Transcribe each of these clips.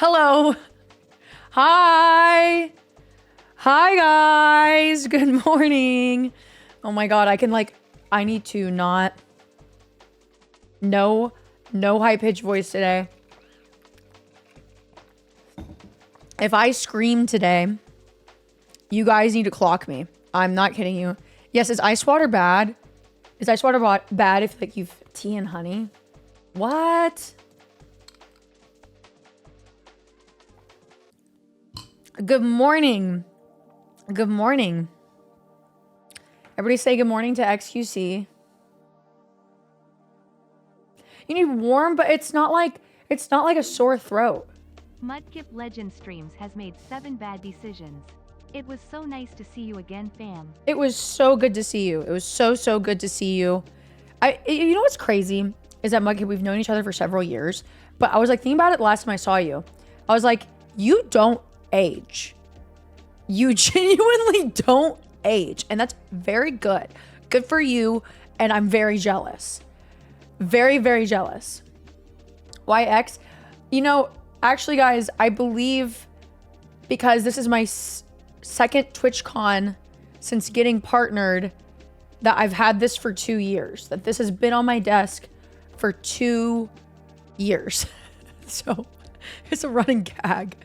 Hello. Hi. Hi, guys. Good morning. Oh my God. I need to not. No high-pitched voice today. If I scream today, you guys need to clock me. I'm not kidding you. Yes, is ice water bad? Is ice water bad if like you've tea and honey? What? Good morning. Good morning. Everybody say good morning to XQC. You need warm, but it's not like a sore throat. Mudkip Legend Streams has made 7 bad decisions. It was so nice to see you again, fam. It was so good to see you. It was so good to see you. You know what's crazy is that Mudkip, we've known each other for several years, but I was like thinking about it last time I saw you. I was like, you don't age. You genuinely don't age, and that's very good. Good for you, and I'm very jealous. Very jealous. YX, you know, actually guys, I believe because this is my second TwitchCon since getting partnered that I've had this for 2 years, that this has been on my desk for 2 years. So it's a running gag.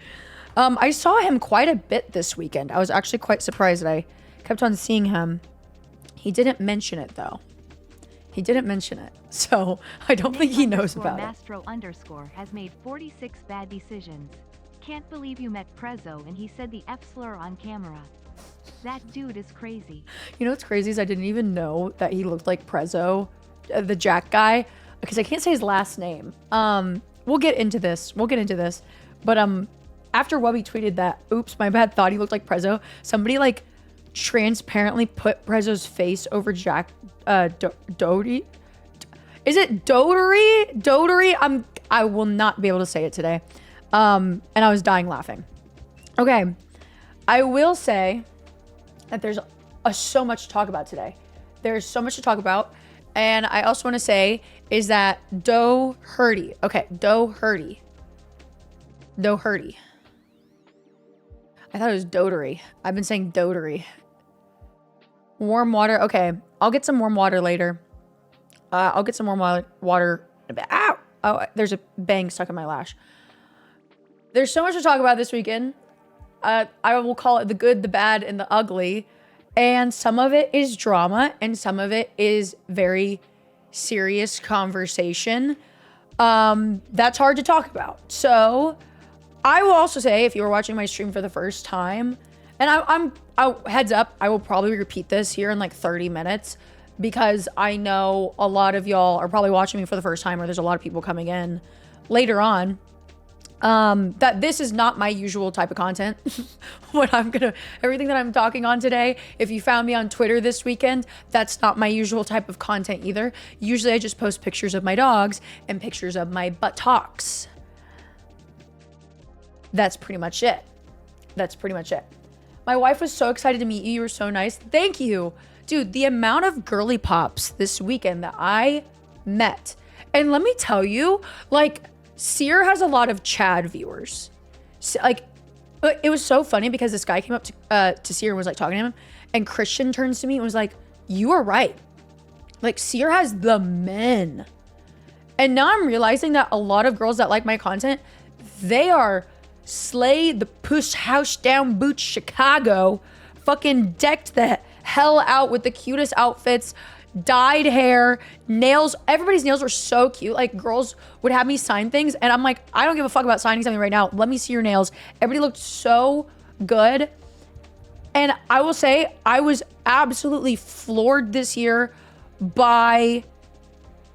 I saw him quite a bit this weekend. I was actually quite surprised that I kept on seeing him. He didn't mention it though. He didn't mention it. So I don't think he knows about Mastro _ has made 46 bad decisions. Can't believe you met Prezzo and he said the F slur on camera. That dude is crazy. You know what's crazy is I didn't even know that he looked like Prezzo, the Jack guy, because I can't say his last name. We'll get into this. But after Wubby tweeted that, oops, my bad, thought he looked like Prezzo, somebody like transparently put Prezzo's face over Jack Doty. Is it Dotery? Dotery? I will not be able to say it today. And I was dying laughing. Okay. I will say that there's so much to talk about today. There's so much to talk about. And I also want to say is that Doherty. Okay, Doherty. I thought it was Dotery. I've been saying Dotery. Warm water. Okay, I'll get some warm water later. I'll get some warm water. Ow! Oh, there's a bang stuck in my lash. There's so much to talk about this weekend. I will call it the good, the bad, and the ugly. And some of it is drama, and some of it is very serious conversation. That's hard to talk about. So I will also say, if you were watching my stream for the first time, and heads up, I will probably repeat this here in like 30 minutes because I know a lot of y'all are probably watching me for the first time, or there's a lot of people coming in later on. That this is not my usual type of content. Everything that I'm talking on today, if you found me on Twitter this weekend, that's not my usual type of content either. Usually I just post pictures of my dogs and pictures of my buttocks. That's pretty much it. My wife was so excited to meet you. You were so nice. Thank you. Dude, the amount of girly pops this weekend that I met. And let me tell you, like, Seer has a lot of Chad viewers. So, like, it was so funny because this guy came up to Seer and was like talking to him, and Christian turns to me and was like, you are right. Like, Seer has the men. And now I'm realizing that a lot of girls that like my content, they are slay the push house down boots Chicago, fucking decked the hell out with the cutest outfits, dyed hair, nails. Everybody's nails were so cute. Like, girls would have me sign things and I'm like, I don't give a fuck about signing something right now. Let me see your nails. Everybody looked so good. And I will say I was absolutely floored this year by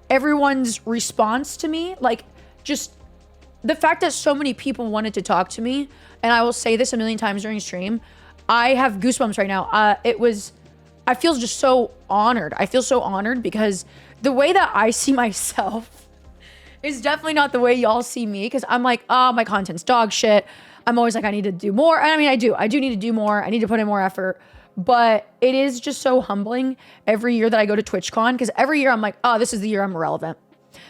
everyone's response to me. Like, just the fact that so many people wanted to talk to me, and I will say this a million times during stream, I have goosebumps right now. I feel just so honored. I feel so honored because the way that I see myself is definitely not the way y'all see me, because I'm like, oh, my content's dog shit. I'm always like, I need to do more. And I mean, I do need to do more. I need to put in more effort. But it is just so humbling every year that I go to TwitchCon, because every year I'm like, oh, this is the year I'm irrelevant.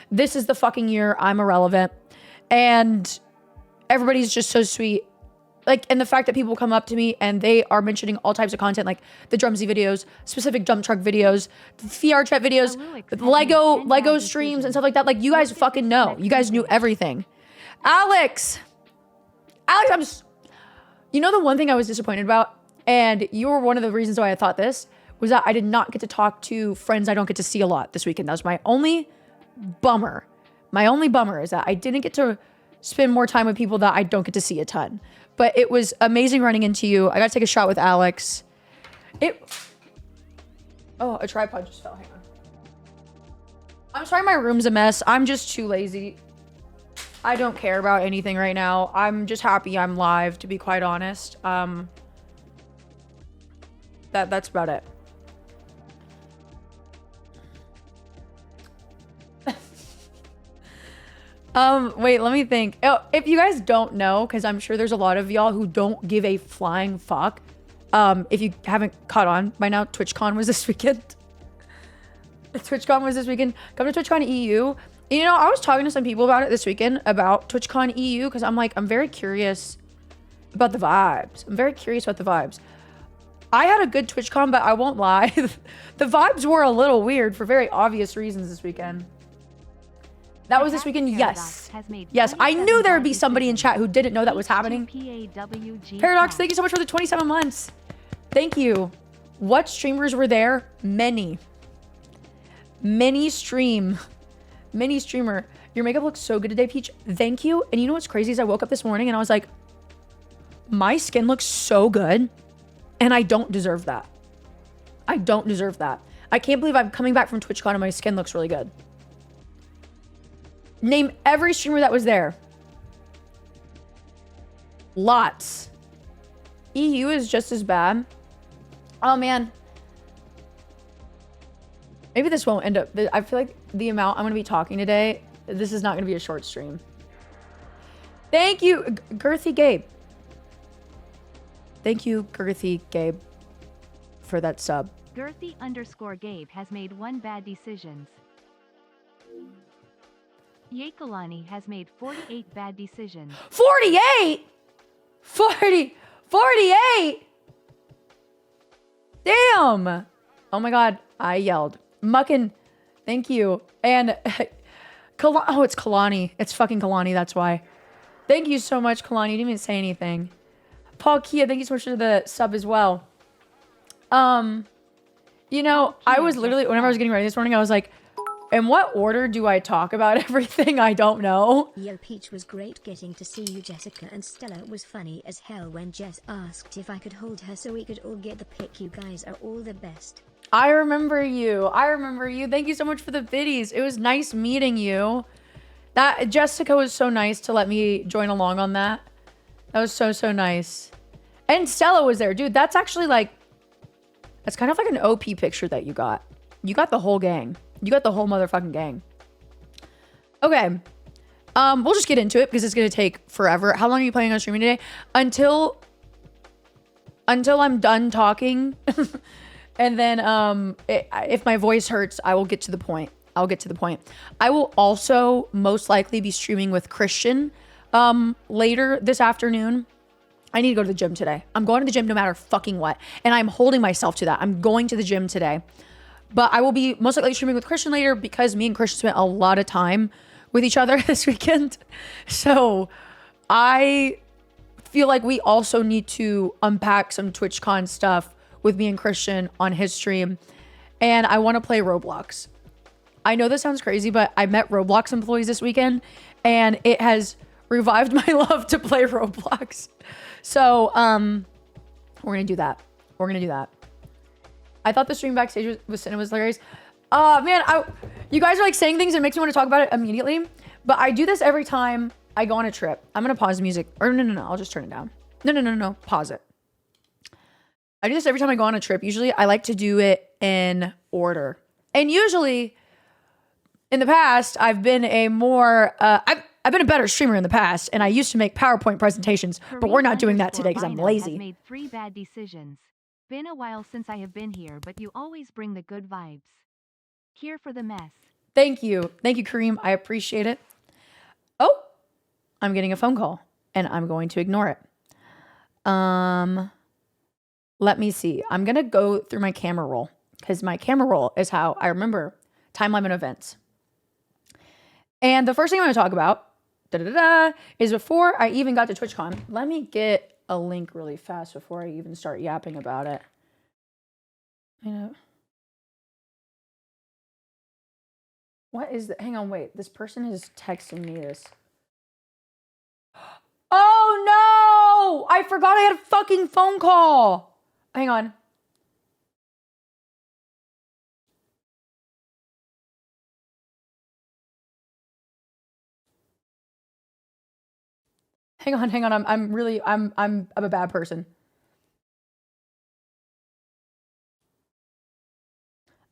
This is the fucking year I'm irrelevant. And everybody's just so sweet. Like, and the fact that people come up to me and they are mentioning all types of content, like the Drumsy videos, specific dump truck videos, VR chat videos, Lego streams and stuff like that. Like, you guys fucking know. You guys knew everything. Alex, you know, the one thing I was disappointed about, and you were one of the reasons why I thought this, was that I did not get to talk to friends I don't get to see a lot this weekend. That was my only bummer. My only bummer is that I didn't get to spend more time with people that I don't get to see a ton. But it was amazing running into you. I got to take a shot with Alex. Oh, a tripod just fell. Hang on. I'm sorry my room's a mess. I'm just too lazy. I don't care about anything right now. I'm just happy I'm live, to be quite honest. That's about it. Wait, let me think. Oh, if you guys don't know, because I'm sure there's a lot of y'all who don't give a flying fuck. If you haven't caught on by now, TwitchCon was this weekend. TwitchCon was this weekend. Come to TwitchCon EU. You know, I was talking to some people about it this weekend, about TwitchCon EU, because I'm very curious about the vibes. I'm very curious about the vibes. I had a good TwitchCon, but I won't lie. The vibes were a little weird for very obvious reasons this weekend. That was this weekend, yes. Yes, I knew there would be somebody in chat who didn't know that was happening. Paradox, thank you so much for the 27 months. Thank you. What streamers were there? Many. Mini streamer. Your makeup looks so good today, Peach. Thank you. And you know what's crazy is I woke up this morning and I was like, my skin looks so good. And I don't deserve that. I don't deserve that. I can't believe I'm coming back from TwitchCon and my skin looks really good. Name every streamer that was there. Lots. EU is just as bad. Oh, man. Maybe this won't end up... I feel like the amount I'm going to be talking today, this is not going to be a short stream. Thank you, Girthy Gabe. Thank you, Girthy Gabe, for that sub. Girthy_Gabe has made 1 bad decisions. Yakalani has made 48 bad decisions. 48? 48? Damn. Oh my God. I yelled. Muckin, thank you. And oh, it's Kalani. It's fucking Kalani. That's why. Thank you so much, Kalani. You didn't even say anything. Paul Kia, thank you so much for the sub as well. You know, I was literally, whenever I was getting ready this morning, I was like, in what order do I talk about everything? I don't know. Yo, Peach was great getting to see you. Jessica and Stella was funny as hell when Jess asked if I could hold her so we could all get the pic. You guys are all the best. I remember you. Thank you so much for the biddies. It was nice meeting you. That Jessica was so nice to let me join along on that. That was so nice. And Stella was there. Dude, that's actually like, that's kind of like an OP picture that you got. You got the whole gang. You got the whole motherfucking gang. Okay. We'll just get into it because it's going to take forever. How long are you planning on streaming today? Until I'm done talking. And then if my voice hurts, I will get to the point. I will also most likely be streaming with Christian later this afternoon. I need to go to the gym today. I'm going to the gym no matter fucking what. And I'm holding myself to that. I'm going to the gym today. But I will be most likely streaming with Christian later because me and Christian spent a lot of time with each other this weekend. So I feel like we also need to unpack some TwitchCon stuff with me and Christian on his stream. And I want to play Roblox. I know this sounds crazy, but I met Roblox employees this weekend and it has revived my love to play Roblox. So we're going to do that. I thought the stream backstage was hilarious. Man, you guys are like saying things that makes me want to talk about it immediately. But I do this every time I go on a trip. I'm going to pause the music. Or no. I'll just turn it down. No. Pause it. I do this every time I go on a trip. Usually I like to do it in order. And usually in the past, I've been a more, I've been a better streamer in the past. And I used to make PowerPoint presentations. But we're not doing that today because I'm lazy. Has made 3 bad decisions. Been a while since I have been here, but you always bring the good vibes. Here for the mess. Thank you, Kareem. I appreciate it. Oh, I'm getting a phone call. and I'm going to ignore it. Let me see. I'm going to go through my camera roll because my camera roll is how I remember timeline and events. And the first thing I'm going to talk about is before I even got to TwitchCon. Let me get a link really fast before I even start yapping about it. You know, what is that? Hang on, wait. This person is texting me this. Oh no! I forgot I had a fucking phone call. Hang on. Hang on. I'm a bad person.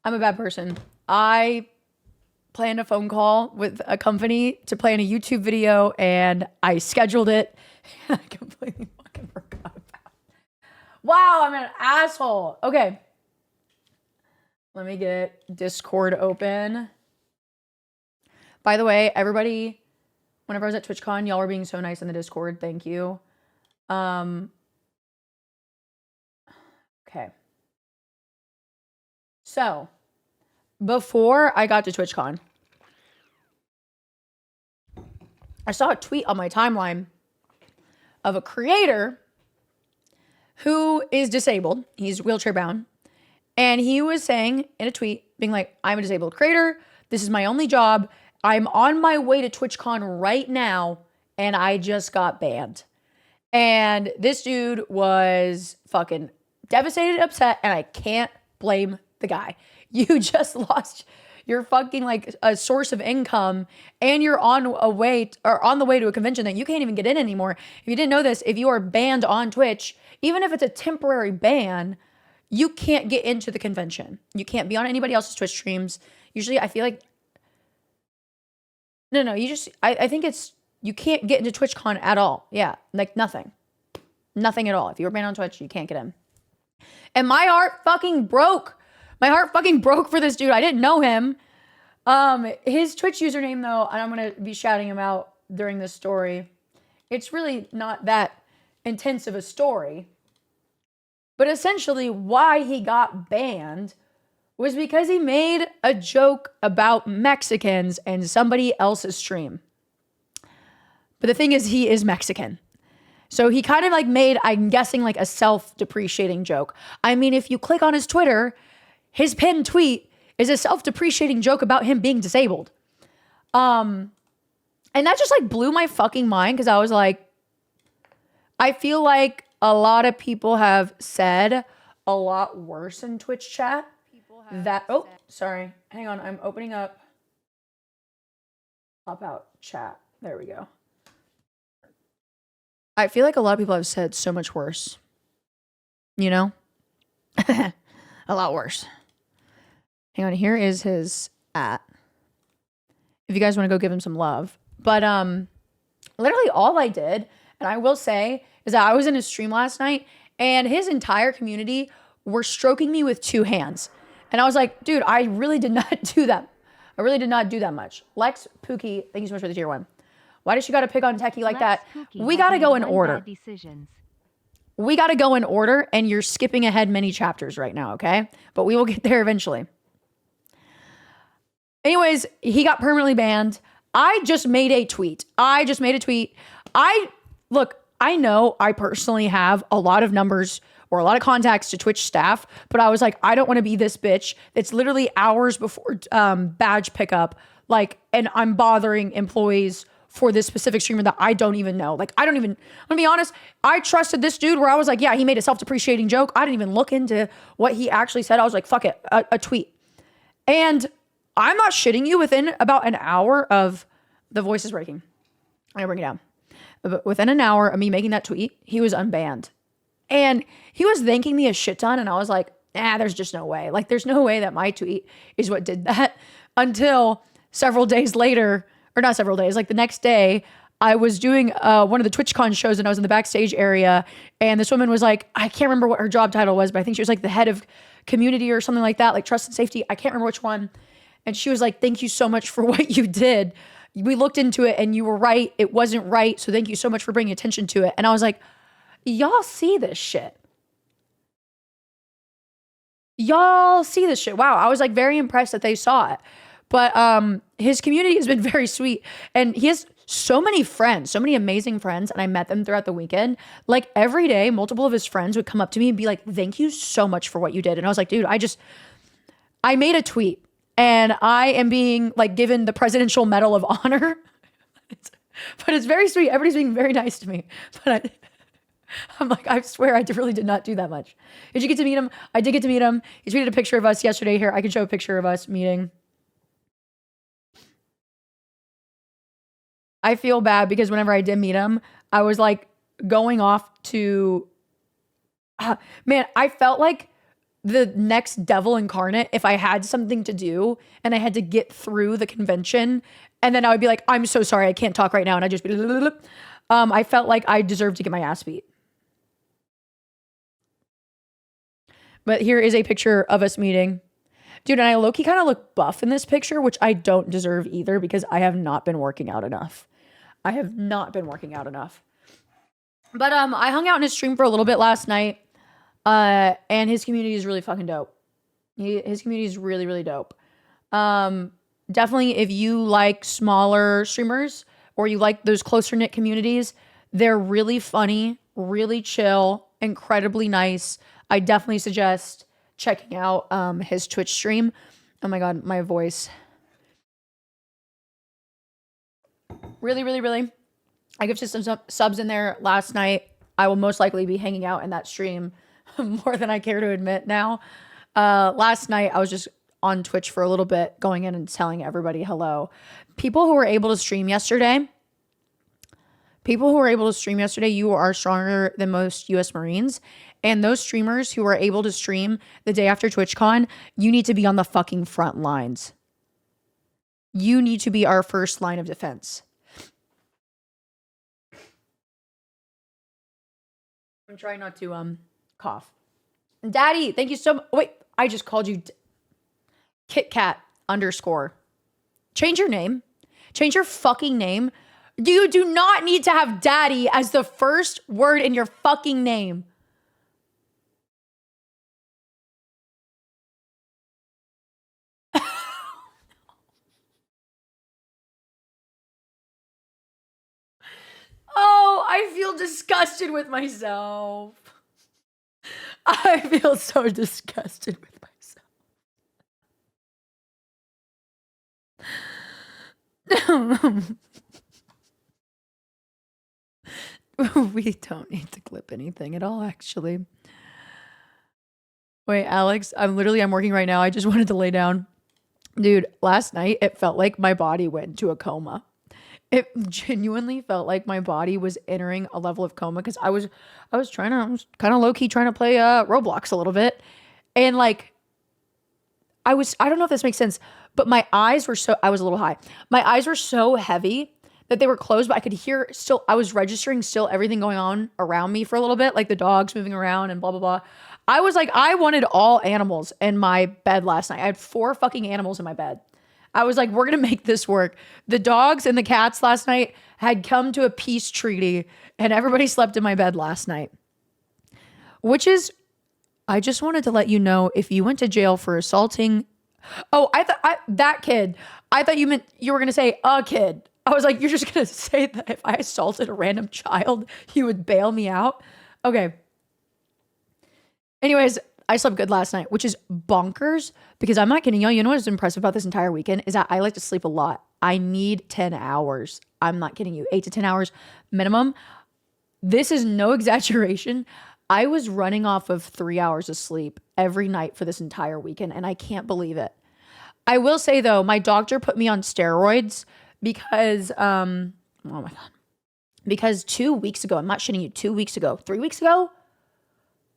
I'm a bad person. I planned a phone call with a company to plan a YouTube video and I scheduled it. I completely fucking forgot about it. Wow, I'm an asshole. Okay. Let me get Discord open. By the way, everybody, whenever I was at TwitchCon, y'all were being so nice in the Discord. Thank you. Okay. So, before I got to TwitchCon, I saw a tweet on my timeline of a creator who is disabled. He's wheelchair bound. And he was saying in a tweet, being like, I'm a disabled creator. This is my only job. I'm on my way to TwitchCon right now. And I just got banned. And this dude was fucking devastated, upset. And I can't blame the guy. You just lost your fucking like a source of income and you're on the way to a convention that you can't even get in anymore. If you didn't know this, if you are banned on Twitch, even if it's a temporary ban, you can't get into the convention. You can't be on anybody else's Twitch streams. Usually I feel like, I think it's, you can't get into TwitchCon at all. Yeah, like nothing at all. If you were banned on Twitch, you can't get in. And my heart fucking broke. My heart fucking broke for this dude. I didn't know him. His Twitch username, though, and I'm going to be shouting him out during this story. It's really not that intense of a story. But essentially, why he got banned was because he made a joke about Mexicans in somebody else's stream. But the thing is, he is Mexican. So he kind of like made, I'm guessing, like a self-depreciating joke. I mean, if you click on his Twitter, his pinned tweet is a self-depreciating joke about him being disabled. And that just like blew my fucking mind because I was like, I feel like a lot of people have said a lot worse in Twitch chat. Sorry. Hang on. I'm opening up Pop Out chat. There we go. I feel like a lot of people have said so much worse. You know? A lot worse. Hang on, here is his @ if you guys want to go give him some love. But literally all I did, and I will say, is that I was in his stream last night and his entire community were stroking me with 2 hands. And I was like, dude, I really did not do that. I really did not do that much. Lex Pookie, thank you so much for the tier 1. Why does she got to pick on Techie like that? We got to go in order. We got to go in order, and you're skipping ahead many chapters right now, okay? But we will get there eventually. Anyways, he got permanently banned. I just made a tweet. Look, I know I personally have a lot of numbers or a lot of contacts to Twitch staff, but I was like, I don't want to be this bitch that's literally hours before badge pickup, like, and I'm bothering employees for this specific streamer that I don't even know. Like, I'm gonna be honest, I trusted this dude where I was like, yeah, he made a self-depreciating joke. I didn't even look into what he actually said. I was like, fuck it, a tweet. And I'm not shitting you, within about an hour of, the voice is breaking. I'm gonna bring it down. But within an hour of me making that tweet, he was unbanned. And he was thanking me a shit ton. And I was like, there's just no way. Like, there's no way that my tweet is what did that. Until several days later, or not several days, like the next day, I was doing one of the TwitchCon shows and I was in the backstage area. And this woman was like, I can't remember what her job title was, but I think she was like the head of community or something like that, like trust and safety. I can't remember which one. And she was like, thank you so much for what you did. we looked into it and you were right. It wasn't right. So thank you so much for bringing attention to it. And I was like, y'all see this shit. Y'all see this shit. Wow. I was like very impressed that they saw it. But his community has been very sweet. And he has so many friends, so many amazing friends. And I met them throughout the weekend. Like every day, multiple of his friends would come up to me and be like, thank you so much for what you did. And I was like, dude, I made a tweet and I am being like given the Presidential Medal of Honor. But it's very sweet. Everybody's being very nice to me. But I'm like, I swear I really did not do that much. Did you get to meet him? I did get to meet him. He tweeted a picture of us yesterday. Here, I can show a picture of us meeting. I feel bad because whenever I did meet him, I was like going off to, man, I felt like the next devil incarnate if I had something to do and I had to get through the convention. And then I would be like, I'm so sorry, I can't talk right now. And I just be, I felt like I deserved to get my ass beat. But here is a picture of us meeting. Dude, and I low-key kind of look buff in this picture, which I don't deserve either because I have not been working out enough. But I hung out in his stream for a little bit last night. And his community is really fucking dope. His community is really, really dope. Definitely if you like smaller streamers or you like those closer knit communities, they're really funny, really chill, incredibly nice. I definitely suggest checking out his Twitch stream. Oh my God, my voice. Really, really, really. I gifted some subs in there last night. I will most likely be hanging out in that stream more than I care to admit now. Last night, I was just on Twitch for a little bit, going in and telling everybody hello. People who were able to stream yesterday, you are stronger than most US Marines. And those streamers who are able to stream the day after TwitchCon, you need to be on the fucking front lines. You need to be our first line of defense. I'm trying not to cough. Daddy, thank you so much. Wait, I just called you KitKat _ Change your name. Change your fucking name. You do not need to have daddy as the first word in your fucking name. Oh, I feel disgusted with myself. I feel so disgusted with myself. We don't need to clip anything at all, actually. Wait, Alex, I'm working right now. I just wanted to lay down. Dude, last night, it felt like my body went into a coma. It genuinely felt like my body was entering a level of coma because I was kind of low key trying to play Roblox a little bit. And like, I don't know if this makes sense, but my eyes were I was a little high. My eyes were so heavy that they were closed, but I could hear I was registering everything going on around me for a little bit, like the dogs moving around and blah, blah, blah. I was like, I wanted all animals in my bed last night. I had 4 fucking animals in my bed. I was like, we're going to make this work. The dogs and the cats last night had come to a peace treaty and everybody slept in my bed last night. Which is, I just wanted to let you know, if you went to jail for assaulting. Oh, that kid. I thought you meant you were going to say a kid. I was like, you're just going to say that if I assaulted a random child, you would bail me out? Okay. Anyways, I slept good last night, which is bonkers because I'm not kidding y'all. You know what's impressive about this entire weekend is that I like to sleep a lot. I need 10 hours. I'm not kidding you. 8 to 10 hours minimum. This is no exaggeration. I was running off of 3 hours of sleep every night for this entire weekend, and I can't believe it. I will say though, my doctor put me on steroids because, oh my God. Because 2 weeks ago, I'm not shitting you, 2 weeks ago, 3 weeks ago,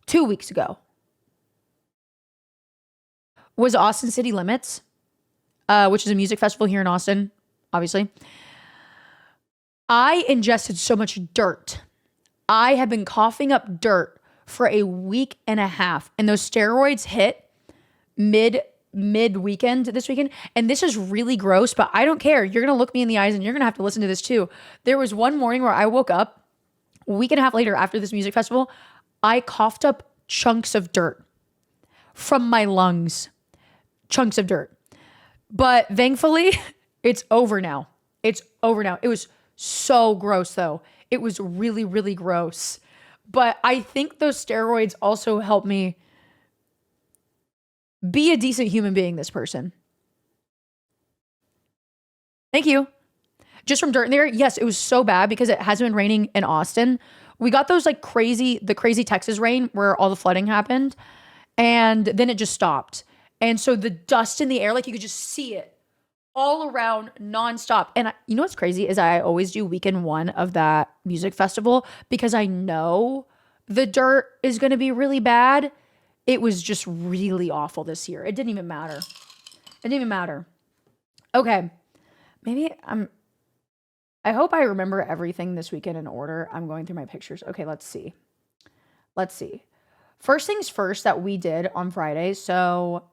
2 weeks ago, was Austin City Limits, which is a music festival here in Austin, obviously. I ingested so much dirt. I have been coughing up dirt for a week and a half, and those steroids hit mid-weekend this weekend, and this is really gross, but I don't care. You're gonna look me in the eyes and you're gonna have to listen to this too. There was one morning where I woke up a week and a half later after this music festival, I coughed up chunks of dirt from my lungs. Chunks of dirt. But thankfully, it's over now. It's over now. It was so gross though. It was really, really gross. But I think those steroids also helped me be a decent human being, this person. Thank you. Just from dirt in there. Yes, it was so bad because it hasn't been raining in Austin. We got those like the crazy Texas rain where all the flooding happened. And then it just stopped. And so the dust in the air, like you could just see it all around nonstop. And you know what's crazy is I always do weekend one of that music festival because I know the dirt is going to be really bad. It was just really awful this year. It didn't even matter. It didn't even matter. Okay. Maybe I hope I remember everything this weekend in order. I'm going through my pictures. Okay, let's see. First things first that we did on Friday. So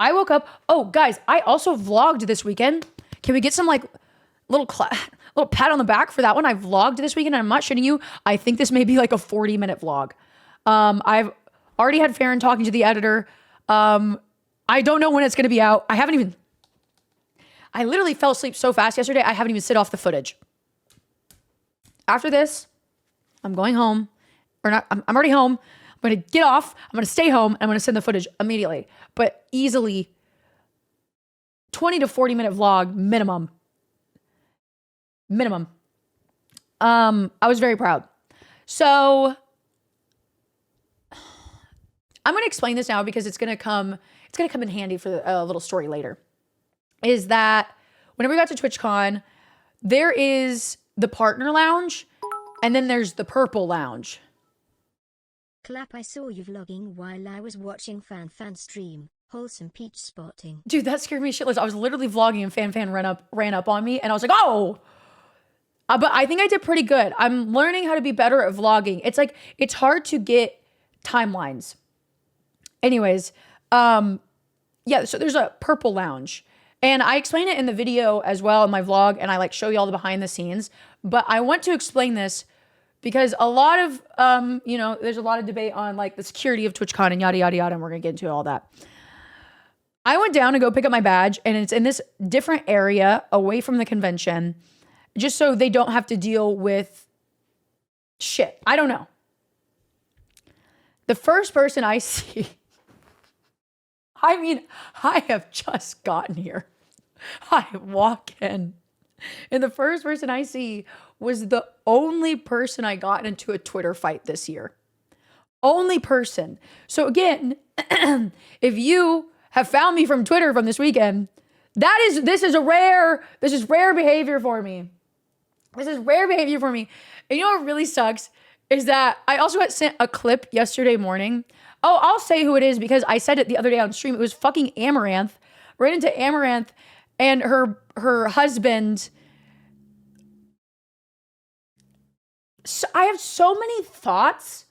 I woke up. Oh, guys, I also vlogged this weekend. Can we get some like little pat on the back for that one? I vlogged this weekend and I'm not shitting you. I think this may be like a 40-minute vlog. I've already had Farron talking to the editor. I don't know when it's going to be out. I literally fell asleep so fast yesterday. I haven't even sit off the footage. After this, I'm going home. Or not, I'm already home. I'm going to get off. I'm going to stay home. And I'm going to send the footage immediately. But easily 20 to 40 minute vlog minimum. I was very proud. So I'm going to explain this now because it's going to come in handy for a little story later. Is that whenever we got to TwitchCon, there is the partner lounge and then there's the purple lounge. Clap, I saw you vlogging while I was watching Fan stream. Wholesome peach spotting. Dude, that scared me shitless. I was literally vlogging and Fan ran up on me and I was like, oh! But I think I did pretty good. I'm learning how to be better at vlogging. It's like, it's hard to get timelines. Anyways, yeah, so there's a purple lounge. And I explain it in the video as well in my vlog, and I like show you all the behind the scenes. But I want to explain this because a lot of, there's a lot of debate on like the security of TwitchCon and yada, yada, yada, and we're going to get into all that. I went down to go pick up my badge, and it's in this different area away from the convention, just so they don't have to deal with shit. I don't know. The first person I see, I mean, I have just gotten here. I walk in, and the first person I see was the only person I got into a Twitter fight this year. Only person. So again, if you have found me from Twitter from this weekend, this is rare behavior for me. This is rare behavior for me. And you know what really sucks is that I also got sent a clip yesterday morning. Oh, I'll say who it is because I said it the other day on stream. It was fucking Amaranth. Ran into Amaranth and her husband. So I have so many thoughts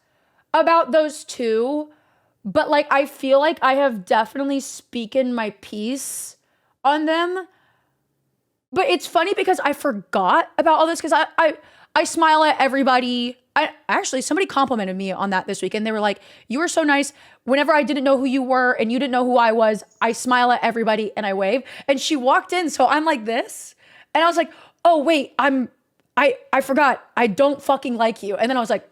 about those two, but like I feel like I have definitely spoken my piece on them. But it's funny because I forgot about all this because I smile at everybody. Somebody complimented me on that this week and they were like, you were so nice. Whenever I didn't know who you were and you didn't know who I was, I smile at everybody and I wave. And she walked in, so I'm like this. And I was like, oh wait, I forgot. I don't fucking like you. And then I was like,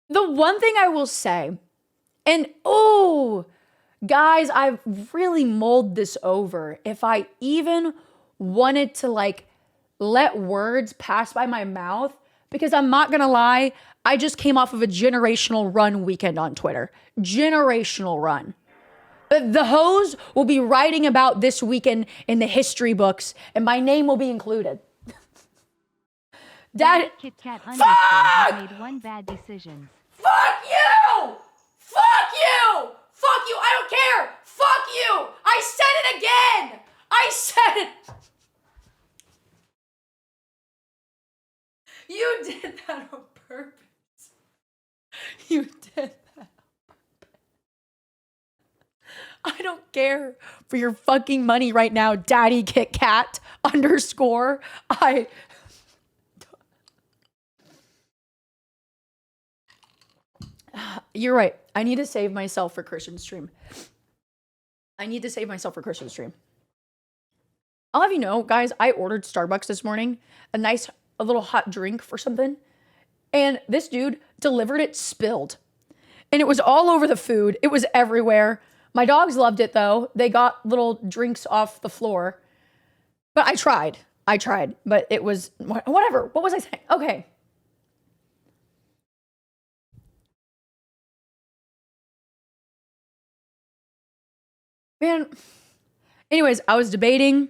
the one thing I will say, and guys, I've really mulled this over. If I even wanted to like let words pass by my mouth, because I'm not gonna lie, I just came off of a generational run weekend on Twitter. Generational run. The hoes will be writing about this weekend in the history books, and my name will be included. Dad, Kit Kat has made one bad decision. Fuck you! Fuck you! Fuck you! I don't care! Fuck you! I said it again! I said it! You did that on purpose. You did that. I don't care for your fucking money right now, Daddy Kit Kat _ You're right. I need to save myself for Christian stream. I'll have you know, guys, I ordered Starbucks this morning, a little hot drink for something, and this dude delivered it spilled. And it was all over the food. It was everywhere. My dogs loved it though. They got little drinks off the floor. But I tried, but it was whatever. What was I saying? Okay. Man. Anyways, I was debating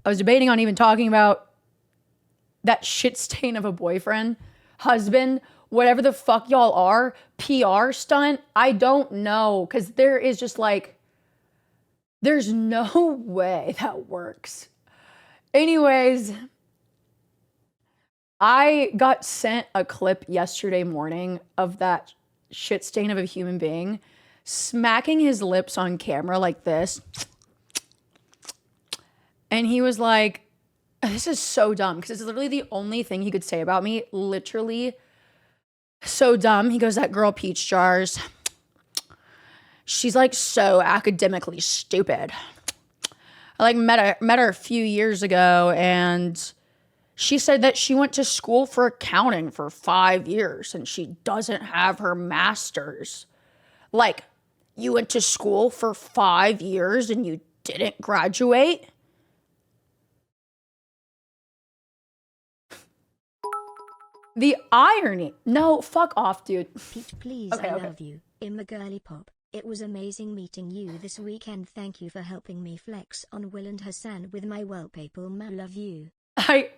on even talking about that shit stain of a boyfriend, husband, whatever the fuck y'all are, PR stunt. I don't know. Cause there is just like, there's no way that works. Anyways, I got sent a clip yesterday morning of that shit stain of a human being smacking his lips on camera like this. And he was like, this is so dumb because it's literally the only thing he could say about me. Literally so dumb. He goes, that girl Peach Jars, she's like so academically stupid. I like met her a few years ago and she said that she went to school for accounting for 5 years and she doesn't have her master's. Like, you went to school for 5 years and you didn't graduate? The irony. No, fuck off, dude. Peach, please, I love you. In the girly pop. It was amazing meeting you this weekend. Thank you for helping me flex on Will and Hassan with my wallpaper. I love you. I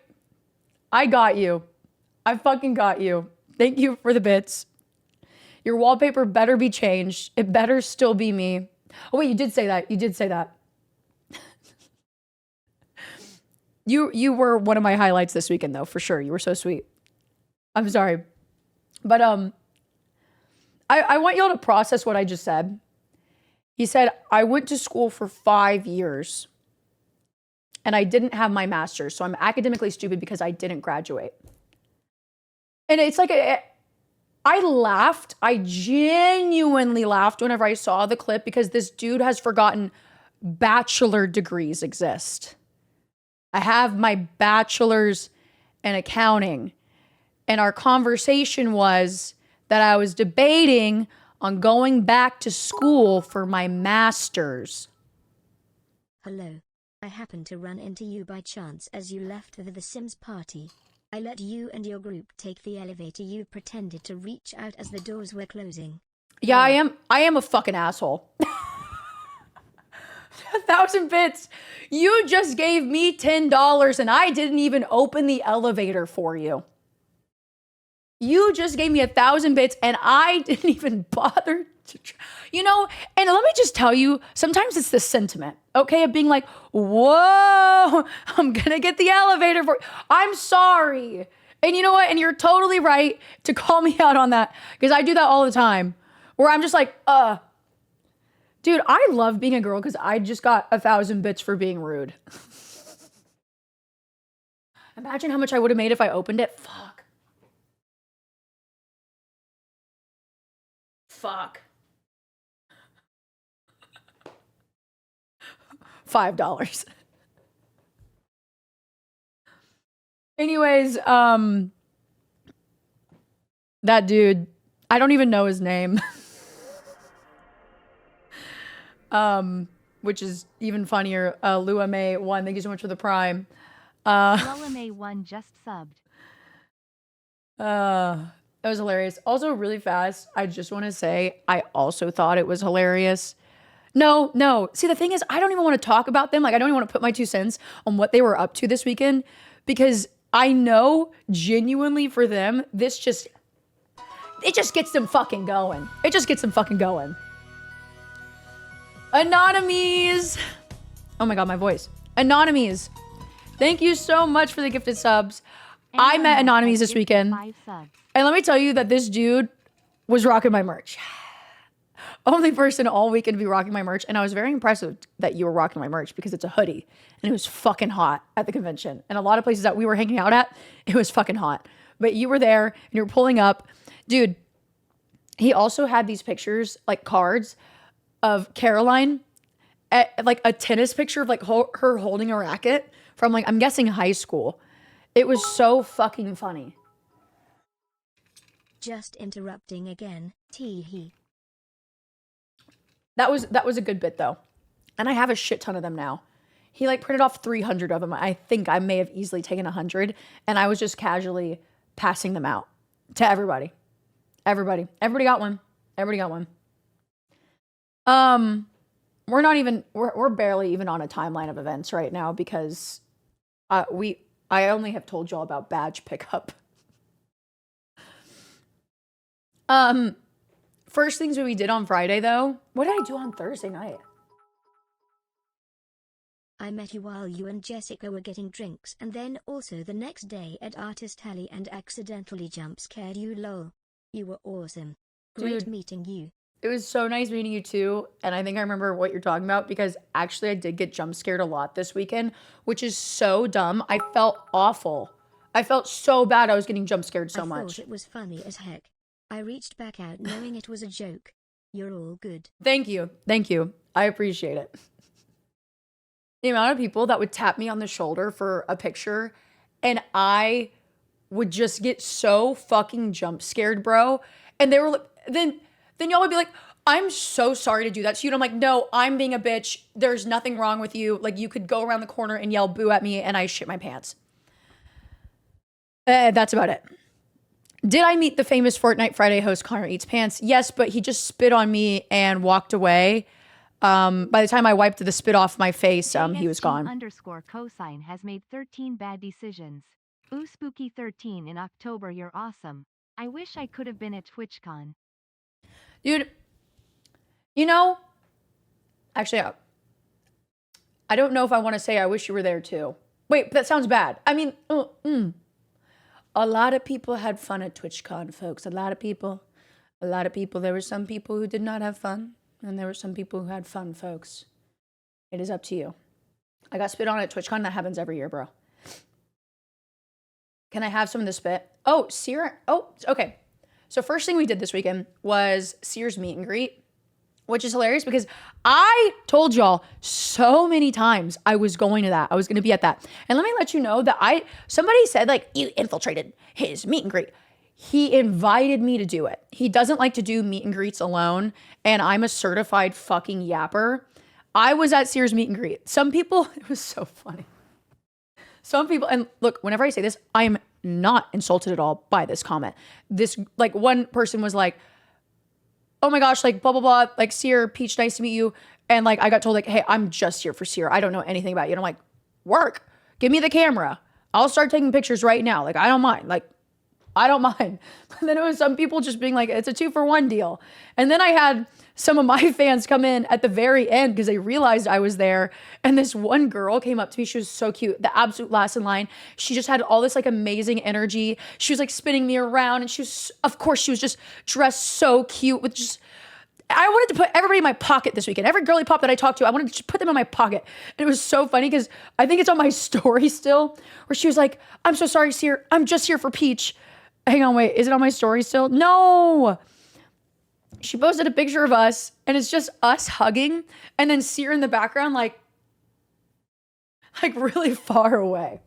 got you. I fucking got you. Thank you for the bits. Your wallpaper better be changed. It better still be me. Oh wait, you did say that. You were one of my highlights this weekend though, for sure. You were so sweet. I'm sorry. But I want y'all to process what I just said. He said, I went to school for 5 years and I didn't have my master's. So I'm academically stupid because I didn't graduate. And it's like, I laughed. I genuinely laughed whenever I saw the clip because this dude has forgotten bachelor degrees exist. I have my bachelor's in accounting. And our conversation was that I was debating on going back to school for my master's. Hello. I happened to run into you by chance as you left the Sims party. I let you and your group take the elevator. You pretended to reach out as the doors were closing. Yeah, I am a fucking asshole. 1,000 bits. You just gave me $10 and I didn't even open the elevator for you. You just gave me 1,000 bits and I didn't even bother to and let me just tell you, sometimes it's the sentiment, okay, of being like, whoa, I'm gonna get the elevator for I'm sorry. And you know what? And you're totally right to call me out on that because I do that all the time where I'm just like, dude, I love being a girl because I just got 1,000 bits for being rude. Imagine how much I would have made if I opened it. Fuck. $5. Anyways, that dude, I don't even know his name. Which is even funnier. Lua May 1, thank you so much for the prime. Lua May 1 just subbed. That was hilarious. Also, really fast, I just want to say, I also thought it was hilarious. No. See, the thing is, I don't even want to talk about them. Like, I don't even want to put my 2 cents on what they were up to this weekend because I know genuinely for them, it just gets them fucking going. Anonymies. Oh my God, my voice. Anonymies. Thank you so much for the gifted subs. I met Animal Anonymous has this weekend. 5 subs. And let me tell you that this dude was rocking my merch. Only person all weekend to be rocking my merch. And I was very impressed that you were rocking my merch because it's a hoodie. And it was fucking hot at the convention. And a lot of places that we were hanging out at, it was fucking hot. But you were there and you were pulling up. Dude, he also had these pictures, like cards of Caroline, like a tennis picture of like her holding a racket from like, I'm guessing high school. It was so fucking funny. Just interrupting again, tee-hee. That was a good bit though. And I have a shit ton of them now. He like printed off 300 of them. I think I may have easily taken 100 and I was just casually passing them out to everybody. Everybody got one. Everybody got one. We're barely even on a timeline of events right now because I only have told y'all about badge pickup. First things we did on Friday though. What did I do on Thursday night? I met you while you and Jessica were getting drinks and then also the next day at Artist Alley and accidentally jump scared you lol. You were awesome. Great Dude, meeting you. it was so nice meeting you too. And I think I remember what you're talking about because actually I did get jump scared a lot this weekend, which is so dumb. I felt awful. I felt so bad I was getting jump scared so I much. thought it was funny as heck. I reached back out knowing it was a joke. You're all good. Thank you. Thank you. I appreciate it. The amount of people that would tap me on the shoulder for a picture and I would just get so fucking jump scared, bro. And they were like, then y'all would be like, I'm so sorry to do that to you. And I'm like, no, I'm being a bitch. There's nothing wrong with you. Like you could go around the corner and yell boo at me and I shit my pants. That's about it. Did I meet the famous Fortnite Friday host Connor Eats Pants? Yes, but he just spit on me and walked away. By the time I wiped the spit off my face, he was gone. __ cosine has made 13 bad decisions. Ooh spooky 13 in October, you're awesome. I wish I could have been at TwitchCon. Dude, you know, actually, I don't know if I want to say I wish you were there too. Wait, that sounds bad. I mean, a lot of people had fun at TwitchCon, folks. A lot of people. There were some people who did not have fun, and there were some people who had fun, folks. It is up to you. I got spit on at TwitchCon. That happens every year, bro. Can I have some of the spit? Oh, Sear. Oh, okay. So first thing we did this weekend was Sear's meet and greet, which is hilarious because I told y'all so many times I was going to that. I was going to be at that. And let me let you know that somebody said like, you infiltrated his meet and greet. He invited me to do it. He doesn't like to do meet and greets alone. And I'm a certified fucking yapper. I was at Sear's meet and greet. Some people, it was so funny. Some people, and look, whenever I say this, I am not insulted at all by this comment. This, like, one person was like, oh my gosh, like, blah, blah, blah, like, Sear, Peach, nice to meet you. And, like, I got told, like, hey, I'm just here for Sear. I don't know anything about you. And I'm like, work. Give me the camera. I'll start taking pictures right now. Like, I don't mind. Like, I don't mind. And then it was some people just being like, it's a 2-for-1 deal. And then I had some of my fans come in at the very end because they realized I was there. And this one girl came up to me. She was so cute. The absolute last in line. She just had all this like amazing energy. She was like spinning me around. And she was, of course, she was just dressed so cute with just, I wanted to put everybody in my pocket this weekend. Every girly pop that I talked to, I wanted to just put them in my pocket. And it was so funny because I think it's on my story still where she was like, I'm so sorry, Sear. I'm just here for Peach. Hang on, wait. Is it on my story still? No. She posted a picture of us and it's just us hugging and then Sear in the background, like really far away.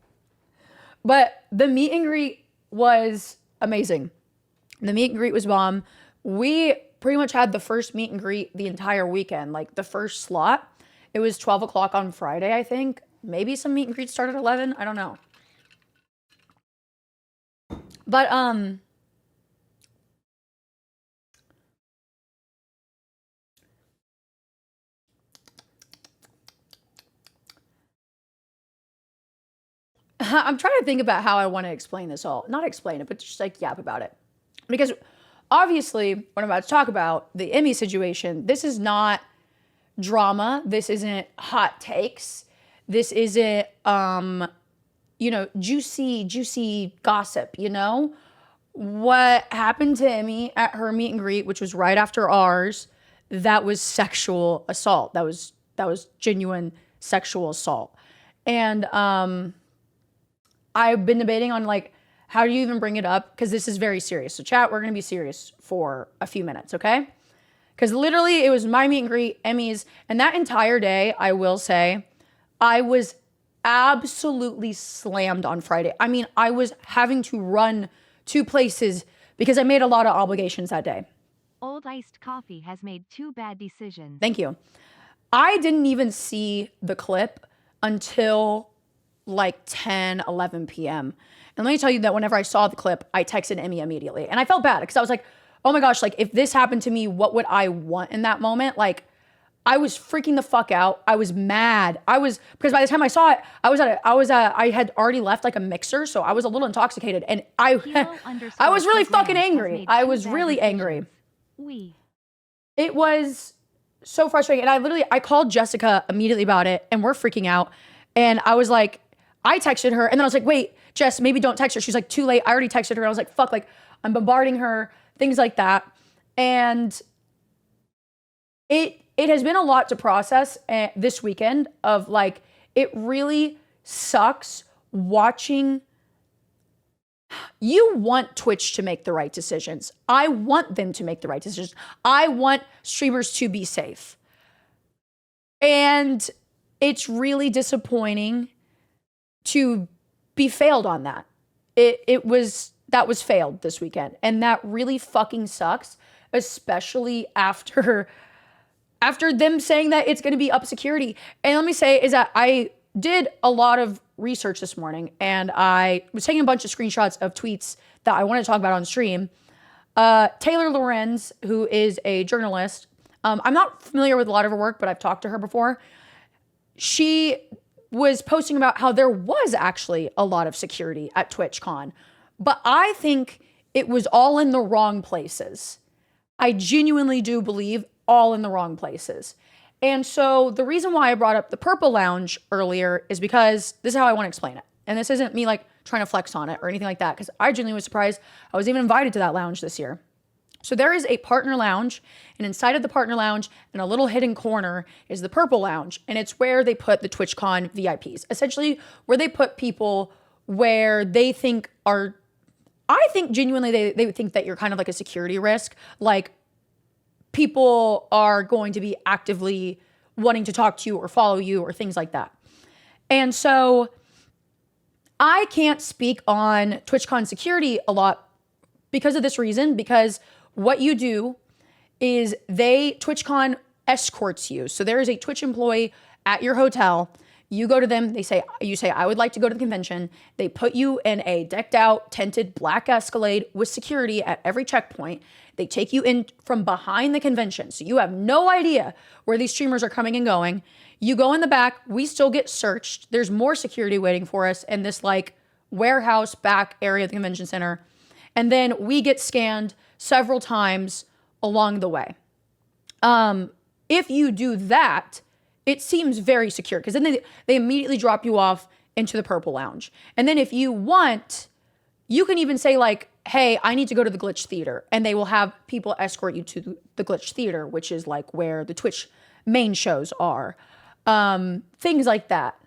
But the meet and greet was amazing. The meet and greet was bomb. We pretty much had the first meet and greet the entire weekend, like the first slot. It was 12 o'clock on Friday, I think. Maybe some meet and greets started at 11. I don't know. But, I'm trying to think about how I want to explain this all. Not explain it, but just like yap about it. Because obviously, what I'm about to talk about, the Emmy situation, this is not drama. This isn't hot takes. This isn't juicy gossip, What happened to Emmy at her meet and greet, which was right after ours, that was sexual assault. That was genuine sexual assault. And I've been debating on like, how do you even bring it up? Because this is very serious. So chat, we're going to be serious for a few minutes, okay? Because literally it was my meet and greet, Emmy's, and that entire day, I will say, I was absolutely slammed on Friday. I mean, I was having to run 2 places because I made a lot of obligations that day. Old iced coffee has made 2 bad decisions. Thank you. I didn't even see the clip until like 10, 11 p.m. And let me tell you that whenever I saw the clip, I texted Emmy immediately. And I felt bad because I was like, oh my gosh, like if this happened to me, what would I want in that moment? Like I was freaking the fuck out. I was mad. Because by the time I saw it, I had already left like a mixer. So I was a little intoxicated and I was really fucking angry. I was really angry. It was so frustrating. And I called Jessica immediately about it and we're freaking out. And I was like, I texted her and then I was like, wait, Jess, maybe don't text her. She's like, too late. I already texted her. I was like, fuck, like I'm bombarding her, things like that. And it has been a lot to process this weekend of like, it really sucks watching. You want Twitch to make the right decisions. I want them to make the right decisions. I want streamers to be safe. And it's really disappointing to be failed on that. That was failed this weekend. And that really fucking sucks, especially after them saying that it's going to be up security. And let me say is that I did a lot of research this morning and I was taking a bunch of screenshots of tweets that I want to talk about on stream. Taylor Lorenz, who is a journalist, I'm not familiar with a lot of her work, but I've talked to her before. She was posting about how there was actually a lot of security at TwitchCon, but I think it was all in the wrong places. I genuinely do believe all in the wrong places. And so the reason why I brought up the Purple Lounge earlier is because this is how I want to explain it. And this isn't me like trying to flex on it or anything like that, because I genuinely was surprised I was even invited to that lounge this year. So there is a partner lounge, and inside of the partner lounge in a little hidden corner is the Purple Lounge. And it's where they put the TwitchCon VIPs, essentially where they put people where they think are, I think genuinely they would think that you're kind of like a security risk. Like people are going to be actively wanting to talk to you or follow you or things like that. And so I can't speak on TwitchCon security a lot because of this reason, because what you do is TwitchCon escorts you. So there is a Twitch employee at your hotel. You go to them, you say, I would like to go to the convention. They put you in a decked out, tented black Escalade with security at every checkpoint. They take you in from behind the convention. So you have no idea where these streamers are coming and going. You go in the back, we still get searched. There's more security waiting for us in this like warehouse back area of the convention center. And then we get scanned several times along the way. If you do that, it seems very secure because then they immediately drop you off into the Purple Lounge. And then if you want, you can even say like, hey, I need to go to the Glitch Theater. And they will have people escort you to the Glitch Theater, which is like where the Twitch main shows are. Things like that.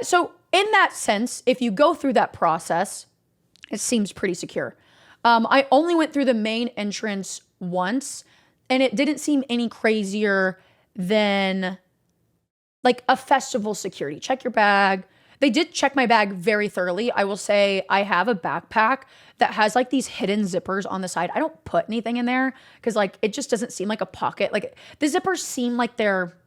So in that sense, if you go through that process, it seems pretty secure. I only went through the main entrance once, and it didn't seem any crazier than like a festival security. Check your bag. They did check my bag very thoroughly. I will say I have a backpack that has like these hidden zippers on the side. I don't put anything in there because like it just doesn't seem like a pocket. Like the zippers seem like they're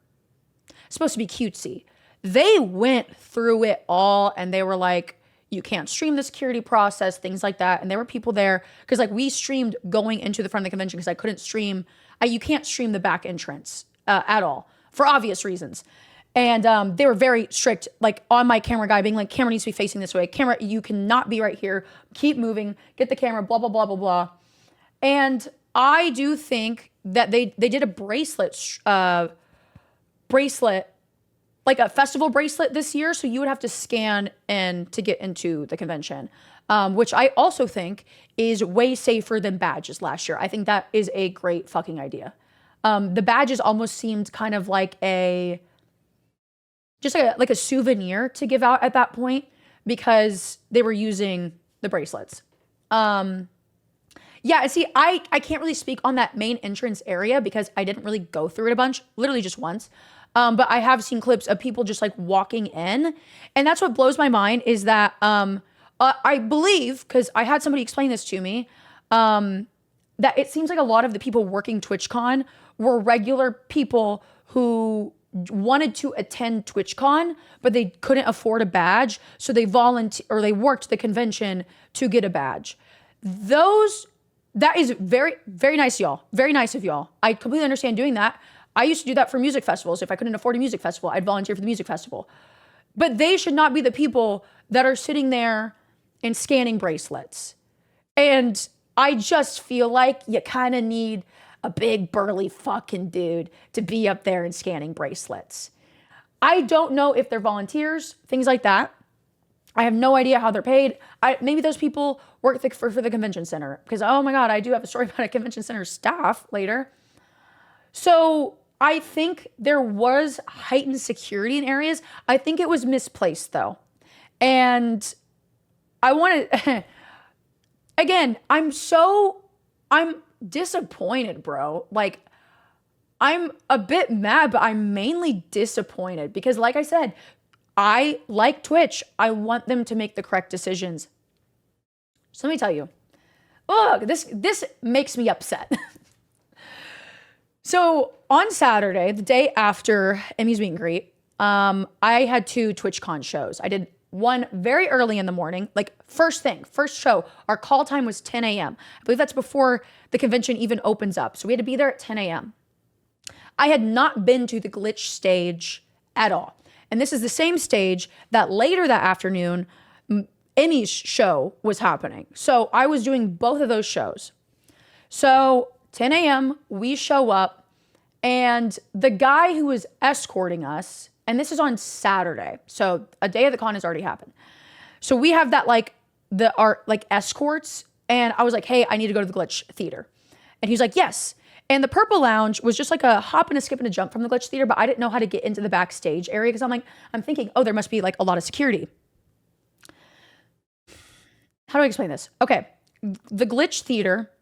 supposed to be cutesy. They went through it all and they were like, you can't stream the security process, things like that. And there were people there because like we streamed going into the front of the convention because I couldn't stream. You can't stream the back entrance at all for obvious reasons. And they were very strict, like on my camera guy being like, camera needs to be facing this way. Camera, you cannot be right here. Keep moving, get the camera, blah, blah, blah, blah, blah. And I do think that they did a bracelet bracelet, like a festival bracelet this year. So you would have to scan in to get into the convention, which I also think is way safer than badges last year. I think that is a great fucking idea. The badges almost seemed kind of like just like a souvenir to give out at that point because they were using the bracelets. Yeah, see, I can't really speak on that main entrance area because I didn't really go through it a bunch, literally just once. But I have seen clips of people just like walking in. And that's what blows my mind is that I believe, because I had somebody explain this to me, that it seems like a lot of the people working TwitchCon were regular people who wanted to attend TwitchCon, but they couldn't afford a badge. So they they worked the convention to get a badge. That is very, very nice, y'all. Very nice of y'all. I completely understand doing that. I used to do that for music festivals. If I couldn't afford a music festival, I'd volunteer for the music festival. But they should not be the people that are sitting there and scanning bracelets. And I just feel like you kind of need a big burly fucking dude to be up there and scanning bracelets. I don't know if they're volunteers, things like that. I have no idea how they're paid. Maybe those people work for the convention center because, oh my God, I do have a story about a convention center staff later. So I think there was heightened security in areas. I think it was misplaced though. And I want to, again, I'm disappointed, bro. Like, I'm a bit mad, but I'm mainly disappointed because like I said, I like Twitch. I want them to make the correct decisions. So let me tell you, look, this makes me upset. So on Saturday, the day after Emmy's meet and greet, I had 2 TwitchCon shows. I did one very early in the morning, like first show. Our call time was 10 a.m. I believe that's before the convention even opens up. So we had to be there at 10 a.m. I had not been to the glitch stage at all. And this is the same stage that later that afternoon, Emmy's show was happening. So I was doing both of those shows. So 10 a.m., we show up, and the guy who was escorting us, and this is on Saturday, so a day of the con has already happened. So we have that our escorts, and I was like, hey, I need to go to the Glitch Theater. And he's like, yes. And the Purple Lounge was just like a hop and a skip and a jump from the Glitch Theater, but I didn't know how to get into the backstage area because I'm thinking, oh, there must be like a lot of security. How do I explain this? Okay, the Glitch Theater,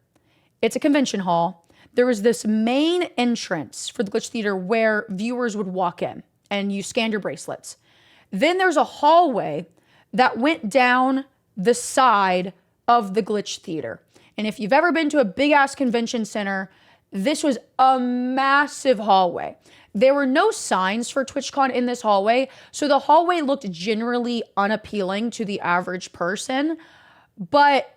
it's a convention hall. There was this main entrance for the Glitch Theater where viewers would walk in and you scanned your bracelets. Then there's a hallway that went down the side of the Glitch Theater. And if you've ever been to a big ass convention center, this was a massive hallway. There were no signs for TwitchCon in this hallway, so the hallway looked generally unappealing to the average person. But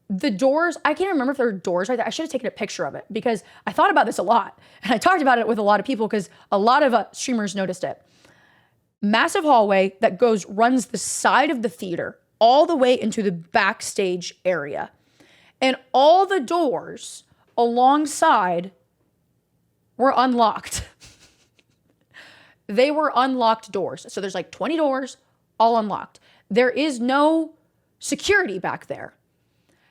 the doors, I can't remember if there were doors right there. I should have taken a picture of it because I thought about this a lot. And I talked about it with a lot of people because a lot of streamers noticed it. Massive hallway that runs the side of the theater all the way into the backstage area. And all the doors alongside were unlocked. They were unlocked doors. So there's like 20 doors, all unlocked. There is no security back there.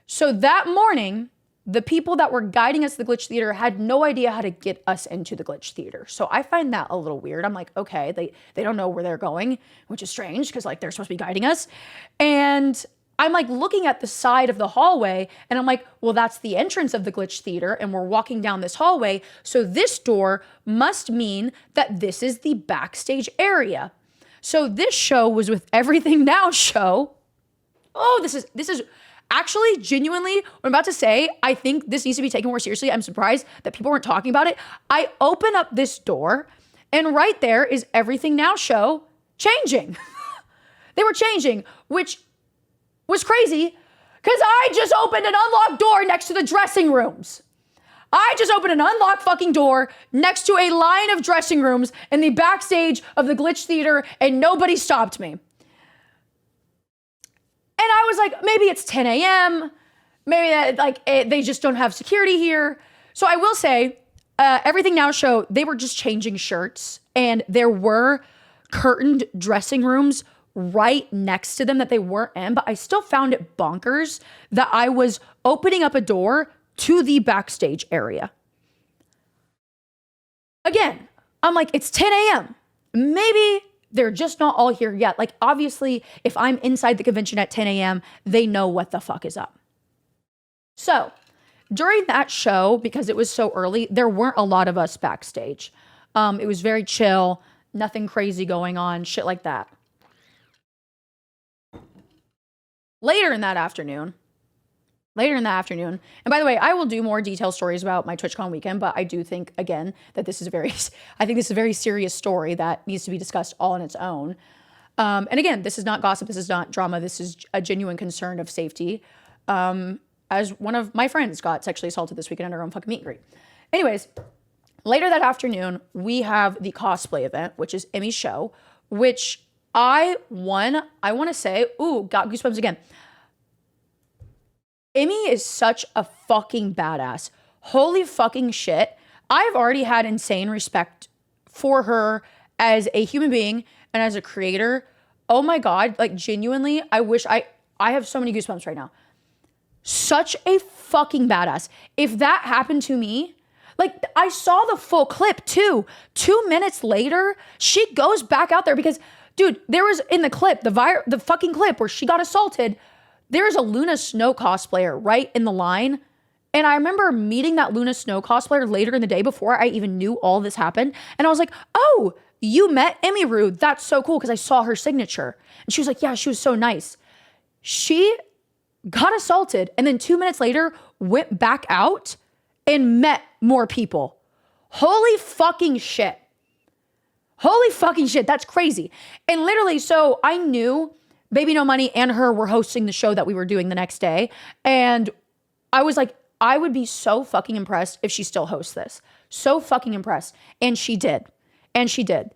So that morning, the people that were guiding us to the Glitch Theater had no idea how to get us into the Glitch Theater. So I find that a little weird. I'm like, okay, they don't know where they're going, which is strange because like they're supposed to be guiding us. And I'm like looking at the side of the hallway and I'm like, well, that's the entrance of the Glitch Theater and we're walking down this hallway. So this door must mean that this is the backstage area. So this show was with Everything Now show. Oh, this is actually genuinely what I'm about to say. I think this needs to be taken more seriously. I'm surprised that people weren't talking about it. I open up this door and right there is Everything Now show changing. They were changing, which was crazy because I just opened an unlocked door next to the dressing rooms. I just opened an unlocked fucking door next to a line of dressing rooms in the backstage of the Glitch Theater and nobody stopped me. And I was like, maybe it's 10 a.m. Maybe they just don't have security here. So I will say, Everything Now show, they were just changing shirts And there were curtained dressing rooms right next to them that they weren't in, but I still found it bonkers that I was opening up a door to the backstage area. Again, I'm like, it's 10 a.m. Maybe they're just not all here yet. Like, obviously, if I'm inside the convention at 10 a.m., they know what the fuck is up. So during that show, because it was so early, there weren't a lot of us backstage. It was very chill, nothing crazy going on, shit like that. Later in that afternoon, and by the way, I will do more detailed stories about my TwitchCon weekend, but I do think, again, that this is a very serious story that needs to be discussed all on its own. And again, this is not gossip, this is not drama, this is a genuine concern of safety. As one of my friends got sexually assaulted this weekend at our own fucking meet and greet. Anyways, later that afternoon, we have the cosplay event, which is Emmy's show, which I want to say, got goosebumps again. Emmy is such a fucking badass. Holy fucking shit. I've already had insane respect for her as a human being and as a creator. Oh my God, like genuinely, I have so many goosebumps right now. Such a fucking badass. If that happened to me, like I saw the full clip too. 2 minutes later, she goes back out there because, dude, there was in the clip, the fucking clip where she got assaulted, there's a Luna Snow cosplayer right in the line. And I remember meeting that Luna Snow cosplayer later in the day before I even knew all this happened. And I was like, oh, you met Emmy Rude. That's so cool because I saw her signature. And she was like, yeah, she was so nice. She got assaulted and then 2 minutes later went back out and met more people. Holy fucking shit. Holy fucking shit. That's crazy. And literally, so I knew Baby No Money and her were hosting the show that we were doing the next day. And I was like, I would be so fucking impressed if she still hosts this. So fucking impressed. And she did. And she did.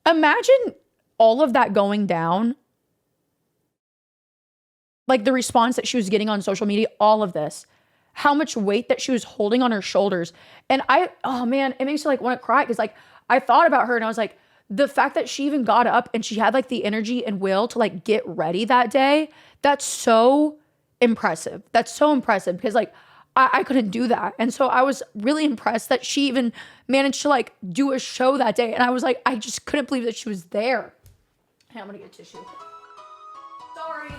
Imagine all of that going down. Like the response that she was getting on social media, all of this. How much weight that she was holding on her shoulders. And oh man, it makes me like want to cry because like I thought about her and I was like, the fact that she even got up and she had like the energy and will to like get ready that day, that's so impressive. That's so impressive because like I couldn't do that. And so I was really impressed that she even managed to like do a show that day. And I was like, I just couldn't believe that she was there. Hey, I'm gonna get tissue. Sorry.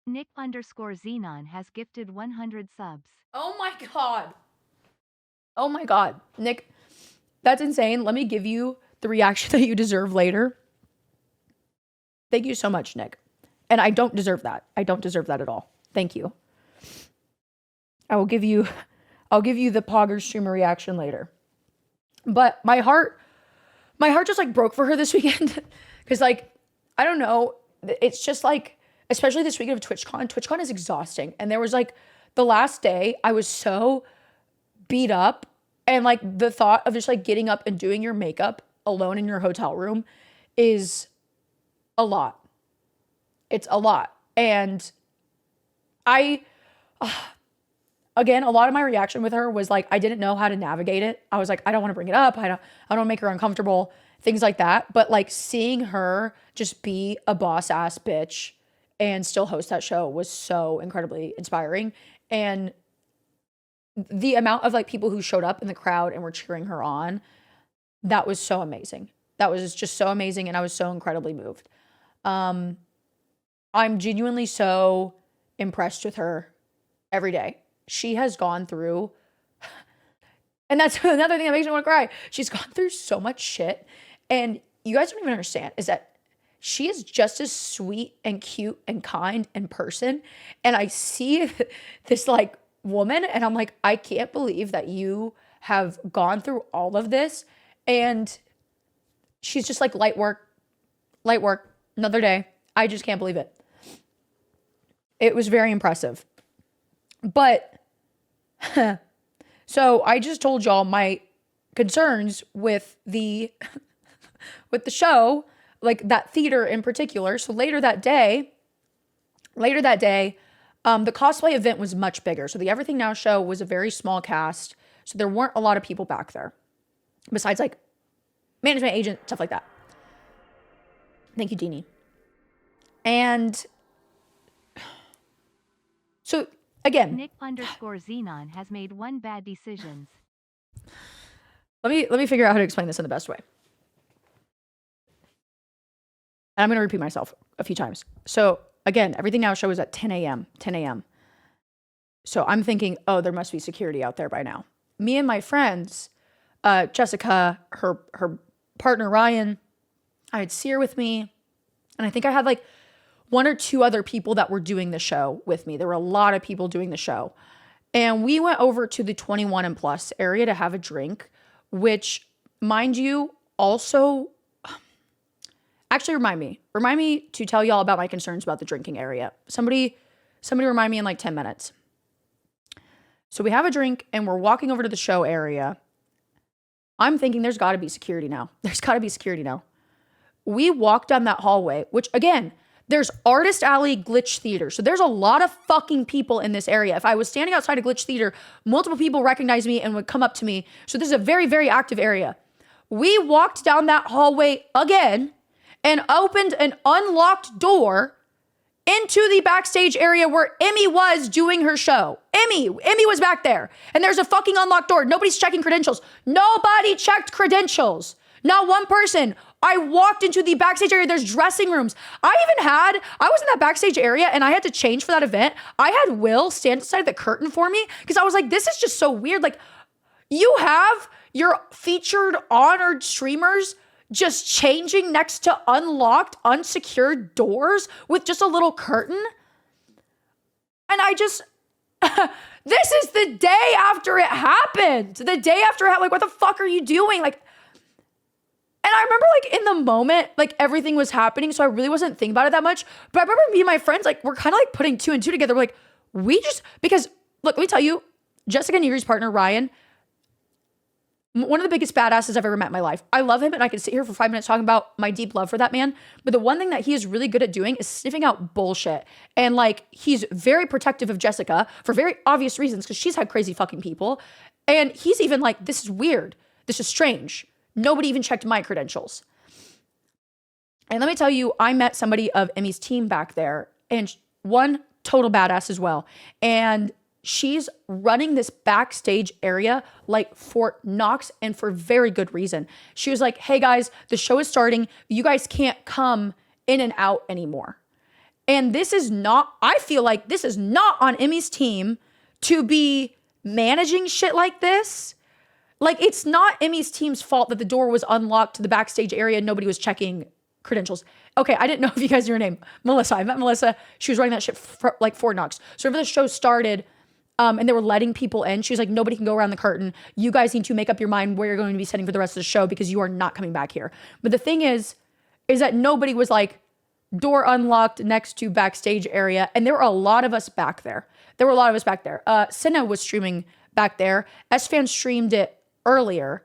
Nick_Xenon has gifted 100 subs. Oh my God. Oh my God. Nick, that's insane. Let me give you the reaction that you deserve later. Thank you so much, Nick. And I don't deserve that. I don't deserve that at all. Thank you. I'll give you the Pogger streamer reaction later. But my heart just like broke for her this weekend. Cause like, I don't know. It's just like, especially this weekend of TwitchCon. TwitchCon is exhausting. And there was like the last day I was so beat up and like the thought of just like getting up and doing your makeup alone in your hotel room is a lot. It's a lot. And again, a lot of my reaction with her was like, I didn't know how to navigate it. I was like, I don't want to bring it up. I don't make her uncomfortable, things like that. But like seeing her just be a boss ass bitch and still host that show was so incredibly inspiring. And the amount of like people who showed up in the crowd and were cheering her on, that was so amazing. That was just so amazing. And I was so incredibly moved. I'm genuinely so impressed with her every day. She has gone through, and that's another thing that makes me want to cry. She's gone through so much shit. And you guys don't even understand is that she is just as sweet and cute and kind in person. And I see this like woman and I'm like, I can't believe that you have gone through all of this. And she's just like light work, another day. I just can't believe it. It was very impressive. But so I just told y'all my concerns with the show, like that theater in particular. So later that day, Later that day, the cosplay event was much bigger. So the Everything Now show was a very small cast. So there weren't a lot of people back there besides like management agent, stuff like that. Thank you, Deanie. And so again, Nick_Xenon has made 1 bad decisions. let me figure out how to explain this in the best way. And I'm going to repeat myself a few times. So again, Everything Now show is at 10 a.m. So I'm thinking, oh, there must be security out there by now. Me and my friends, Jessica, her partner, Ryan, I had Sear with me. And I think I had like 1 or 2 other people that were doing the show with me. There were a lot of people doing the show. And we went over to the 21 and plus area to have a drink, which, mind you, also... Actually, remind me to tell y'all about my concerns about the drinking area. Somebody remind me in like 10 minutes. So we have a drink and we're walking over to the show area. I'm thinking there's got to be security now. We walk down that hallway, which again, there's Artist Alley Glitch Theater. So there's a lot of fucking people in this area. If I was standing outside a Glitch Theater, multiple people recognize me and would come up to me. So this is a very, very active area. We walked down that hallway again and opened an unlocked door into the backstage area where Emmy was doing her show. Emmy was back there. And there's a fucking unlocked door. Nobody's checking credentials. Nobody checked credentials. Not one person. I walked into the backstage area. There's dressing rooms. I was in that backstage area and I had to change for that event. I had Will stand beside the curtain for me because I was like, this is just so weird. Like, you have your featured honored streamers just changing next to unlocked, unsecured doors with just a little curtain. And I just, this is the day after it happened. Like, what the fuck are you doing? Like, and I remember like in the moment, like everything was happening. So I really wasn't thinking about it that much. But I remember me and my friends, like, we're kind of like putting 2 and 2 together. We're like, because look, let me tell you, Jessica Negri's partner, Ryan, one of the biggest badasses I've ever met in my life. I love him and I could sit here for 5 minutes talking about my deep love for that man. But the one thing that he is really good at doing is sniffing out bullshit. And like, he's very protective of Jessica for very obvious reasons because she's had crazy fucking people. And he's even like, this is weird. This is strange. Nobody even checked my credentials. And let me tell you, I met somebody of Emmy's team back there and one total badass as well. And she's running this backstage area like Fort Knox and for very good reason. She was like, hey guys, the show is starting. You guys can't come in and out anymore. And I feel like this is not on Emmy's team to be managing shit like this. Like, it's not Emmy's team's fault that the door was unlocked to the backstage area and nobody was checking credentials. Okay, I didn't know if you guys knew her name. Melissa. I met Melissa. She was running that shit for, like Fort Knox. So whenever the show started, and they were letting people in, she was like, nobody can go around the curtain. You guys need to make up your mind where you're going to be sitting for the rest of the show because you are not coming back here. But the thing is that nobody was like, door unlocked next to backstage area. And there were a lot of us back there. Senna was streaming back there. S-Fan streamed it earlier.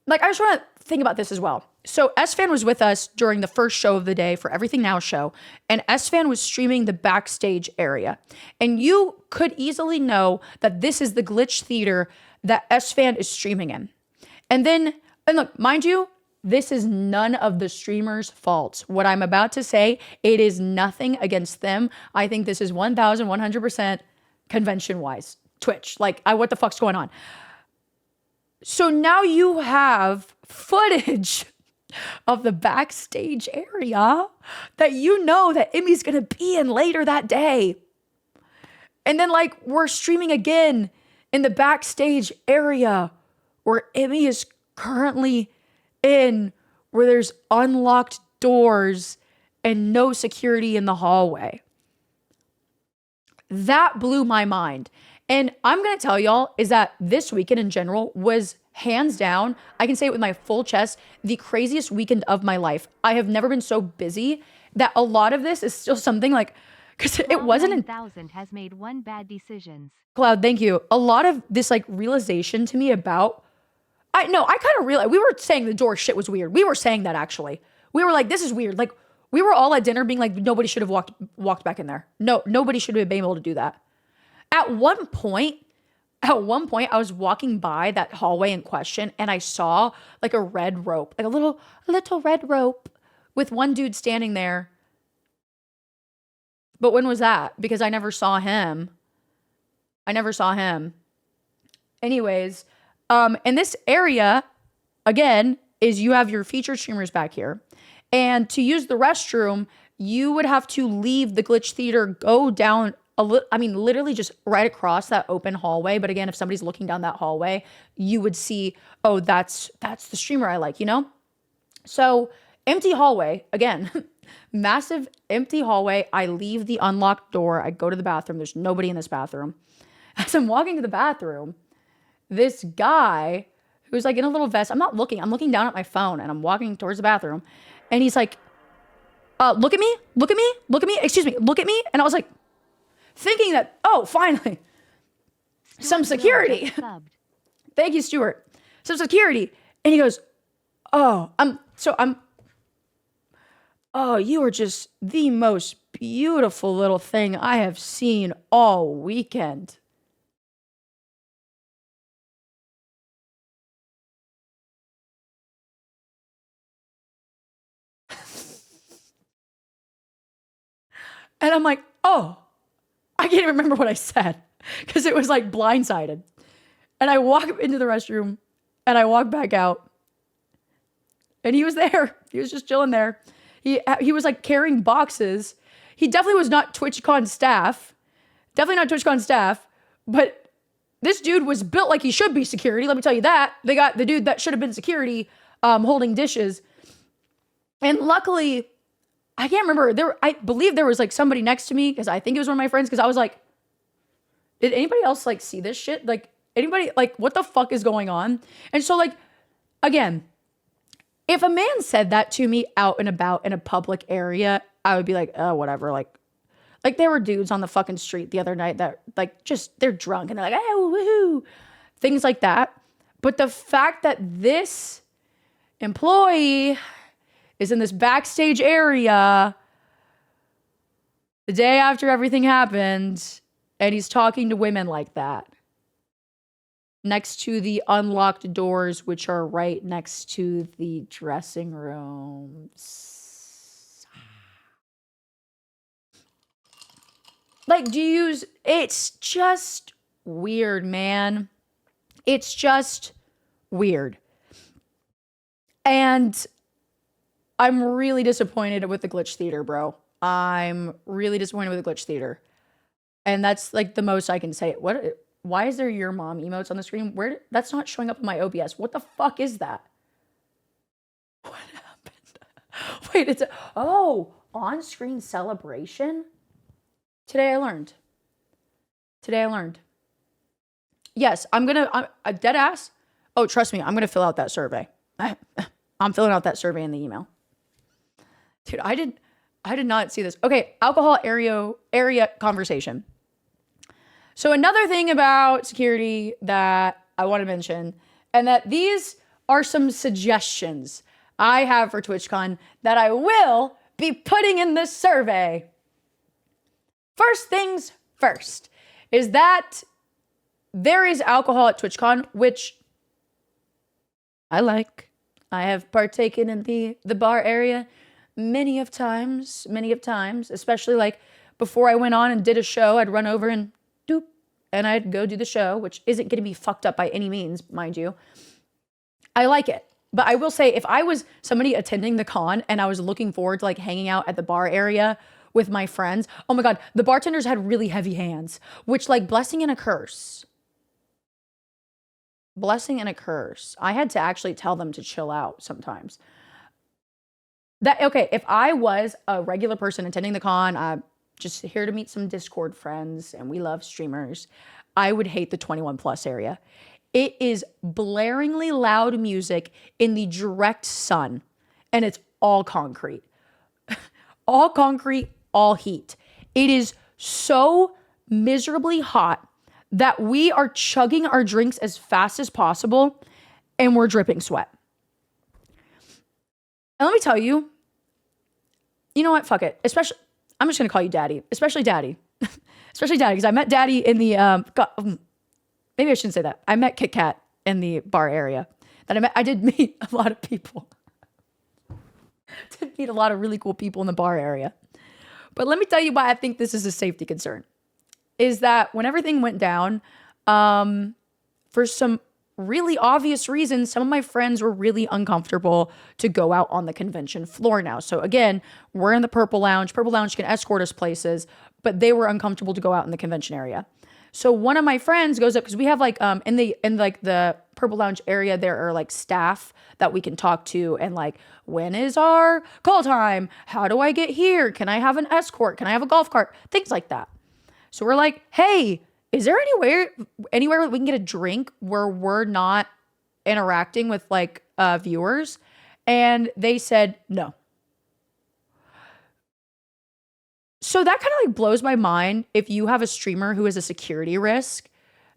Like, I just want to think about this as well. So S-Fan was with us during the first show of the day for Everything Now show, and S-Fan was streaming the backstage area. And you could easily know that this is the Glitch Theater that S-Fan is streaming in. And look, mind you, this is none of the streamers' faults. What I'm about to say, it is nothing against them. I think this is 1,100% convention-wise. Twitch, like, what the fuck's going on? So now you have footage of the backstage area that you know that Emmy's gonna be in later that day. And then like we're streaming again in the backstage area where Emmy is currently in, where there's unlocked doors and no security in the hallway. That blew my mind. And I'm going to tell y'all is that this weekend in general was hands down, I can say it with my full chest, the craziest weekend of my life. I have never been so busy that a lot of this is still something like, because it wasn't. 9,000 has made 1 bad decisions. Cloud, thank you. A lot of this like realization to me about, I kind of realized, we were saying the door shit was weird. We were saying that actually. We were like, this is weird. Like, We were all at dinner being like, nobody should have walked back in there. No, nobody should have been able to do that. At one point, I was walking by that hallway in question and I saw like a red rope, like a little red rope with one dude standing there. But when was that? Because I never saw him. Anyways, in this area, again, is you have your featured streamers back here. And to use the restroom, you would have to leave the Glitch Theater, go down literally just right across that open hallway. But again, if somebody's looking down that hallway, you would see, oh, that's the streamer I like, you know? So empty hallway, again, massive empty hallway. I leave the unlocked door. I go to the bathroom. There's nobody in this bathroom. As I'm walking to the bathroom, this guy who's like in a little vest, I'm looking down at my phone and I'm walking towards the bathroom and he's like, look at me, excuse me, look at me. And I was like, thinking that, oh, finally, some security. Thank you, Stuart. Some security. And he goes, oh, you are just the most beautiful little thing I have seen all weekend. And I'm like, oh, I can't even remember what I said because it was like blindsided. And I walk into the restroom and I walk back out and he was there. He was just chilling there. He was like carrying boxes. He definitely was not TwitchCon staff. But this dude was built like he should be security. Let me tell you that. They got the dude that should have been security holding dishes. And luckily, I can't remember. I believe there was like somebody next to me because I think it was one of my friends because I was like, did anybody else like see this shit? Like anybody, like what the fuck is going on? And so like, again, if a man said that to me out and about in a public area, I would be like, oh, whatever. Like there were dudes on the fucking street the other night that like just, they're drunk and they're like, oh, woohoo, things like that. But the fact that this employee is in this backstage area the day after everything happened, and he's talking to women like that next to the unlocked doors, which are right next to the dressing rooms. Like, it's just weird, man. It's just weird. And I'm really disappointed with the Glitch Theater, bro. I'm really disappointed with the Glitch Theater. And that's like the most I can say. Why is there your mom emotes on the screen? That's not showing up in my OBS. What the fuck is that? What happened? Wait, on-screen celebration? Today I learned. Yes, I'm dead ass. Oh, trust me, I'm gonna fill out that survey. I'm filling out that survey in the email. Dude, I did not see this. Okay, alcohol area conversation. So another thing about security that I want to mention, and that these are some suggestions I have for TwitchCon that I will be putting in this survey. First things first is that there is alcohol at TwitchCon, which I like. I have partaken in the bar area many of times, especially like before I went on and did a show, I'd run over and doop, and I'd go do the show, which isn't going to be fucked up by any means, mind you. I like it. But I will say, if I was somebody attending the con and I was looking forward to like hanging out at the bar area with my friends, oh my God, the bartenders had really heavy hands, which like blessing and a curse. I had to actually tell them to chill out sometimes. If I was a regular person attending the con, just here to meet some Discord friends, and we love streamers, I would hate the 21 plus area. It is blaringly loud music in the direct sun, and it's all concrete. All concrete, all heat. It is so miserably hot that we are chugging our drinks as fast as possible, and we're dripping sweat. And let me tell you, You know what? Fuck it. Especially, I'm just gonna call you Daddy. Especially Daddy. Especially Daddy, because I met Daddy in the maybe I shouldn't say that. I met Kit Kat in the bar area. I did meet a lot of people. Did meet a lot of really cool people in the bar area. But let me tell you why I think this is a safety concern. Is that when everything went down, for some really obvious reasons, some of my friends were really uncomfortable to go out on the convention floor now. So again, we're in the Purple Lounge. Purple Lounge can escort us places, but they were uncomfortable to go out in the convention area. So one of my friends goes up, because we have like in the Purple Lounge area, there are like staff that we can talk to, and like, when is our call time? How do I get here? Can I have an escort? Can I have a golf cart? Things like that. So we're like, hey, is there anywhere we can get a drink where we're not interacting with like viewers? And they said no. So that kind of like blows my mind. If you have a streamer who is a security risk,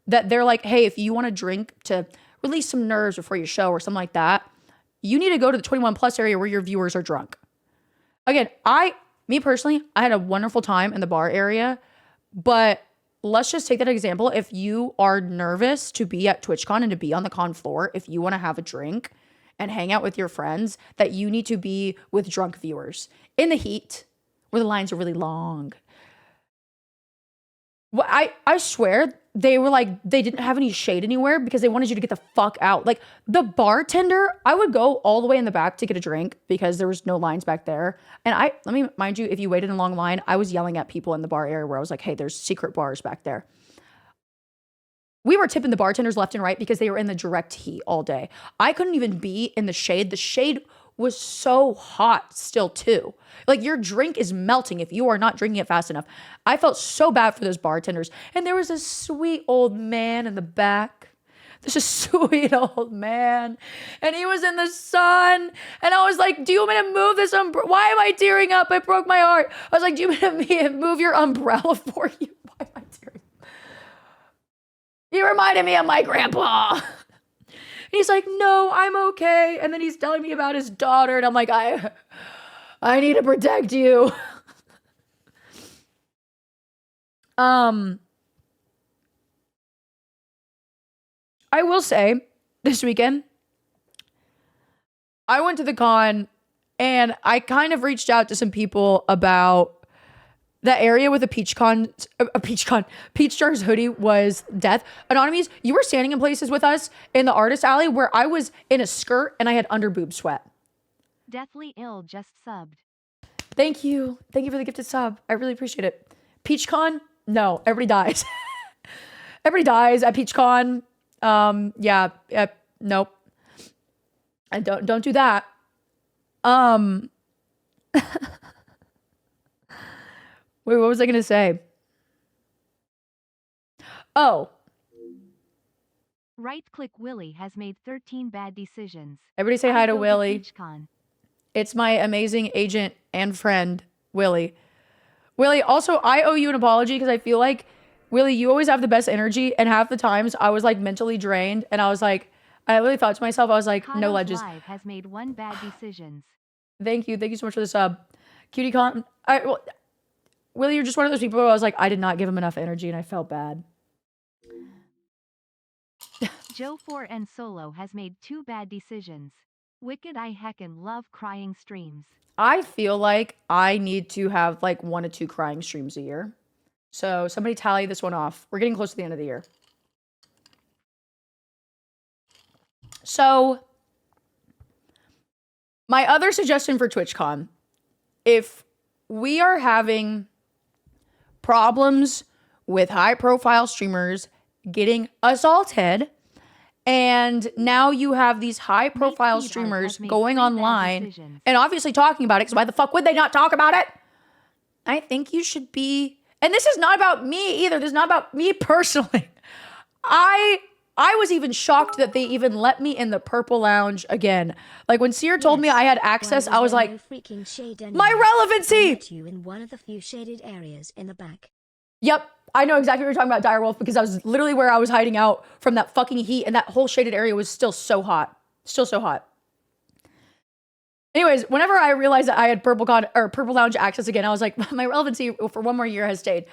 that they're like, hey, if you want a drink to release some nerves before your show or something like that, you need to go to the 21 plus area where your viewers are drunk. Again, me personally, I had a wonderful time in the bar area, but let's just take that example. If you are nervous to be at TwitchCon and to be on the con floor, if you want to have a drink and hang out with your friends, that you need to be with drunk viewers in the heat where the lines are really long. Well, I swear they were like, they didn't have any shade anywhere because they wanted you to get the fuck out. Like the bartender, I would go all the way in the back to get a drink because there was no lines back there. And let me mind you, if you waited in a long line, I was yelling at people in the bar area where I was like, hey, there's secret bars back there. We were tipping the bartenders left and right because they were in the direct heat all day. I couldn't even be in the shade. The shade was so hot still too. Like your drink is melting if you are not drinking it fast enough. I felt so bad for those bartenders. And there was a sweet old man in the back. There's a sweet old man. And he was in the sun. And I was like, do you want me to move this umbrella? Why am I tearing up? It broke my heart. I was like, do you want me to move your umbrella for you? Why am I tearing up? You reminded me of my grandpa. And he's like, no, I'm okay. And then he's telling me about his daughter. And I'm like, I need to protect you. I will say this weekend, I went to the con and I kind of reached out to some people about the area with a Peach Jar's hoodie was death. Anonymous, you were standing in places with us in the artist alley where I was in a skirt and I had under boob sweat. Deathly Ill just subbed. Thank you. Thank you for the gifted sub. I really appreciate it. PeachCon? No, everybody dies. Everybody dies at PeachCon. Nope. And don't do that. Wait, what was I going to say? Oh. Right click Willie has made 13 bad decisions. Everybody say hi to Go Willie. TwitchCon. It's my amazing agent and friend, Willie. Willie, also, I owe you an apology because I feel like, Willie, you always have the best energy. And half the times I was like mentally drained. And I was like, I really thought to myself, I was like, Kato's no ledges. Live has made 1 bad decisions. Thank you. Thank you so much for the sub. Cutie Con. Willie, you're just one of those people where I was like, I did not give him enough energy and I felt bad. Joe 4N Solo has made 2 bad decisions. Wicked, I heckin' love crying streams. I feel like I need to have like 1 to 2 crying streams a year. So somebody tally this one off. We're getting close to the end of the year. So my other suggestion for TwitchCon, if we are having problems with high profile streamers getting assaulted, and now you have these high profile streamers going online and obviously talking about it, because why the fuck would they not talk about it? I think you should be, and this is not about me either. This is not about me personally. I was even shocked that they even let me in the Purple Lounge again. Like when Seer told me I had access, I was like, my relevancy! I met you in one of the few shaded areas in the back. Yep, I know exactly what you're talking about, Direwolf, because I was literally where I was hiding out from that fucking heat, and that whole shaded area was still so hot. Still so hot. Anyways, whenever I realized that I had Purple Lounge access again, I was like, my relevancy for one more year has stayed.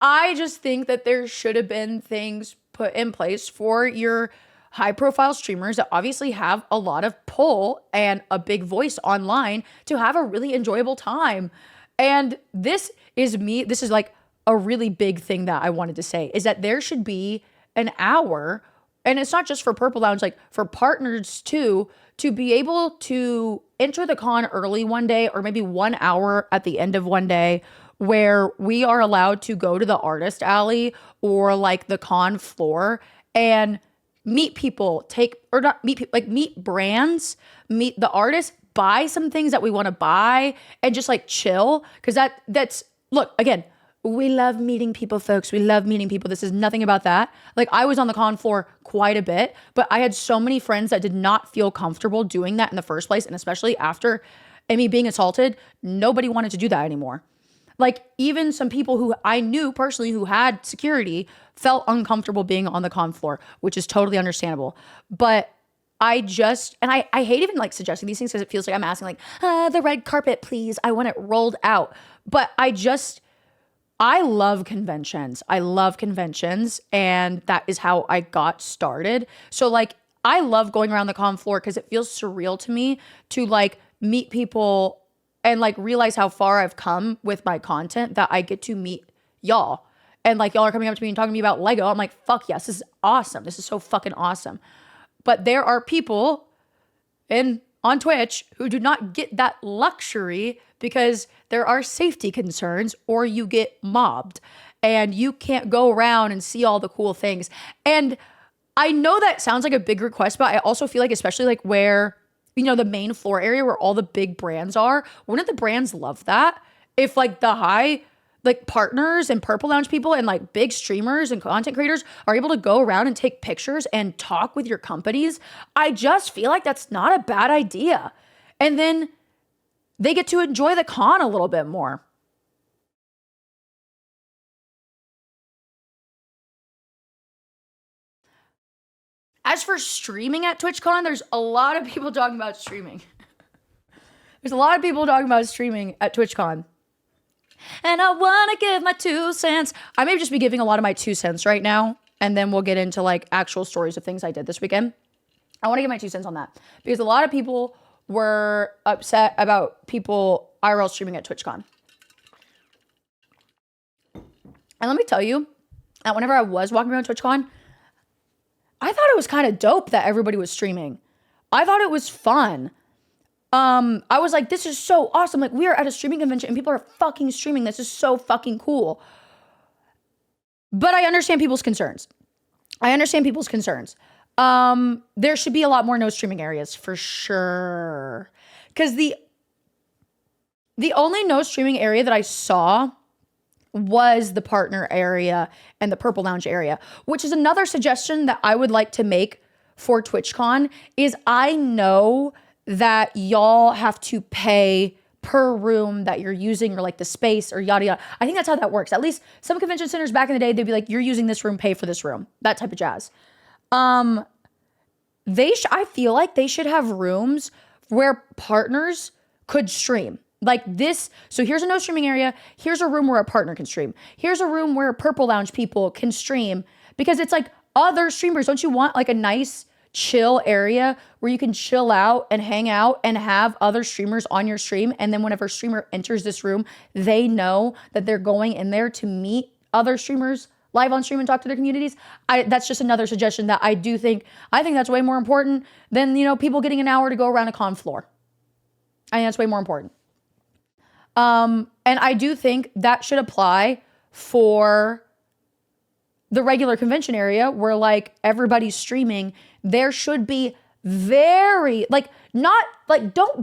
I just think that there should have been things put in place for your high profile streamers that obviously have a lot of pull and a big voice online to have a really enjoyable time. And this is like a really big thing that I wanted to say, is that there should be an hour, and it's not just for Purple Lounge, like for partners too, to be able to enter the con early one day, or maybe 1 hour at the end of one day, where we are allowed to go to the artist alley or like the con floor and meet people, meet brands, meet the artists, buy some things that we want to buy, and just like chill. Cause that's, look, again, we love meeting people, folks. We love meeting people. This is nothing about that. Like, I was on the con floor quite a bit, but I had so many friends that did not feel comfortable doing that in the first place. And especially after Amy being assaulted, nobody wanted to do that anymore. Like, even some people who I knew personally who had security felt uncomfortable being on the con floor, which is totally understandable. But I hate even like suggesting these things because it feels like I'm asking like, the red carpet, please. I want it rolled out. But I love conventions. And that is how I got started. So like, I love going around the con floor because it feels surreal to me to like meet people and like realize how far I've come with my content, that I get to meet y'all. And like, y'all are coming up to me and talking to me about Lego. I'm like, fuck yes, this is awesome. This is so fucking awesome. But there are people on Twitch who do not get that luxury because there are safety concerns, or you get mobbed and you can't go around and see all the cool things. And I know that sounds like a big request, but I also feel like, especially like where, you know, the main floor area where all the big brands are, wouldn't the brands love that? If like the high like partners and Purple Lounge people and like big streamers and content creators are able to go around and take pictures and talk with your companies, I just feel like that's not a bad idea. And then they get to enjoy the con a little bit more. As for streaming at TwitchCon, there's a lot of people talking about streaming. There's a lot of people talking about streaming at TwitchCon. And I want to give my 2 cents. I may just be giving a lot of my 2 cents right now, and then we'll get into like actual stories of things I did this weekend. I want to give my 2 cents on that because a lot of people were upset about people IRL streaming at TwitchCon. And let me tell you, that whenever I was walking around TwitchCon, I thought it was kind of dope that everybody was streaming. I thought it was fun. I was like, this is so awesome. Like, we are at a streaming convention and people are fucking streaming. This is so fucking cool. But I understand people's concerns. There should be a lot more no streaming areas for sure. Because the only no streaming area that I saw was the partner area and the Purple Lounge area, which is another suggestion that I would like to make for TwitchCon. Is I know that y'all have to pay per room that you're using, or like the space, or yada yada. I think that's how that works. At least some convention centers back in the day, they'd be like, you're using this room, pay for this room, that type of jazz. I feel like they should have rooms where partners could stream like this. So here's a no streaming area. Here's a room where a partner can stream. Here's a room where Purple Lounge people can stream, because it's like other streamers. Don't you want like a nice chill area where you can chill out and hang out and have other streamers on your stream? And then whenever a streamer enters this room, they know that they're going in there to meet other streamers live on stream and talk to their communities. That's just another suggestion that I think that's way more important than, you know, people getting an hour to go around a con floor. I think that's way more important. And I do think that should apply for the regular convention area where like everybody's streaming. There should be don't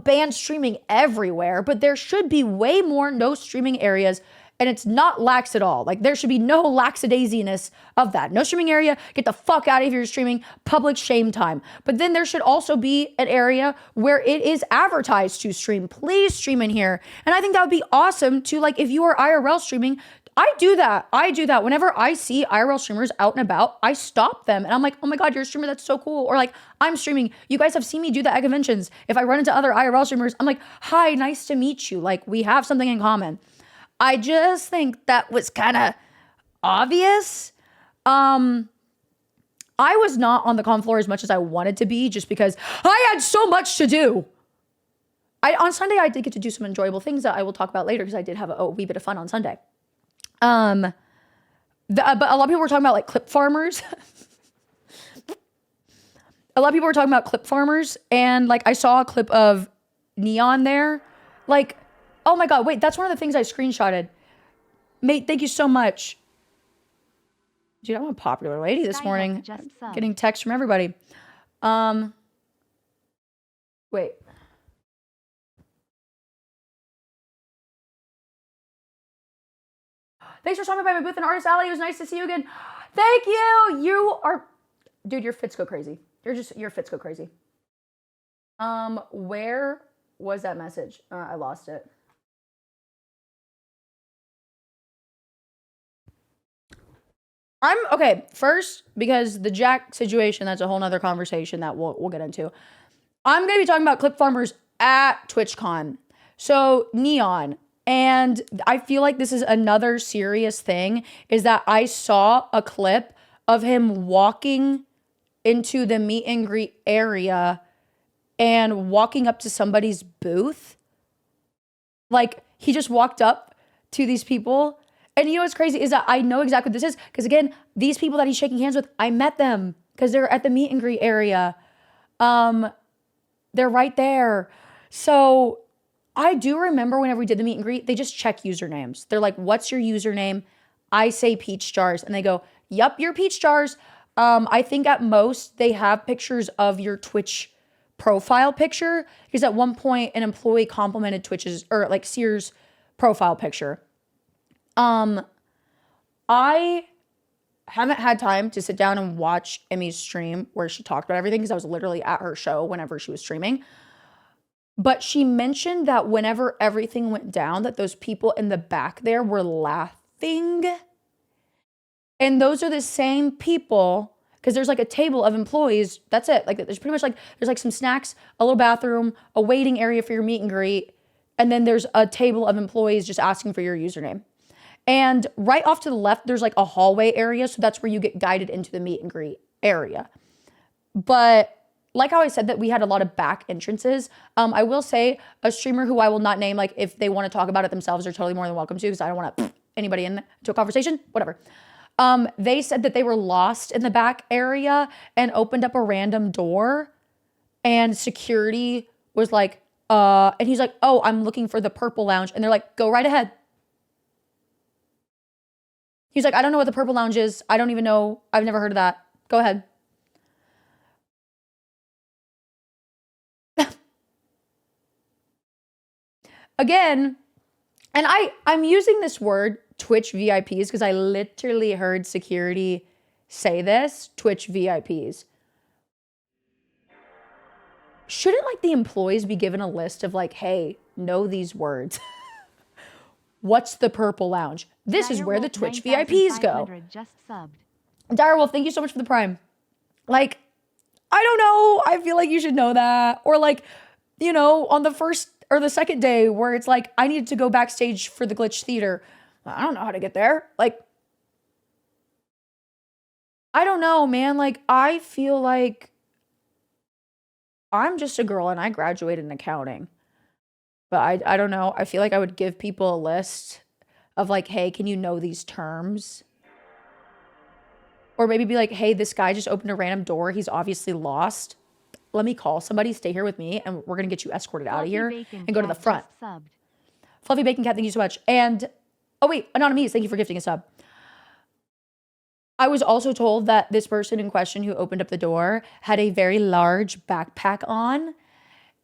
ban streaming everywhere, but there should be way more no streaming areas. And it's not lax at all. Like, there should be no lackadaisyness of that. No streaming area, get the fuck out of here, you're streaming, public shame time. But then there should also be an area where it is advertised to stream. Please stream in here. And I think that would be awesome to, like, if you are IRL streaming, I do that. Whenever I see IRL streamers out and about, I stop them and I'm like, oh my God, you're a streamer. That's so cool. Or like, I'm streaming. You guys have seen me do that at conventions. If I run into other IRL streamers, I'm like, hi, nice to meet you. Like, we have something in common. I just think that was kind of obvious. I was not on the comm floor as much as I wanted to be just because I had so much to do. On Sunday, I did get to do some enjoyable things that I will talk about later because I did have a wee bit of fun on Sunday. But a lot of people were talking about like clip farmers. A lot of people were talking about clip farmers, and like I saw a clip of Neon there. Like, oh my God, wait, that's one of the things I screenshotted. Mate, thank you so much. Dude, I'm a popular lady this morning. Getting texts from everybody. Wait. Thanks for stopping by my booth in Artist Alley. It was nice to see you again. Thank you. You are, dude, your fits go crazy. Your fits go crazy. Where was that message? I lost it. Okay, first, because the Jack situation, that's a whole nother conversation that we'll get into. I'm going to be talking about clip farmers at TwitchCon. So, Neon. And I feel like this is another serious thing, is that I saw a clip of him walking into the meet and greet area and walking up to somebody's booth. Like, he just walked up to these people. And you know what's crazy is that I know exactly what this is. Because again, these people that he's shaking hands with, I met them because they're at the meet and greet area. They're right there. So I do remember whenever we did the meet and greet, they just check usernames. They're like, what's your username? I say Peach Jars. And they go, yup, you're Peach Jars. I think at most they have pictures of your Twitch profile picture, because at one point an employee complimented Twitch's, or like Sears' profile picture. I haven't had time to sit down and watch Emmy's stream where she talked about everything, because I was literally at her show whenever she was streaming. But she mentioned that whenever everything went down, that those people in the back there were laughing. And those are the same people, because there's like a table of employees. That's it. Like, there's pretty much like, there's like some snacks, a little bathroom, a waiting area for your meet and greet. And then there's a table of employees just asking for your username. And right off to the left, there's like a hallway area. So that's where you get guided into the meet and greet area. But like how I said that we had a lot of back entrances, I will say a streamer who I will not name, like if they want to talk about it themselves, they're totally more than welcome to, because I don't want to anybody into a conversation, whatever. They said that they were lost in the back area and opened up a random door, and security was like, and he's like, oh, I'm looking for the purple lounge. And they're like, go right ahead. He's like, I don't know what the purple lounge is. I don't even know. I've never heard of that. Go ahead. Again, and I'm using this word Twitch VIPs because I literally heard security say this, Twitch VIPs. Shouldn't like the employees be given a list of like, hey, know these words? What's the purple lounge? This is where the Twitch VIPs go. Just subbed. Direwolf, thank you so much for the prime. Like, I don't know. I feel like you should know that. Or like, you know, on the first or the second day where it's like, I needed to go backstage for the Glitch Theater. I don't know how to get there. Like, I don't know, man. Like, I feel like I'm just a girl and I graduated in accounting. But I don't know. I feel like I would give people a list of like, hey, can you know these terms? Or maybe be like, hey, this guy just opened a random door. He's obviously lost. Let me call somebody, stay here with me, and we're going to get you escorted out of here and go to the front. Fluffy Bacon Cat, thank you so much. And, oh wait, Anonymous, thank you for gifting a sub. I was also told that this person in question who opened up the door had a very large backpack on,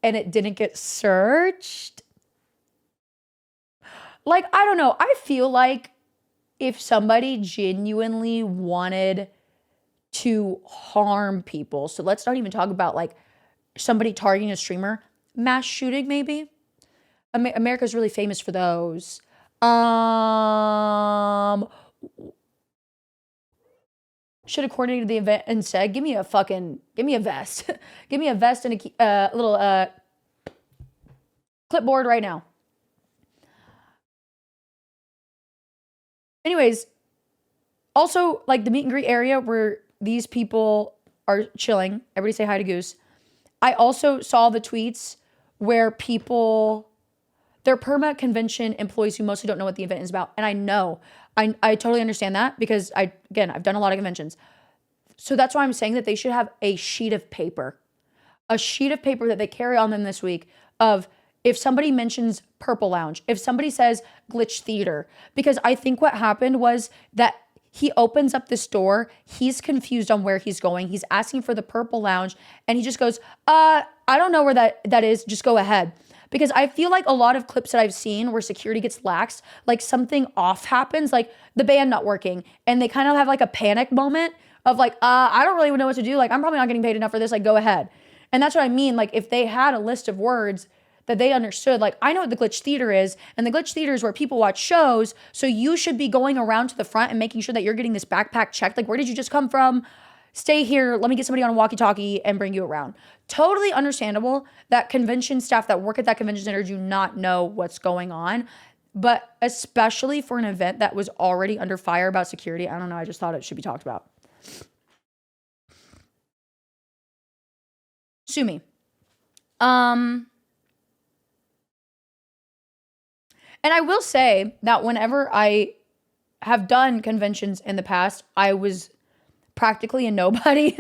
and it didn't get searched. Like, I don't know. I feel like if somebody genuinely wanted to harm people, so let's not even talk about like somebody targeting a streamer, mass shooting maybe. America's really famous for those. Should have coordinated the event instead. Give me a vest. Give me a vest and a little clipboard right now. Anyways, also like the meet and greet area where these people are chilling. Everybody say hi to Goose. I also saw the tweets where they're perma convention employees who mostly don't know what the event is about. And I know, I totally understand that because I've done a lot of conventions. So that's why I'm saying that they should have a sheet of paper that they carry on them this week of if somebody mentions Purple Lounge, if somebody says Glitch Theater, because I think what happened was that he opens up this door, he's confused on where he's going, he's asking for the Purple Lounge, and he just goes, I don't know where that is, just go ahead. Because I feel like a lot of clips that I've seen where security gets laxed, like something off happens, like the band not working, and they kind of have like a panic moment of like, I don't really know what to do, like I'm probably not getting paid enough for this, like go ahead. And that's what I mean, like if they had a list of words that they understood, like I know what the Glitch Theater is, and the Glitch Theater is where people watch shows, so you should be going around to the front and making sure that you're getting this backpack checked, like where did you just come from? Stay here, let me get somebody on a walkie-talkie and bring you around. Totally understandable that convention staff that work at that convention center do not know what's going on, but especially for an event that was already under fire about security, I don't know, I just thought it should be talked about. Sue me. And I will say that whenever I have done conventions in the past, I was practically a nobody.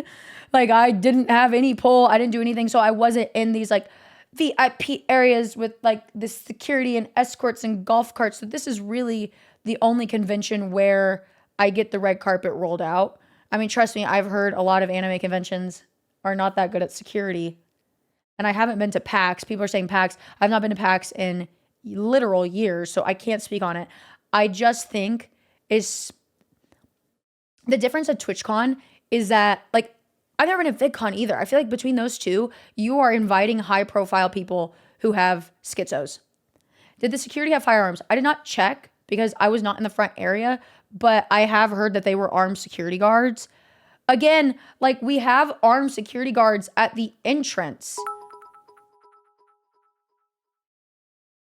Like I didn't have any pull. I didn't do anything. So I wasn't in these like VIP areas with like the security and escorts and golf carts. So this is really the only convention where I get the red carpet rolled out. I mean, trust me, I've heard a lot of anime conventions are not that good at security. And I haven't been to PAX. People are saying PAX. I've not been to PAX in literal years, so I can't speak on it. I just think is the difference at TwitchCon is that like I've never been to VidCon either. I feel like between those two, you are inviting high profile people who have schizos. Did the security have firearms? I did not check because I was not in the front area, but I have heard that they were armed security guards. Again, like we have armed security guards at the entrance.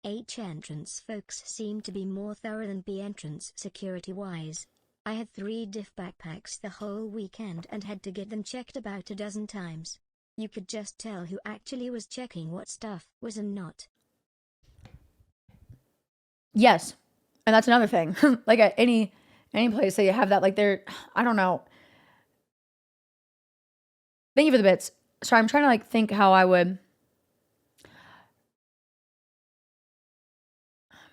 H entrance folks seem to be more thorough than B entrance security-wise. I had 3 diff backpacks the whole weekend and had to get them checked about a dozen times. You could just tell who actually was checking what stuff was and not. Yes. And that's another thing. Like at any place that you have that, like they're, I don't know. Thank you for the bits. Sorry, I'm trying to like think how I would.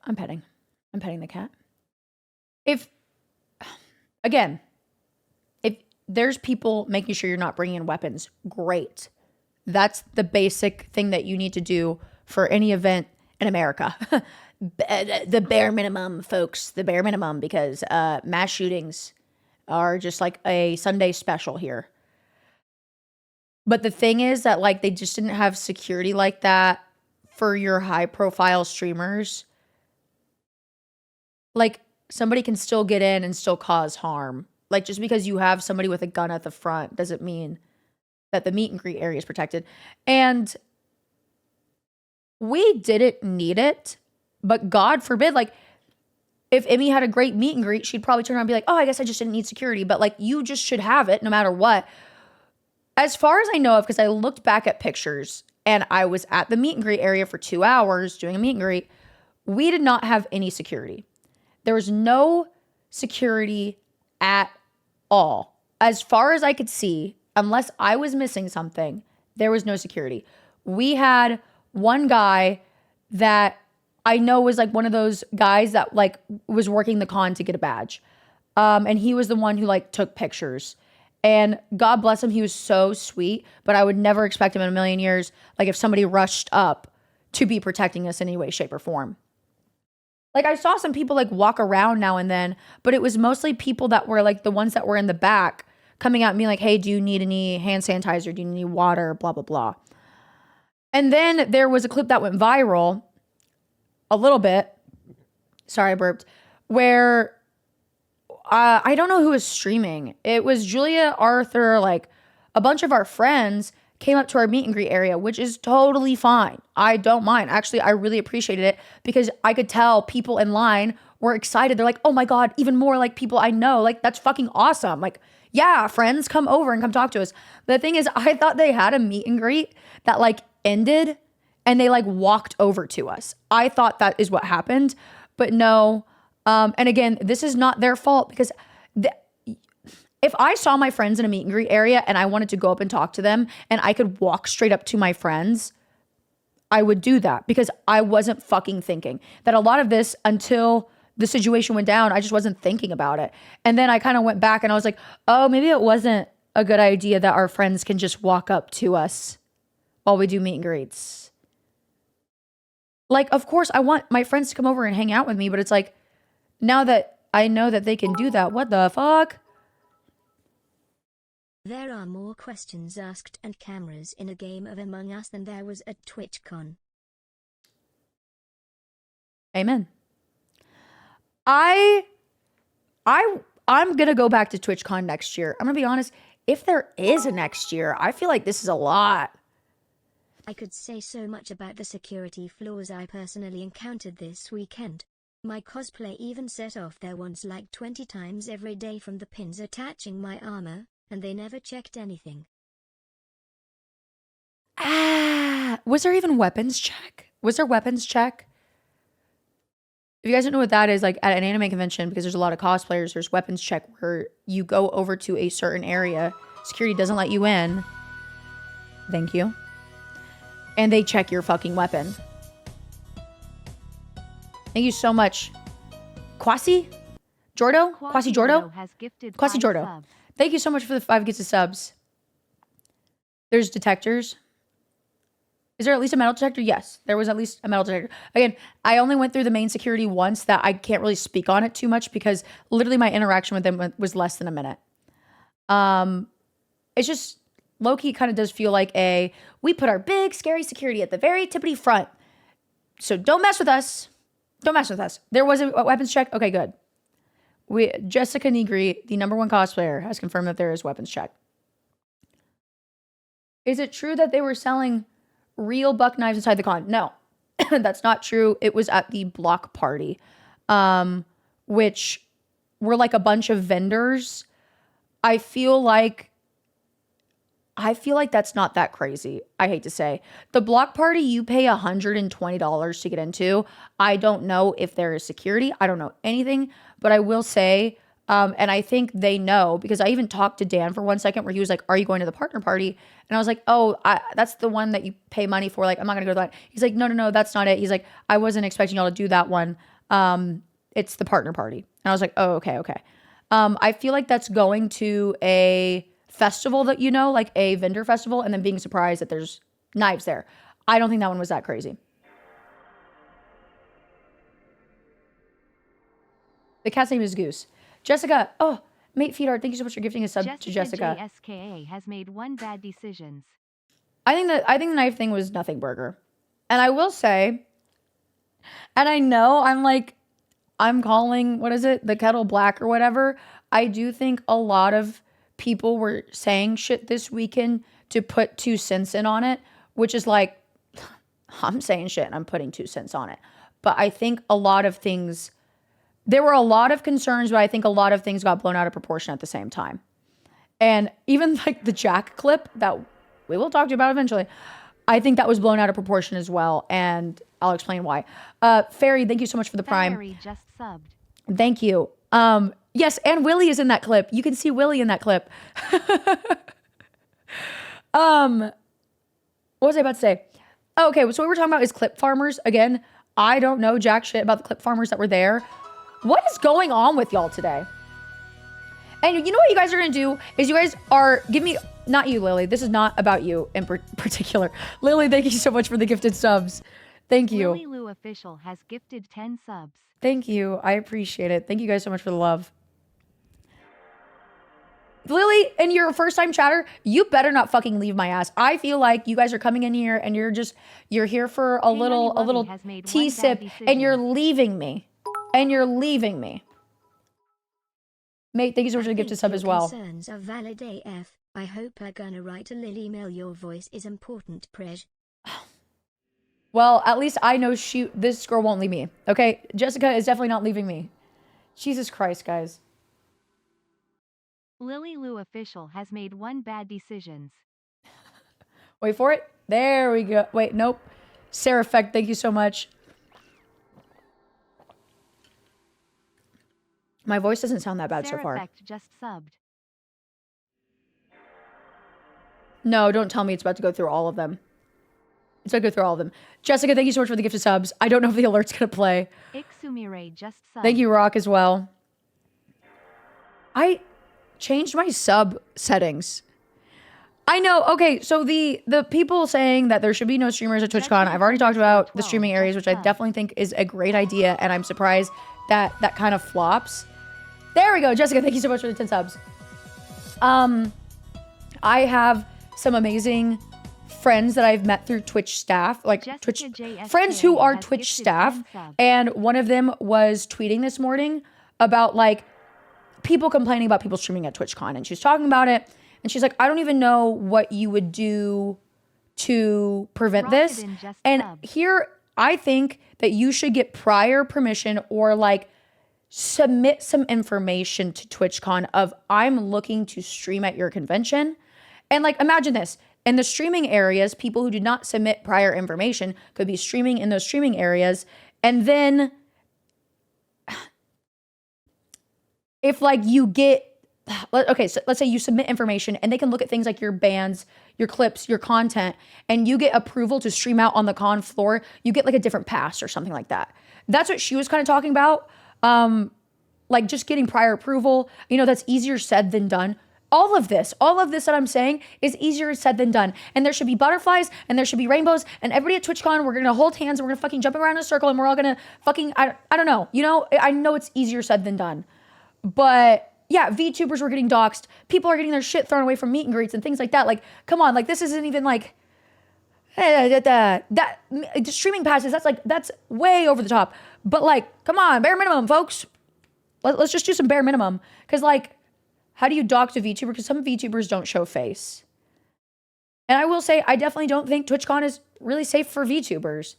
I'm petting the cat. If there's people making sure you're not bringing in weapons, great. That's the basic thing that you need to do for any event in America. The bare minimum, folks, the bare minimum, because mass shootings are just like a Sunday special here. But the thing is that like they just didn't have security like that for your high profile streamers. Like somebody can still get in and still cause harm. Like just because you have somebody with a gun at the front doesn't mean that the meet and greet area is protected. And we didn't need it, but God forbid, like if Emmy had a great meet and greet, she'd probably turn around and be like, oh, I guess I just didn't need security. But like you just should have it no matter what. As far as I know of, because I looked back at pictures and I was at the meet and greet area for 2 hours doing a meet and greet, we did not have any security. There was no security at all. As far as I could see, unless I was missing something, there was no security. We had one guy that I know was like one of those guys that like was working the con to get a badge. And he was the one who like took pictures. And God bless him, he was so sweet, but I would never expect him in a million years, like if somebody rushed up to be protecting us in any way, shape, or form. Like I saw some people like walk around now and then, but it was mostly people that were like the ones that were in the back coming at me like, hey, do you need any hand sanitizer? Do you need water? Blah, blah, blah. And then there was a clip that went viral a little bit sorry, I burped, where I don't know who was streaming. It was Julia, Arthur, like a bunch of our friends came up to our meet and greet area, which is totally fine. I don't mind. Actually, I really appreciated it because I could tell people in line were excited. They're like, oh my God, even more like people I know. Like, that's fucking awesome. Like, yeah, friends, come over and come talk to us. The thing is, I thought they had a meet and greet that like ended and they like walked over to us. I thought that is what happened, but no. And again, this is not their fault because if I saw my friends in a meet and greet area and I wanted to go up and talk to them and I could walk straight up to my friends, I would do that because I wasn't fucking thinking that a lot of this until the situation went down. I just wasn't thinking about it. And then I kind of went back and I was like, oh, maybe it wasn't a good idea that our friends can just walk up to us while we do meet and greets. Like, of course, I want my friends to come over and hang out with me, but it's like, now that I know that they can do that, what the fuck? There are more questions asked and cameras in a game of Among Us than there was at TwitchCon. Amen. I'm gonna go back to TwitchCon next year. I'm gonna be honest, if there is a next year, I feel like this is a lot. I could say so much about the security flaws I personally encountered this weekend. My cosplay even set off their wands like 20 times every day from the pins attaching my armor, and they never checked anything. Was there even weapons check? Was there weapons check? If you guys don't know what that is, like at an anime convention, because there's a lot of cosplayers, there's weapons check where you go over to a certain area. Security doesn't let you in. Thank you. And they check your fucking weapon. Thank you so much. Quasi? Jordo? Quasi Jordo? Quasi Jordo. Thank you so much for the 5 gifts of subs. There's detectors. Is there at least a metal detector? Yes, there was at least a metal detector. Again, I only went through the main security once that I can't really speak on it too much because literally my interaction with them was less than a minute. It's just low-key kind of does feel like we put our big scary security at the very tippity front. So don't mess with us. Don't mess with us. There was a weapons check. Okay, good. Jessica Negri, the #1 cosplayer, has confirmed that there is weapons check. Is it true that they were selling real buck knives inside the con? No, that's not true. It was at the block party, which were like a bunch of vendors. I feel like that's not that crazy. I hate to say. The block party, you pay $120 to get into. I don't know if there is security. I don't know anything, but I will say, and I think they know because I even talked to Dan for 1 second where he was like, are you going to the partner party? And I was like, oh, that's the one that you pay money for. Like, I'm not going to go to that. He's like, no, that's not it. He's like, I wasn't expecting y'all to do that one. It's the partner party. And I was like, oh, okay. I feel like that's going to a festival that like a vendor festival, and then being surprised that there's knives there. I don't think that one was that crazy. The cat's name is Goose. Jessica, oh, mate feed art, thank you so much for gifting a sub to Jessica. JSKA has made 1 bad decisions. I think the knife thing was nothing burger. And I will say, and I know I'm calling, what is it? The kettle black or whatever. I do think a lot of people were saying shit this weekend to put 2 cents in on it, which is like, I'm saying shit and I'm putting 2 cents on it. But I think a lot of things, there were a lot of concerns, but I think a lot of things got blown out of proportion at the same time. And even like the Jack clip that we will talk to you about eventually, I think that was blown out of proportion as well. And I'll explain why. Fairy, thank you so much for the prime. Fairy just subbed. Thank you. Yes, and Willie is in that clip. You can see Willie in that clip. What was I about to say? Oh, okay, so what we're talking about is clip farmers. Again, I don't know jack shit about the clip farmers that were there. What is going on with y'all today? And you know what you guys are going to do is you guys are, not you, Lily. This is not about you in particular. Lily, thank you so much for the gifted subs. Thank you. Lily Lou Official has gifted 10 subs. Thank you. I appreciate it. Thank you guys so much for the love. Lily, and you're a first time chatter, you better not fucking leave my ass. I feel like you guys are coming in here and you're here for a little tea sip and you're leaving me. and you're leaving me. Mate, thank you so much for the gift to sub as well. Concerns are valid AF. I hope I'm gonna write a little email. Your voice is important, Prej. Well, at least I know this girl won't leave me. Okay, Jessica is definitely not leaving me. Jesus Christ, guys. Lily Lou official has made 1 bad decisions. Wait for it. There we go. Wait, nope. Sarah Effect, thank you so much. My voice doesn't sound that bad Sarah so far. Effect just subbed. No, don't tell me it's about to go through all of them. It's about to go through all of them. Jessica, thank you so much for the gift of subs. I don't know if the alert's going to play. Ixumire just subbed. Thank you, Rock, as well. I changed my sub settings. I know. Okay, so the people saying that there should be no streamers at TwitchCon, I've already talked about the streaming areas, which I definitely think is a great idea, and I'm surprised that that kind of flops. There we go. Jessica, thank you so much for the 10 subs. I have some amazing friends that I've met through Twitch staff, like Twitch friends who are Twitch staff, and one of them was tweeting this morning about like people complaining about people streaming at TwitchCon, and she was talking about it, and she's like, I don't even know what you would do to prevent this. And here, I think that you should get prior permission or like submit some information to TwitchCon of I'm looking to stream at your convention. And like, imagine this. In the streaming areas, people who did not submit prior information could be streaming in those streaming areas. And then if like you get, okay, so let's say you submit information and they can look at things like your bands, your clips, your content, and you get approval to stream out on the con floor, you get like a different pass or something like that. That's what she was kind of talking about. Like just getting prior approval, you know, that's easier said than done. All of this that I'm saying is easier said than done. And there should be butterflies and there should be rainbows and everybody at TwitchCon, we're going to hold hands and we're going to fucking jump around in a circle and we're all going to fucking, I don't know. You know, I know it's easier said than done. But yeah, VTubers were getting doxxed. People are getting their shit thrown away from meet and greets and things like that. Like, come on, like this isn't even like, that the streaming passes, that's way over the top. But like, come on, bare minimum, folks. Let's just do some bare minimum. Because like, how do you dox a VTuber? Because some VTubers don't show face. And I will say, I definitely don't think TwitchCon is really safe for VTubers.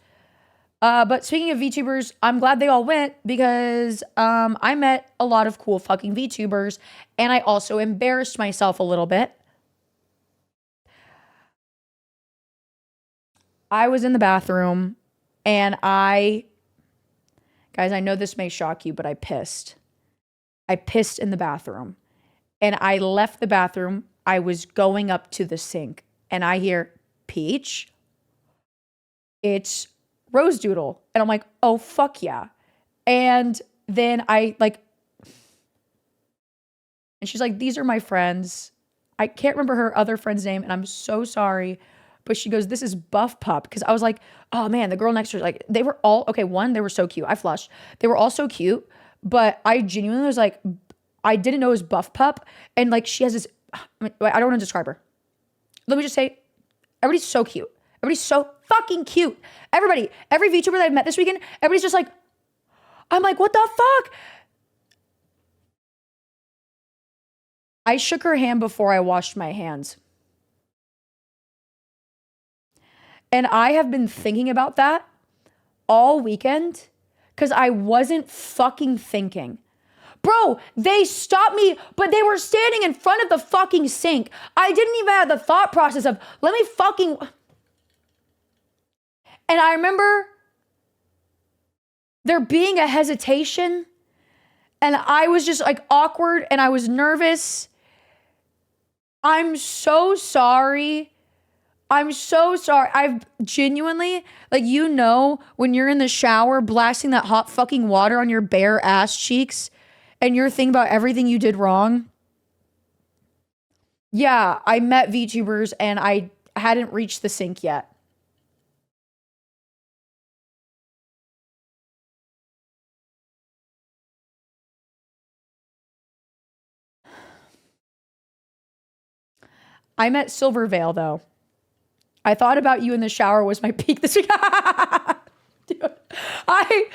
But speaking of VTubers, I'm glad they all went because I met a lot of cool fucking VTubers. And I also embarrassed myself a little bit. I was in the bathroom and guys, I know this may shock you, but I pissed. I pissed in the bathroom. And I left the bathroom. I was going up to the sink and I hear, Peach, it's Rose Doodle. And I'm like, oh, fuck yeah. And then and she's like, these are my friends. I can't remember her other friend's name and I'm so sorry. But she goes, this is Buff Pup. Because I was like, oh man, the girl next to her, like they were all, okay, one, they were so cute. I flushed. They were all so cute. But I genuinely was like, I didn't know it was Buff Pup. And like, she has this, I don't want to describe her. Let me just say, everybody's so cute. Everybody's so fucking cute. Every VTuber that I've met this weekend, everybody's just like, I'm like, what the fuck? I shook her hand before I washed my hands. And I have been thinking about that all weekend because I wasn't fucking thinking. Bro, they stopped me, but they were standing in front of the fucking sink. I didn't even have the thought process of, let me fucking... And I remember there being a hesitation, and I was just like awkward, and I was nervous. I'm so sorry. I'm so sorry. I've genuinely, like, you know, when you're in the shower blasting that hot fucking water on your bare ass cheeks, and you're thinking about everything you did wrong. Yeah, I met VTubers and I hadn't reached the sink yet. I met Silvervale though. I thought about you in the shower was my peak this week. I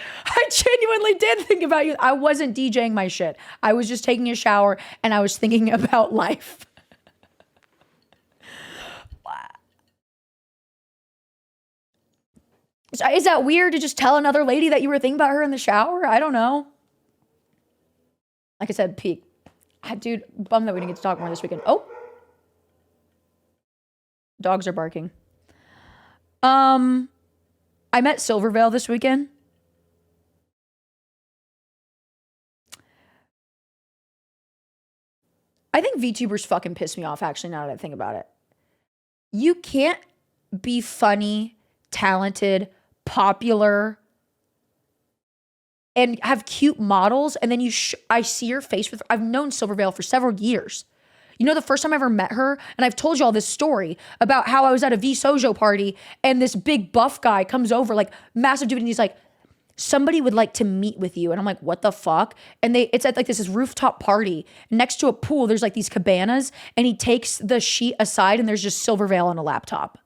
genuinely did think about you. I wasn't DJing my shit. I was just taking a shower and I was thinking about life. Is that weird to just tell another lady that you were thinking about her in the shower? I don't know. Like I said, peak. Dude, bummed that we didn't get to talk more this weekend. Oh. Dogs are barking. I met Silvervale this weekend. I think VTubers fucking piss me off, actually, now that I think about it. You can't be funny, talented, popular, and have cute models, and then I see your face with... I've known Silvervale for several years. You know, the first time I ever met her, and I've told you all this story about how I was at a V Sojo party, and this big buff guy comes over, like, massive dude, and he's like, somebody would like to meet with you. And I'm like, what the fuck? And it's at like this rooftop party next to a pool. There's like these cabanas, and he takes the sheet aside and there's just Silvervale on a laptop.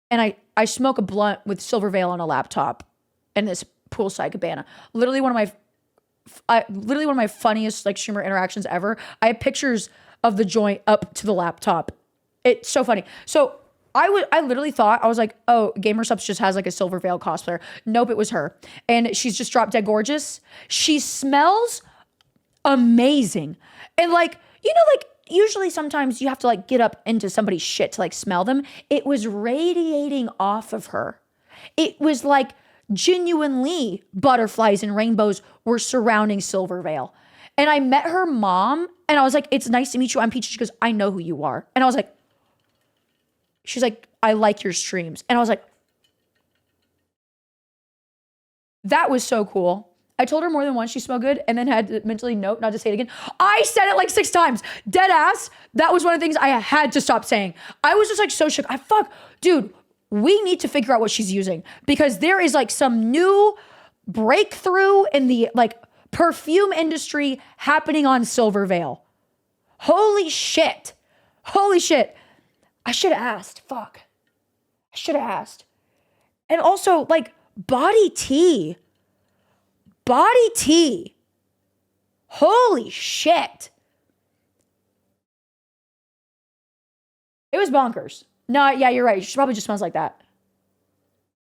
And I smoke a blunt with Silvervale on a laptop in this poolside cabana. Literally one of my funniest like streamer interactions ever. I have pictures of the joint up to the laptop. It's so funny. So I literally thought, I was like, oh, GamerSubs just has like a Silvervale cosplayer. Nope, it was her. And she's just drop dead gorgeous. She smells amazing. And like, you know, like usually sometimes you have to like get up into somebody's shit to like smell them. It was radiating off of her. It was like genuinely butterflies and rainbows were surrounding Silvervale. And I met her mom and I was like, it's nice to meet you. I'm Peach. She goes, I know who you are. And I was like, she's like, I like your streams. And I was like, that was so cool. I told her more than once she smelled good and then had to mentally note not to say it again. I said it like 6 times. Dead ass. That was one of the things I had to stop saying. I was just like so shook. Dude, we need to figure out what she's using because there is like some new breakthrough in the like perfume industry happening on Silvervale. Holy shit. Holy shit. I should have asked. Fuck. I should have asked. And also, like, body tea. Body tea. Holy shit. It was bonkers. No, yeah, you're right. She probably just smells like that.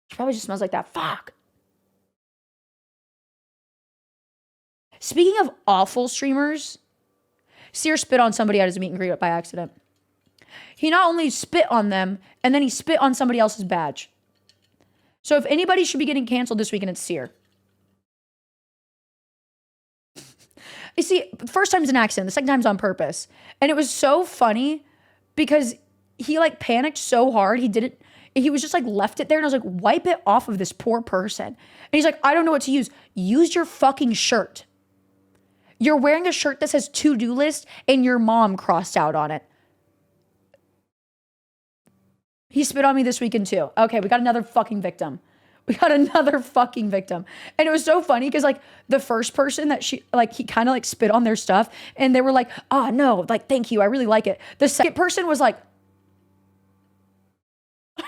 She probably just smells like that. Fuck. Speaking of awful streamers, Sear spit on somebody at his meet and greet by accident. He not only spit on them, and then he spit on somebody else's badge. So if anybody should be getting canceled this weekend, it's Sear. You see, the first time's an accident. The second time's on purpose. And it was so funny because he like panicked so hard. He was just like left it there. And I was like, wipe it off of this poor person. And he's like, I don't know what to use. Use your fucking shirt. You're wearing a shirt that says to-do list and your mom crossed out on it. He spit on me this weekend too. Okay, we got another fucking victim. And it was so funny because like the first person that he kind of like spit on their stuff and they were like, oh no, like, thank you. I really like it. The second person was like, and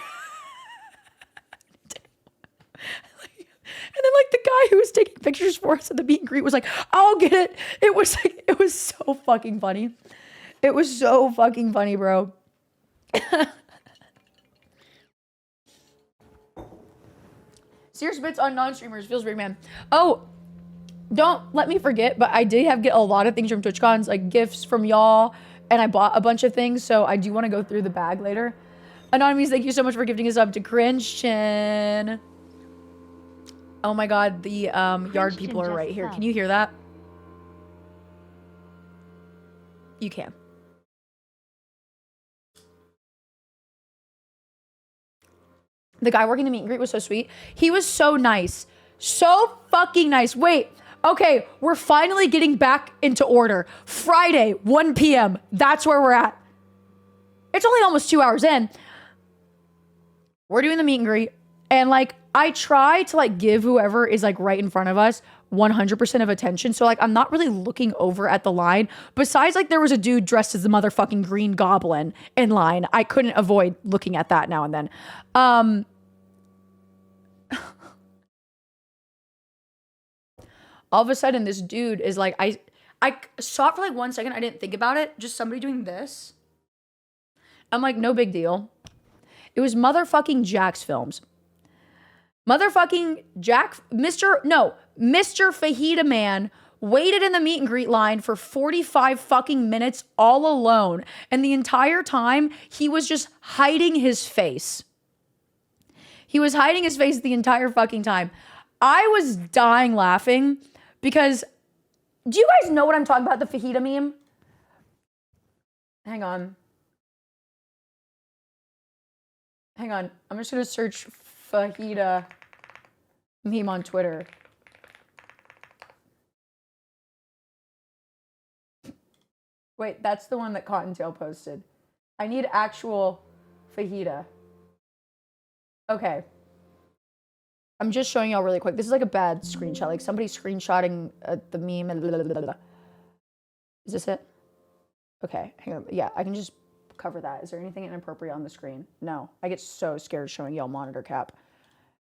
then like the guy who was taking pictures for us at the meet and greet was like, I'll get it. It was so fucking funny. It was so fucking funny, bro. Serious bits on non-streamers feels weird, man. Oh, don't let me forget, but I did get a lot of things from TwitchCons, like gifts from y'all, and I bought a bunch of things, so I do want to go through the bag later. Anonymous, thank you so much for gifting us up to Cringe Chin. Oh my god, the yard people are right here. Can you hear that? You can. The guy working the meet and greet was so sweet. He was so nice. So fucking nice. Wait, okay, we're finally getting back into order. Friday, 1 p.m. That's where we're at. It's only almost 2 hours in. We're doing the meet and greet. And like, I try to like give whoever is like right in front of us 100% of attention. So like, I'm not really looking over at the line. Besides like there was a dude dressed as the motherfucking Green Goblin in line. I couldn't avoid looking at that now and then. All of a sudden, this dude is like, I saw it for like 1 second. I didn't think about it. Just somebody doing this. I'm like, no big deal. It was motherfucking Jack's Films. Motherfucking Mr. Fajita Man waited in the meet and greet line for 45 fucking minutes all alone. And the entire time, he was just hiding his face. He was hiding his face the entire fucking time. I was dying laughing because, do you guys know what I'm talking about? The fajita meme? Hang on. I'm just going to search fajita meme on Twitter. Wait, that's the one that Cottontail posted. I need actual fajita. Okay. I'm just showing y'all really quick. This is like a bad screenshot. Like somebody screenshotting the meme and blah, blah, blah, blah. Is this it? Okay, hang on. Yeah, I can just cover that. Is there anything inappropriate on the screen? No. I get so scared showing y'all monitor cap.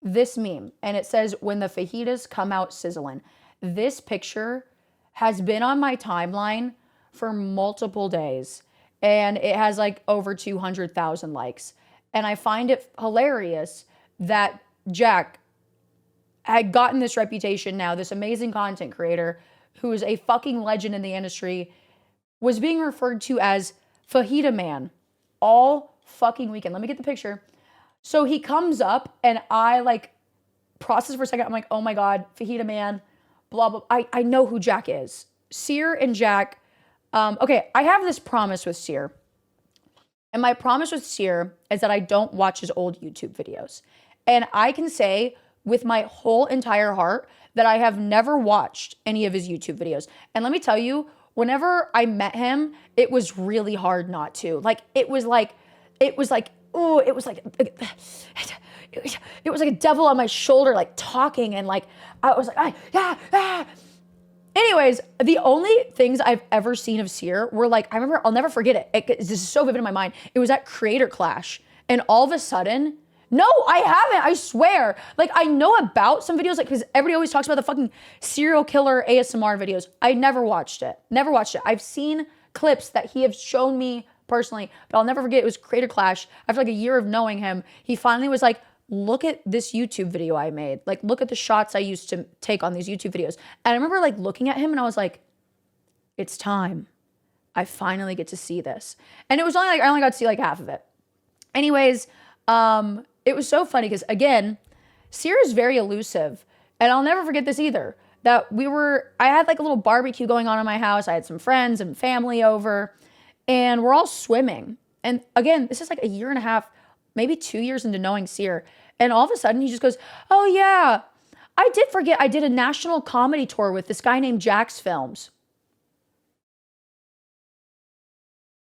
This meme, and it says, when the fajitas come out sizzling. This picture has been on my timeline for multiple days, and it has like over 200,000 likes. And I find it hilarious that Jack had gotten this reputation now, this amazing content creator who is a fucking legend in the industry, was being referred to as Fajita Man all fucking weekend. Let me get the picture. So he comes up and I like process for a second. I'm like, oh my God, Fajita Man, blah, blah. I know who Jack is. Sear and Jack. Okay, I have this promise with Sear. And my promise with Sear is that I don't watch his old YouTube videos. And I can say with my whole entire heart that I have never watched any of his YouTube videos. And let me tell you, whenever I met him, it was really hard not to. Like, it was like a devil on my shoulder, like talking, and like, I was like, ah. Anyways, the only things I've ever seen of Sear were like, I remember, I'll never forget it. This is so vivid in my mind. It was at Creator Clash. And all of a sudden, no, I haven't, I swear. Like, I know about some videos, like, because everybody always talks about the fucking serial killer ASMR videos. I never watched it. I've seen clips that he has shown me personally, but I'll never forget, it was Creator Clash. After like a year of knowing him, he finally was like, look at this YouTube video I made. Like, look at the shots I used to take on these YouTube videos. And I remember like looking at him and I was like, it's time. I finally get to see this. And it was only like, I only got to see like half of it. Anyways, it was so funny because again, Sear is very elusive. And I'll never forget this either. That I had like a little barbecue going on in my house. I had some friends and family over and we're all swimming. And again, this is like a year and a half, maybe 2 years into knowing Sear. And all of a sudden he just goes, oh yeah, I did forget I did a national comedy tour with this guy named Jack's Films.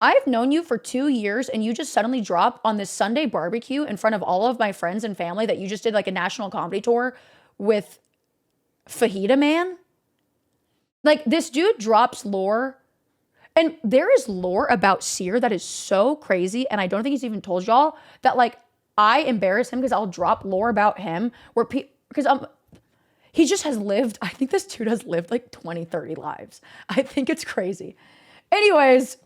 I've known you for 2 years and you just suddenly drop on this Sunday barbecue in front of all of my friends and family that you just did like a national comedy tour with Fajita Man? Like, this dude drops lore. And there is lore about Sear that is so crazy, and I don't think he's even told y'all, that like I embarrass him because I'll drop lore about him where he just has lived, I think this dude has lived like 20, 30 lives. I think it's crazy. Anyways,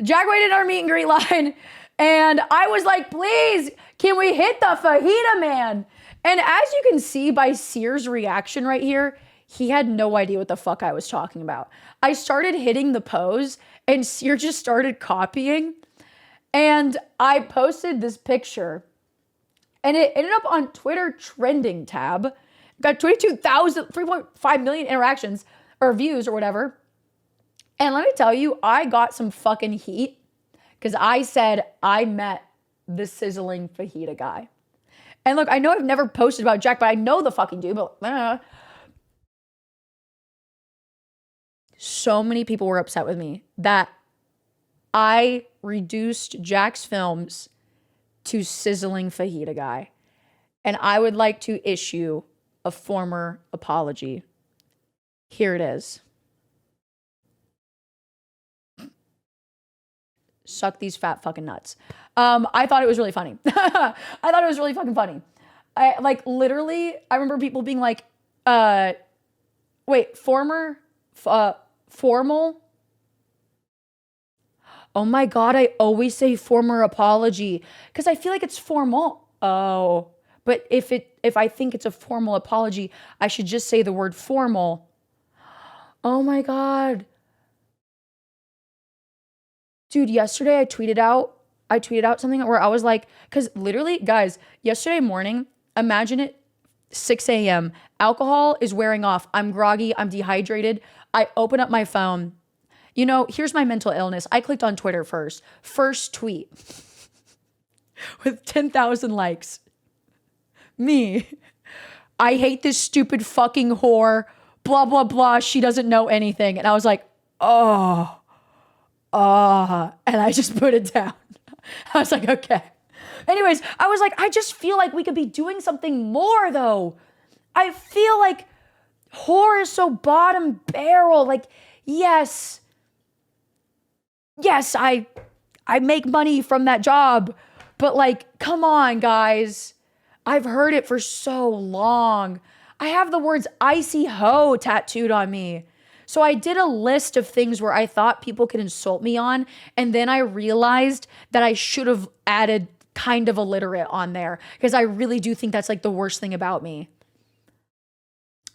Jack waited in our meet and greet line and I was like, please, can we hit the Fajita Man? And as you can see by Sear's reaction right here, he had no idea what the fuck I was talking about. I started hitting the pose and Sear just started copying. And I posted this picture and it ended up on Twitter trending tab. Got 3.5 million interactions or views or whatever. And let me tell you, I got some fucking heat because I said I met the sizzling fajita guy. And look, I know I've never posted about Jack, but I know the fucking dude, but so many people were upset with me that I reduced Jack's Films to sizzling fajita guy. And I would like to issue a former apology. Here it is. Suck these fat fucking nuts. I thought it was really funny. I thought it was really fucking funny. I remember people being like, Wait, formal. Oh my God, I always say former apology because I feel like it's formal. Oh, but if I think it's a formal apology, I should just say the word formal. Oh my God. Dude, yesterday I tweeted out something where I was like, because literally, guys, yesterday morning, imagine it, 6 a.m. Alcohol is wearing off. I'm groggy. I'm dehydrated. I open up my phone. You know, here's my mental illness. I clicked on Twitter first. First tweet with 10,000 likes. Me. I hate this stupid fucking whore. Blah, blah, blah. She doesn't know anything. And I was like, oh. And I just put it down. I was like, okay. Anyways, I was like, I just feel like we could be doing something more though. I feel like whore is so bottom barrel. Like, yes, I make money from that job, but like, come on, guys. I've heard it for so long. I have the words icy hoe tattooed on me. So I did a list of things where I thought people could insult me on, and then I realized that I should have added kind of illiterate on there because I really do think that's like the worst thing about me.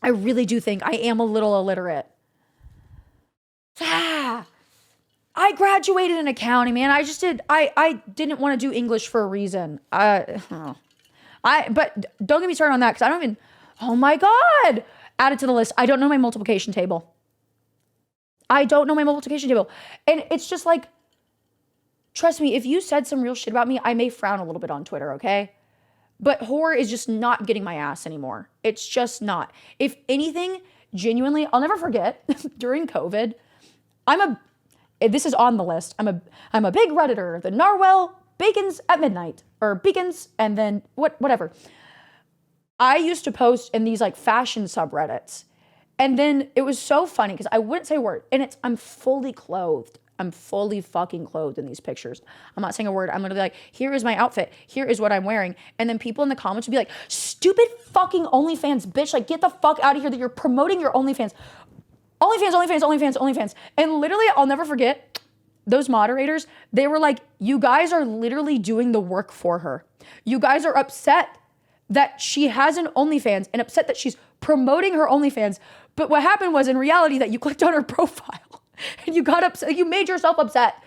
I really do think I am a little illiterate. I graduated in accounting, man. I didn't want to do English for a reason. But don't get me started on that because I don't even, oh my God, add it to the list. I don't know my multiplication table. And it's just like, trust me, if you said some real shit about me, I may frown a little bit on Twitter, okay? But whore is just not getting my ass anymore. It's just not. If anything, genuinely, I'll never forget during COVID, this is on the list. I'm a big Redditor, the Narwhal Bacons at midnight, or Beacons, and then whatever. I used to post in these like fashion subreddits. And then it was so funny because I wouldn't say a word. And I'm fully clothed. I'm fully fucking clothed in these pictures. I'm not saying a word. I'm gonna be like, here is my outfit. Here is what I'm wearing. And then people in the comments would be like, stupid fucking OnlyFans bitch. Like, get the fuck out of here that you're promoting your OnlyFans. OnlyFans. And literally, I'll never forget, those moderators, they were like, you guys are literally doing the work for her. You guys are upset that she has an OnlyFans and upset that she's promoting her OnlyFans. But what happened was in reality that you clicked on her profile and you got upset. You made yourself upset.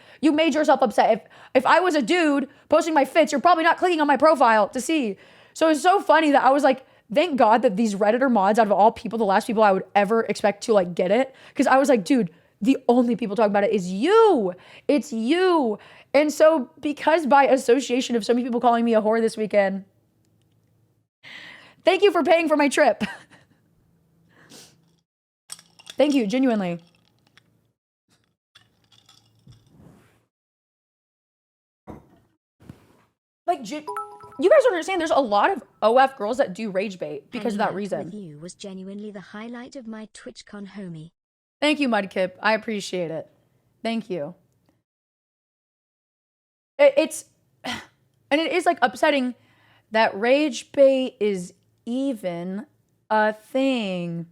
If I was a dude posting my fits, you're probably not clicking on my profile to see. So it's so funny that I was like, thank God that these Redditor mods, out of all people, the last people I would ever expect to like get it. Because I was like, dude, the only people talking about it is you. It's you. And so because by association of so many people calling me a whore this weekend, thank you for paying for my trip. Thank you, genuinely. Like, you guys don't understand, there's a lot of OF girls that do rage bait because of that reason. With you was genuinely the highlight of my TwitchCon, homie. Thank you, Mudkip. I appreciate it. Thank you. And it is like upsetting that rage bait is even a thing.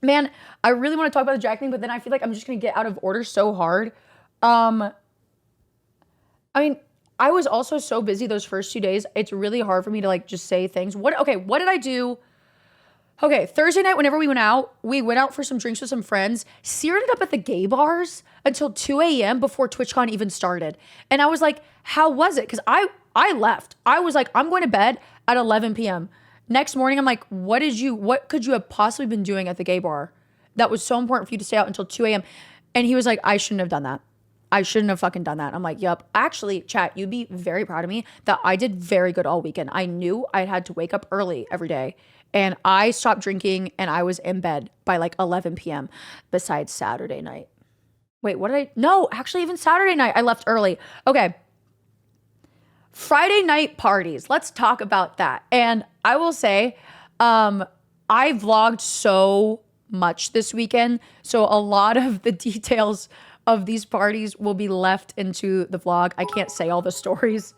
Man, I really want to talk about the Jack thing, but then I feel like I'm just going to get out of order so hard. I mean, I was also so busy those first 2 days. It's really hard for me to like just say things. What did I do? Okay, Thursday night, whenever we went out for some drinks with some friends. Sear ended up at the gay bars until 2 a.m. before TwitchCon even started. And I was like, how was it? Because I left. I was like, I'm going to bed at 11 p.m. Next morning, I'm like, what could you have possibly been doing at the gay bar that was so important for you to stay out until 2 a.m.? And he was like, I shouldn't have done that. I shouldn't have fucking done that. I'm like, yup. Actually, chat, you'd be very proud of me that I did very good all weekend. I knew I had to wake up early every day. And I stopped drinking and I was in bed by like 11 p.m. besides Saturday night. Wait, no, actually even Saturday night, I left early. Okay. Friday night parties. Let's talk about that. And I will say, I vlogged so much this weekend. So a lot of the details of these parties will be left into the vlog. I can't say all the stories.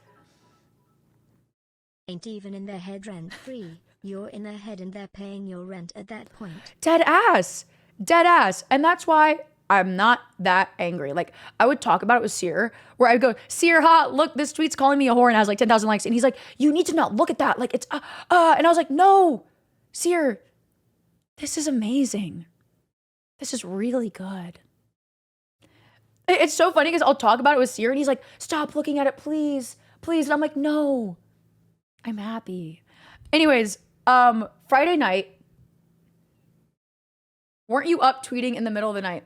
Ain't even in their head rent free. You're in their head and they're paying your rent at that point. Dead ass. Dead ass. And that's why I'm not that angry. Like, I would talk about it with Sear, where I'd go, Sear, ha, look, this tweet's calling me a whore and has like 10,000 likes. And he's like, you need to not look at that. Like, it's, And I was like, no, Sear, this is amazing. This is really good. It's so funny because I'll talk about it with Sear and he's like, stop looking at it, please, please. And I'm like, no, I'm happy. Anyways, Friday night, weren't you up tweeting in the middle of the night?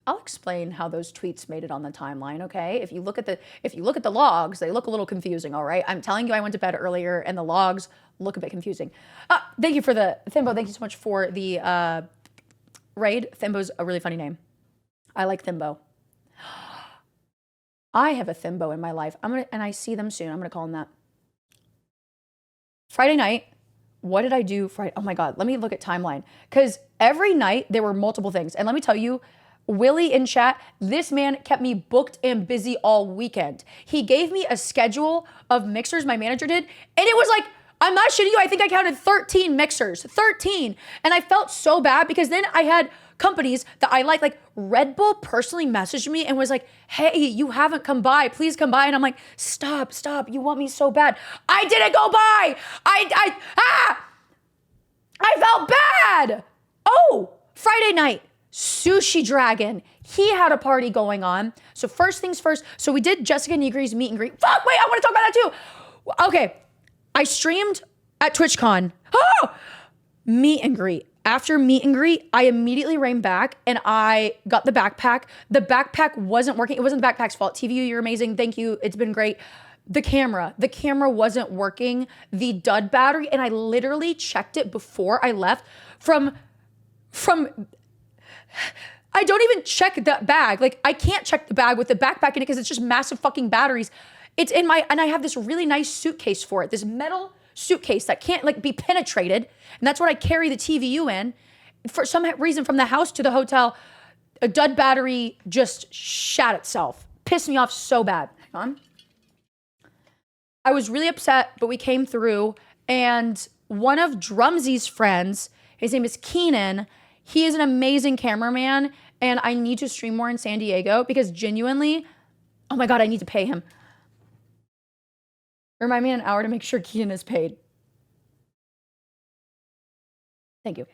I'll explain how those tweets made it on the timeline, okay? If you look at the logs, they look a little confusing, all right? I'm telling you, I went to bed earlier and the logs look a bit confusing. Thank you for the Thimbo. Thank you so much for the raid. Thimbo's a really funny name. I like Thimbo. I have a Thimbo in my life. And I see them soon. I'm gonna call them that. Friday night, what did I do Friday? Oh my God, let me look at timeline. Because every night there were multiple things. And let me tell you, Willie in chat, this man kept me booked and busy all weekend. He gave me a schedule of mixers my manager did. And it was like, I'm not shitting you, I think I counted 13 mixers, 13. And I felt so bad because then I had companies that I like Red Bull personally messaged me and was like, hey, you haven't come by, please come by. And I'm like, stop, you want me so bad. I didn't go by. I felt bad. Oh, Friday night, Sushi Dragon. He had a party going on. So first things first. So we did Jessica Negri's meet and greet. Fuck, wait, I want to talk about that too. Okay, I streamed at TwitchCon. Meet and greet. After meet and greet, I immediately ran back and I got the backpack. The backpack wasn't working. It wasn't the backpack's fault. TVU, you're amazing. Thank you. It's been great. The camera wasn't working. The dud battery, and I literally checked it before I left from I don't even check that bag. Like, I can't check the bag with the backpack in it because it's just massive fucking batteries. It's in and I have this really nice suitcase for it, this metal suitcase that can't like be penetrated. And that's what I carry the TVU in. For some reason, from the house to the hotel, a dud battery just shat itself. Pissed me off so bad. Hang on. I was really upset, but we came through. And one of Drumsy's friends, his name is Keenan, he is an amazing cameraman. And I need to stream more in San Diego because genuinely, oh my God, I need to pay him. Remind me in an hour to make sure Keenan is paid. Thank you.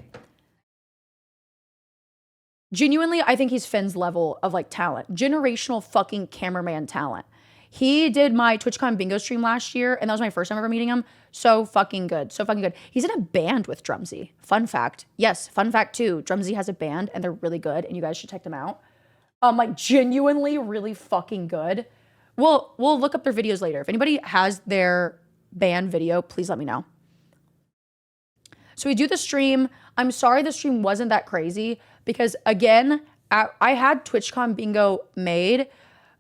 Genuinely, I think he's Finn's level of like talent. Generational fucking cameraman talent. He did my TwitchCon bingo stream last year, and that was my first time ever meeting him. So fucking good. So fucking good. He's in a band with Drumsy. Fun fact. Yes, fun fact too. Drumsy has a band, and they're really good, and you guys should check them out. Like genuinely really fucking good. We'll look up their videos later. If anybody has their band video, please let me know. So we do the stream. I'm sorry the stream wasn't that crazy because again, I had TwitchCon bingo made,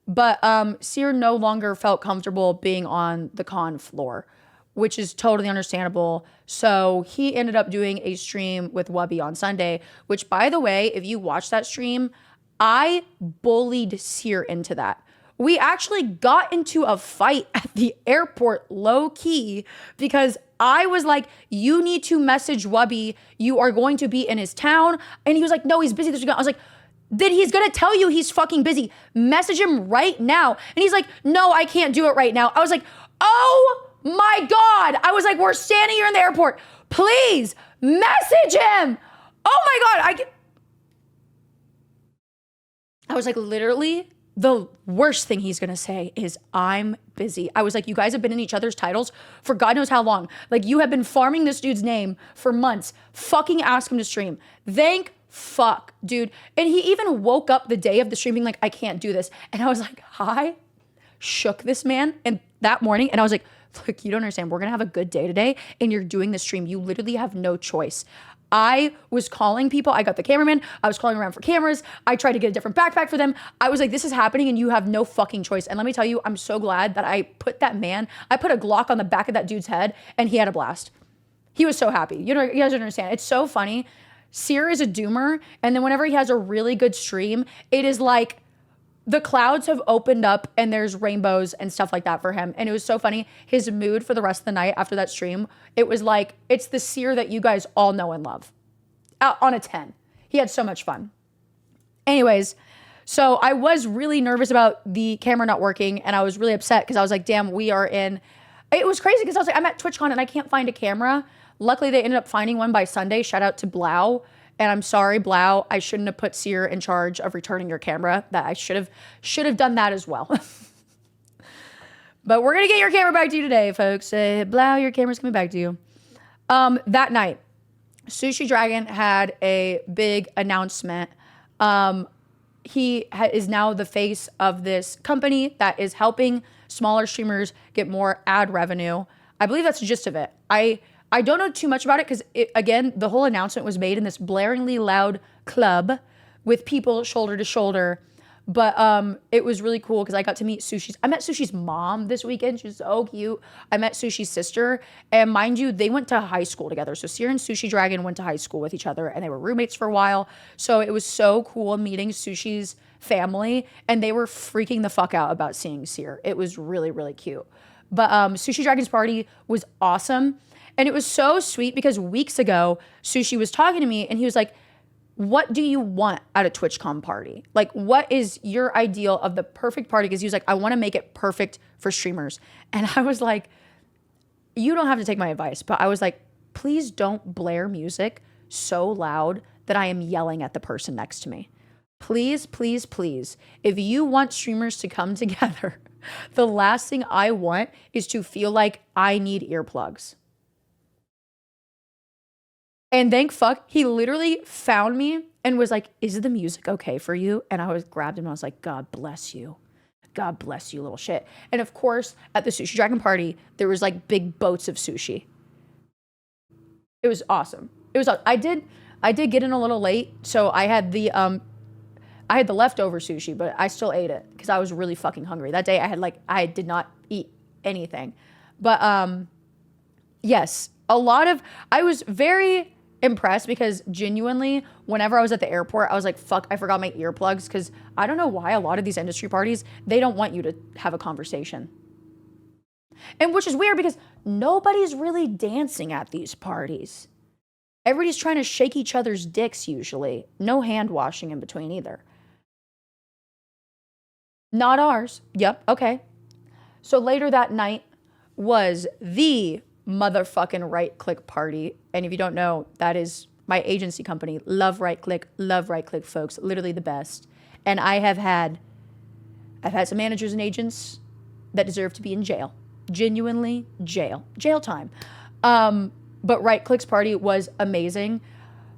but Sear no longer felt comfortable being on the con floor, which is totally understandable. So he ended up doing a stream with Wubby on Sunday, which by the way, if you watch that stream, I bullied Sear into that. We actually got into a fight at the airport low key because I was like, you need to message Wubby. You are going to be in his town. And he was like, no, he's busy this weekend. I was like, then he's going to tell you he's fucking busy. Message him right now. And he's like, no, I can't do it right now. I was like, oh my God. I was like, we're standing here in the airport. Please message him. Oh my God. I was like, literally, the worst thing he's gonna say is, I'm busy. I was like, you guys have been in each other's titles for God knows how long. Like, you have been farming this dude's name for months. Fucking ask him to stream. Thank fuck, dude. And he even woke up the day of the stream being like, I can't do this. And I was like, I shook this man and that morning. And I was like, look, you don't understand. We're gonna have a good day today and you're doing the stream. You literally have no choice. I was calling people. I got the cameraman. I was calling around for cameras. I tried to get a different backpack for them. I was like, this is happening and you have no fucking choice. And let me tell you, I'm so glad that I put a Glock on the back of that dude's head and he had a blast. He was so happy. You know, you guys don't understand. It's so funny. Sear is a doomer. And then whenever he has a really good stream, it is like the clouds have opened up and there's rainbows and stuff like that for him. And it was so funny. His mood for the rest of the night after that stream, it was like, it's the Seer that you guys all know and love. On a 10. He had so much fun. Anyways, so I was really nervous about the camera not working, and I was really upset because I was like, damn, we are in. It was crazy because I was like, I'm at TwitchCon and I can't find a camera. Luckily, they ended up finding one by Sunday. Shout out to Blau. And I'm sorry, Blau, I shouldn't have put Seer in charge of returning your camera. That I should have done that as well. But we're gonna get your camera back to you today, folks. Blau, your camera's coming back to you. That night, Sushi Dragon had a big announcement. He is now the face of this company that is helping smaller streamers get more ad revenue. I believe that's the gist of it. I don't know too much about it because, again, the whole announcement was made in this blaringly loud club with people shoulder to shoulder. But it was really cool because I got to meet I met Sushi's mom this weekend. She's so cute. I met Sushi's sister. And mind you, they went to high school together. So Seer and Sushi Dragon went to high school with each other and they were roommates for a while. So it was so cool meeting Sushi's family. And they were freaking the fuck out about seeing Seer. It was really, really cute. But Sushi Dragon's party was awesome. And it was so sweet because weeks ago, Sushi was talking to me and he was like, what do you want at a TwitchCon party? Like, what is your ideal of the perfect party? Because he was like, I want to make it perfect for streamers. And I was like, you don't have to take my advice. But I was like, please don't blare music so loud that I am yelling at the person next to me. Please, please, please. If you want streamers to come together, the last thing I want is to feel like I need earplugs. And thank fuck, he literally found me and was like, is the music okay for you? And I grabbed him and I was like, God bless you. God bless you, little shit. And of course, at the Sushi Dragon party, there was like big boats of sushi. It was awesome. It was awesome. I did get in a little late, so I had the leftover sushi, but I still ate it because I was really fucking hungry. That day I did not eat anything. But yes, I was very impressed because genuinely, whenever I was at the airport, I was like, fuck, I forgot my earplugs because I don't know why a lot of these industry parties, they don't want you to have a conversation. And which is weird because nobody's really dancing at these parties. Everybody's trying to shake each other's dicks usually. No hand washing in between either. Not ours. Yep, okay. So later that night was the motherfucking Right Click party. And if you don't know, that is my agency company. Love Right Click, folks. Literally the best. And I've had some managers and agents that deserve to be in jail. Genuinely jail time. But Right Click's party was amazing.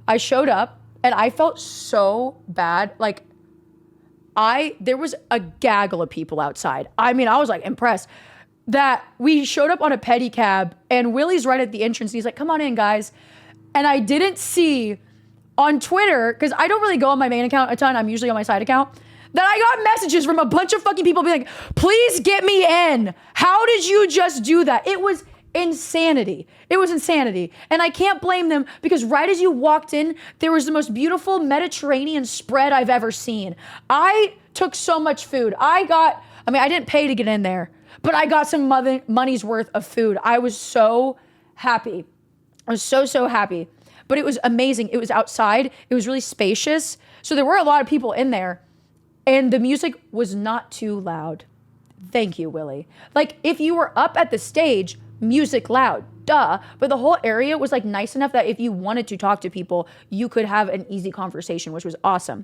I showed up and I felt so bad. Like there was a gaggle of people outside. I mean, I was like impressed that we showed up on a pedicab and Willie's right at the entrance. And he's like, come on in, guys. And I didn't see on Twitter, because I don't really go on my main account a ton. I'm usually on my side account. That I got messages from a bunch of fucking people being like, please get me in. How did you just do that? It was insanity. It was insanity. And I can't blame them because right as you walked in, there was the most beautiful Mediterranean spread I've ever seen. I took so much food. I didn't pay to get in there, but I got some money's worth of food. I was so happy. I was so happy. But it was amazing. It was outside. It was really spacious. So there were a lot of people in there. And the music was not too loud. Thank you, Willie. Like, if you were up at the stage, music loud, duh. But the whole area was like nice enough that if you wanted to talk to people, you could have an easy conversation, which was awesome.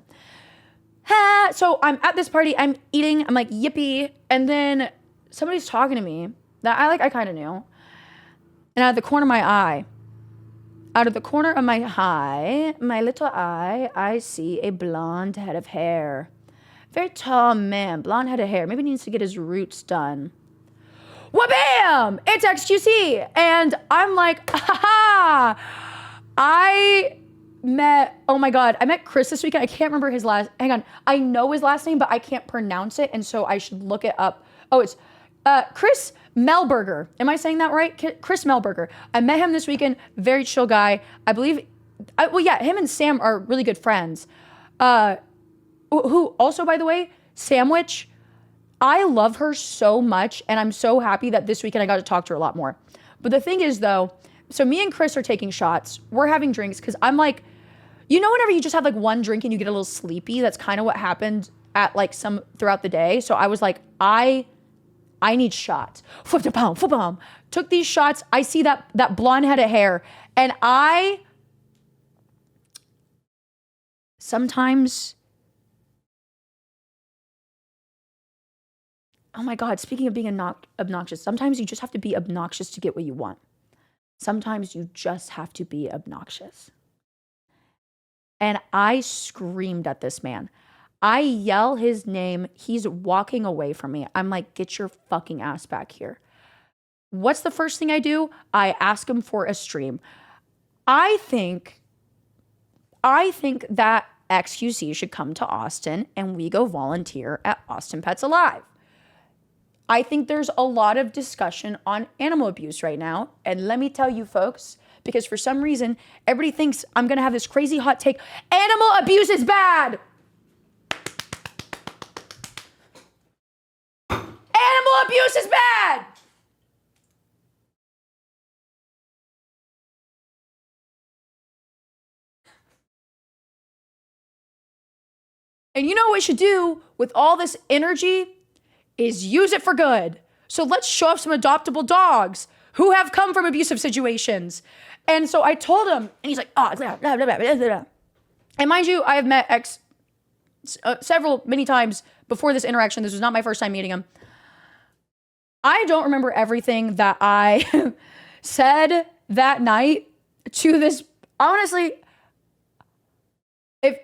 So I'm at this party, I'm eating, I'm like, yippee. And then somebody's talking to me that I kind of knew. And out of the corner of my eye, my little eye, I see a blonde head of hair. Very tall man, blonde head of hair. Maybe needs to get his roots done. Wha-bam! It's XQC. And I'm like, ha I met Chris this weekend. I can't remember hang on. I know his last name, but I can't pronounce it. And so I should look it up. Oh, it's Chris Melberger. Am I saying that right? Chris Melberger. I met him this weekend. Very chill guy. I believe, him and Sam are really good friends. Who also, by the way, Sandwich, I love her so much, and I'm so happy that this weekend I got to talk to her a lot more. But the thing is, though, so me and Chris are taking shots. We're having drinks because I'm like, you know, whenever you just have like one drink and you get a little sleepy, that's kind of what happened at like some throughout the day. So I was like, I need shots. Flip-a-bomb. Took these shots. I see that blonde head of hair, and sometimes, oh my God, speaking of being obnoxious, sometimes you just have to be obnoxious to get what you want. Sometimes you just have to be obnoxious. And I screamed at this man. I yell his name. He's walking away from me. I'm like, get your fucking ass back here. What's the first thing I do? I ask him for a stream. I think that XQC should come to Austin and we go volunteer at Austin Pets Alive. I think there's a lot of discussion on animal abuse right now. And let me tell you folks, because for some reason, everybody thinks I'm gonna have this crazy hot take. Animal abuse is bad. Animal abuse is bad. And you know what we should do with all this energy is use it for good. So let's show off some adoptable dogs who have come from abusive situations. And so I told him, and he's like, oh, blah, blah, blah, blah, blah. And mind you, I have met X many times before this interaction. This was not my first time meeting him. I don't remember everything that I said that night to this. Honestly, if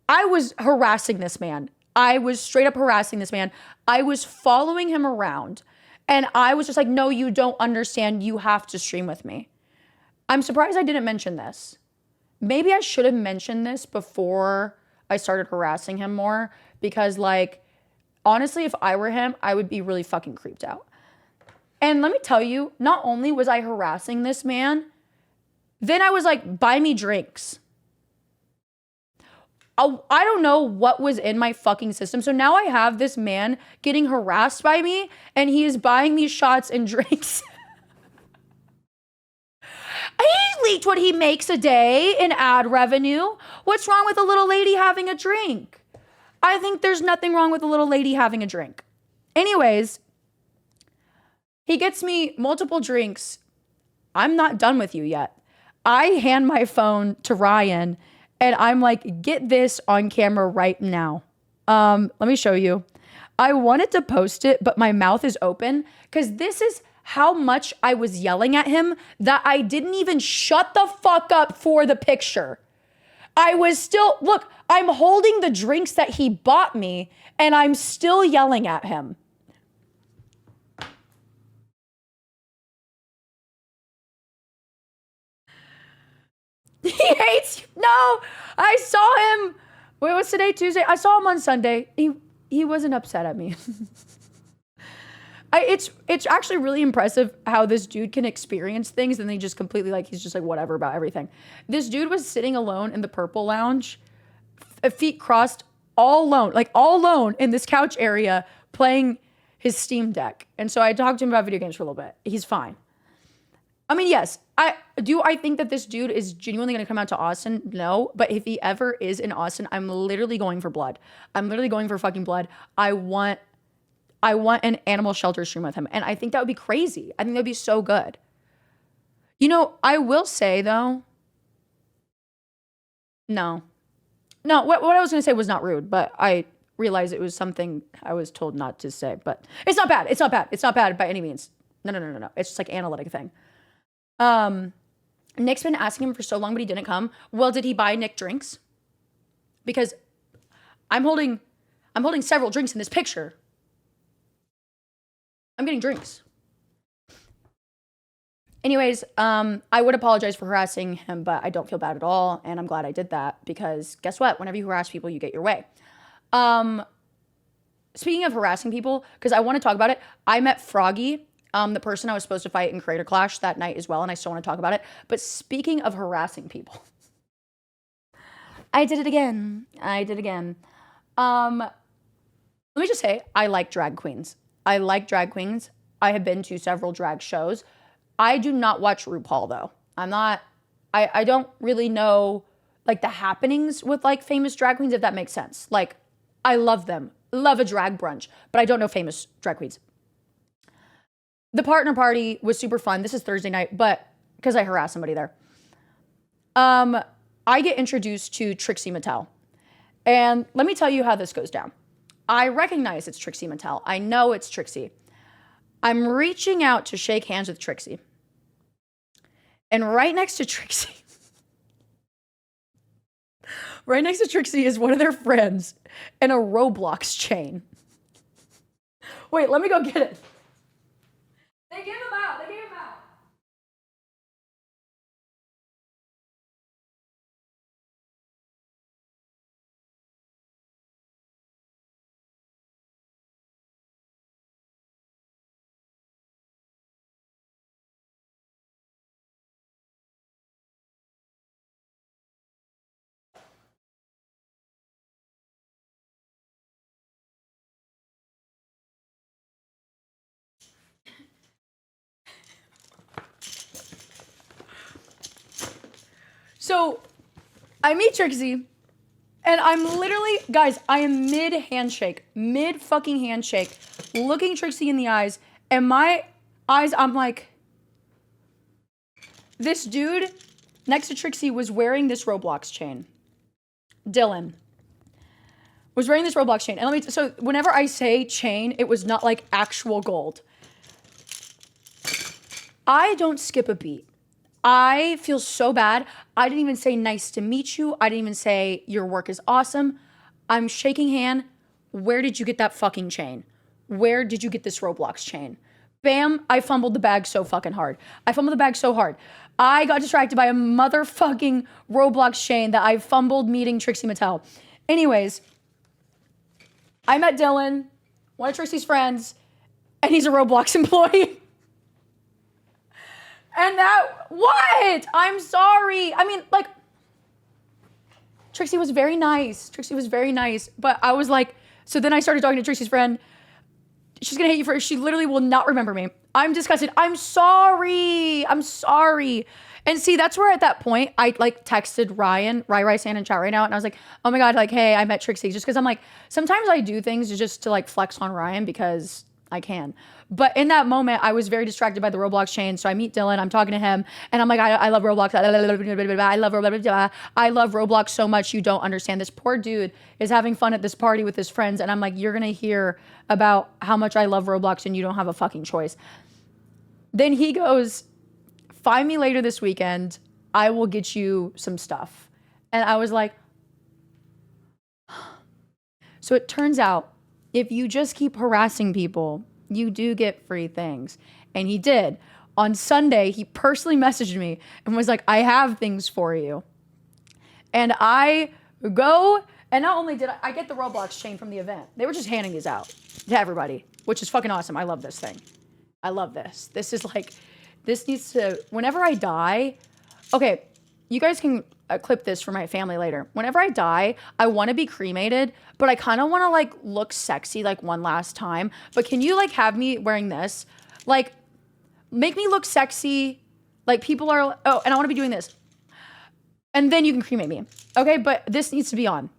I was harassing this man, I was straight up harassing this man. I was following him around and I was just like, no, you don't understand. You have to stream with me. I'm surprised I didn't mention this. Maybe I should have mentioned this before I started harassing him more because like, honestly, if I were him, I would be really fucking creeped out. And let me tell you, not only was I harassing this man, then I was like, buy me drinks. I don't know what was in my fucking system. So now I have this man getting harassed by me and he is buying me shots and drinks. He leaked what he makes a day in ad revenue. What's wrong with a little lady having a drink? I think there's nothing wrong with a little lady having a drink. Anyways, he gets me multiple drinks. I'm not done with you yet. I hand my phone to Ryan and I'm like, get this on camera right now. Let me show you. I wanted to post it, but my mouth is open because this is how much I was yelling at him that I didn't even shut the fuck up for the picture. I was still, look, I'm holding the drinks that he bought me and I'm still yelling at him. He hates you. No, I saw him. Wait, what's today? Tuesday? I saw him on Sunday. He wasn't upset at me. It's actually really impressive how this dude can experience things and they just completely like, he's just like whatever about everything. This dude was sitting alone in the Purple Lounge, feet crossed, all alone in this couch area playing his Steam Deck. And so I talked to him about video games for a little bit. He's fine. I mean, yes, I think that this dude is genuinely going to come out to Austin? No, but if he ever is in Austin, I'm literally going for blood. I'm literally going for fucking blood. I want an animal shelter stream with him. And I think that would be crazy. I think that would be so good. You know, I will say though, no, what I was going to say was not rude, but I realized it was something I was told not to say, but it's not bad. It's not bad. It's not bad by any means. No. It's just like an analytic thing. Nick's been asking him for so long, but he didn't come. Well, did he buy Nick drinks? Because I'm holding several drinks in this picture. I'm getting drinks. Anyways, I would apologize for harassing him, but I don't feel bad at all. And I'm glad I did that because guess what? Whenever you harass people, you get your way. Speaking of harassing people, because I want to talk about it, I met Froggy, the person I was supposed to fight in Creator Clash that night as well, and I still want to talk about it. But speaking of harassing people, I did it again. Let me just say, I like drag queens. I like drag queens. I have been to several drag shows. I do not watch RuPaul though. I don't really know like the happenings with like famous drag queens, if that makes sense. Like, I love them. Love a drag brunch, but I don't know famous drag queens. The partner party was super fun. This is Thursday night, but because I harassed somebody there. I get introduced to Trixie Mattel. And let me tell you how this goes down. I recognize it's Trixie Mattel. I know it's Trixie. I'm reaching out to shake hands with Trixie. And right next to Trixie, is one of their friends and a Roblox chain. Wait, let me go get it. They gave him out. So I meet Trixie and I'm literally, guys, I am mid fucking handshake, looking Trixie in the eyes, and my eyes, I'm like, this dude next to Trixie was wearing this Roblox chain. Dylan was wearing this Roblox chain. And so whenever I say chain, it was not like actual gold. I don't skip a beat. I feel so bad. I didn't even say nice to meet you. I didn't even say your work is awesome. I'm shaking hand. Where did you get that fucking chain? Where did you get this Roblox chain? Bam, I fumbled the bag so fucking hard. I got distracted by a motherfucking Roblox chain that I fumbled meeting Trixie Mattel. Anyways, I met Dylan, one of Trixie's friends, and he's a Roblox employee. And what? I'm sorry. I mean, like, Trixie was very nice. But I was like, so then I started talking to Trixie's friend. She's gonna hate you she literally will not remember me. I'm disgusted. I'm sorry. And see, that's where at that point, I like texted Rai San in chat right now. And I was like, oh my God, like, hey, I met Trixie. Just because I'm like, sometimes I do things just to like flex on Ryan because I can. But in that moment, I was very distracted by the Roblox chain. So I meet Dylan, I'm talking to him, and I'm like, I love Roblox. I love Roblox so much, you don't understand. This poor dude is having fun at this party with his friends, and I'm like, you're gonna hear about how much I love Roblox and you don't have a fucking choice. Then he goes, find me later this weekend. I will get you some stuff. And I was like, so it turns out, if you just keep harassing people, you do get free things. And he did. On Sunday, he personally messaged me and was like, I have things for you. And I go, and not only did I get the Roblox chain from the event, they were just handing these out to everybody, which is fucking awesome. I love this thing. I love this. This is like, this needs to, whenever I die, okay, you guys can clip this for my family later. Whenever I die, I want to be cremated, but I kind of want to like look sexy like one last time. But can you like have me wearing this? Like, make me look sexy. Like people are, oh, and I want to be doing this. And then you can cremate me. Okay, but this needs to be on.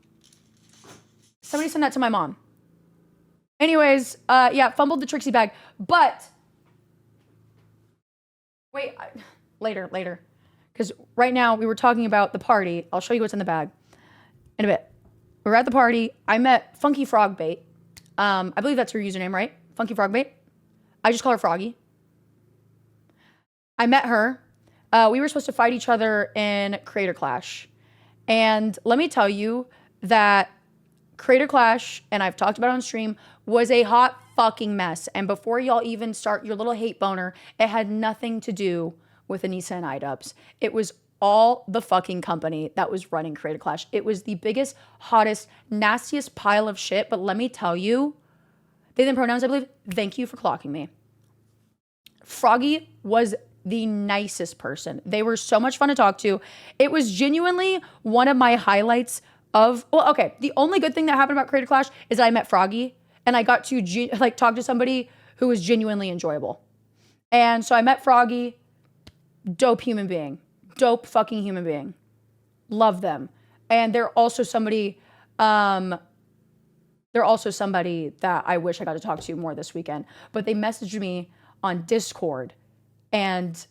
Somebody send that to my mom. Anyways, yeah, fumbled the Trixie bag. But, wait, later. Because right now we were talking about the party. I'll show you what's in the bag in a bit. We were at the party. I met Funky Frog Bait. I believe that's her username, right? Funky Frog Bait. I just call her Froggy. I met her. We were supposed to fight each other in Creator Clash. And let me tell you that Creator Clash, and I've talked about it on stream, was a hot fucking mess. And before y'all even start your little hate boner, it had nothing to do with Anissa and iDubbbz. It was all the fucking company that was running Creator Clash. It was the biggest, hottest, nastiest pile of shit. But let me tell you, they then pronouns, I believe, thank you for clocking me. Froggy was the nicest person. They were so much fun to talk to. It was genuinely one of my highlights of, well, okay, the only good thing that happened about Creator Clash is that I met Froggy, and I got to like talk to somebody who was genuinely enjoyable. And so I met Froggy, dope human being, dope fucking human being. Love them. And they're also somebody that I wish I got to talk to more this weekend. But they messaged me on Discord and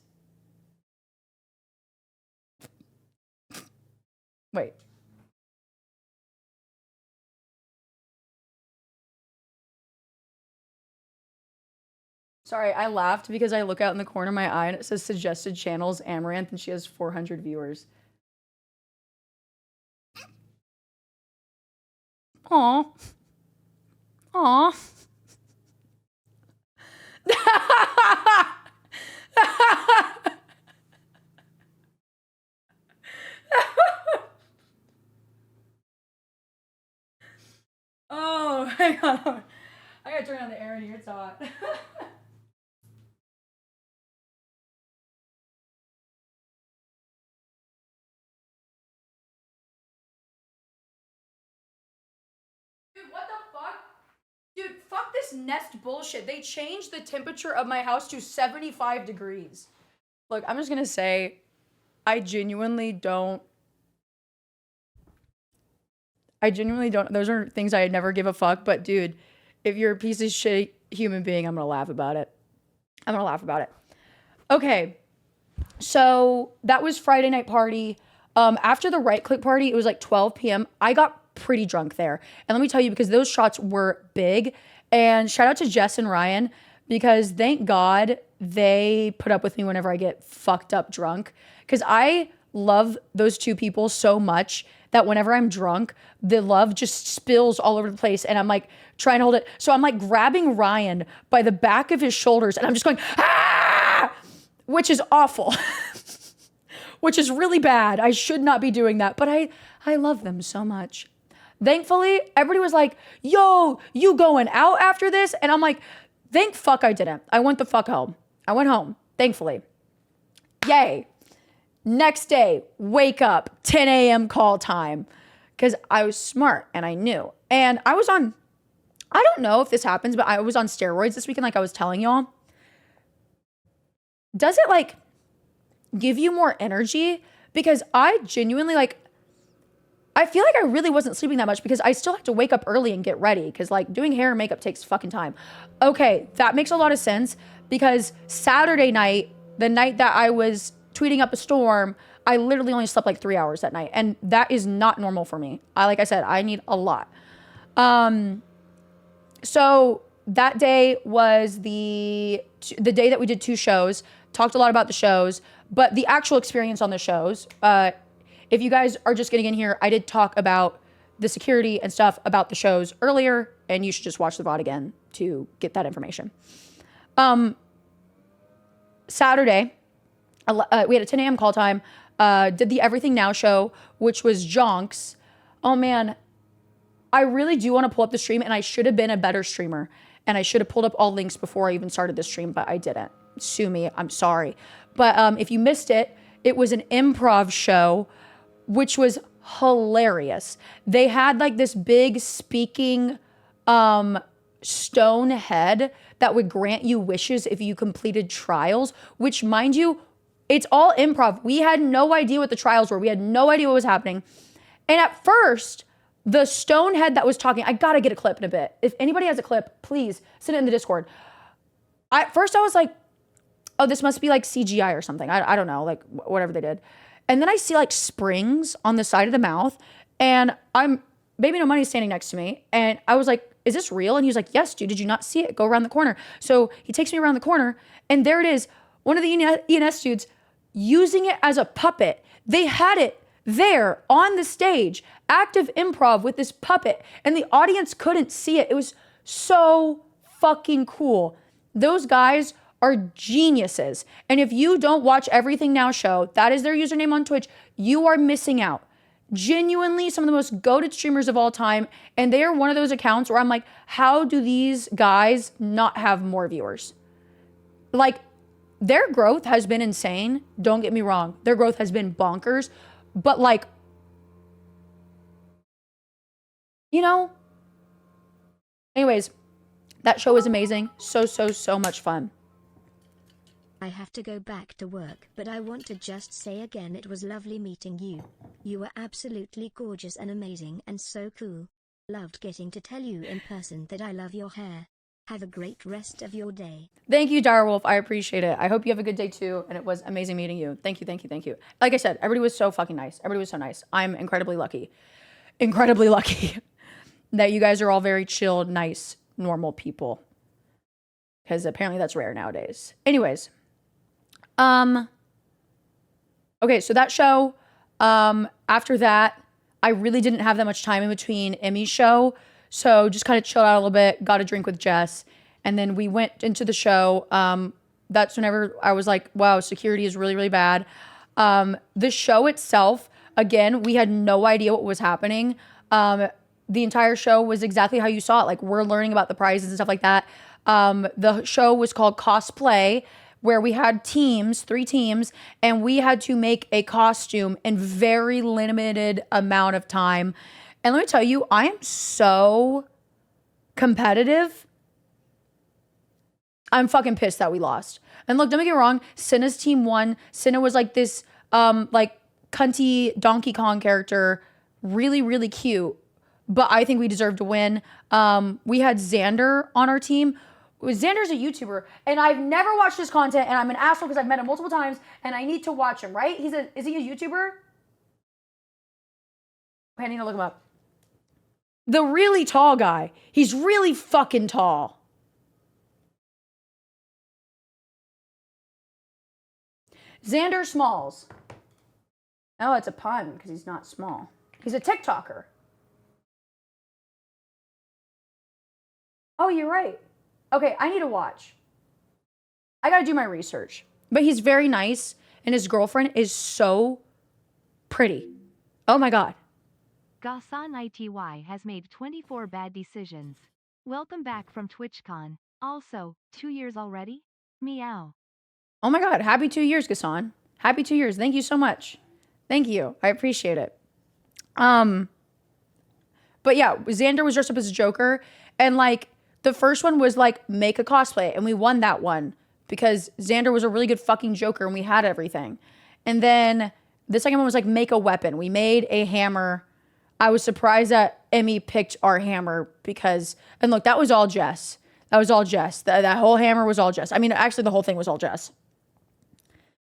wait. Sorry, I laughed because I look out in the corner of my eye and it says suggested channels Amaranth and she has 400 viewers. Aw. Aw. Oh, hang on. I gotta turn on the air in here, it's hot. Dude, what the fuck? Dude, fuck this Nest bullshit. They changed the temperature of my house to 75 degrees. Look, I'm just gonna say, I genuinely don't. Those are things I'd never give a fuck. But dude, if you're a piece of shit human being, I'm gonna laugh about it. Okay, so that was Friday night party. After the right click party, it was like 12 p.m. I got pretty drunk there. And let me tell you, because those shots were big. And shout out to Jess and Ryan, because thank God they put up with me whenever I get fucked up drunk. Because I love those two people so much that whenever I'm drunk, the love just spills all over the place. And I'm like trying to hold it. So I'm like grabbing Ryan by the back of his shoulders and I'm just going, ah, which is awful, which is really bad. I should not be doing that, but I love them so much. Thankfully, everybody was like, yo, you going out after this? And I'm like, thank fuck I didn't. I went the fuck home. I went home, thankfully. Yay. Next day, wake up, 10 a.m. call time. Because I was smart and I knew. And I was on, I don't know if this happens, but I was on steroids this weekend like I was telling y'all. Does it like give you more energy? Because I genuinely like, I feel like I really wasn't sleeping that much because I still have to wake up early and get ready because like doing hair and makeup takes fucking time. Okay, that makes a lot of sense because Saturday night, the night that I was tweeting up a storm, I literally only slept like 3 hours that night. And that is not normal for me. Like I said, I need a lot. So that day was the day that we did 2 shows, talked a lot about the shows, but the actual experience on the shows, if you guys are just getting in here, I did talk about the security and stuff about the shows earlier, and you should just watch the VOD again to get that information. Saturday, we had a 10 a.m. call time, did the Everything Now show, which was Jonks. Oh man, I really do want to pull up the stream, and I should have been a better streamer, and I should have pulled up all links before I even started the stream, but I didn't. Sue me, I'm sorry. But if you missed it, it was an improv show, which was hilarious. They had like this big speaking stone head that would grant you wishes if you completed trials, which mind you, it's all improv. We had no idea what the trials were. We had no idea what was happening. And at first, the stone head that was talking, I gotta get a clip in a bit. If anybody has a clip, please send it in the Discord. At first I was like, oh, this must be like CGI or something. I don't know, like whatever they did. And then I see like springs on the side of the mouth and Baby No Money's standing next to me. And I was like, is this real? And he was like, yes, dude, did you not see it? Go around the corner. So he takes me around the corner and there it is. One of the ENS dudes using it as a puppet. They had it there on the stage, active improv with this puppet and the audience couldn't see it. It was so fucking cool. Those guys are geniuses. And if you don't watch Everything Now show, that is their username on Twitch, you are missing out. Genuinely some of the most goated streamers of all time. And they are one of those accounts where I'm like, how do these guys not have more viewers? Like, their growth has been insane. Don't get me wrong. Their growth has been bonkers. But like, you know, anyways, That show was amazing. So, so, so much fun. I have to go back to work, but I want to just say again it was lovely meeting you. You were absolutely gorgeous and amazing and so cool. Loved getting to tell you in person that I love your hair. Have a great rest of your day. Thank you, Direwolf. I appreciate it. I hope you have a good day too. And it was amazing meeting you. Thank you, thank you, thank you. Like I said, everybody was so fucking nice. Everybody was so nice. I'm incredibly lucky that you guys are all very chill, nice, normal people. Because apparently that's rare nowadays. Anyways. Okay, so that show, after that, I really didn't have that much time in between Emmy's show. So just kind of chilled out a little bit, got a drink with Jess, and then we went into the show. That's whenever I was like, wow, security is really, really bad. The show itself, again, we had no idea what was happening. The entire show was exactly how you saw it. Like, we're learning about the prizes and stuff like that. The show was called Cosplay, where we had teams, 3 teams, and we had to make a costume in very limited amount of time. And let me tell you, I am so competitive. I'm fucking pissed that we lost. And look, don't get me wrong, Cinna's team won. Cinna was like this, like cunty Donkey Kong character, really, really cute. But I think we deserved to win. We had Xander on our team. Xander's a YouTuber, and I've never watched his content, and I'm an asshole because I've met him multiple times, and I need to watch him, right? Is he a YouTuber? I need to look him up. The really tall guy. He's really fucking tall. Xander Smalls. Oh, it's a pun because he's not small. He's a TikToker. Oh, you're right. Okay, I need to watch. I gotta do my research. But he's very nice, and his girlfriend is so pretty. Oh my God. Gasan ITY has made 24 bad decisions. Welcome back from TwitchCon. Also, 2 years already? Meow. Oh my God, happy 2 years, Gasan. Happy 2 years. Thank you so much. Thank you. I appreciate it. But yeah, Xander was dressed up as a Joker, and like the first one was like make a cosplay, and we won that one because Xander was a really good fucking Joker and we had everything. And then the second one was like make a weapon. We made a hammer. I was surprised that Emmy picked our hammer because, and look, that was all Jess. That was all Jess. That whole hammer was all Jess. I mean, actually the whole thing was all Jess.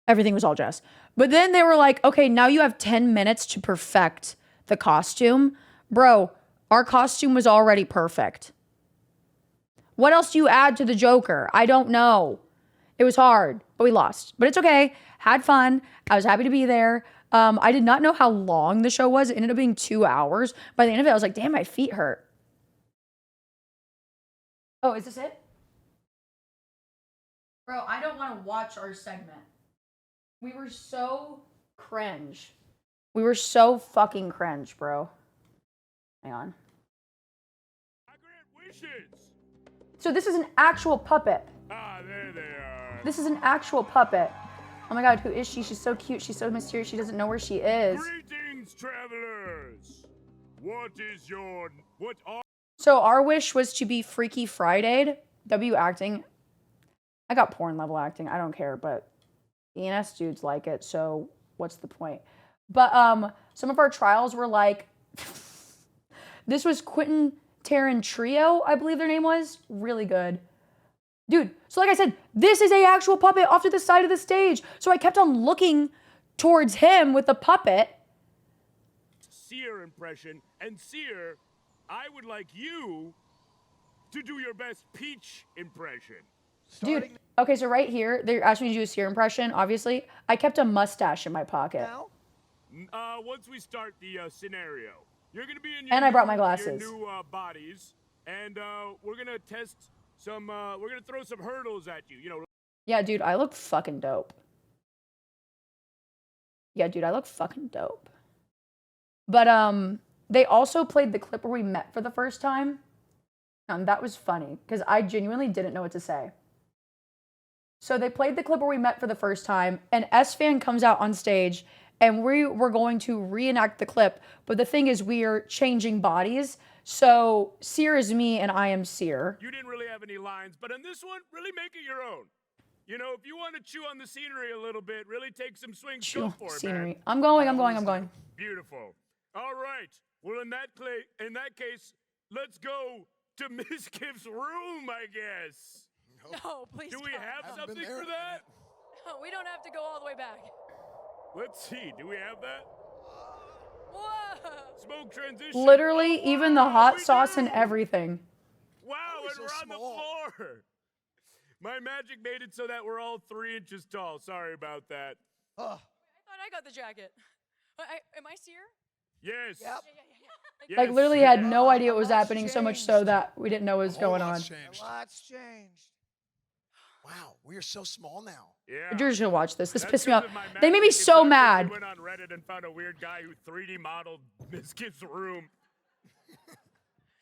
Everything was all Jess. But then they were like, okay, now you have 10 minutes to perfect the costume. Bro, our costume was already perfect. What else do you add to the Joker? I don't know. It was hard, but we lost. But it's okay. Had fun. I was happy to be there. I did not know how long the show was. It ended up being 2 hours. By the end of it, I was like, damn, my feet hurt. Oh, is this it? Bro, I don't want to watch our segment. We were so cringe. We were so fucking cringe, bro. Hang on. I grant wishes. So this is an actual puppet. Ah, there they are. This is an actual puppet. Oh my God, who is she? She's so cute. She's so mysterious. She doesn't know where she is. Greetings, travelers. What are... So our wish was to be Freaky Friday'd. W acting. I got porn level acting. I don't care, but ENS dudes like it, so what's the point? But some of our trials were like, this was Quentin Tarantino Trio, I believe their name was. Really good. Dude, so like I said, this is a actual puppet off to the side of the stage. So I kept on looking towards him with the puppet. Seer impression, and Seer, I would like you to do your best Peach impression. Dude, okay, so right here, they're asking me to do a Seer impression, obviously. I kept a mustache in my pocket. Once we start the scenario, you're gonna be in your And I brought my glasses. new bodies, and we're gonna test some. We're gonna throw some hurdles at you. You know. Yeah, dude, I look fucking dope. Yeah, dude, I look fucking dope. But they also played the clip where we met for the first time. And that was funny because I genuinely didn't know what to say. So they played the clip where we met for the first time, and S-Fan comes out on stage, and we were going to reenact the clip. But the thing is, we are changing bodies. So Seer is me and I am Seer. You didn't really have any lines, but on this one, really make it your own. You know, if you want to chew on the scenery a little bit, really take some swings, go for it, Scenery. man. I'm going. Beautiful. All right. Well, in that case, let's go to Miss Gibbs' room, I guess. No, please. Do we have something been there for that? No, we don't have to go all the way back. Let's see. Do we have that? Whoa. Smoke transition. Literally, Oh, even the wow, hot we sauce do. and everything. Wow, and so we're on the small. floor. My magic made it so that we're all 3 inches tall. Sorry about that. Oh, I thought I got the jacket. Am I Seer? Yes. Yep. Yes. Like literally had no Oh, idea what was a lot's happening, so much so changed. that we didn't know what was a whole going on. lot's changed. A lot's changed. Wow, we are so small now. Yeah. You're just gonna watch this. This That's pissed me 'cause off. of my They made me magic. so It's not 'cause mad. We went on Reddit and found a weird guy who 3D modeled Miss Gibbs' room.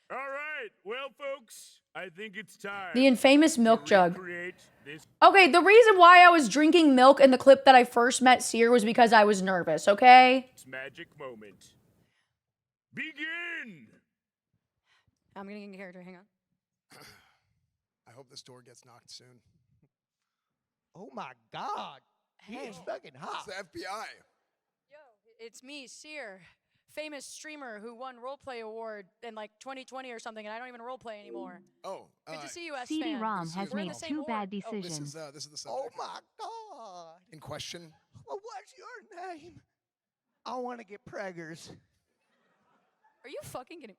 All right. Well, folks, I think it's time. The infamous milk to jug. recreate this Okay, the reason why I was drinking milk in the clip that I first met Seer was because I was nervous, okay? magic moment. Begin. I'm gonna get in character, hang on. I hope this door gets knocked soon. Oh my God. He is fucking It's hot. the FBI. Yo, it's me, Seer. Famous streamer who won Roleplay Award in like 2020 or something, and I don't even roleplay anymore. Oh, Good to see you, S CD-ROM This has is- We're in made the same 2 bad org. Oh, this decisions. is the Oh subject. my God. In question. Well, what's your name? I want to get preggers. Are you fucking kidding?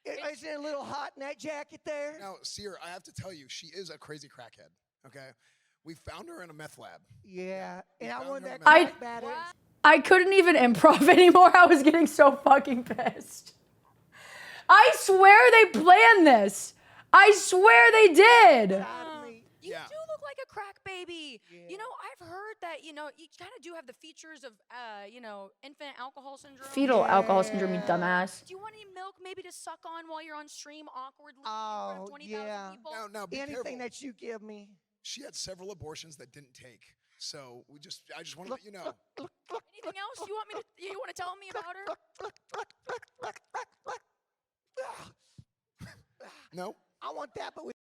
Is it a little hot in that jacket there? Now, Seer, I have to tell you, she is a crazy crackhead. Okay, we found her in a meth lab. Yeah. And I found want her that man. crack batter. I couldn't even improv anymore. I was getting so fucking pissed. I swear they planned this. I swear they did. Side of me. You Yeah. do look like a crack baby. Yeah. You know, I've heard that, you kind of do have the features of, infant alcohol syndrome. Fetal alcohol syndrome, you Yeah. dumbass. Do you want any milk maybe to suck on while you're on stream awkwardly in front Oh, of 20,000 yeah. people? Now, be Anything careful. that you give me. She had several abortions that didn't take. So I just want to Look, let you know. look, look, Anything else you want to tell me about her? No. I want that, but with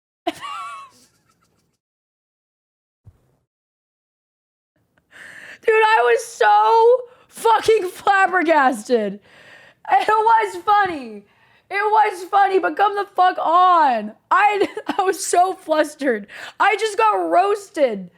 Dude, I was so fucking flabbergasted. It was funny. It was funny, but come the fuck on. I was so flustered. I just got roasted.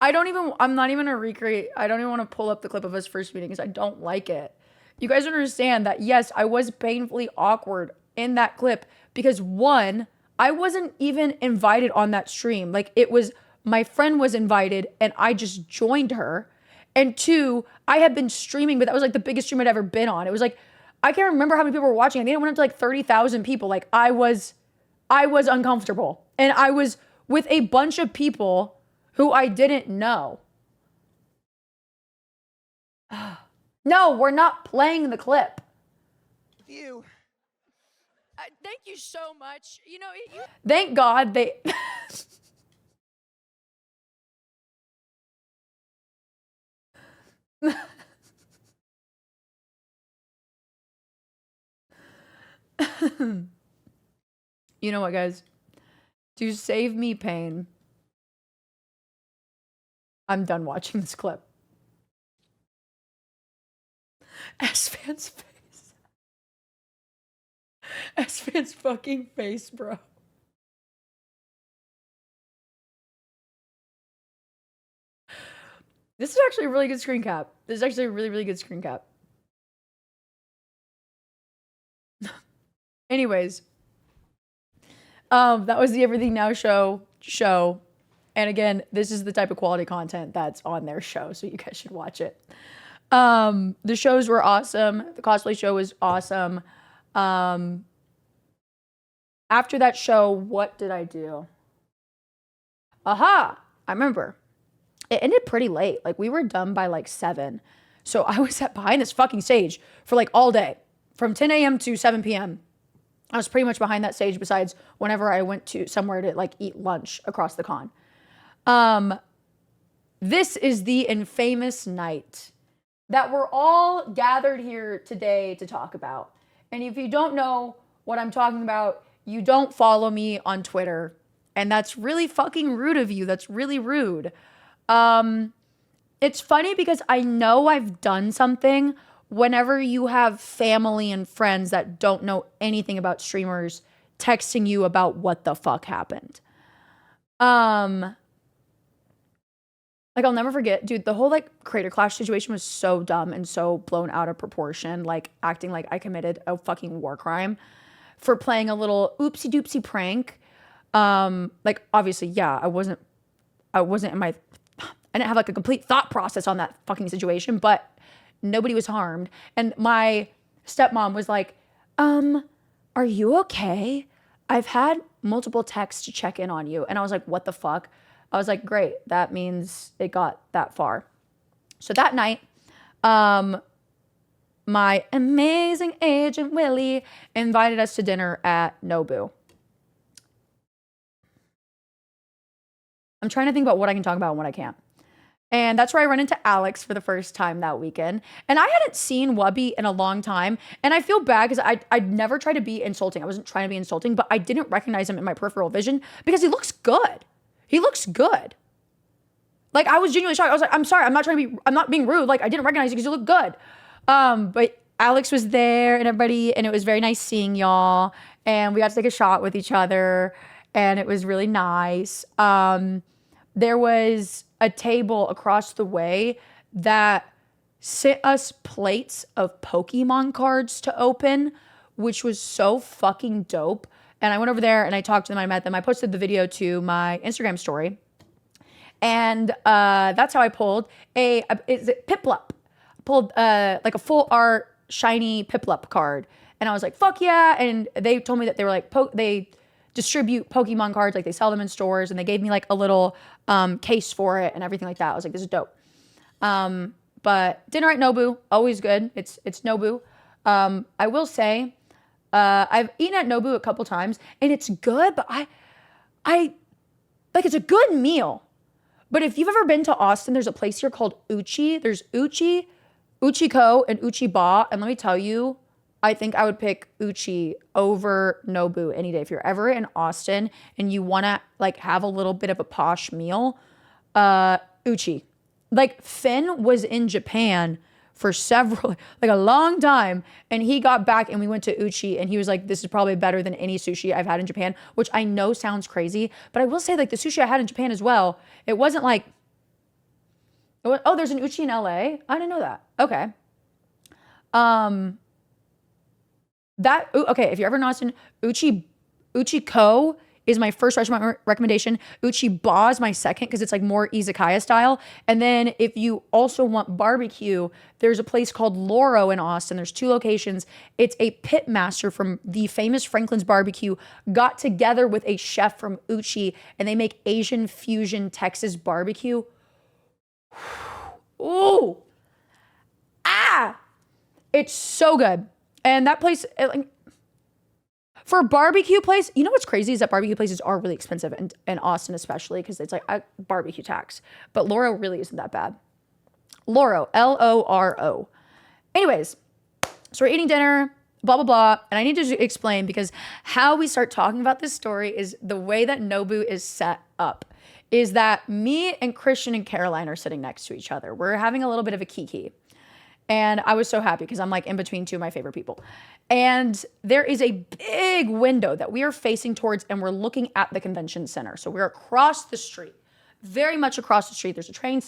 I'm not even gonna recreate. I don't even want to pull up the clip of us first meeting because I don't like it. You guys understand that, yes, I was painfully awkward in that clip because one, I wasn't even invited on that stream. Like it was, my friend was invited and I just joined her. And two, I had been streaming, but that was like the biggest stream I'd ever been on. It was like, I can't remember how many people were watching. I think it went up to like 30,000 people. Like I was uncomfortable. And I was with a bunch of people who I didn't know. No, we're not playing the clip. you. Thank you so much. Thank God they... You know what, guys? To save me pain, I'm done watching this clip. S-Fan's face. S-Fan's fucking face, bro. This is actually a really good screen cap. This is actually a really, really good screen cap. Anyways. That was the Everything Now show. And again, this is the type of quality content that's on their show, so you guys should watch it. The shows were awesome. The cosplay show was awesome. After that show, what did I do? Aha! I remember. It ended pretty late. Like, we were done by like 7. So I was behind this fucking stage for like all day. From 10 a.m. to 7 p.m. I was pretty much behind that stage besides whenever I went to somewhere to like eat lunch across the con. This is the infamous night that we're all gathered here today to talk about. And if you don't know what I'm talking about, you don't follow me on Twitter. And that's really fucking rude of you. That's really rude. It's funny because I know I've done something whenever you have family and friends that don't know anything about streamers texting you about what the fuck happened. Like, I'll never forget, dude, the whole, like, Creator Clash situation was so dumb and so blown out of proportion, like, acting like I committed a fucking war crime for playing a little oopsie-doopsie prank. Like, obviously, yeah, I wasn't in my, I didn't have, like, a complete thought process on that fucking situation, but nobody was harmed. And my stepmom was like, are you okay? I've had multiple texts to check in on you. And I was like, what the fuck? I was like, great, that means it got that far. So that night, my amazing agent Willie invited us to dinner at Nobu. I'm trying to think about what I can talk about and what I can't. And that's where I run into Alex for the first time that weekend. And I hadn't seen Wubby in a long time. And I feel bad because I'd never tried to be insulting. I wasn't trying to be insulting, but I didn't recognize him in my peripheral vision because he looks good. He looks good. Like, I was genuinely shocked. I was like, I'm sorry, I'm not being rude. Like, I didn't recognize you because you look good. But Alex was there and everybody, and it was very nice seeing y'all. And we got to take a shot with each other, and it was really nice. There was a table across the way that sent us plates of Pokemon cards to open, which was so fucking dope. And I went over there and I talked to them, I met them. I posted the video to my Instagram story. And that's how I pulled is it Piplup? Pulled like a full art shiny Piplup card. And I was like, fuck yeah. And they told me that they were like, they distribute Pokemon cards, like they sell them in stores. And they gave me like a little case for it and everything like that. I was like, this is dope. But dinner at Nobu, always good. It's Nobu. I will say, I've eaten at Nobu a couple times and it's good, but I like, it's a good meal. But if you've ever been to Austin, there's a place here called Uchi. There's Uchi, Uchiko, and Uchiba. And let me tell you, I think I would pick Uchi over Nobu any day. If you're ever in Austin and you want to like have a little bit of a posh meal, Uchi. Like, Finn was in Japan for like a long time, and he got back and we went to Uchi and he was like, this is probably better than any sushi I've had in Japan, which I know sounds crazy, but I will say, like, the sushi I had in Japan as well, it wasn't like, oh, there's an Uchi in LA? I didn't know that. Okay. Okay, if you're ever in Austin, Uchiko is my first restaurant recommendation. Uchiba is my second because it's like more izakaya style. And then if you also want barbecue, there's a place called Loro in Austin. There's 2 locations. It's a pit master from the famous Franklin's Barbecue got together with a chef from Uchi, and they make Asian fusion Texas barbecue. Ooh. It's so good. And that place, for a barbecue place, you know what's crazy is that barbecue places are really expensive, in Austin especially, because it's like a barbecue tax. But Loro really isn't that bad. Loro, Loro. Anyways, so we're eating dinner, blah, blah, blah. And I need to explain, because how we start talking about this story is the way that Nobu is set up. Is that me and Christian and Caroline are sitting next to each other. We're having a little bit of a kiki. And I was so happy because I'm like in between 2 of my favorite people. And there is a big window that we are facing towards, and we're looking at the convention center. So we're across the street, very much across the street. There's a train,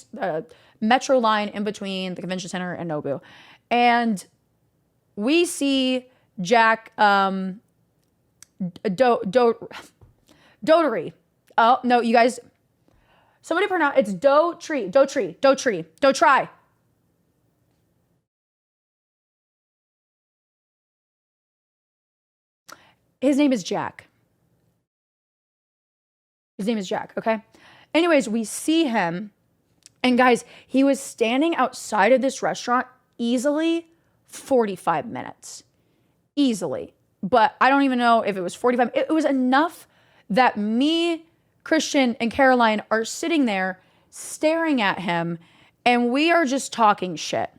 metro line in between the convention center and Nobu. And we see Jack, Dotery. Oh, no, you guys, somebody pronounce, it's Dotry. His name is Jack. Okay? Anyways, we see him. And guys, he was standing outside of this restaurant easily 45 minutes. Easily. But I don't even know if it was 45. It was enough that me, Christian and Caroline are sitting there staring at him, and we are just talking shit.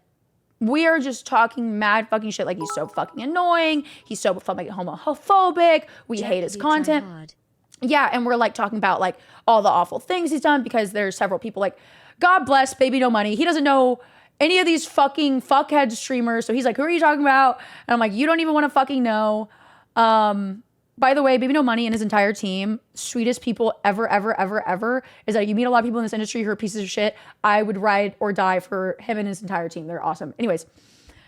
We are just talking mad fucking shit. Like, he's so fucking annoying. He's so fucking homophobic. We hate his content. Yeah, and we're like talking about like all the awful things he's done, because there's several people like, God bless Baby No Money. He doesn't know any of these fucking fuckhead streamers. So he's like, who are you talking about? And I'm like, you don't even want to fucking know. By the way, Baby No Money and his entire team, sweetest people ever, ever, ever, ever. Is that you meet a lot of people in this industry who are pieces of shit. I would ride or die for him and his entire team. They're awesome. Anyways,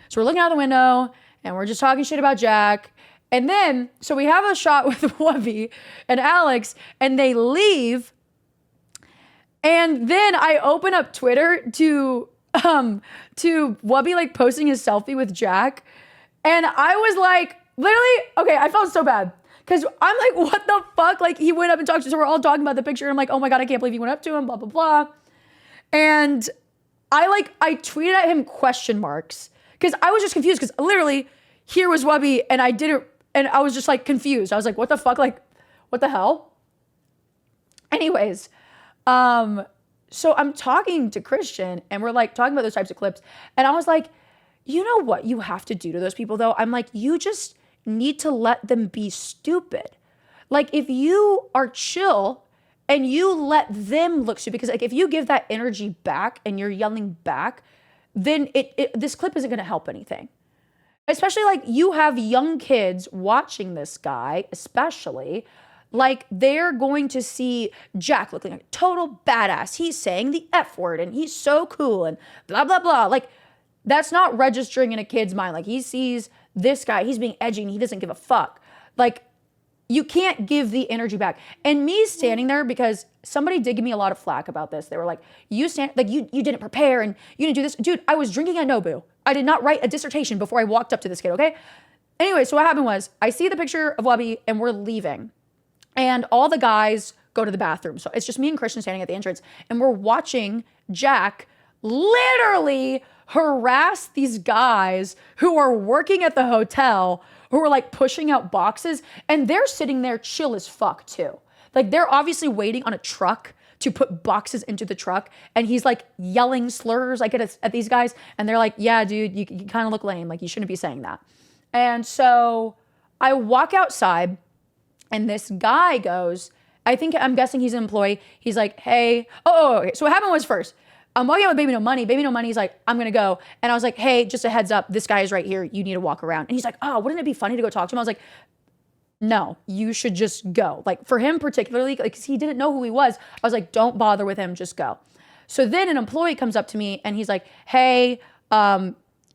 so we're looking out the window and we're just talking shit about Jack. And then, so we have a shot with Wubby and Alex, and they leave. And then I open up Twitter to Wubby like posting his selfie with Jack. And I was like, literally, okay, I felt so bad. Cause I'm like, what the fuck? Like, he went up and talked to, so we're all talking about the picture. And I'm like, oh my God, I can't believe he went up to him, blah, blah, blah. And I tweeted at him question marks. Cause I was just confused, cause literally here was Wubby and I was just like confused. I was like, what the fuck? Like, what the hell? Anyways, so I'm talking to Christian and we're like talking about those types of clips. And I was like, you know what you have to do to those people though? I'm like, you just need to let them be stupid. Like, if you are chill and you let them look stupid, because like if you give that energy back and you're yelling back, then this clip isn't gonna help anything. Especially like you have young kids watching this guy, especially, like they're going to see Jack looking like a total badass. He's saying the F word and he's so cool and blah, blah, blah. Like, that's not registering in a kid's mind. Like, he sees this guy, he's being edgy and he doesn't give a fuck. Like, you can't give the energy back. And me standing there, because somebody did give me a lot of flack about this. They were like, you didn't prepare and you didn't do this. Dude, I was drinking at Nobu. I did not write a dissertation before I walked up to this kid, okay? Anyway, so what happened was, I see the picture of Wubby and we're leaving. And all the guys go to the bathroom. So it's just me and Christian standing at the entrance. And we're watching Jack literally harass these guys who are working at the hotel, who are like pushing out boxes, and they're sitting there chill as fuck too. Like, they're obviously waiting on a truck to put boxes into the truck, and he's like yelling slurs like at these guys, and they're like, yeah, dude, you kind of look lame, like you shouldn't be saying that. And so I walk outside and this guy goes, I'm guessing he's an employee. He's like, hey, okay. So what happened was, first, I'm walking out with Baby No Money. Baby No Money's like, I'm gonna go. And I was like, hey, just a heads up, this guy is right here. You need to walk around. And he's like, oh, wouldn't it be funny to go talk to him? I was like, no, you should just go. Like, for him particularly, like, 'cause he didn't know who he was. I was like, don't bother with him, just go. So then an employee comes up to me and he's like, hey,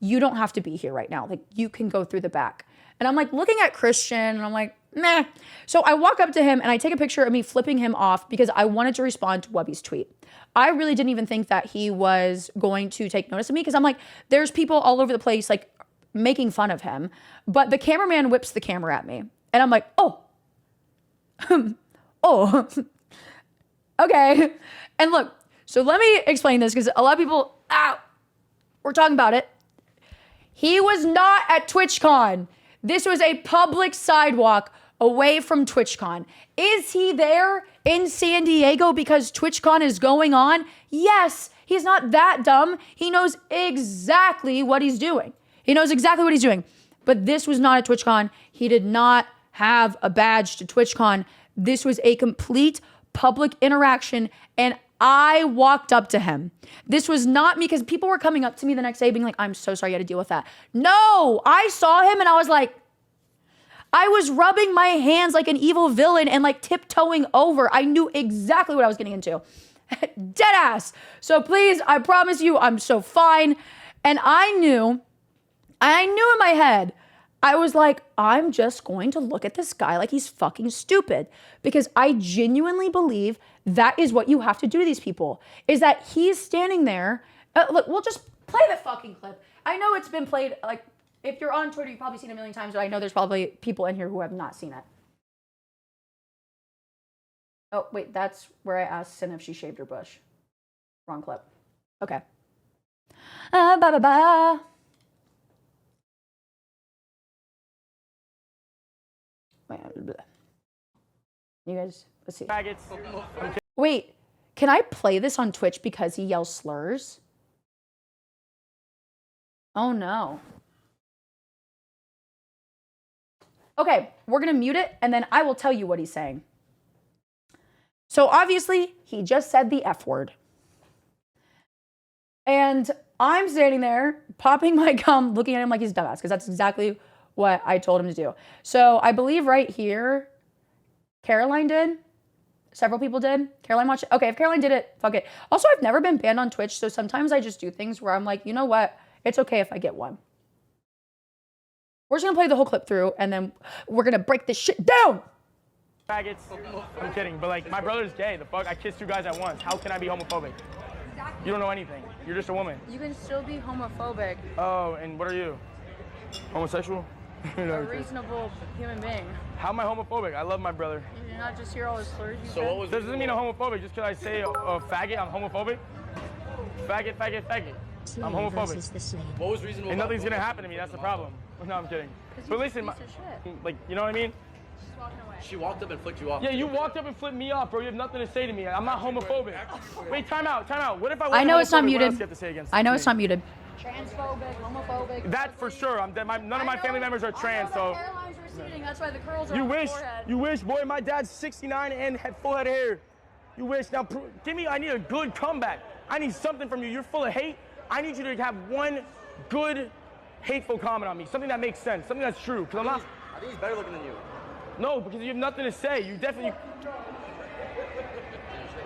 you don't have to be here right now. Like, you can go through the back. And I'm like looking at Christian and I'm like, meh. So I walk up to him and I take a picture of me flipping him off because I wanted to respond to Wubby's tweet. I really didn't even think that he was going to take notice of me, because I'm like, there's people all over the place like making fun of him. But the cameraman whips the camera at me and I'm like, oh, oh, okay. And look, so let me explain this, because a lot of people, we're talking about it. He was not at TwitchCon. This was a public sidewalk away from TwitchCon. Is he there in San Diego because TwitchCon is going on? Yes, he's not that dumb. He knows exactly what he's doing. But this was not a TwitchCon. He did not have a badge to TwitchCon. This was a complete public interaction, and I walked up to him. This was not me, because people were coming up to me the next day being like, I'm so sorry you had to deal with that. No, I saw him and I was like, I was rubbing my hands like an evil villain and like tiptoeing over. I knew exactly what I was getting into. Dead ass. So please, I promise you, I'm so fine. And I knew in my head, I was like, I'm just going to look at this guy like he's fucking stupid, because I genuinely believe that is what you have to do to these people, is that he's standing there. Look, we'll just play the fucking clip. I know it's been played, like, if you're on Twitter, you've probably seen it a million times, but I know there's probably people in here who have not seen it. Oh, wait, that's where I asked Sin if she shaved her bush. Wrong clip. Okay. Wait, You guys, let's see. Faggots. Wait, can I play this on Twitch because he yells slurs? Oh no. Okay, we're gonna mute it and then I will tell you what he's saying. So obviously, he just said the F word. And I'm standing there, popping my gum, looking at him like he's a dumbass, because that's exactly what I told him to do. So I believe right here, Caroline did. Several people did. Caroline watched it. Okay, if Caroline did it, fuck it. Also, I've never been banned on Twitch, so sometimes I just do things where I'm like, you know what? It's okay if I get one. We're just gonna play the whole clip through, and then we're gonna break this shit down. Faggots. I'm kidding, but like, my brother's gay. The fuck? I kissed 2 guys at once. How can I be homophobic? You don't know anything. You're just a woman. You can still be homophobic. Oh, and what are you? Homosexual? A reasonable human being. How am I homophobic? I love my brother. You're not just hear all the slurs you So what was doesn't mean I'm homophobic just because I say a faggot, I'm homophobic. Faggot, faggot, faggot. Slave I'm homophobic. versus the slave. What was reasonable? And nothing's gonna happen to me. That's the problem. No, I'm kidding. But listen, like, you know what I mean? She walked up and flicked you off. Yeah, you walked up and flipped me off, bro. You have nothing to say to me. I'm not homophobic. Wait, time out, time out. What if I wasn't I know homophobic? it's not What muted. else do you have to say against I know me? it's not muted. Transphobic, homophobic. That for sure. None of my family members are trans, so. Hairline's receding. That's why the curls are You on the wish, forehead. you wish, boy. My dad's 69 and had full head of hair. You wish. Now, give me. I need a good comeback. I need something from you. You're full of hate. I need you to have one good, hateful comment on me. Something that makes sense. Something that's true. Cause I'm not. I think he's better looking than you. No, because you have nothing to say. You definitely.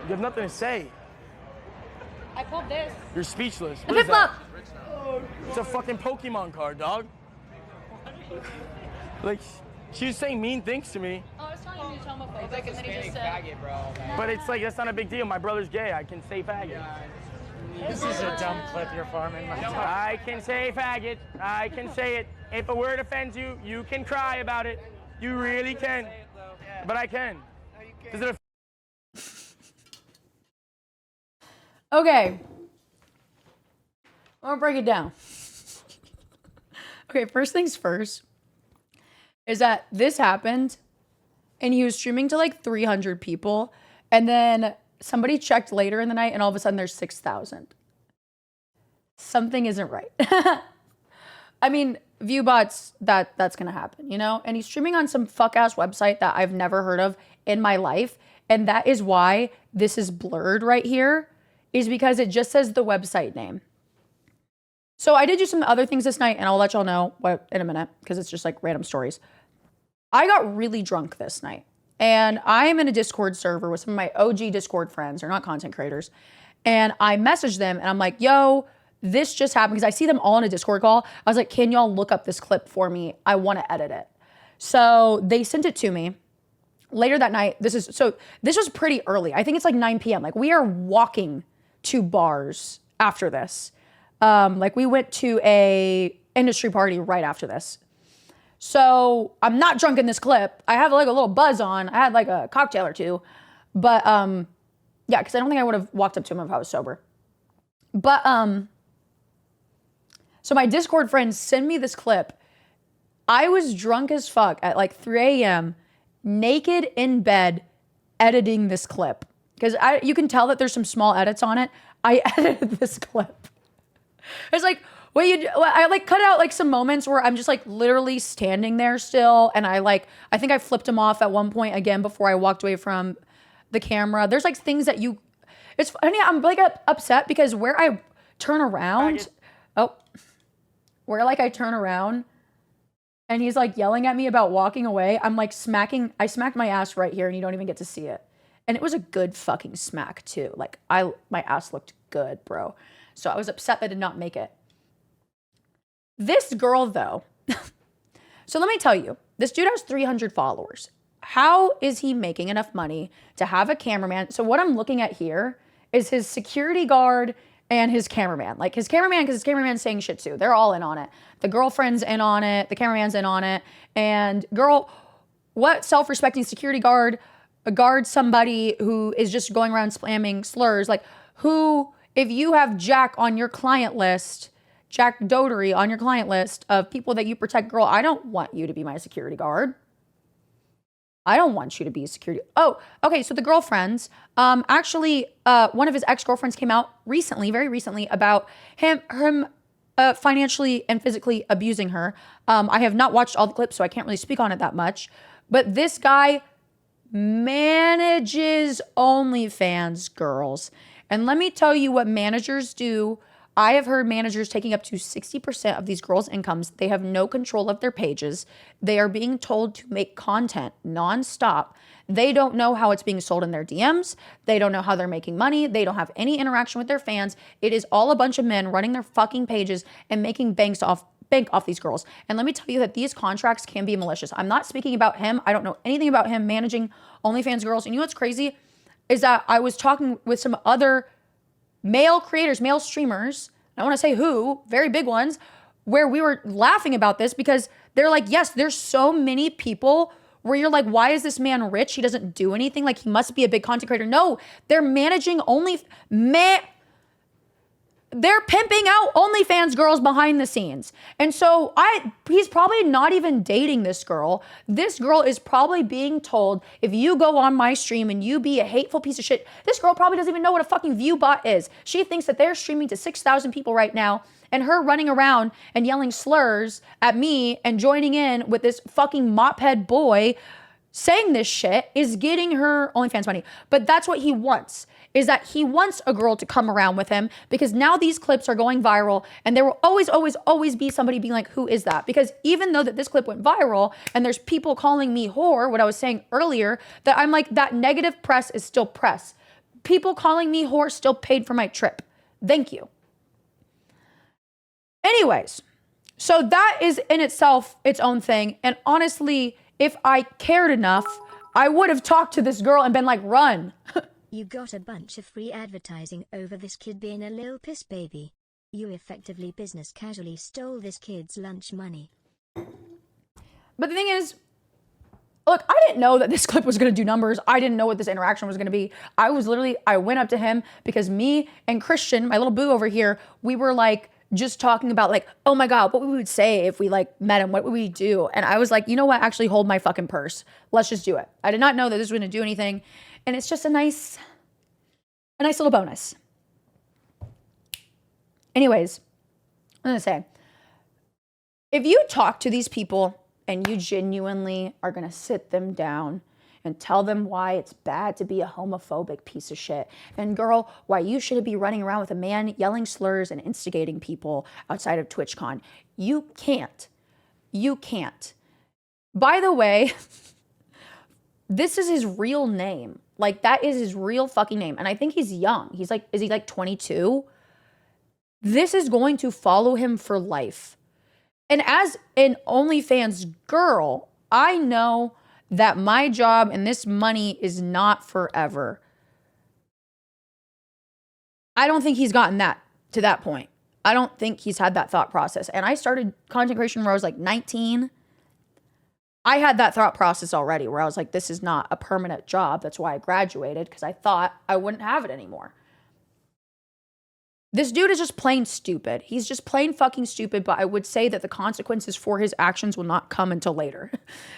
You have nothing to say. I pulled this. You're speechless. The What is flip flop. that? It's a fucking Pokemon card, dog. Like, she was saying mean things to me. Oh, I was telling you he's homophobic, and then he just said. But it's like, that's not a big deal. My brother's gay. I can say faggot. This is a dumb clip you're farming. I can say faggot. I can say it. If a word offends you, you can cry about it. You really can. But I can. Does it Okay. I'm gonna break it down. Okay, first things first is that this happened and he was streaming to like 300 people, and then somebody checked later in the night and all of a sudden there's 6,000. Something isn't right. I mean, view bots, that's gonna happen, you know? And he's streaming on some fuck-ass website that I've never heard of in my life, and that is why this is blurred right here, is because it just says the website name. So I did do some other things this night, and I'll let y'all know what in a minute, because it's just like random stories. I got really drunk this night, and I am in a Discord server with some of my OG Discord friends. They're not content creators. And I messaged them, and I'm like, yo, this just happened, because I see them all in a Discord call. I was like, can y'all look up this clip for me? I want to edit it. So they sent it to me. Later that night, this was pretty early. I think it's like 9 p.m. Like, we are walking to bars after this. Like, we went to a industry party right after this. So I'm not drunk in this clip. I have like a little buzz on. I had like a cocktail or two. But yeah, because I don't think I would have walked up to him if I was sober. But so my Discord friends send me this clip. I was drunk as fuck at like 3 a.m., naked in bed, editing this clip. Because you can tell that there's some small edits on it. I edited this clip. It's like, I like cut out like some moments where I'm just like literally standing there still. And I think I flipped him off at one point again before I walked away from the camera. There's like things that it's funny. I'm like upset because where I turn around, I turn around and he's like yelling at me about walking away. I'm like I smacked my ass right here and you don't even get to see it. And it was a good fucking smack too. Like my ass looked good, bro. So I was upset that I did not make it. This girl though, so let me tell you, this dude has 300 followers. How is he making enough money to have a cameraman? So what I'm looking at here is his security guard and his cameraman. Like his cameraman, because his cameraman's saying shit too. They're all in on it. The girlfriend's in on it. The cameraman's in on it. And girl, what self-respecting security guard guards somebody who is just going around spamming slurs? Like who, if you have Jack on your client list, Jack Dotery on your client list of people that you protect, girl, I don't want you to be my security guard. I don't want you to be a security. Oh, okay. So the girlfriends, actually, one of his ex-girlfriends came out recently, very recently, about him financially and physically abusing her. I have not watched all the clips, so I can't really speak on it that much. But this guy manages OnlyFans girls. And let me tell you what managers do. I have heard managers taking up to 60% of these girls' incomes. They have no control of their pages. They are being told to make content nonstop. They don't know how it's being sold in their DMs. They don't know how they're making money. They don't have any interaction with their fans. It is all a bunch of men running their fucking pages and making bank off these girls. And let me tell you that these contracts can be malicious. I'm not speaking about him. I don't know anything about him managing OnlyFans girls. And you know what's crazy is that I was talking with some other male creators, male streamers, I want to say who, very big ones, where we were laughing about this because they're like, yes, there's so many people where you're like, why is this man rich? He doesn't do anything. Like, he must be a big content creator. No, they're managing they're pimping out OnlyFans girls behind the scenes. And so he's probably not even dating this girl. This girl is probably being told, if you go on my stream and you be a hateful piece of shit, this girl probably doesn't even know what a fucking view bot is. She thinks that they're streaming to 6,000 people right now, and her running around and yelling slurs at me and joining in with this fucking mophead boy saying this shit is getting her OnlyFans money. But that's what he wants, is that he wants a girl to come around with him, because now these clips are going viral, and there will always, always, always be somebody being like, who is that? Because even though that this clip went viral and there's people calling me whore, what I was saying earlier, that I'm like, that negative press is still press. People calling me whore still paid for my trip. Thank you. Anyways, so that is in itself its own thing. And honestly, if I cared enough, I would have talked to this girl and been like, run. You got a bunch of free advertising over this kid being a lil piss baby. You effectively business casually stole this kid's lunch money. But the thing is, look, I didn't know that this clip was going to do numbers. I didn't know what this interaction was going to be. I went up to him because me and Christian, my little boo over here, we were like, just talking about like, oh my God, what we would say if we like met him, what would we do? And I was like, you know what? Actually hold my fucking purse. Let's just do it. I did not know that this was going to do anything. And it's just a nice little bonus. Anyways, I'm going to say, if you talk to these people and you genuinely are going to sit them down and tell them why it's bad to be a homophobic piece of shit, and girl, why you shouldn't be running around with a man yelling slurs and instigating people outside of TwitchCon. You can't. You can't. By the way, this is his real name. Like, that is his real fucking name. And I think he's young. He's like, is he like 22? This is going to follow him for life. And as an OnlyFans girl, I know that my job and this money is not forever. I don't think he's gotten to that point. I don't think he's had that thought process. And I started content creation when I was like 19. I had that thought process already where I was like, this is not a permanent job. That's why I graduated, because I thought I wouldn't have it anymore. This dude is just plain stupid. He's just plain fucking stupid, but I would say that the consequences for his actions will not come until later.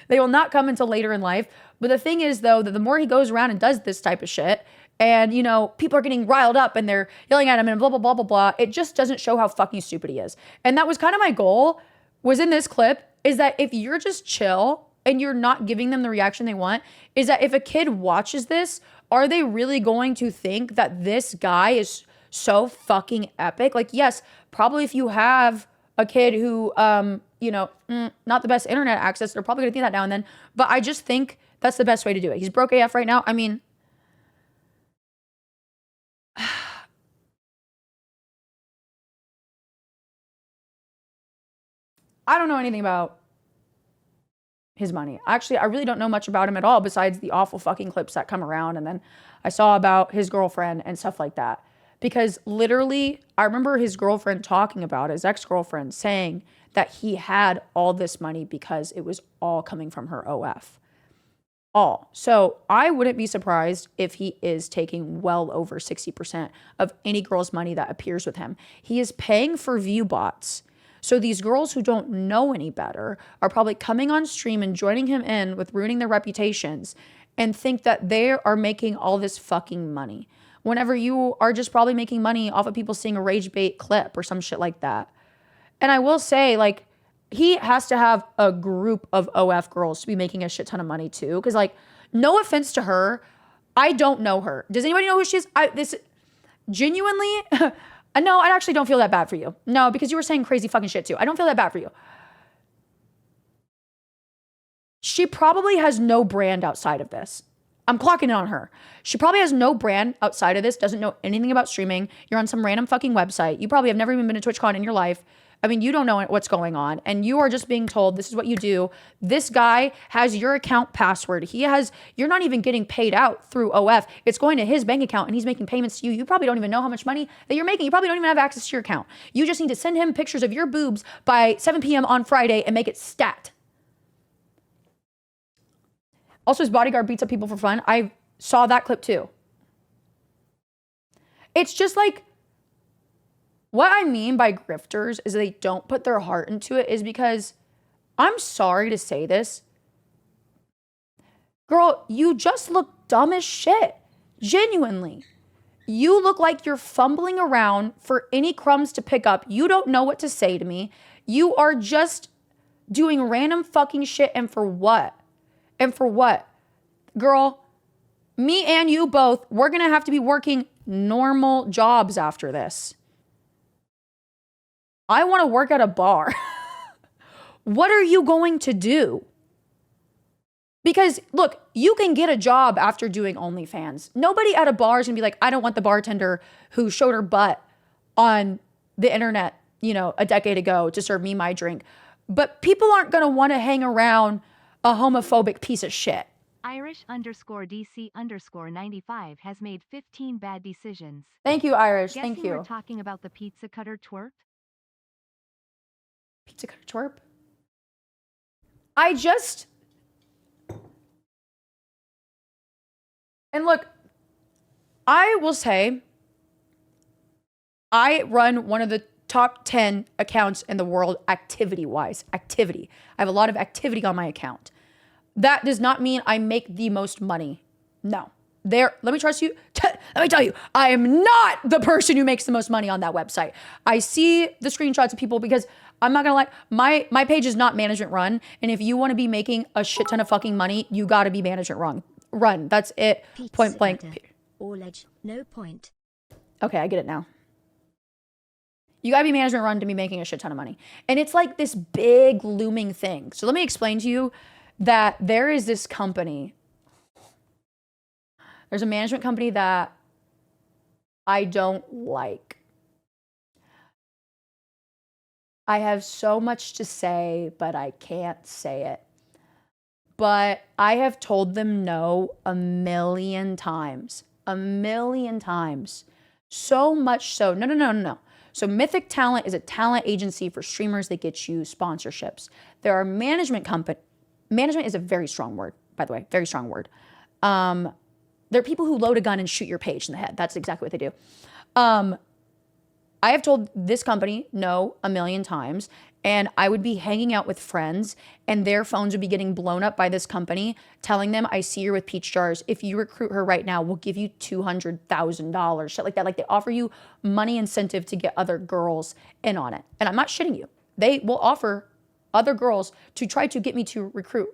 They will not come until later in life. But the thing is, though, that the more he goes around and does this type of shit, and, you know, people are getting riled up and they're yelling at him and blah, blah, blah, blah, blah, it just doesn't show how fucking stupid he is. And that was kind of my goal, was in this clip, is that if you're just chill and you're not giving them the reaction they want, is that if a kid watches this, are they really going to think that this guy is so fucking epic? Like, yes, probably if you have a kid who, you know, not the best internet access, they're probably gonna think that now and then. But I just think that's the best way to do it. He's broke AF right now. I mean, I don't know anything about his money. Actually, I really don't know much about him at all besides the awful fucking clips that come around. And then I saw about his girlfriend and stuff like that. Because literally, I remember his girlfriend talking about, his ex-girlfriend saying that he had all this money because it was all coming from her OF. All. So I wouldn't be surprised if he is taking well over 60% of any girl's money that appears with him. He is paying for view bots So these girls who don't know any better are probably coming on stream and joining him in with ruining their reputations and think that they are making all this fucking money. Whenever you are just probably making money off of people seeing a rage bait clip or some shit like that. And I will say, like, he has to have a group of OF girls to be making a shit ton of money too. Because, like, no offense to her, I don't know her. Does anybody know who she is? This genuinely, no, I actually don't feel that bad for you. No, because you were saying crazy fucking shit too. I don't feel that bad for you. She probably has no brand outside of this. I'm clocking it on her. She probably has no brand outside of this, doesn't know anything about streaming. You're on some random fucking website. You probably have never even been to TwitchCon in your life. I mean, you don't know what's going on, and you are just being told this is what you do. This guy has your account password. You're not even getting paid out through OF. It's going to his bank account, and he's making payments to you. You probably don't even know how much money that you're making. You probably don't even have access to your account. You just need to send him pictures of your boobs by 7 p.m. on Friday and make it stat. Also, his bodyguard beats up people for fun. I saw that clip too. It's just like, what I mean by grifters is they don't put their heart into it is because, I'm sorry to say this, girl, you just look dumb as shit. Genuinely. You look like you're fumbling around for any crumbs to pick up. You don't know what to say to me. You are just doing random fucking shit, and for what? And for what? Girl, me and you both, we're gonna have to be working normal jobs after this. I want to work at a bar. What are you going to do? Because look, you can get a job after doing OnlyFans. Nobody at a bar is gonna be like, I don't want the bartender who showed her butt on the internet, a decade ago to serve me my drink. But people aren't gonna want to hang around a homophobic piece of shit. Irish_DC_95 has made 15 bad decisions. Thank you, Irish. Guessing Thank you. we're talking about the pizza cutter twerp? Pizza cutter twerp? And look, I will say, I run one of the top 10 accounts in the world activity-wise. Activity. I have a lot of activity on my account. That does not mean I make the most money. No. Let me trust you. Let me tell you, I am not the person who makes the most money on that website. I see the screenshots of people because I'm not gonna lie, my page is not management run. And if you want to be making a shit ton of fucking money, you gotta be management run. That's it. Pizza Point blank. cutter. All edge, no point. Okay, I get it now. You gotta be management run to be making a shit ton of money. And it's like this big looming thing. So let me explain to you that there is this company. There's a management company that I don't like. I have so much to say, but I can't say it. But I have told them no a million times. A million times. So much so. No. So Mythic Talent is a talent agency for streamers that get you sponsorships. There are management is a very strong word, by the way. Very strong word. There are people who load a gun and shoot your page in the head. That's exactly what they do. I have told this company no a million times, and I would be hanging out with friends and their phones would be getting blown up by this company telling them, I see you're with Peach Jars. If you recruit her right now, we'll give you $200,000, shit like that. Like they offer you money incentive to get other girls in on it. And I'm not shitting you. They will offer other girls to try to get me to recruit,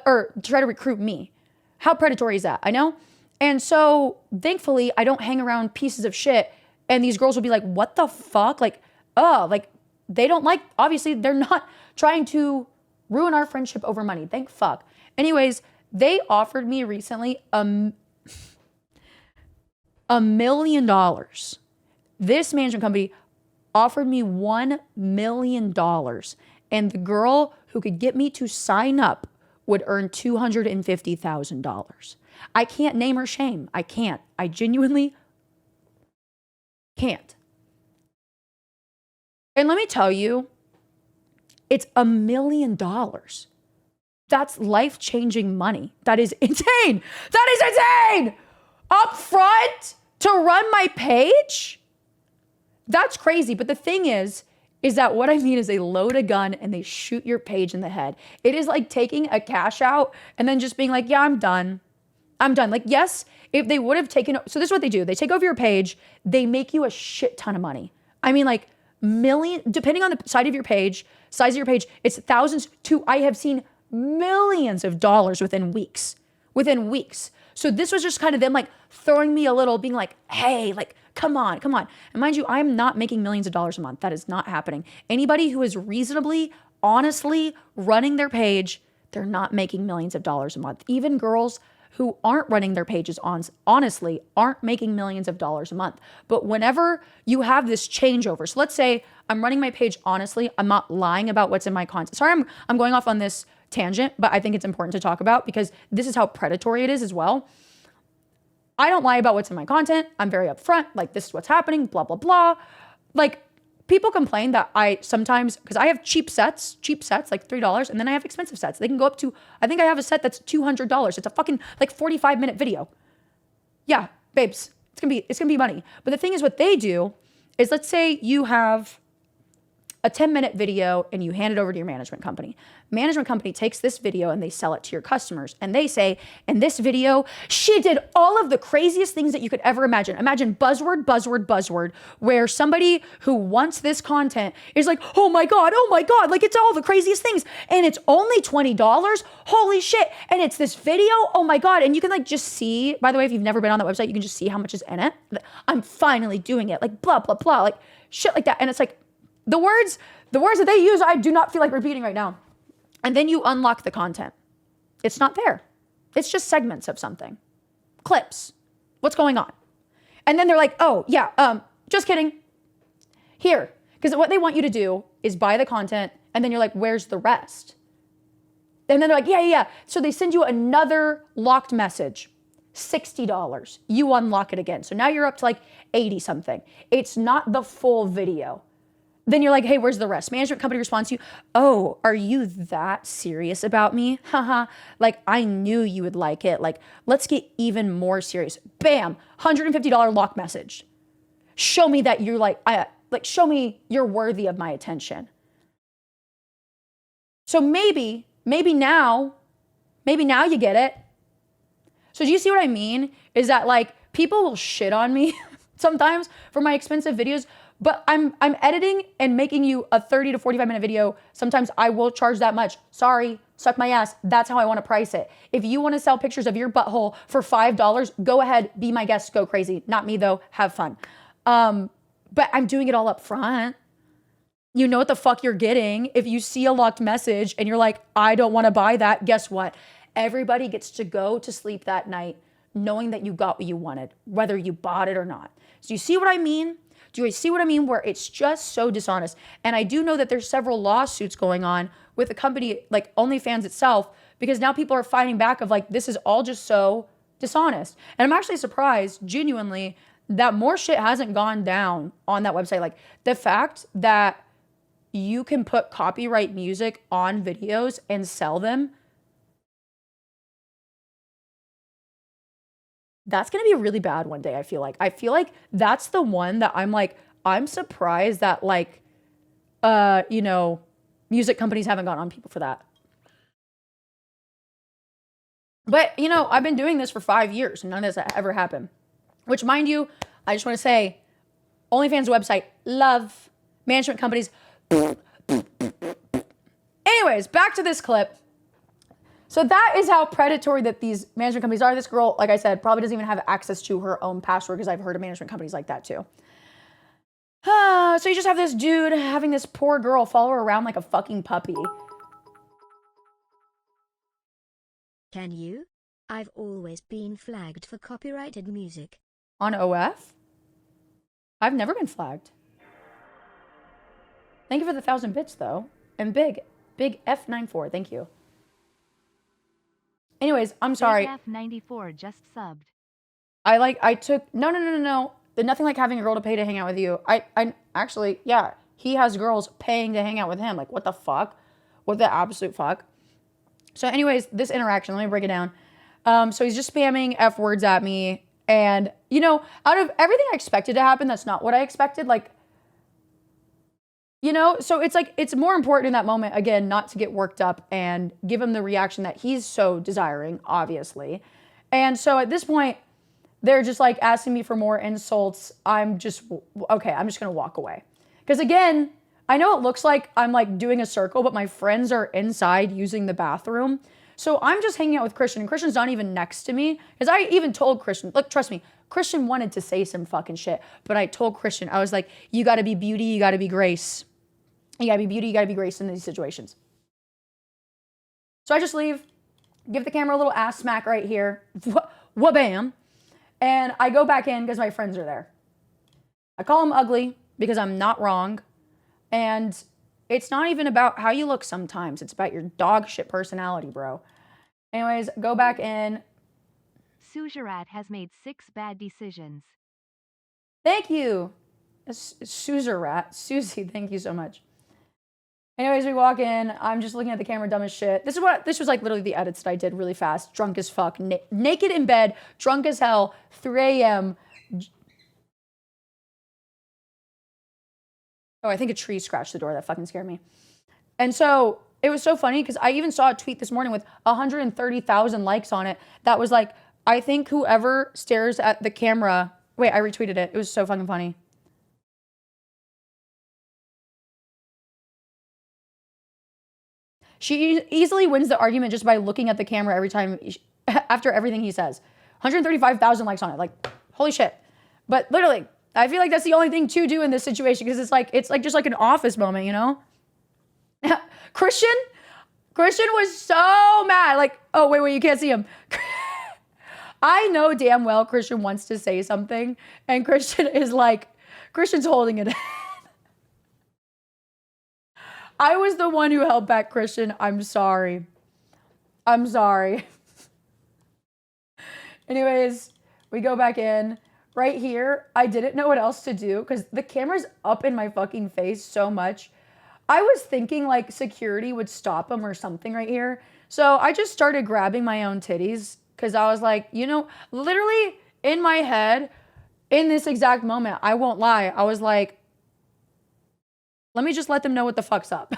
or try to recruit me. How predatory is that? I know. And so thankfully I don't hang around pieces of shit and these girls will be like, what the fuck? Like, they don't like, obviously they're not trying to ruin our friendship over money. Thank fuck. Anyways, they offered me recently $1 million. This management company offered me $1 million. And the girl who could get me to sign up would earn $250,000. I can't name or shame. I can't. I genuinely can't. And let me tell you, it's $1 million. That's life-changing money. That is insane. That is insane. Up front to run my page? That's crazy. But the thing is is that what I mean is they load a gun and they shoot your page in the head. It is like taking a cash out and then just being like, yeah, I'm done. I'm done. Like, yes, if they would have taken, so this is what they do. They take over your page. They make you a shit ton of money. I mean, like million, depending on the size of your page, it's thousands to, I have seen millions of dollars within weeks. So this was just kind of them like throwing me a little, being like, hey, like, come on. And mind you, I'm not making millions of dollars a month. That is not happening. Anybody who is reasonably, honestly running their page, they're not making millions of dollars a month. Even girls who aren't running their pages honestly aren't making millions of dollars a month. But whenever you have this changeover, so let's say I'm running my page honestly, I'm not lying about what's in my content. Sorry, I'm going off on this tangent, but I think it's important to talk about because this is how predatory it is as well. I don't lie about what's in my content. I'm very upfront, like this is what's happening, blah, blah, blah. Like people complain that I sometimes, because I have cheap sets, like $3, and then I have expensive sets. They can go up to, I think I have a set that's $200. It's a fucking like 45-minute video. Yeah, babes, it's gonna be money. But the thing is what they do is let's say you have a 10-minute video and you hand it over to your management company. Management company takes this video and they sell it to your customers. And they say, in this video, she did all of the craziest things that you could ever imagine. Imagine buzzword, where somebody who wants this content is like, oh my God, like it's all the craziest things. And it's only $20. Holy shit. And it's this video, oh my God. And you can like just see, by the way, if you've never been on that website, you can just see how much is in it. I'm finally doing it, like blah, blah, blah, like shit like that. And it's like, the words that they use, I do not feel like repeating right now. And then you unlock the content. It's not there. It's just segments of something. Clips. What's going on? And then they're like, oh, yeah, just kidding. Here. Because what they want you to do is buy the content, and then you're like, where's the rest? And then they're like, yeah. So they send you another locked message. $60. You unlock it again. So now you're up to like 80 something. It's not the full video. Then you're like, hey, where's the rest? Management company responds to you, oh, are you that serious about me? Haha, like I knew you would like it. Like, let's get even more serious. Bam, $150 lock message. Show me that you're show me you're worthy of my attention. So maybe now you get it. So do you see what I mean? Is that like people will shit on me sometimes for my expensive videos, but I'm editing and making you a 30 to 45 minute video. Sometimes I will charge that much. Sorry, suck my ass. That's how I want to price it. If you want to sell pictures of your butthole for $5, go ahead, be my guest, go crazy. Not me though, have fun. But I'm doing it all up front. You know what the fuck you're getting. If you see a locked message and you're like, I don't want to buy that, guess what? Everybody gets to go to sleep that night knowing that you got what you wanted, whether you bought it or not. So you see what I mean? Do you see what I mean? Where it's just so dishonest. And I do know that there's several lawsuits going on with the company, like OnlyFans itself, because now people are fighting back of like, this is all just so dishonest. And I'm actually surprised, genuinely, that more shit hasn't gone down on that website. Like the fact that you can put copyright music on videos and sell them, that's going to be really bad one day, I feel like. I feel like that's the one that I'm like, I'm surprised that like, music companies haven't gone on people for that. But, I've been doing this for 5 years and none of this ever happened. Which, mind you, I just want to say, OnlyFans website, love. Management companies. Anyways, back to this clip. So that is how predatory that these management companies are. This girl, like I said, probably doesn't even have access to her own password because I've heard of management companies like that too. So you just have this dude having this poor girl follow her around like a fucking puppy. Can you? I've always been flagged for copyrighted music. On OF? I've never been flagged. Thank you for the 1,000 bits though. And big F94, thank you. Anyways, I'm sorry. F94 just subbed. No. There's nothing like having a girl to pay to hang out with you. I actually, yeah, he has girls paying to hang out with him. Like, what the fuck? What the absolute fuck? So anyways, this interaction, let me break it down. So he's just spamming F words at me. And, out of everything I expected to happen, that's not what I expected. Like, You know, so it's like, it's more important in that moment, again, not to get worked up and give him the reaction that he's so desiring, obviously. And so at this point, they're just like asking me for more insults. I'm just, okay, I'm just gonna walk away. Because again, I know it looks like I'm like doing a circle, but my friends are inside using the bathroom. So I'm just hanging out with Christian, and Christian's not even next to me. Because I even told Christian, look, trust me, Christian wanted to say some fucking shit. But I told Christian, I was like, you gotta be beauty, you gotta be grace. You gotta be beauty, you gotta be grace in these situations. So I just leave, give the camera a little ass smack right here. Wha-bam. And I go back in because my friends are there. I call them ugly because I'm not wrong. And it's not even about how you look sometimes. It's about your dog shit personality, bro. Anyways, go back in. Sujarat has made 6 bad decisions. Thank you. Suzarat. Susie, thank you so much. Anyways, we walk in. I'm just looking at the camera dumb as shit. This was like literally the edits that I did really fast. Drunk as fuck. Naked in bed. Drunk as hell. 3 a.m. Oh, I think a tree scratched the door. That fucking scared me. And so it was so funny because I even saw a tweet this morning with 130,000 likes on it. That was like, I think whoever stares at the camera. Wait, I retweeted it. It was so fucking funny. She easily wins the argument just by looking at the camera every time, after everything he says. 135,000 likes on it. Like, holy shit. But literally, I feel like that's the only thing to do in this situation because it's like just like an office moment, you know? Christian was so mad. Like, oh, wait, you can't see him. I know damn well Christian wants to say something, and Christian's holding it in. I was the one who held back Christian. I'm sorry. Anyways, we go back in. Right here, I didn't know what else to do because the camera's up in my fucking face so much. I was thinking like security would stop him or something right here. So I just started grabbing my own titties because I was like, you know, literally in my head, in this exact moment, I won't lie, I was like, let me just let them know what the fuck's up.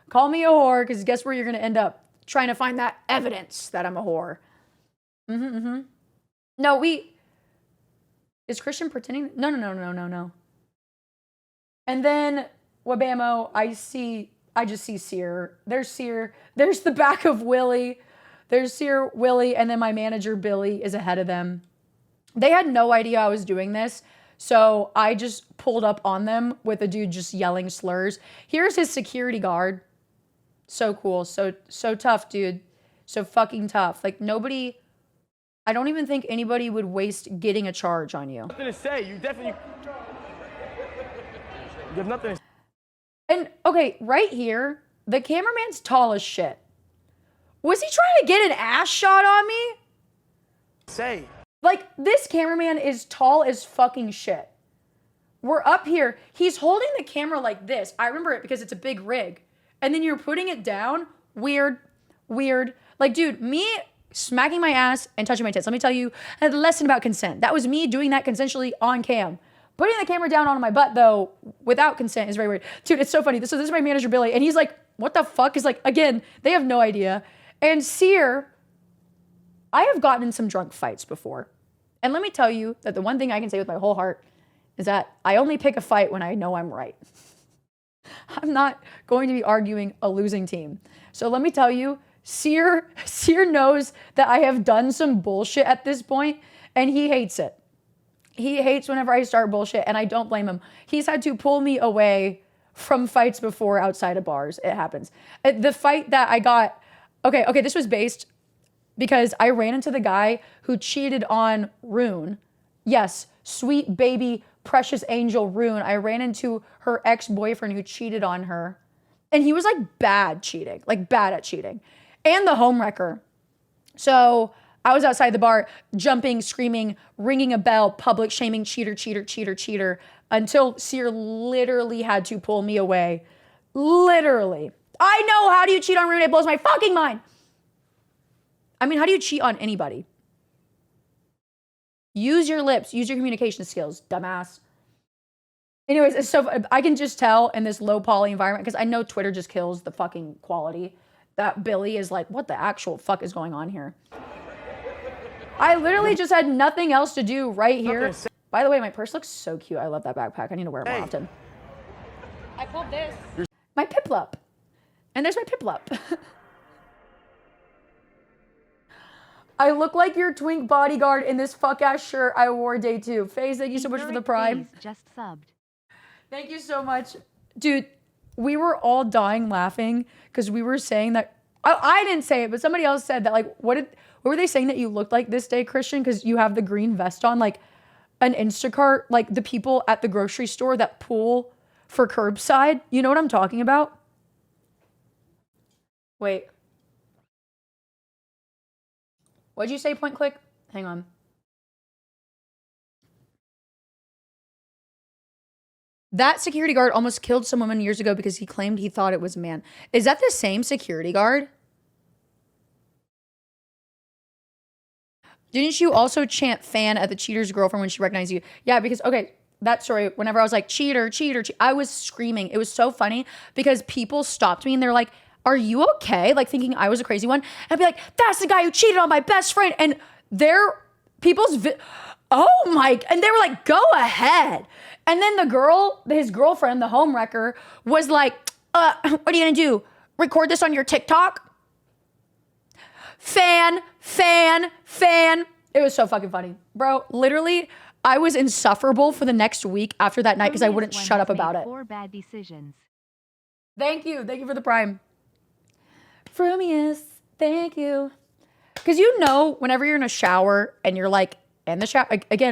Call me a whore, because guess where you're going to end up? Trying to find that evidence that I'm a whore. No, is Christian pretending? No. And then, wabamo, I just see Sear. There's Sear. There's the back of Willie. There's Sear, Willie, and then my manager, Billy, is ahead of them. They had no idea I was doing this. So I just pulled up on them with a dude just yelling slurs. Here's his security guard. So cool. So tough, dude. So fucking tough. Like nobody, I don't even think anybody would waste getting a charge on you. Nothing to say. You have nothing to say. And okay, right here, the cameraman's tall as shit. Was he trying to get an ass shot on me? Say. Like, this cameraman is tall as fucking shit. We're up here. He's holding the camera like this. I remember it because it's a big rig. And then you're putting it down. Weird. Like, dude, me smacking my ass and touching my tits. Let me tell you a lesson about consent. That was me doing that consensually on cam. Putting the camera down on my butt, though, without consent is very weird. Dude, it's so funny. This is my manager, Billy. And he's like, what the fuck? Is like, again, they have no idea. And Sear, I have gotten in some drunk fights before. And let me tell you that the one thing I can say with my whole heart is that I only pick a fight when I know I'm right. I'm not going to be arguing a losing team. So let me tell you, Sear knows that I have done some bullshit at this point, and he hates it. He hates whenever I start bullshit, and I don't blame him. He's had to pull me away from fights before outside of bars. It happens. The fight that I got, okay, this was based because I ran into the guy who cheated on Rune. Yes, sweet baby, precious angel Rune. I ran into her ex-boyfriend who cheated on her. And he was like bad at cheating. And the homewrecker. So I was outside the bar, jumping, screaming, ringing a bell, public shaming, cheater, until Sear literally had to pull me away. Literally. I know, how do you cheat on Rune? It blows my fucking mind. I mean, how do you cheat on anybody? Use your lips, use your communication skills, dumbass. Anyways, it's so I can just tell in this low poly environment, because I know Twitter just kills the fucking quality, that Billy is like, what the actual fuck is going on here? I literally just had nothing else to do right here. By the way, my purse looks so cute. I love that backpack. I need to wear it more often. I pulled this. My Piplup. And there's my Piplup. I look like your twink bodyguard in this fuck-ass shirt I wore day 2. FaZe, thank you so much for the prime. Just subbed. Thank you so much. Dude, we were all dying laughing because we were saying that, I didn't say it, but somebody else said that, like, what were they saying that you looked like this day, Christian? Because you have the green vest on, like an Instacart, like the people at the grocery store that pull for curbside. You know what I'm talking about? Wait. What'd you say, point click? Hang on. That security guard almost killed some woman years ago because he claimed he thought it was a man. Is that the same security guard? Didn't you also chant fan at the cheater's girlfriend when she recognized you? Yeah, because, okay, that story, whenever I was like, cheater, cheater, I was screaming. It was so funny because people stopped me and they're like, are you okay? Like thinking I was a crazy one. And I'd be like, that's the guy who cheated on my best friend. And oh my, and they were like, go ahead. And then the girl, his girlfriend, the home wrecker, was like, what are you gonna do? Record this on your TikTok? Fan. It was so fucking funny. Bro, literally, I was insufferable for the next week after that night because I wouldn't shut up about it. 4 bad decisions. Thank you for the prime. Frumius, thank you. Because you know, whenever you're in a shower and you're like, in the shower,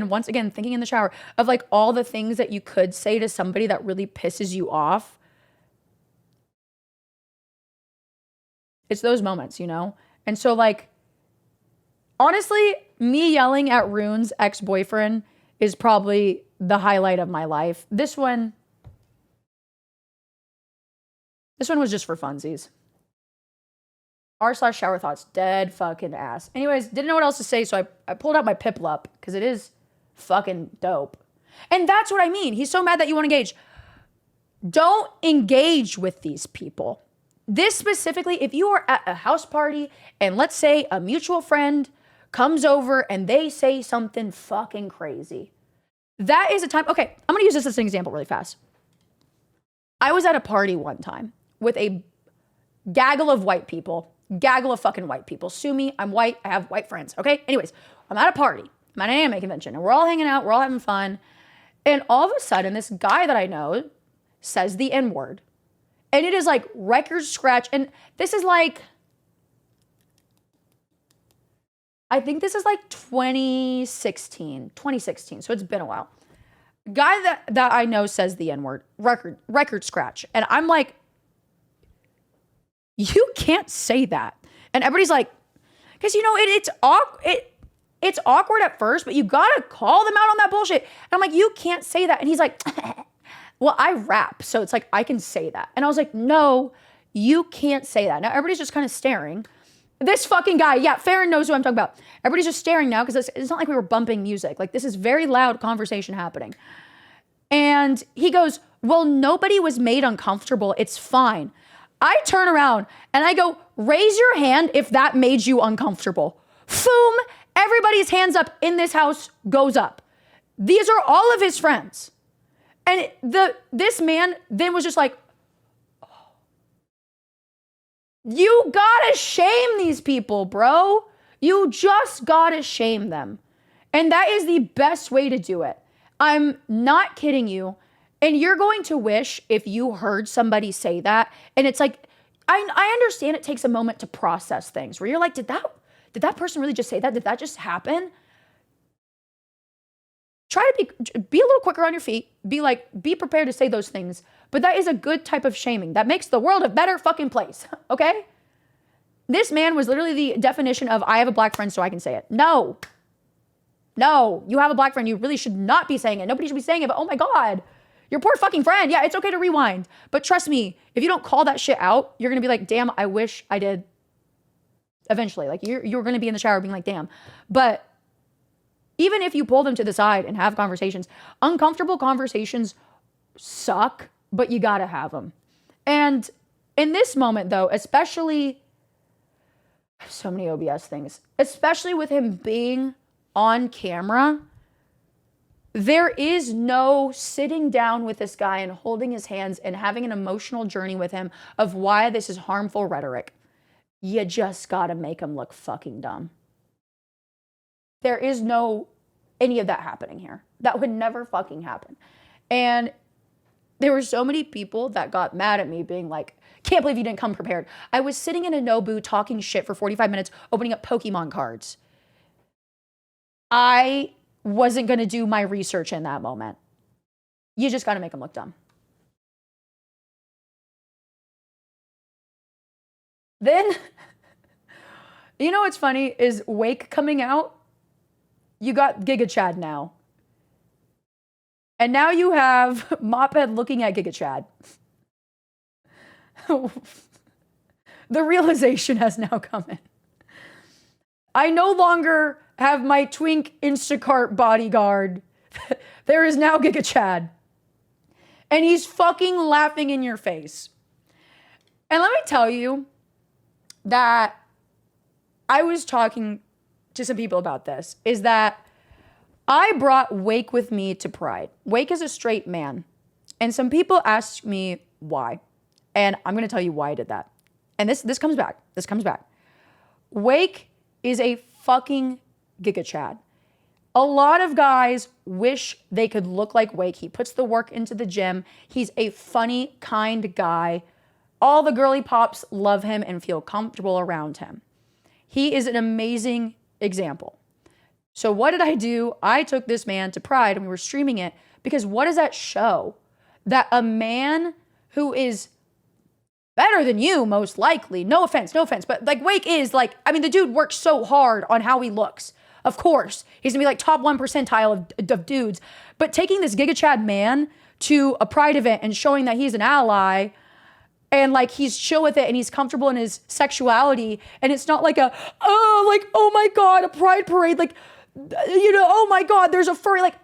once again, thinking in the shower of like all the things that you could say to somebody that really pisses you off. It's those moments, you know? And so like, honestly, me yelling at Rune's ex-boyfriend is probably the highlight of my life. This one was just for funsies. r/shower thoughts, dead fucking ass. Anyways, didn't know what else to say, so I pulled out my Piplup because it is fucking dope. And that's what I mean. He's so mad that you won't engage. Don't engage with these people. This specifically, if you are at a house party and let's say a mutual friend comes over and they say something fucking crazy. That is a time, okay, I'm gonna use this as an example really fast. I was at a party one time with a gaggle of fucking white people. Sue me, I'm white, I have white friends, okay? Anyways, I'm at a party, I'm at an anime convention, and we're all hanging out, we're all having fun, and all of a sudden, this guy that I know says the N-word. And it is like record scratch, and this is like, I think this is like 2016, so it's been a while. Guy that I know says the N-word, record scratch, and I'm like, you can't say that. And everybody's like, because you know, it's awkward at first, but you gotta call them out on that bullshit. And I'm like, you can't say that. And he's like, well, I rap, so it's like, I can say that. And I was like, no, you can't say that. Now everybody's just kind of staring. This fucking guy, yeah, Farron knows who I'm talking about. Everybody's just staring now because it's not like we were bumping music. Like this is very loud conversation happening. And he goes, well, nobody was made uncomfortable. It's fine. I turn around and I go, raise your hand if that made you uncomfortable. Foom, everybody's hands up in this house goes up. These are all of his friends. And this man then was just like, oh. You gotta shame these people, bro. You just gotta shame them. And that is the best way to do it. I'm not kidding you. And you're going to wish if you heard somebody say that. And it's like, I understand it takes a moment to process things where you're like, did that person really just say that? Did that just happen? Try to be a little quicker on your feet. Be prepared to say those things. But that is a good type of shaming. That makes the world a better fucking place, okay? This man was literally the definition of, I have a black friend so I can say it. No, you have a black friend. You really should not be saying it. Nobody should be saying it, but oh my God. Your poor fucking friend. Yeah, it's okay to rewind. But trust me, if you don't call that shit out, you're going to be like, damn, I wish I did. Eventually, like you're going to be in the shower being like, damn. But even if you pull them to the side and have conversations, uncomfortable conversations suck, but you gotta have them. And in this moment though, especially, so many OBS things, especially with him being on camera, there is no sitting down with this guy and holding his hands and having an emotional journey with him of why this is harmful rhetoric. You just gotta make him look fucking dumb. There is no any of that happening here. That would never fucking happen. And there were so many people that got mad at me being like, can't believe you didn't come prepared. I was sitting in a Nobu talking shit for 45 minutes, opening up Pokemon cards. I wasn't going to do my research in that moment. You just got to make them look dumb. Then, you know what's funny is Wake coming out, you got Giga Chad now. And now you have Mophead looking at Giga Chad. The realization has now come in. I no longer have my Twink Instacart bodyguard. There is now Giga Chad. And he's fucking laughing in your face. And let me tell you that I was talking to some people about this, is that I brought Wake with me to Pride. Wake is a straight man. And some people asked me why. And I'm going to tell you why I did that. And this comes back. This comes back. Wake is a fucking Giga Chad. A lot of guys wish they could look like Wake. He puts the work into the gym. He's a funny, kind guy. All the girly pops love him and feel comfortable around him. He is an amazing example. So what did I do? I took this man to Pride and we were streaming it because what does that show? That a man who is better than you, most likely, no offense, but like Wake is like, I mean, the dude works so hard on how he looks. Of course, he's gonna be like top 1 percentile of dudes. But taking this Giga Chad man to a Pride event and showing that he's an ally and like he's chill with it and he's comfortable in his sexuality and it's not like oh my God, a Pride parade, like, you know, oh my God, there's a furry, like,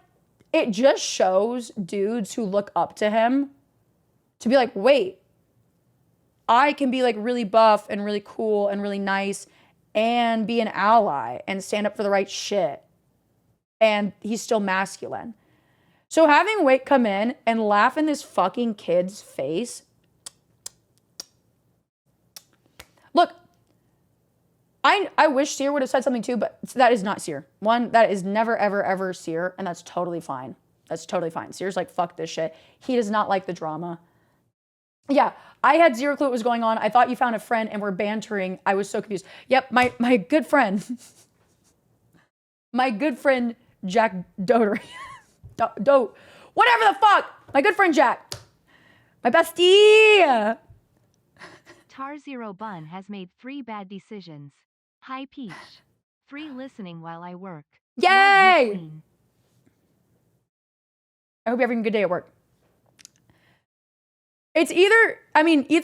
it just shows dudes who look up to him to be like, wait, I can be like really buff and really cool and really nice and be an ally and stand up for the right shit. And he's still masculine. So having Wake come in and laugh in this fucking kid's face. Look, I wish Seer would have said something too, but that is not Seer. One, that is never, ever, ever Seer, and that's totally fine. That's totally fine. Seer's like, fuck this shit. He does not like the drama. Yeah, I had zero clue what was going on. I thought you found a friend and we're bantering. I was so confused. Yep, my good friend. My good friend, Jack Dotery. Whatever the fuck. My good friend, Jack. My bestie. Tar Zero Bun has made 3 bad decisions. Hi Peach. Free listening while I work. Yay! Love you, Queen. I hope you're having a good day at work. It's either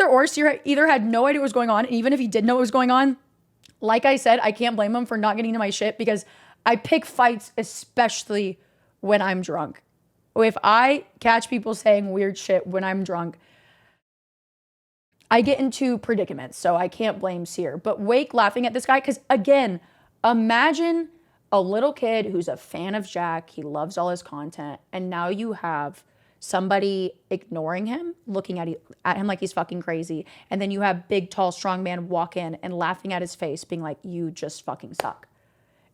or. Seer either had no idea what was going on, and even if he did know what was going on, like I said, I can't blame him for not getting to my shit because I pick fights, especially when I'm drunk. If I catch people saying weird shit when I'm drunk, I get into predicaments, so I can't blame Seer. But Wake laughing at this guy, because again, imagine a little kid who's a fan of Jack, he loves all his content, and now you have somebody ignoring him, looking at him like he's fucking crazy, and then you have big, tall, strong man walk in and laughing at his face, being like, you just fucking suck.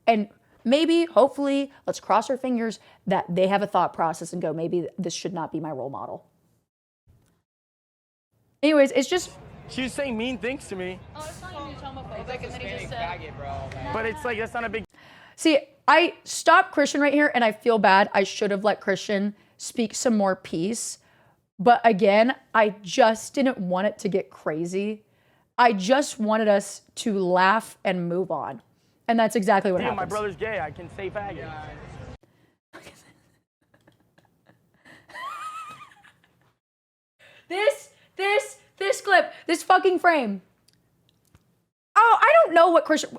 And maybe, hopefully, let's cross our fingers that they have a thought process and go, maybe this should not be my role model. Anyways, it's just... She was saying mean things to me. Oh, it's not even homophobic, and then he just said... But it's like, that's not a big... See, I stopped Christian right here, and I feel bad. I should have let Christian speak some more peace. But again, I just didn't want it to get crazy. I just wanted us to laugh and move on. And that's exactly what happened. My brother's gay. I can say faggot. This clip, this fucking frame. Oh, I don't know what Christian...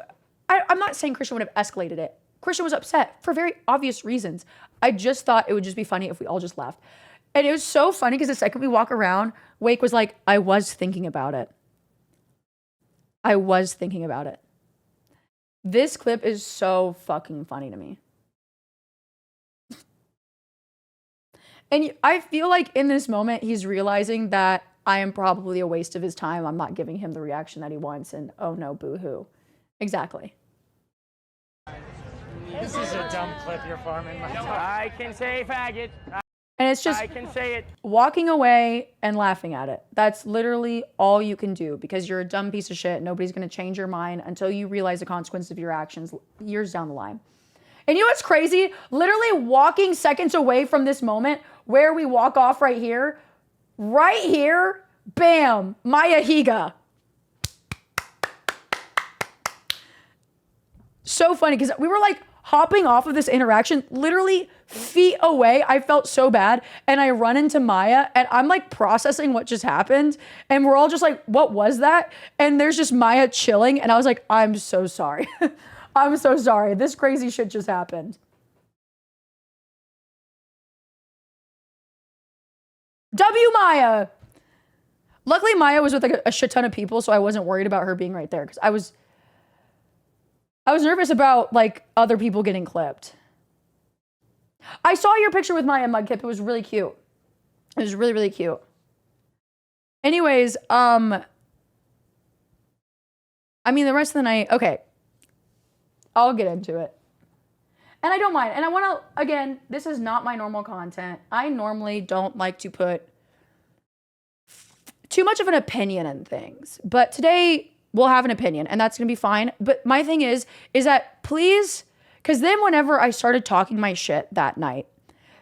I'm not saying Christian would have escalated it. Christian was upset for very obvious reasons. I just thought it would just be funny if we all just laughed. And it was so funny because the second we walk around, Wake was like, I was thinking about it. I was thinking about it. This clip is so fucking funny to me. And I feel like in this moment, he's realizing that I am probably a waste of his time. I'm not giving him the reaction that he wants. And oh no, boo-hoo. Exactly. This is a dumb clip you're farming. I can say faggot. And it's just I can say it. walking away and laughing at it. That's literally all you can do because you're a dumb piece of shit. Nobody's going to change your mind until you realize the consequences of your actions years down the line. And you know what's crazy? Literally walking seconds away from this moment where we walk off right here, bam, Maya Higa. So funny because we were like hopping off of this interaction, literally feet away. I felt so bad. And I run into Maya and I'm like processing what just happened. And we're all just like, what was that? And there's just Maya chilling. And I was like, I'm so sorry. I'm so sorry. This crazy shit just happened. W Maya. Luckily, Maya was with like a shit ton of people, so I wasn't worried about her being right there because I was nervous about like other people getting clipped. I saw your picture with Maya Mudkip. It was really cute. It was really, really cute. Anyways, I mean, the rest of the night, okay. I'll get into it. And I don't mind. And I want to, again, this is not my normal content. I normally don't like to put too much of an opinion in things. But today, we'll have an opinion, and that's going to be fine. But my thing is that please, because then whenever I started talking my shit that night,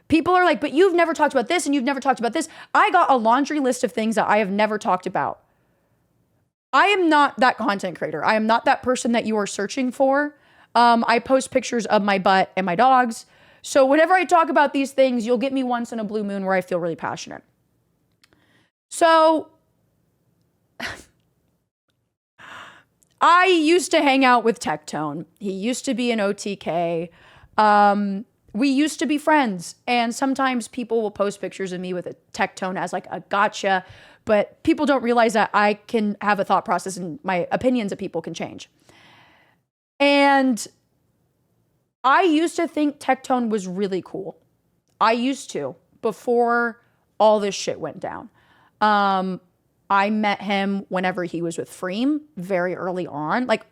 people are like, but you've never talked about this, and you've never talked about this. I got a laundry list of things that I have never talked about. I am not that content creator. I am not that person that you are searching for. I post pictures of my butt and my dogs. So whenever I talk about these things, you'll get me once in a blue moon where I feel really passionate. So I used to hang out with Tectone. He used to be an OTK. We used to be friends. And sometimes people will post pictures of me with a Tectone as like a gotcha. But people don't realize that I can have a thought process and my opinions of people can change. And I used to think Tectone was really cool. I used to, before all this shit went down. I met him whenever he was with Freem, very early on. Like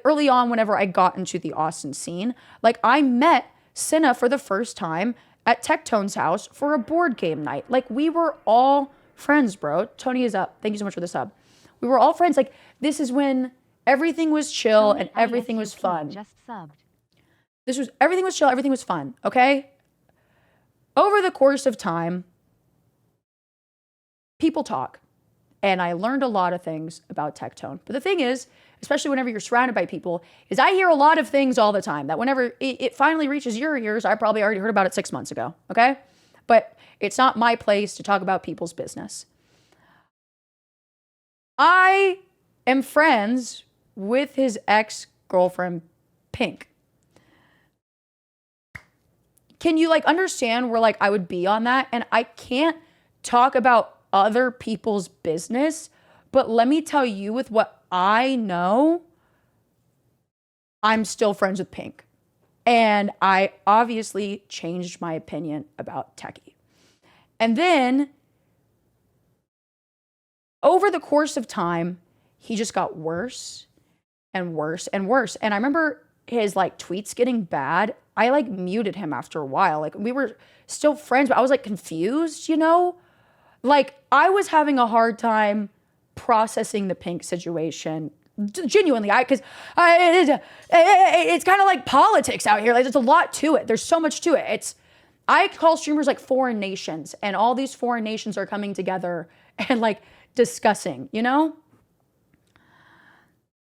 early on whenever I got into the Austin scene. Like I met Cinna for the first time at Tectone's house for a board game night. Like we were all friends, bro. Tony is up. Thank you so much for the sub. We were all friends. Like this is when everything was chill and everything was fun. Just subbed. Everything was chill, everything was fun, okay? Over the course of time, people talk. And I learned a lot of things about Tectone. But the thing is, especially whenever you're surrounded by people, is I hear a lot of things all the time that whenever it finally reaches your ears, I probably already heard about it 6 months ago, okay? But it's not my place to talk about people's business. I am friends with his ex-girlfriend, Pink. Can you like understand where like I would be on that? And I can't talk about other people's business, but let me tell you with what I know, I'm still friends with Pink. And I obviously changed my opinion about Techie. And then over the course of time, he just got worse and worse and worse. And I remember his like tweets getting bad. I like muted him after a while. Like we were still friends, but I was like confused, you know? Like I was having a hard time processing the Pink situation. Genuinely, because it's kind of like politics out here. Like there's a lot to it. There's so much to it. I call streamers like foreign nations, and all these foreign nations are coming together and like discussing, you know?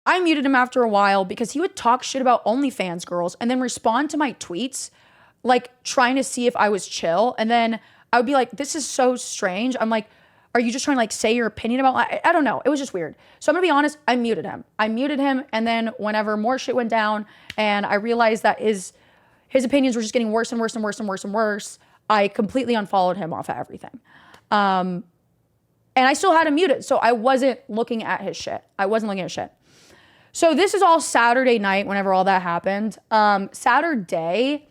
I muted him after a while because he would talk shit about OnlyFans girls and then respond to my tweets, like trying to see if I was chill. And then I would be like, this is so strange. I'm like, are you just trying to like say your opinion about, I don't know. It was just weird. So I'm gonna be honest, I muted him. And then whenever more shit went down and I realized that his opinions were just getting worse and worse and worse and worse and worse, I completely unfollowed him off of everything. And I still had him muted, so I wasn't looking at his shit. So this is all Saturday night whenever all that happened. Saturday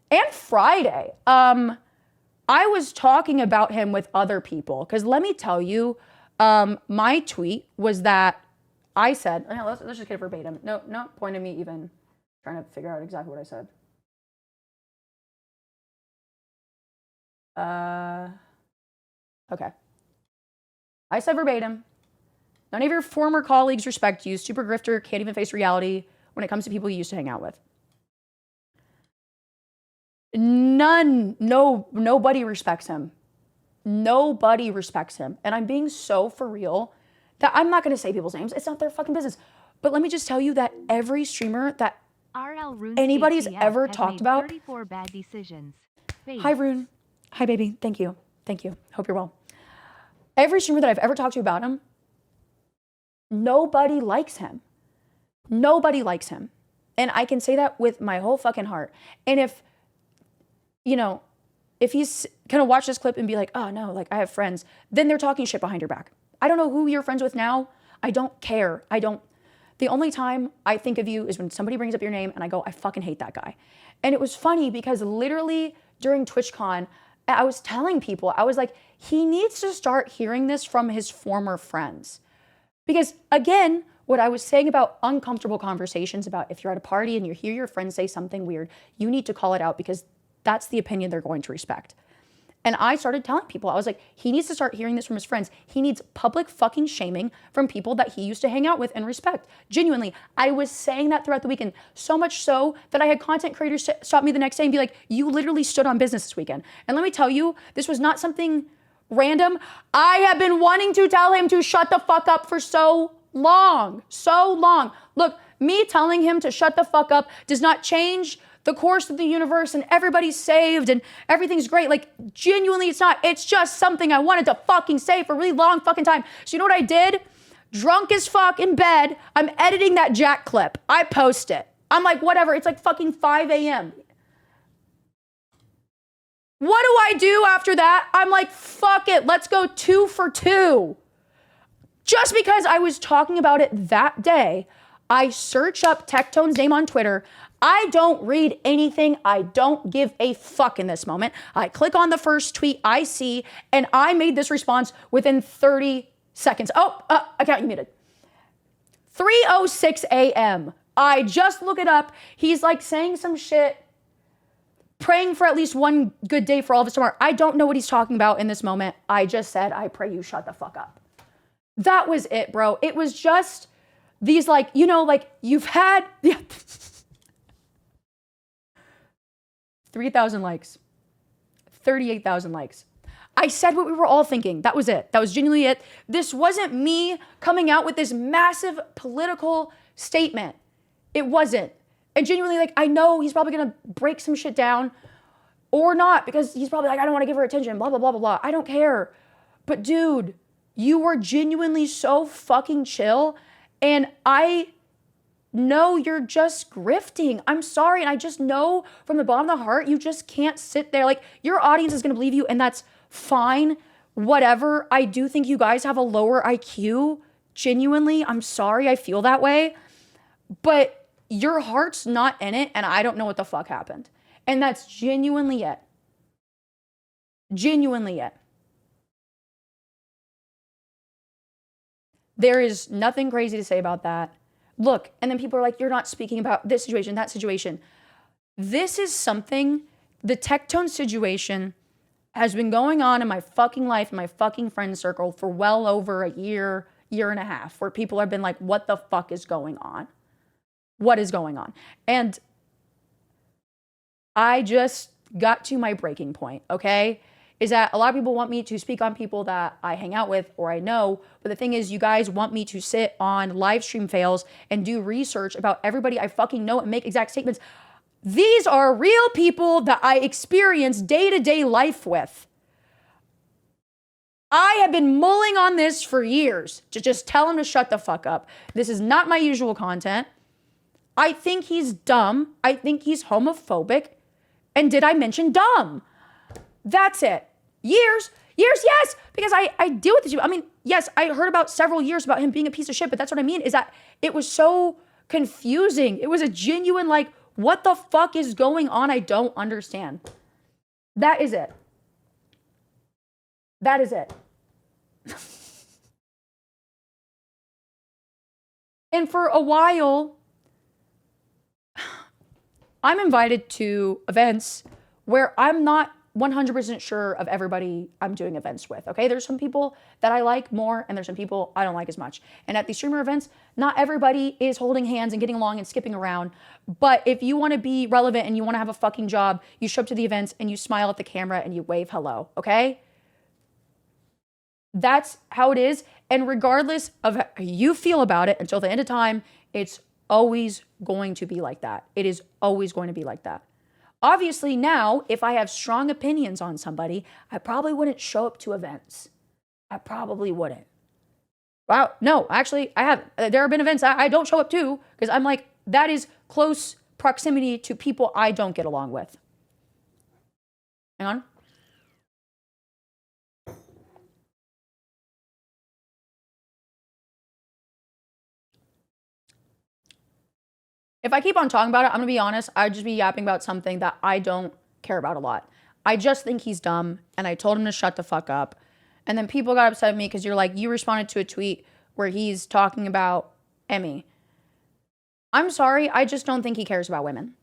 and Friday, I was talking about him with other people. Because let me tell you, my tweet was that I said, let's just get it verbatim. No point in me even trying to figure out exactly what I said. Okay. I said verbatim, none of your former colleagues respect you. Super grifter, can't even face reality when it comes to people you used to hang out with. Nobody respects him. Nobody respects him. And I'm being so for real that I'm not going to say people's names. It's not their fucking business. But let me just tell you that every streamer that anybody's ever talked about. 34 bad decisions. Hi, Rune. Hi, baby. Thank you. Hope you're well. Every streamer that I've ever talked to about him, nobody likes him. Nobody likes him. And I can say that with my whole fucking heart. And if he's gonna watch this clip and be like, oh no, like I have friends, then they're talking shit behind your back. I don't know who you're friends with now. I don't care. The only time I think of you is when somebody brings up your name and I go, I fucking hate that guy. And it was funny because literally during TwitchCon, I was telling people, I was like, he needs to start hearing this from his former friends. Because again, what I was saying about uncomfortable conversations about if you're at a party and you hear your friends say something weird, you need to call it out because that's the opinion they're going to respect. And I started telling people, I was like, he needs to start hearing this from his friends. He needs public fucking shaming from people that he used to hang out with and respect. Genuinely, I was saying that throughout the weekend, so much so that I had content creators stop me the next day and be like, you literally stood on business this weekend. And let me tell you, this was not something random. I have been wanting to tell him to shut the fuck up for so long. Look, me telling him to shut the fuck up does not change the course of the universe and everybody's saved and everything's great. Like, genuinely, it's not. It's just something I wanted to fucking say for a really long fucking time. So you know what I did? Drunk as fuck in bed. I'm editing that Jack clip. I post it. I'm like, whatever. It's like fucking 5 a.m. What do I do after that? I'm like, fuck it. Let's go 2 for 2. Just because I was talking about it that day, I search up Tectone's name on Twitter. I don't read anything. I don't give a fuck in this moment. I click on the first tweet I see, and I made this response within 30 seconds. Account you muted. 3:06 a.m. I just look it up. He's like saying some shit, praying for at least one good day for all of us tomorrow. I don't know what he's talking about in this moment. I just said, I pray you shut the fuck up. That was it, bro. It was just these you've had... 3,000 likes, 38,000 likes. I said what we were all thinking. That was it. That was genuinely it. This wasn't me coming out with this massive political statement. It wasn't. And genuinely, I know he's probably going to break some shit down or not because he's probably like, I don't want to give her attention, blah, blah, blah, blah, blah. I don't care. But dude, you were genuinely so fucking chill. And I know you're just grifting. I'm sorry. And I just know from the bottom of the heart, you just can't sit there. Like, your audience is going to believe you, and that's fine. Whatever. I do think you guys have a lower IQ. Genuinely, I'm sorry. I feel that way. But your heart's not in it, and I don't know what the fuck happened. And that's genuinely it. Genuinely it. There is nothing crazy to say about that. Look, and then people are like, you're not speaking about this situation, that situation. This is something, the Tectone situation has been going on in my fucking life, in my fucking friend circle for well over a year, year and a half, where people have been like, what the fuck is going on? What is going on? And I just got to my breaking point, okay? Is that a lot of people want me to speak on people that I hang out with or I know. But the thing is, you guys want me to sit on live stream fails and do research about everybody I fucking know and make exact statements. These are real people that I experience day-to-day life with. I have been mulling on this for years to just tell him to shut the fuck up. This is not my usual content. I think he's dumb. I think he's homophobic. And did I mention dumb? That's it. Years, yes, because I deal with this. I mean, yes, I heard about several years about him being a piece of shit, but that's what I mean is that it was so confusing. It was a genuine, like, what the fuck is going on? I don't understand. That is it. That is it. And for a while, I'm invited to events where I'm not 100% sure of everybody I'm doing events with, okay? There's some people that I like more, and there's some people I don't like as much. And at these streamer events, not everybody is holding hands and getting along and skipping around. But if you want to be relevant and you want to have a fucking job, you show up to the events and you smile at the camera and you wave hello, okay? That's how it is. And regardless of how you feel about it until the end of time, it's always going to be like that. It is always going to be like that. Obviously now, if I have strong opinions on somebody, I probably wouldn't show up to events. I probably wouldn't. Wow, no, actually, I haven't. There have been events I don't show up to because I'm like, that is close proximity to people I don't get along with. Hang on. If I keep on talking about it, I'm going to be honest, I'd just be yapping about something that I don't care about a lot. I just think he's dumb, and I told him to shut the fuck up. And then people got upset at me because you're like, you responded to a tweet where he's talking about Emmy. I'm sorry, I just don't think he cares about women.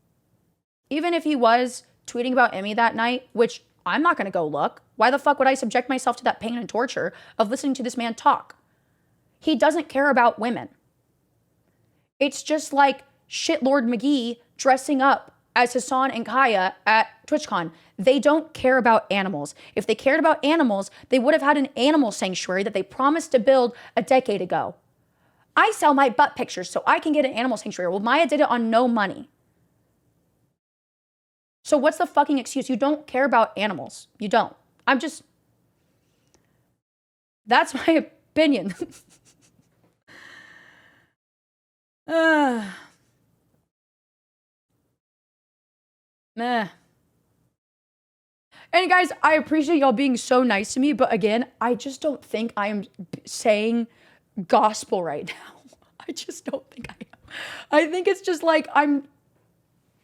Even if he was tweeting about Emmy that night, which I'm not going to go look. Why the fuck would I subject myself to that pain and torture of listening to this man talk? He doesn't care about women. It's just like Shitlord McGee dressing up as Hassan and Kaya at TwitchCon. They don't care about animals. If they cared about animals, they would have had an animal sanctuary that they promised to build a decade ago. I sell my butt pictures so I can get an animal sanctuary. Well, Maya did it on no money. So what's the fucking excuse? You don't care about animals. You don't. That's my opinion. Meh. And guys, I appreciate y'all being so nice to me, but again, I just don't think I am saying gospel right now. I just don't think I am. I think it's just like I'm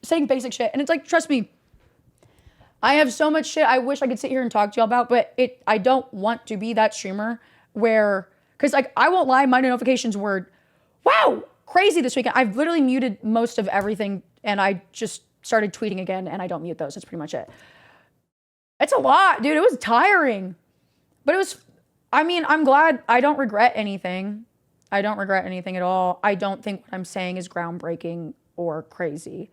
saying basic shit. And it's like, trust me, I have so much shit I wish I could sit here and talk to y'all about, but I don't want to be that streamer where, because like, I won't lie, my notifications were, wow, crazy this weekend. I've literally muted most of everything, and I just started tweeting again, and I don't mute those. That's pretty much it. It's a lot, dude. It was tiring. But it was, I mean, I'm glad. I don't regret anything. I don't regret anything at all. I don't think what I'm saying is groundbreaking or crazy.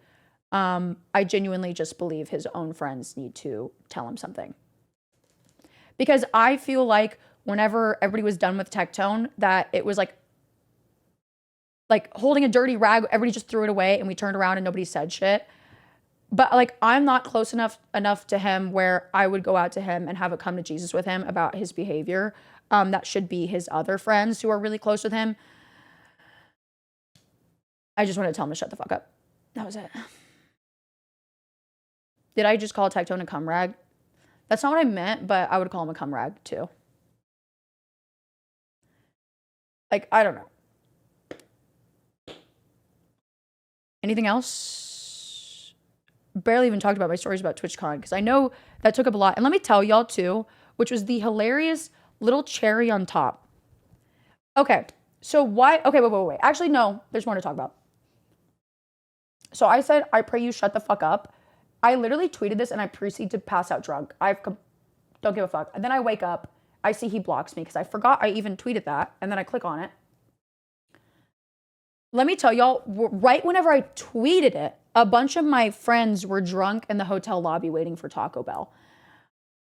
I genuinely just believe his own friends need to tell him something. Because I feel like whenever everybody was done with Tectone, that it was like holding a dirty rag, everybody just threw it away and we turned around and nobody said shit. But like, I'm not close enough to him where I would go out to him and have a come to Jesus with him about his behavior. That should be his other friends who are really close with him. I just wanted to tell him to shut the fuck up. That was it. Did I just call Tectone a cum rag? That's not what I meant, but I would call him a cum rag too. Like, I don't know. Anything else? Barely even talked about my stories about TwitchCon because I know that took up a lot. And let me tell y'all too, which was the hilarious little cherry on top. Okay, so why? Okay, wait. Actually, no, there's more to talk about. So I said, I pray you shut the fuck up. I literally tweeted this and I proceed to pass out drunk. Don't give a fuck. And then I wake up, I see he blocks me because I forgot I even tweeted that. And then I click on it. Let me tell y'all, right whenever I tweeted it, a bunch of my friends were drunk in the hotel lobby waiting for Taco Bell.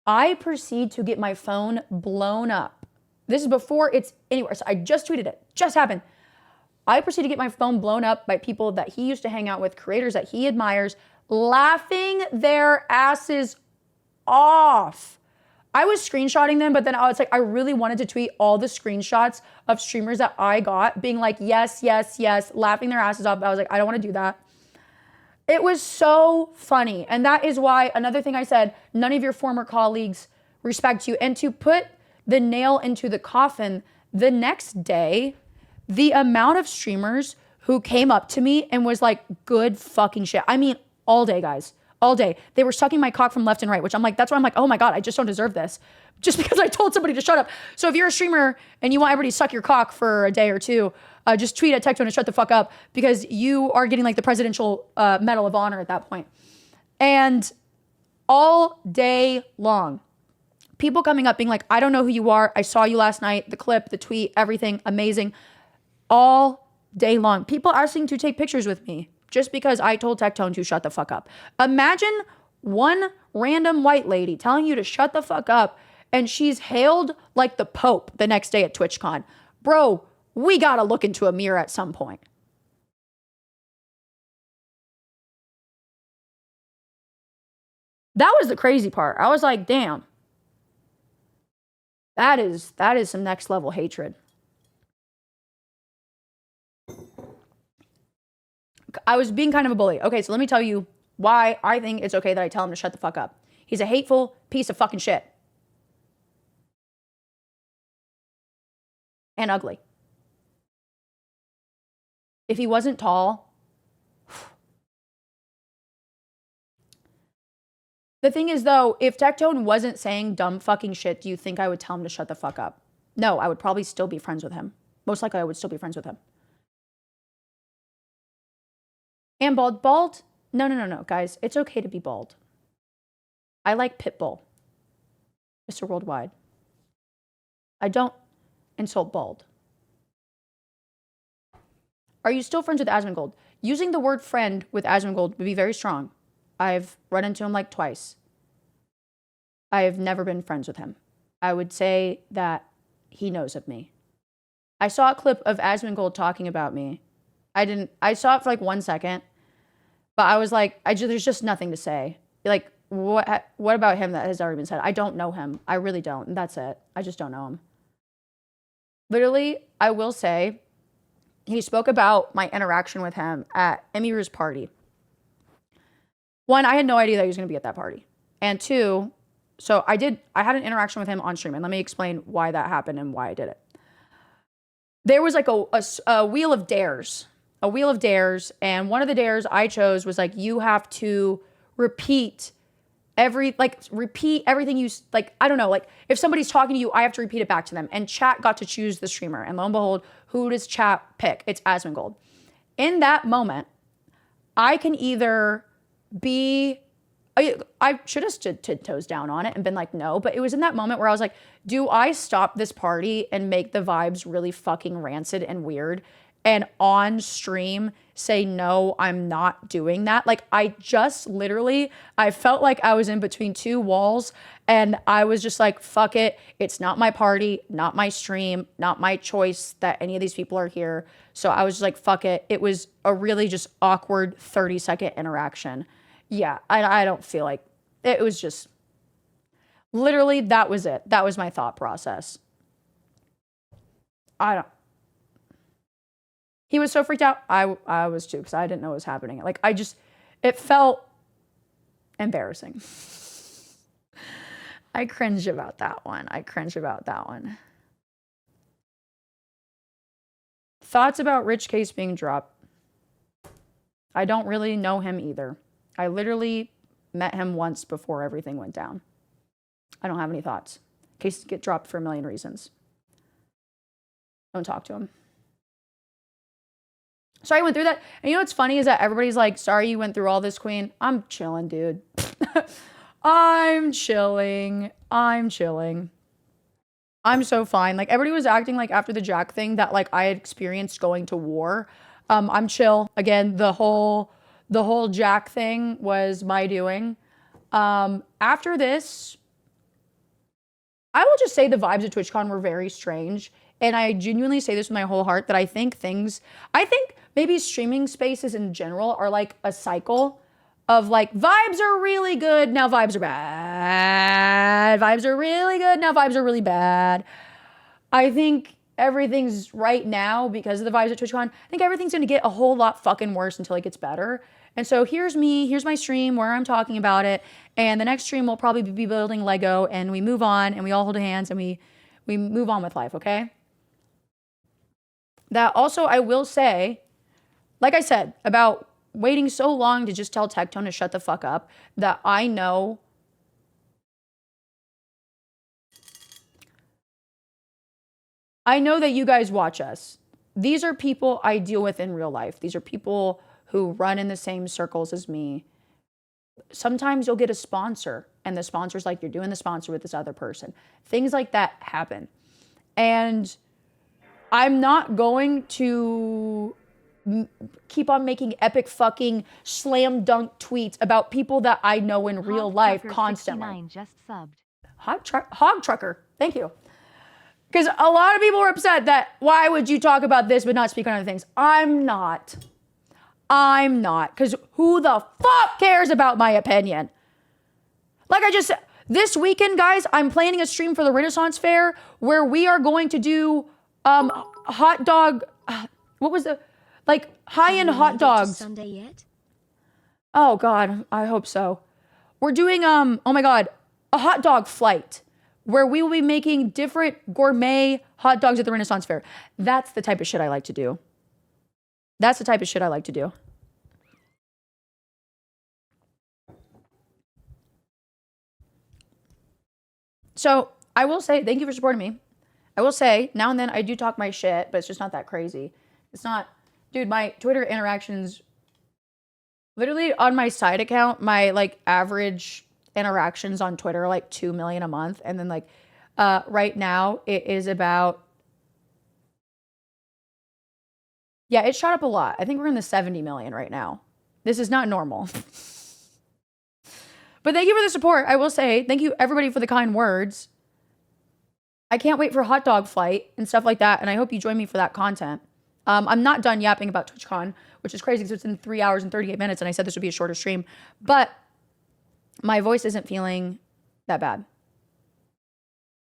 I proceed to get my phone blown up. This is before it's anywhere. So I just tweeted it. Just happened. I proceed to get my phone blown up by people that he used to hang out with, creators that he admires, laughing their asses off. I was screenshotting them, but then I was like, I really wanted to tweet all the screenshots of streamers that I got being like, yes, laughing their asses off. I was like, I don't want to do that. It was so funny. And that is why, another thing I said, none of your former colleagues respect you. And to put the nail into the coffin, the next day, the amount of streamers who came up to me and was like, good fucking shit. I mean, all day, guys, all day. They were sucking my cock from left and right, which I'm like, that's why I'm like, oh my God, I just don't deserve this. Just because I told somebody to shut up. So if you're a streamer and you want everybody to suck your cock for a day or two, just tweet at Tectone to shut the fuck up, because you are getting like the presidential Medal of Honor at that point. And all day long, people coming up being like, I don't know who you are. I saw you last night, the clip, the tweet, everything, amazing. All day long. People asking to take pictures with me just because I told Tectone to shut the fuck up. Imagine one random white lady telling you to shut the fuck up, and she's hailed like the Pope the next day at TwitchCon. Bro, we gotta look into a mirror at some point. That was the crazy part. I was like, damn. That is some next level hatred. I was being kind of a bully. Okay, so let me tell you why I think it's okay that I tell him to shut the fuck up. He's a hateful piece of fucking shit. And ugly. If he wasn't tall. The thing is, though, if Tectone wasn't saying dumb fucking shit, do you think I would tell him to shut the fuck up? No, I would probably still be friends with him. Most likely I would still be friends with him. And bald? Bald? No, guys. It's okay to be bald. I like Pitbull. Mr. Worldwide. I don't insult bald. Are you still friends with Asmongold? Using the word friend with Asmongold would be very strong. I've run into him like twice. I have never been friends with him. I would say that he knows of me. I saw a clip of Asmongold talking about me. I saw it for like 1 second, but I was like, there's just nothing to say. Like, what about him that has already been said? I don't know him. I really don't. And that's it. I just don't know him. Literally, I will say, he spoke about my interaction with him at Emiru's party. One, I had no idea that he was going to be at that party. And two, so I had an interaction with him on stream. And let me explain why that happened and why I did it. There was like a wheel of dares. A wheel of dares. And one of the dares I chose was like, you have to repeat everything you, like, I don't know, like if somebody's talking to you, I have to repeat it back to them. And chat got to choose the streamer. And lo and behold, who does chat pick? It's Asmongold. In that moment, I can either I should have stood toes down on it and been like, no, but it was in that moment where I was like, do I stop this party and make the vibes really fucking rancid and weird and on stream say, no, I'm not doing that? Like, I just literally, I felt like I was in between two walls and I was just like, fuck it. It's not my party, not my stream, not my choice that any of these people are here. So I was just like, fuck it. It was a really just awkward 30-second interaction. Yeah, I don't feel like, it was just, literally, that was it. That was my thought process. He was so freaked out. I was too, because I didn't know what was happening. Like, it felt embarrassing. I cringe about that one. Thoughts about Rich Case being dropped? I don't really know him either. I literally met him once before everything went down. I don't have any thoughts. Cases get dropped for a million reasons. Don't talk to him. So I went through that. And you know what's funny is that everybody's like, sorry you went through all this, Queen. I'm chilling, dude. I'm chilling. I'm so fine. Like, everybody was acting like after the Jack thing that like I had experienced going to war. I'm chill. Again, the whole Jack thing was my doing. After this, I will just say the vibes at TwitchCon were very strange. And I genuinely say this with my whole heart that I think maybe streaming spaces in general are like a cycle of like, vibes are really good, now vibes are bad. Vibes are really good, now vibes are really bad. I think everything's right now, because of the vibes at TwitchCon, I think everything's gonna get a whole lot fucking worse until it gets better. And so here's me, here's my stream where I'm talking about it. And the next stream will probably be building Lego, and we move on and we all hold hands and we move on with life, okay? That also, I will say, like I said, about waiting so long to just tell Tectone to shut the fuck up, that I know that you guys watch us. These are people I deal with in real life. These are people who run in the same circles as me. Sometimes you'll get a sponsor and the sponsor's like, you're doing the sponsor with this other person. Things like that happen. And I'm not going to keep on making epic fucking slam dunk tweets about people that I know in real life constantly. Just subbed. Hog Trucker, thank you. Because a lot of people were upset that why would you talk about this but not speak on other things? I'm not. Because who the fuck cares about my opinion? Like I just said, this weekend, guys, I'm planning a stream for the Renaissance Fair where we are going to do hot dog, what was the, like high-end hot dogs. Sunday yet? Oh God, I hope so. We're doing, oh my God, a hot dog flight where we will be making different gourmet hot dogs at the Renaissance Fair. That's the type of shit I like to do. So I will say, thank you for supporting me. I will say, now and then I do talk my shit, but it's just not that crazy. It's not, dude, my Twitter interactions, literally on my side account, my like average interactions on Twitter are like 2 million a month. And then like right now it is about, yeah, it shot up a lot. I think we're in the 70 million right now. This is not normal. But thank you for the support. I will say, thank you everybody for the kind words. I can't wait for hot dog flight and stuff like that. And I hope you join me for that content. I'm not done yapping about TwitchCon, which is crazy because it's in 3 hours and 38 minutes. And I said this would be a shorter stream, but my voice isn't feeling that bad.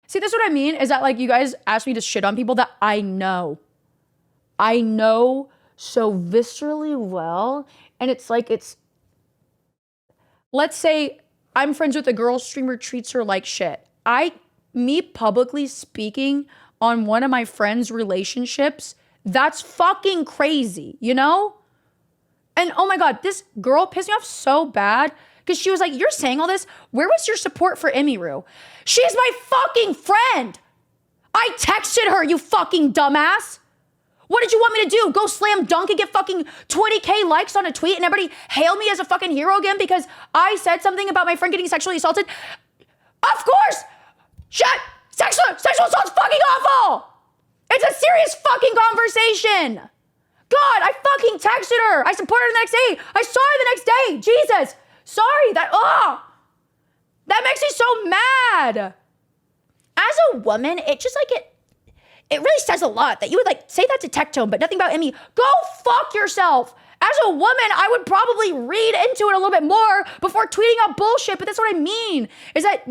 See, that's what I mean is that like you guys ask me to shit on people that I know so viscerally well. And it's like, let's say I'm friends with a girl streamer treats her like shit. Me publicly speaking on one of my friends' relationships, that's fucking crazy, you know? And oh my God, this girl pissed me off so bad because she was like, you're saying all this? Where was your support for Emiru? She's my fucking friend. I texted her, you fucking dumbass. What did you want me to do? Go slam dunk and get fucking 20K likes on a tweet and everybody hail me as a fucking hero again because I said something about my friend getting sexually assaulted? Of course! Shut! Sexual assault's fucking awful! It's a serious fucking conversation! God, I fucking texted her! I supported her the next day! I saw her the next day! Jesus! Sorry, that makes me so mad! As a woman, it just like it really says a lot that you would like say that to Tectone, but nothing about Emmy. Go fuck yourself. As a woman, I would probably read into it a little bit more before tweeting out bullshit, but that's what I mean, is that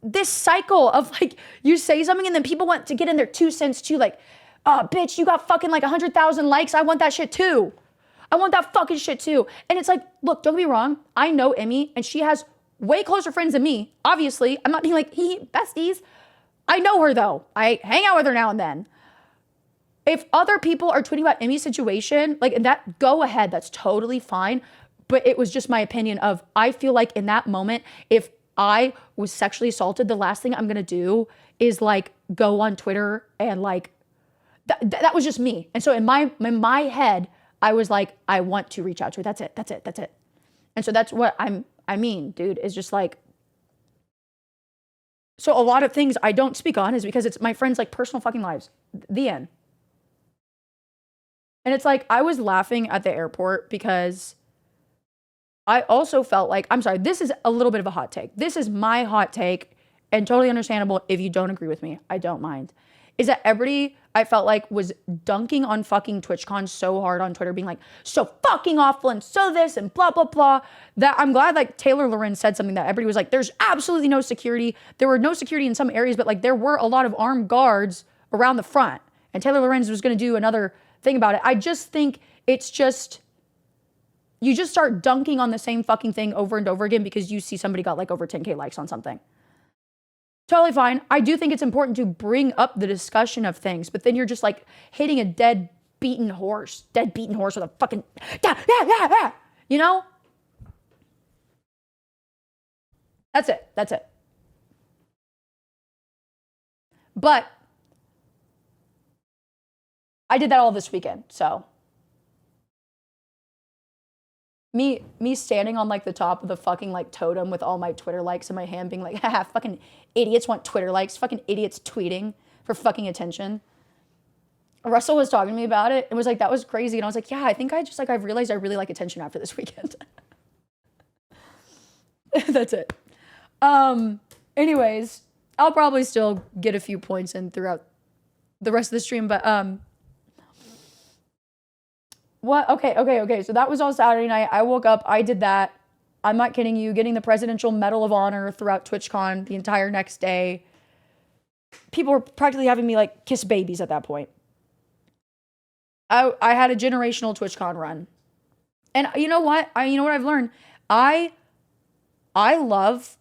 this cycle of like, you say something and then people want to get in their 2 cents too, like, oh, bitch, you got fucking like 100,000 likes. I want that shit too. I want that fucking shit too. And it's like, look, don't get me wrong. I know Emmy and she has way closer friends than me. Obviously, I'm not being like, besties. I know her though. I hang out with her now and then. If other people are tweeting about Emmy's situation, like that, go ahead. That's totally fine. But it was just my opinion of, I feel like in that moment, if I was sexually assaulted, the last thing I'm going to do is like go on Twitter and like, that was just me. And so in my head, I was like, I want to reach out to her. That's it. And so that's what I mean, dude, is just like, so a lot of things I don't speak on is because it's my friends' like personal fucking lives. The end. And it's like, I was laughing at the airport because I also felt like, I'm sorry, this is a little bit of a hot take. This is my hot take and totally understandable if you don't agree with me. I don't mind. Is that everybody, I felt like, was dunking on fucking TwitchCon so hard on Twitter, being like, so fucking awful and so this and blah, blah, blah. That I'm glad like Taylor Loren said something that everybody was like, there's absolutely no security. There were no security in some areas, but like there were a lot of armed guards around the front. And Taylor Lorenz was going to do another thing about it. I just think it's just, You just start dunking on the same fucking thing over and over again because you see somebody got like over 10K likes on something. Totally fine. I do think it's important to bring up the discussion of things, but then you're just like hitting a dead beaten horse with a fucking, you know? That's it. But I did that all this weekend, so. Me standing on like the top of the fucking like totem with all my Twitter likes in my hand being like, haha, fucking idiots want Twitter likes, fucking idiots tweeting for fucking attention. Russell was talking to me about it and was like, that was crazy. And I was like, yeah, I think I've realized I really like attention after this weekend. That's it. Anyways, I'll probably still get a few points in throughout the rest of the stream, but what? Okay. So that was all Saturday night. I woke up, I did that. I'm not kidding you, getting the Presidential Medal of Honor throughout TwitchCon the entire next day. People were practically having me like kiss babies at that point. I had a generational TwitchCon run. And you know what? You know what I've learned? I love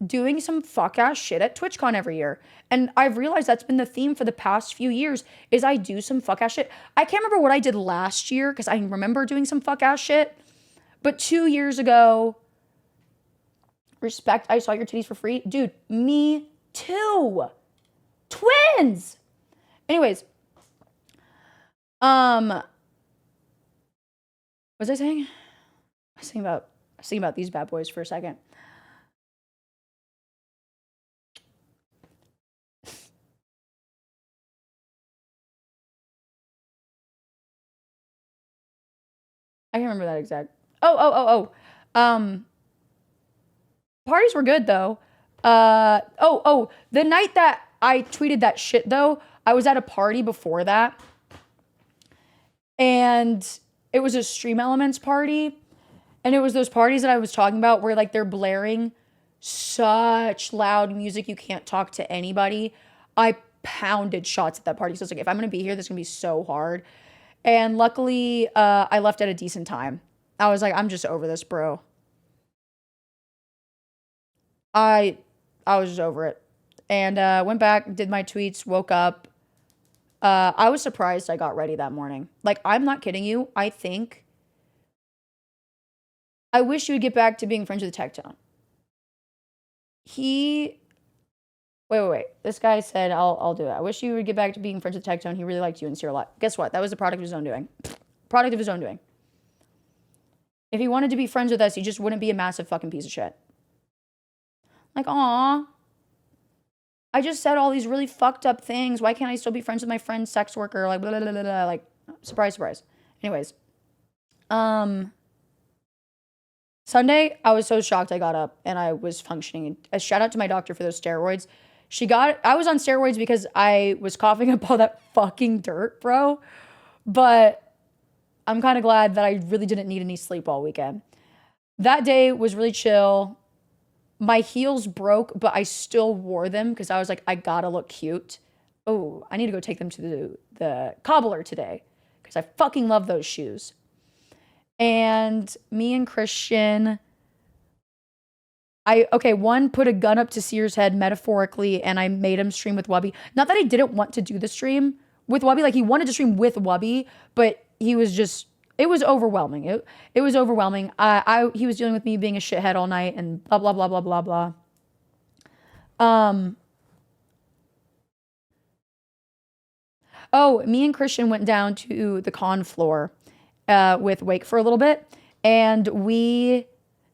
doing some fuck ass shit at TwitchCon every year. And I've realized that's been the theme for the past few years is I do some fuck ass shit. I can't remember what I did last year because I remember doing some fuck ass shit. But 2 years ago, respect, I saw your titties for free. Dude, me too. Twins. Anyways, what was I saying? I was thinking about these bad boys for a second. I can't remember that exact. Parties were good though. The night that I tweeted that shit though, I was at a party before that. And it was a Stream Elements party. And it was those parties that I was talking about where like they're blaring such loud music you can't talk to anybody. I pounded shots at that party. So I was like, if I'm going to be here, this is going to be so hard. And luckily, I left at a decent time. I was like, I'm just over this, bro. I was just over it. And went back, did my tweets, woke up. I was surprised I got ready that morning. Like, I'm not kidding you. I wish you would get back to being friends with Tectone. Wait. This guy said, I'll do it. I wish you would get back to being friends with Tectone. He really liked you and Sierra a lot. Guess what? That was a product of his own doing. Product of his own doing. If he wanted to be friends with us, he just wouldn't be a massive fucking piece of shit. Like, aw. I just said all these really fucked up things. Why can't I still be friends with my friend's sex worker? Like, blah, blah, blah, blah. Like, surprise, surprise. Anyways. Sunday, I was so shocked I got up and I was functioning. A shout out to my doctor for those steroids. I was on steroids because I was coughing up all that fucking dirt, bro. But I'm kind of glad that I really didn't need any sleep all weekend. That day was really chill. My heels broke, but I still wore them because I was like, I gotta look cute. Oh, I need to go take them to the cobbler today because I fucking love those shoes. And me and Christian, one put a gun up to Sear's head metaphorically, and I made him stream with Wubby. Not that I didn't want to do the stream with Wubby, like he wanted to stream with Wubby, but he was just, it was overwhelming. It was overwhelming. He was dealing with me being a shithead all night and blah, blah, blah, blah, blah, blah. Me and Christian went down to the con floor with Wake for a little bit, and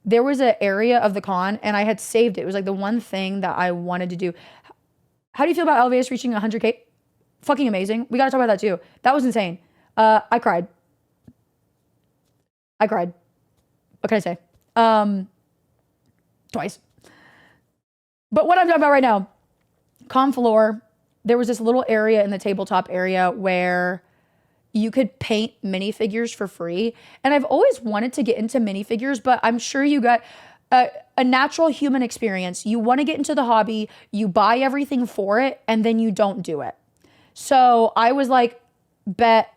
there was an area of the con, and I had saved it. It was like the one thing that I wanted to do. How do you feel about Elvis reaching 100K? Fucking amazing. We got to talk about that too. That was insane. I cried. What can I say? Twice. But what I'm talking about right now, con floor, there was this little area in the tabletop area where you could paint minifigures for free. And I've always wanted to get into minifigures, but I'm sure you got a natural human experience. You want to get into the hobby, you buy everything for it, and then you don't do it. So I was like, bet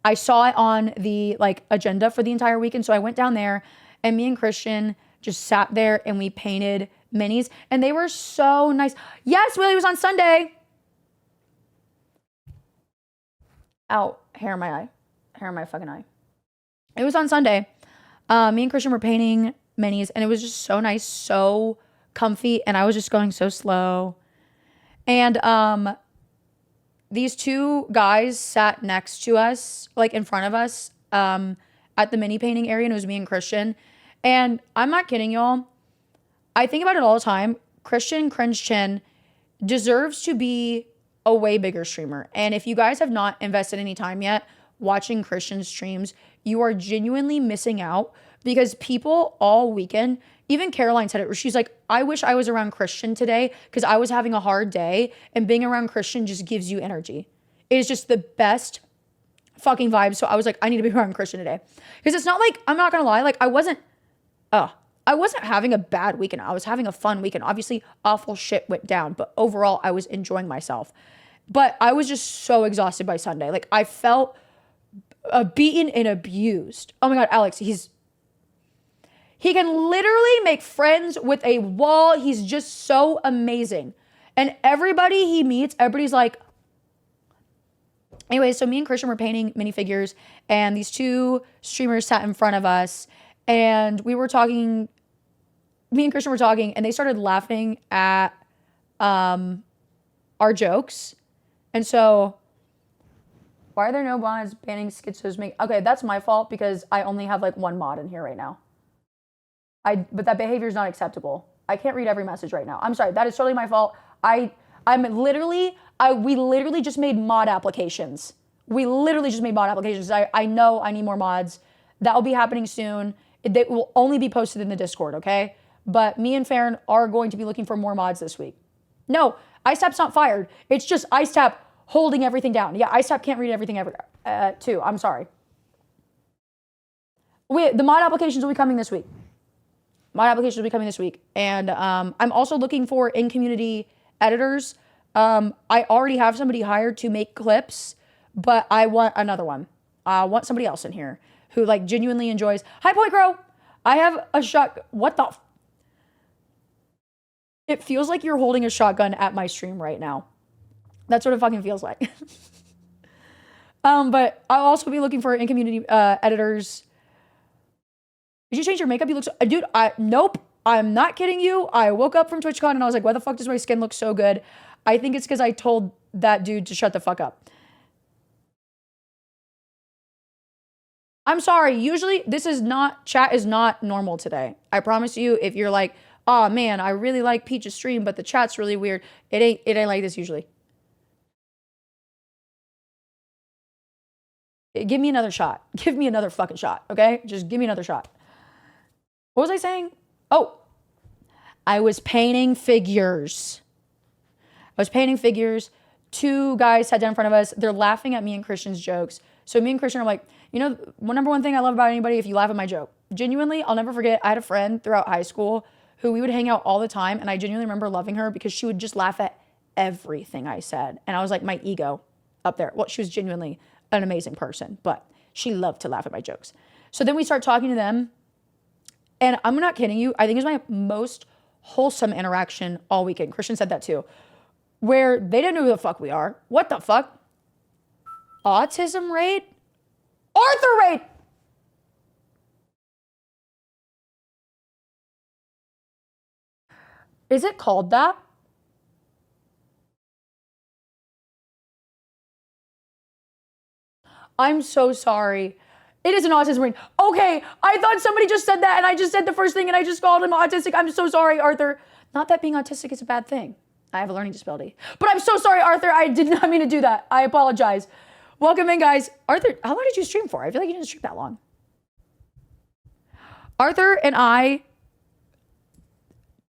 I saw it on the like agenda for the entire weekend. So I went down there and me and Christian just sat there and we painted minis and they were so nice. Yes, Willie was on Sunday. Ow, hair in my eye. Hair in my fucking eye. It was on Sunday. Me and Christian were painting minis and it was just so nice, so comfy. And I was just going so slow. And these two guys sat next to us, like in front of us, at the mini painting area, and it was me and Christian. And I'm not kidding, y'all. I think about it all the time. Christian Cringe Chin deserves to be a way bigger streamer. And if you guys have not invested any time yet watching Christian's streams, you are genuinely missing out because people all weekend, even Caroline said it, where she's like, I wish I was around Christian today because I was having a hard day and being around Christian just gives you energy. It is just the best fucking vibe. So I was like, I need to be around Christian today. Because it's not like, I'm not going to lie, like I wasn't having a bad weekend. I was having a fun weekend. Obviously, awful shit went down, but overall, I was enjoying myself. But I was just so exhausted by Sunday. Like I felt beaten and abused. Oh my God, Alex, he can literally make friends with a wall. He's just so amazing. And everybody he meets, everybody's like, anyway, so me and Christian were painting minifigures and these two streamers sat in front of us and we were talking, me and Christian were talking and they started laughing at our jokes. And so, why are there no mods banning schizos? Okay, that's my fault because I only have like one mod in here right now. But that behavior is not acceptable. I can't read every message right now. I'm sorry. That is totally my fault. We literally just made mod applications. I know I need more mods. That will be happening soon. They will only be posted in the Discord, okay? But me and Farron are going to be looking for more mods this week. No, IceTap's not fired. It's just IceTap holding everything down. Yeah, IceTap can't read everything ever, too. I'm sorry. The mod applications will be coming this week. And I'm also looking for in-community editors. I already have somebody hired to make clips, but I want another one. I want somebody else in here who like genuinely enjoys. Hi, Point Crow. I have a shot. What the? It feels like you're holding a shotgun at my stream right now. That's what it fucking feels like. But I'll also be looking for in-community editors. Did you change your makeup? You look so, dude, nope. I'm not kidding you. I woke up from TwitchCon and I was like, why the fuck does my skin look so good? I think it's because I told that dude to shut the fuck up. I'm sorry. Usually chat is not normal today. I promise you, if you're like, oh man, I really like Peach's stream, but the chat's really weird. It ain't like this usually. Give me another shot. Give me another fucking shot, okay? Just give me another shot. What was I saying? Oh, I was painting figures. Two guys sat down in front of us. They're laughing at me and Christian's jokes. So me and Christian are like, you know, number one thing I love about anybody, if you laugh at my joke. Genuinely, I'll never forget, I had a friend throughout high school who we would hang out all the time, and I genuinely remember loving her because she would just laugh at everything I said. And I was like, my ego up there. Well, she was genuinely an amazing person, but she loved to laugh at my jokes. So then we start talking to them, and I'm not kidding you, I think it was my most wholesome interaction all weekend. Christian said that too, where they didn't know who the fuck we are. What the fuck? Autism rate? Arthur rate! Is it called that? I'm so sorry. It is an autism ring. Okay, I thought somebody just said that and I just said the first thing and I just called him autistic. I'm so sorry, Arthur. Not that being autistic is a bad thing. I have a learning disability. But I'm so sorry, Arthur. I did not mean to do that. I apologize. Welcome in, guys. Arthur, how long did you stream for? I feel like you didn't stream that long. Arthur and I,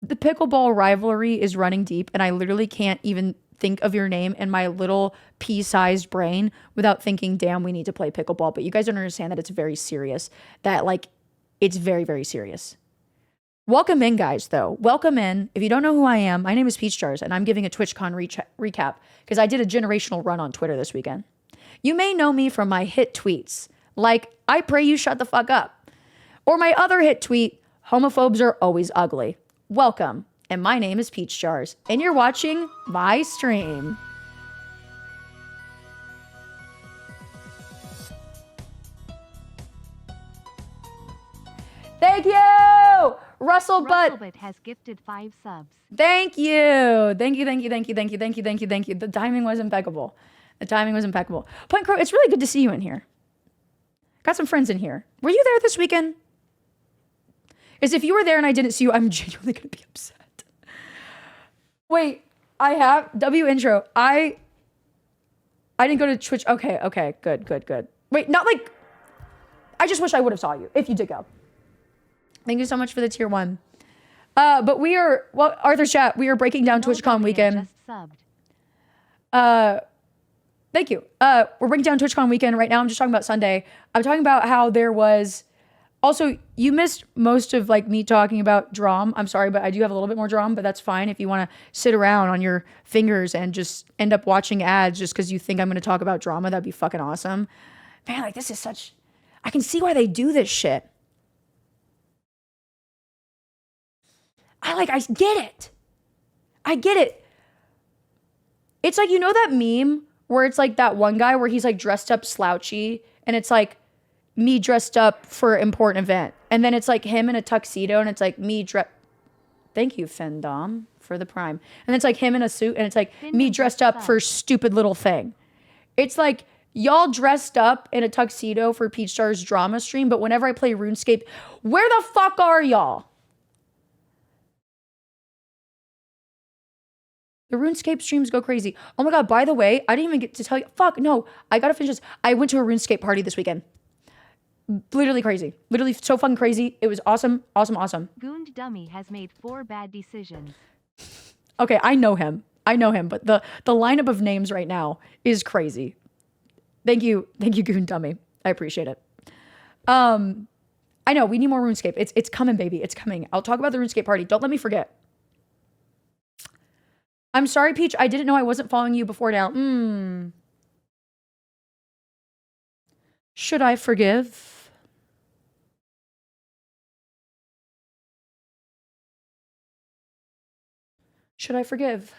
the pickleball rivalry is running deep and I literally can't even think of your name in my little pea-sized brain without thinking, damn, we need to play pickleball. But you guys don't understand that it's very serious. That like, it's very, very serious. Welcome in, guys, though. Welcome in. If you don't know who I am, my name is Peach Jars, and I'm giving a TwitchCon recap because I did a generational run on Twitter this weekend. You may know me from my hit tweets, like, I pray you shut the fuck up. Or my other hit tweet, homophobes are always ugly. Welcome, and my name is Peach Jars, and you're watching my stream. Thank you! Russell Butt has gifted 5 subs. Thank you. Thank you. The timing was impeccable. Point Crow, it's really good to see you in here. Got some friends in here. Were you there this weekend? Because if you were there and I didn't see you, I'm genuinely going to be upset. Wait, I have W intro. I didn't go to Twitch. Okay, good. Wait, not like, I just wish I would have saw you if you did go. Thank you so much for the tier 1. But we are, well, Arthur's chat, we are breaking down TwitchCon weekend. Just subbed. Thank you. We're breaking down TwitchCon weekend right now. I'm just talking about Sunday. I'm talking about how there was, also, you missed most of like me talking about Drom. I'm sorry, but I do have a little bit more Drom, but that's fine if you want to sit around on your fingers and just end up watching ads just because you think I'm going to talk about drama. That'd be fucking awesome. Man, like this is such, I can see why they do this shit. I get it. It's like, you know that meme where it's like that one guy where he's like dressed up slouchy and it's like me dressed up for an important event. And then it's like him in a tuxedo and it's like me thank you, Fendom, for the prime. And it's like him in a suit and it's like me dressed up for stupid little thing. It's like y'all dressed up in a tuxedo for Peach Star's drama stream, but whenever I play RuneScape, where the fuck are y'all? The RuneScape streams go crazy. Oh my God, by the way, I didn't even get to tell you. Fuck, no. I gotta finish this. I went to a RuneScape party this weekend. Literally crazy. Literally so fucking crazy. It was awesome. Goond Dummy has made 4 bad decisions. Okay, I know him, but the lineup of names right now is crazy. Thank you, Goon Dummy. I appreciate it. I know, we need more RuneScape. It's coming, baby. It's coming. I'll talk about the RuneScape party. Don't let me forget. I'm sorry, Peach. I didn't know I wasn't following you before now. Should I forgive? Should I forgive?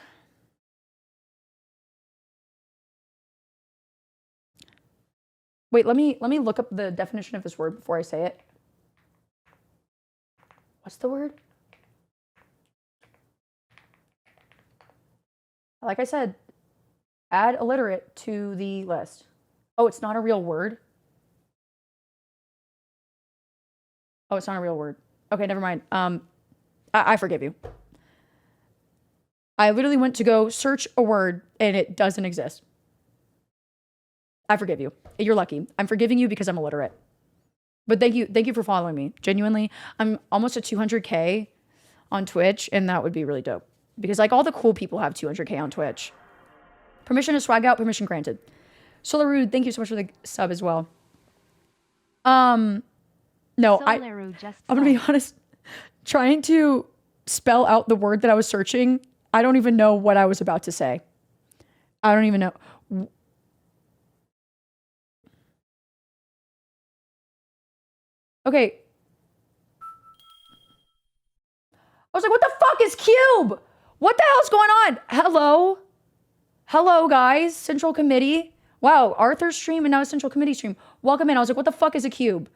Wait, let me look up the definition of this word before I say it. What's the word? Like I said, add illiterate to the list. Oh, it's not a real word? Oh, it's not a real word. Okay, never mind. I forgive you. I literally went to go search a word and it doesn't exist. I forgive you. You're lucky. I'm forgiving you because I'm illiterate. But thank you for following me. Genuinely, I'm almost at 200K on Twitch, and that would be really dope. Because like all the cool people have 200K on Twitch. Permission to swag out, permission granted. Solarude, thank you so much for the sub as well. No, I'm gonna be honest. Trying to spell out the word that I was searching, I don't even know what I was about to say. I don't even know. Okay. I was like, what the fuck is Cube? What the hell's going on? Hello, guys. Central Committee. Wow, Arthur's stream and now a Central Committee stream. Welcome in. I was like, what the fuck is a cube?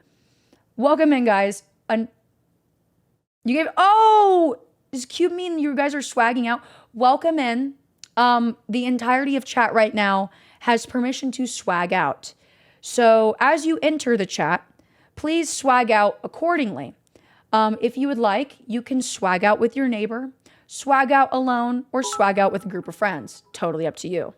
Welcome in, guys. You gave, oh, does cube mean you guys are swagging out? Welcome in. The entirety of chat right now has permission to swag out. So as you enter the chat, please swag out accordingly. If you would like, you can swag out with your neighbor, swag out alone, or swag out with a group of friends. Totally up to you.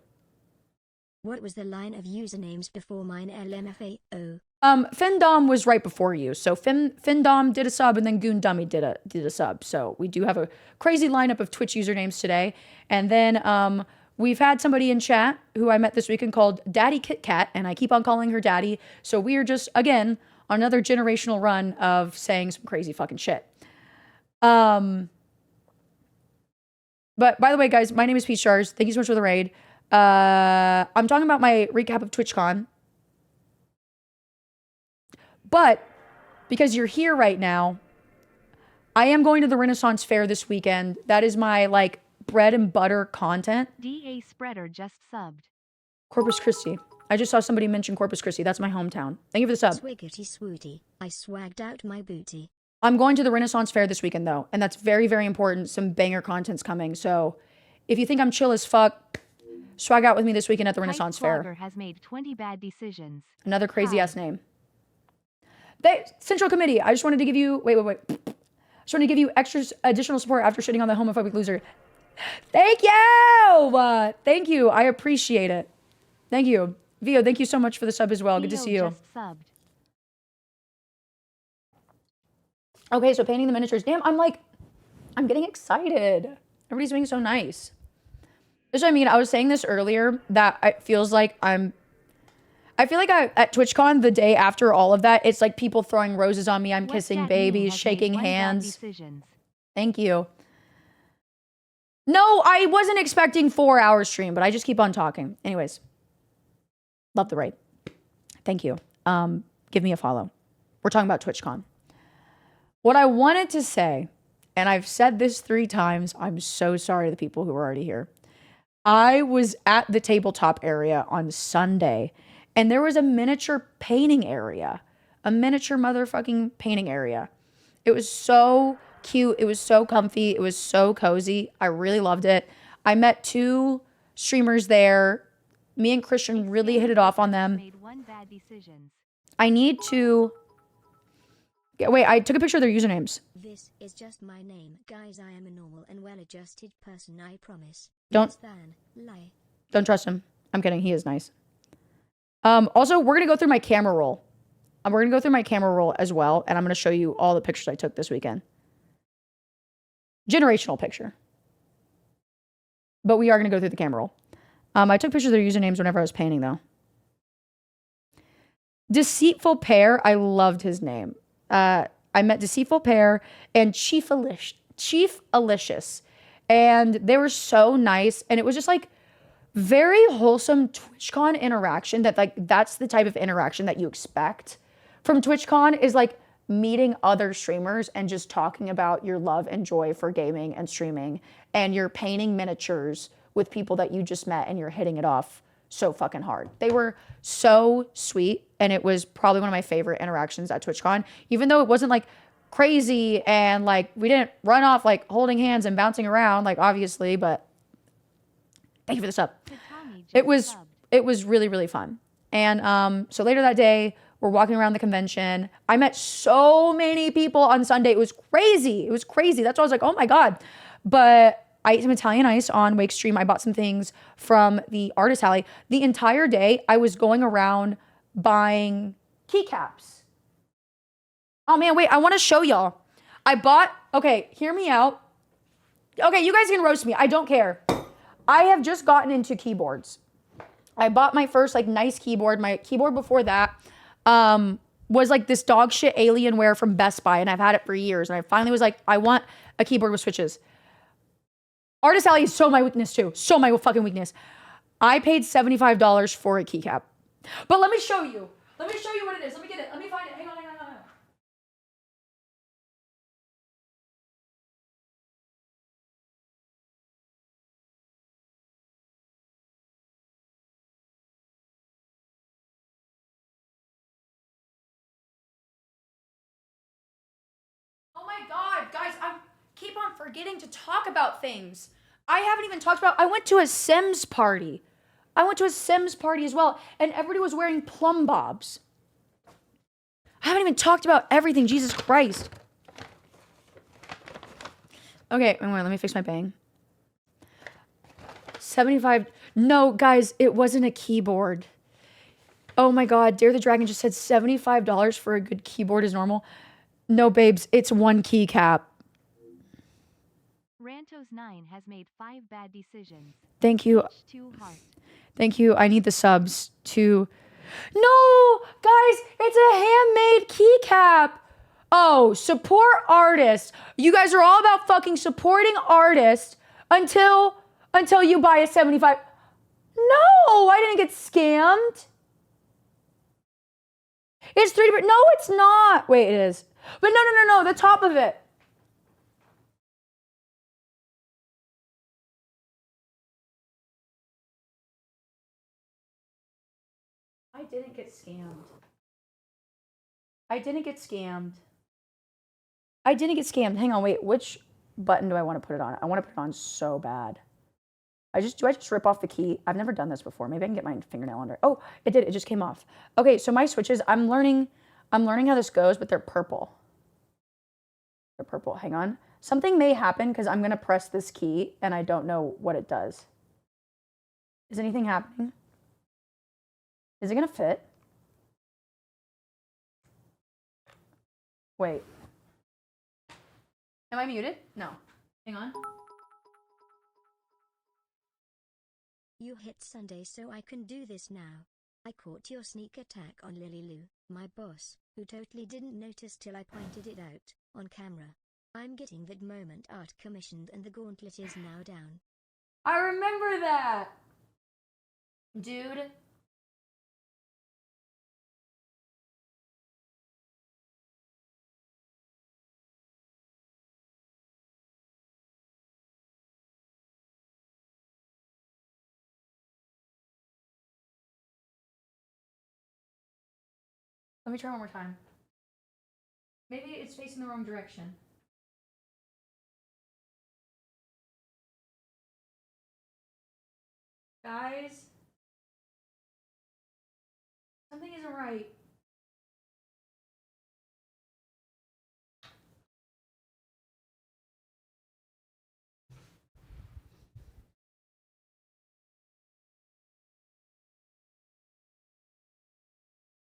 What was the line of usernames before mine LMFAO? Findom was right before you. So Findom did a sub and then Goon Dummy did a sub. So we do have a crazy lineup of Twitch usernames today. And then we've had somebody in chat who I met this weekend called Daddy Kit Kat, and I keep on calling her Daddy. So we are just, again, on another generational run of saying some crazy fucking shit. But by the way, guys, my name is Peach Stars. Thank you so much for the raid. I'm talking about my recap of TwitchCon. But because you're here right now, I am going to the Renaissance Fair this weekend. That is my like bread and butter content. DA Spreader just subbed. Corpus Christi. I just saw somebody mention Corpus Christi. That's my hometown. Thank you for the sub. Swiggity swooty, I swagged out my booty. I'm going to the Renaissance Fair this weekend though, and that's very, very important. Some banger content's coming. So if you think I'm chill as fuck, swag out with me this weekend at the Renaissance Fair. Has made 20 bad decisions. Another crazy ass name. Central Committee. I just wanted to give you, wait. Just wanted to give you extra additional support after shitting on the homophobic loser. Thank you. Thank you. I appreciate it. Thank you. Vio, thank you so much for the sub as well. Good to see you. Just subbed. Okay, so painting the miniatures. Damn, I'm getting excited. Everybody's being so nice. This is what I mean. I was saying this earlier that it feels like I feel like at TwitchCon, the day after all of that, it's like people throwing roses on me. I'm kissing babies, shaking hands. Thank you. No, I wasn't expecting 4-hour stream, but I just keep on talking. Anyways, love the raid. Thank you. Give me a follow. We're talking about TwitchCon. What I wanted to say, and I've said this 3 times, I'm so sorry to the people who are already here. I was at the tabletop area on Sunday, and there was a miniature painting area. A miniature motherfucking painting area. It was so cute. It was so comfy. It was so cozy. I really loved it. I met 2 streamers there. Me and Christian really hit it off on them. Made 1 bad decision. I need to... Wait, I took a picture of their usernames. This is just my name. Guys, I am a normal and well-adjusted person, I promise. Don't trust him. I'm kidding. He is nice. Also, we're going to go through my camera roll. We're going to go through my camera roll as well, and I'm going to show you all the pictures I took this weekend. Generational picture. But we are going to go through the camera roll. I took pictures of their usernames whenever I was painting, though. Deceitful Pear. I loved his name. I met Deceitful Pear and Chief Alicious. And they were so nice. And it was just like very wholesome TwitchCon interaction that like that's the type of interaction that you expect from TwitchCon is like meeting other streamers and just talking about your love and joy for gaming and streaming. And you're painting miniatures with people that you just met and you're hitting it off so fucking hard. They were so sweet, and it was probably one of my favorite interactions at TwitchCon, even though it wasn't like crazy and like we didn't run off like holding hands and bouncing around like obviously, but thank you for the sub. It was really, really fun. And so later that day, we're walking around the convention. I met so many people on Sunday. It was crazy. It was crazy. That's why I was like, oh my God. But I ate some Italian ice on Wake Stream. I bought some things from the artist alley. The entire day, I was going around buying keycaps. Oh man, wait, I want to show y'all. Okay, hear me out. Okay, you guys can roast me. I don't care. I have just gotten into keyboards. I bought my first like nice keyboard. My keyboard before that was like this dog shit Alienware from Best Buy, and I've had it for years. And I finally was like, I want a keyboard with switches. Artist Alley is so my weakness too. So my fucking weakness. I paid $75 for a keycap. But let me show you. Let me show you what it is. Let me get it. Let me find it. Hang on. Oh my God, guys, I keep on forgetting to talk about things. I haven't even talked about, I went to a Sims party. As well, and everybody was wearing plumb bobs. I haven't even talked about everything, Jesus Christ. Okay, wait, let me fix my bang. 75, no, guys, it wasn't a keyboard. Oh my God, Dare the Dragon just said $75 for a good keyboard is normal. No, babes, it's one keycap. Rantos9 has made 5 bad decisions. Thank you. Too hard. Thank you. I need the subs to... No, guys, it's a handmade keycap. Oh, support artists. You guys are all about fucking supporting artists until you buy a 75... No, I didn't get scammed. It's 3D. No, it's not. Wait, it is. But no, the top of it. I didn't get scammed. I didn't get scammed. I didn't get scammed. Hang on, wait. Which button do I want to put it on? I want to put it on so bad. Do I just rip off the key? I've never done this before. Maybe I can get my fingernail under it. Oh, it did. It just came off. Okay, so my switches, I'm learning how this goes, but they're purple. They're purple. Hang on. Something may happen because I'm going to press this key and I don't know what it does. Is anything happening? Is it going to fit? Wait. Am I muted? No. Hang on. You hit Sunday so I can do this now. I caught your sneak attack on Lily Lou, my boss, who totally didn't notice till I pointed it out, on camera. I'm getting that moment art commissioned and the gauntlet is now down. I remember that! Dude. Let me try one more time. Maybe it's facing the wrong direction. Guys, something isn't right.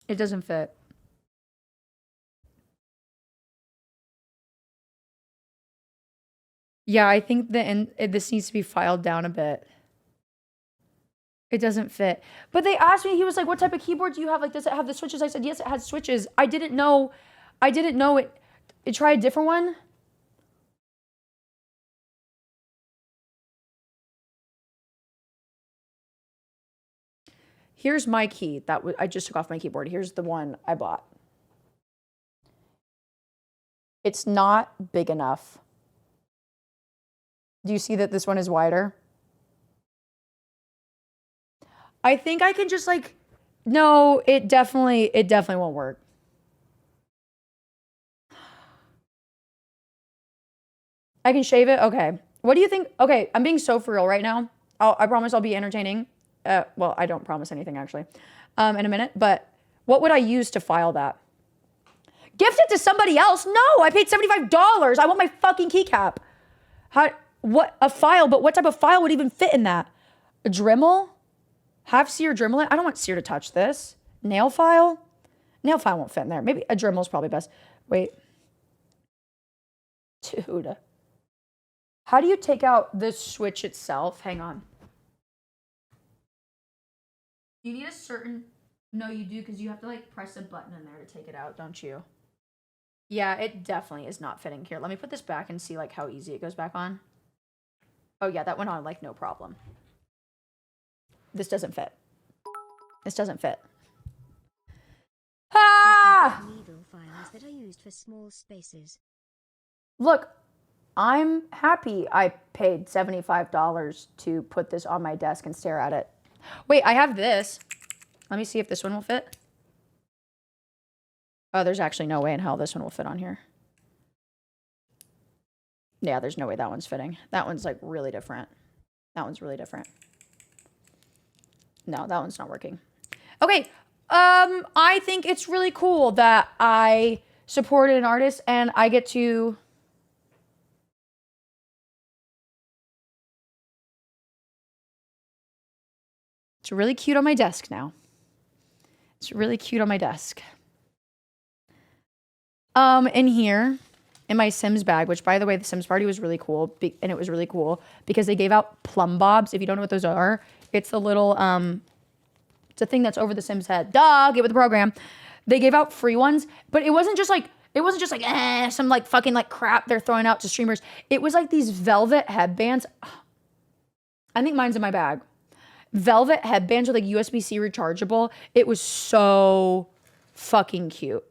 It doesn't fit. Yeah, I think this needs to be filed down a bit. It doesn't fit. But they asked me, he was like, what type of keyboard do you have? Like, does it have the switches? I said, yes, it has switches. I didn't know it. Try a different one. Here's my key. I just took off my keyboard. Here's the one I bought. It's not big enough. Do you see that this one is wider? I think I can just like, no, it definitely won't work. I can shave it? Okay. What do you think? Okay, I'm being so for real right now. I promise I'll be entertaining. Well, I don't promise anything actually in a minute, but what would I use to file that? Gift it to somebody else? No, I paid $75. I want my fucking keycap. What a file, but what type of file would even fit in that? A Dremel? Have Seer Dremel it? I don't want Seer to touch this. Nail file? Nail file won't fit in there. Maybe a Dremel is probably best. Wait. Dude. How do you take out the switch itself? Hang on. You need a certain... No, you do, because you have to like press a button in there to take it out, don't you? Yeah, it definitely is not fitting. Here, let me put this back and see like how easy it goes back on. Oh yeah, that went on like no problem. This doesn't fit. This doesn't fit. Ah! Needle files that are used for small spaces. Look, I'm happy I paid $75 to put this on my desk and stare at it. Wait, I have this. Let me see if this one will fit. Oh, there's actually no way in hell this one will fit on here. Yeah, there's no way that one's fitting. That one's like really different. That one's really different. No, that one's not working. Okay, I think it's really cool that I supported an artist and I get to... It's really cute on my desk now. It's really cute on my desk. In here, in my Sims bag, which by the way, the Sims party was really cool, and it was really cool because they gave out plumb bobs. If you don't know what those are, it's a little, it's a thing that's over the Sims head. Duh, get with the program. They gave out free ones, but it wasn't just like some like fucking like crap they're throwing out to streamers. It was like these velvet headbands. I think mine's in my bag. velvet headbands with like USB-C rechargeable. It was so fucking cute.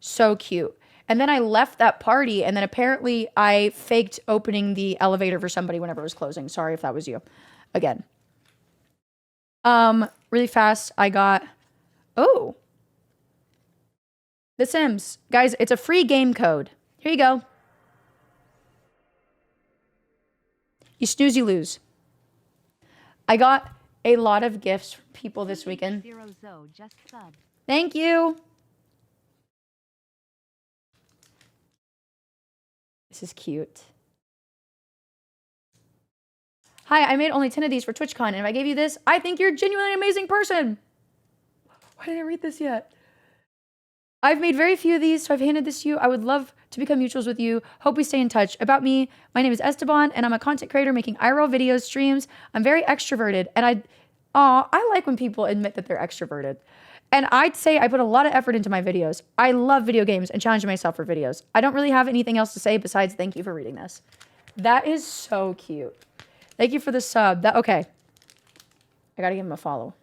So cute. And then I left that party, and then apparently I faked opening the elevator for somebody whenever it was closing. Sorry if that was you. Again. Really fast, I got... Oh. The Sims. Guys, it's a free game code. Here you go. You snooze, you lose. I got a lot of gifts from people this weekend. Zero Zo just subbed. Thank you. This is cute. Hi, I made only 10 of these for TwitchCon, and if I gave you this, I think you're a genuinely amazing person. Why didn't I read this yet? I've made very few of these, so I've handed this to you. I would love to become mutuals with you. Hope we stay in touch. About me, my name is Esteban, and I'm a content creator making IRL videos, streams. I'm very extroverted, and I like when people admit that they're extroverted. And I'd say I put a lot of effort into my videos. I love video games and challenging myself for videos. I don't really have anything else to say besides thank you for reading this. That is so cute. Thank you for the sub. Okay. I gotta give him a follow.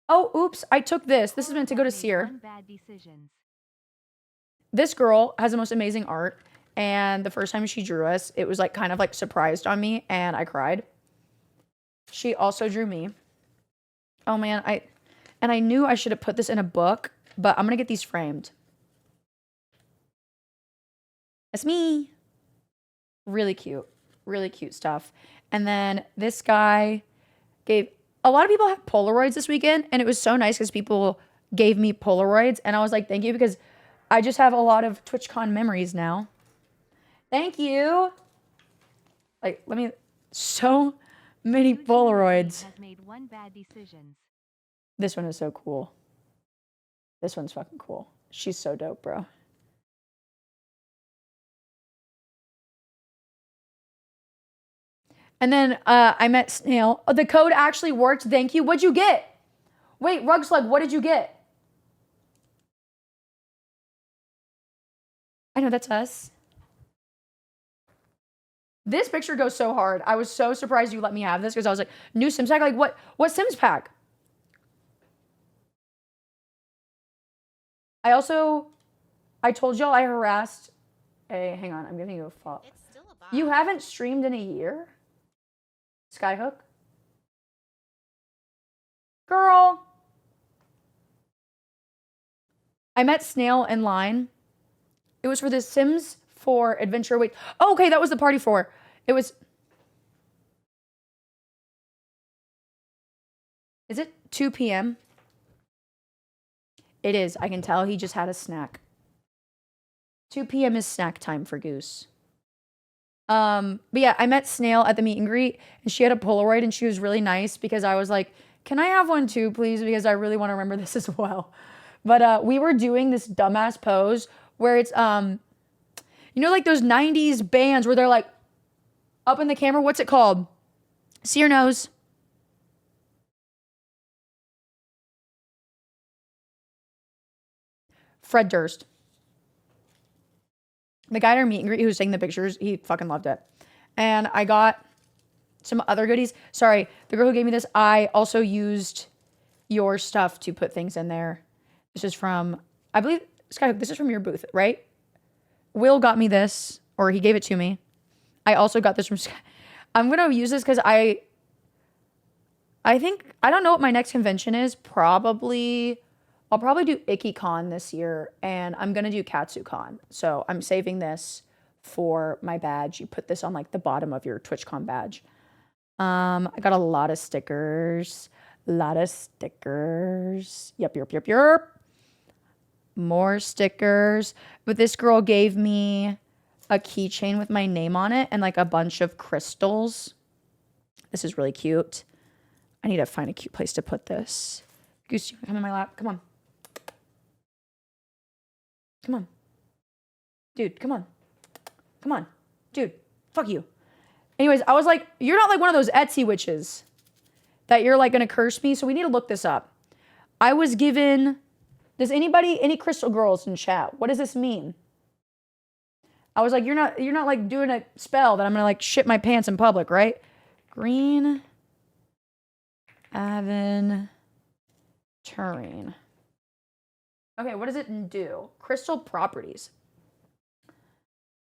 Oh, oops. I took this. This is meant to go to Seer. Bad decisions. This girl has the most amazing art. And the first time she drew us, it was like kind of like surprised on me, and I cried. She also drew me. Oh man, I knew I should have put this in a book, but I'm gonna get these framed. That's me. Really cute stuff. And then this guy gave, a lot of people have Polaroids this weekend, and it was so nice because people gave me Polaroids, and I was like, thank you, because I just have a lot of TwitchCon memories now. Thank you. Like, so many Polaroids. Has made one bad decision. This one is so cool. This one's fucking cool. She's so dope, bro. And then I met Snail. Oh, the code actually worked. Thank you. What'd you get? Wait, Rugslug, what did you get? I know that's us. This picture goes so hard. I was so surprised you let me have this because I was like, new Sims pack? Like, what Sims pack? I told y'all I harassed. Hey, hang on. I'm giving you a follow. You haven't streamed in a year? Skyhook? Girl. I met Snail in line. It was for the Sims 4 Adventure. Wait. Oh, okay, that was the party for. It was. Is it 2 p.m.? It is. I can tell he just had a snack. 2 p.m. is snack time for Goose. But yeah, I met Snail at the meet and greet, and she had a Polaroid, and she was really nice because I was like, can I have one too, please? Because I really want to remember this as well. But we were doing this dumbass pose where it's, you know, like those 90s bands where they're like up in the camera. What's it called? See your nose. Fred Durst. The guy at our meet and greet who was taking the pictures, he fucking loved it. And I got some other goodies. Sorry, the girl who gave me this, I also used your stuff to put things in there. This is from, I believe, Skyhook, this is from your booth, right? Will got me this, or he gave it to me. I also got this from Sky. I'm going to use this because I think, I don't know what my next convention is. I'll probably do IkiCon this year, and I'm going to do KatsuCon. So I'm saving this for my badge. You put this on like the bottom of your TwitchCon badge. I got a lot of stickers. Yep. More stickers. But this girl gave me a keychain with my name on it and like a bunch of crystals. This is really cute. I need to find a cute place to put this. Goose, you come in my lap. Come on. Come on. Dude, come on. Come on. Dude, fuck you. Anyways, I was like, you're not like one of those Etsy witches that you're like going to curse me. So we need to look this up. I was given, any crystal girls in chat? What does this mean? I was like, you're not like doing a spell that I'm going to like shit my pants in public, right? Green Aventurine. Okay, what does it do? Crystal properties.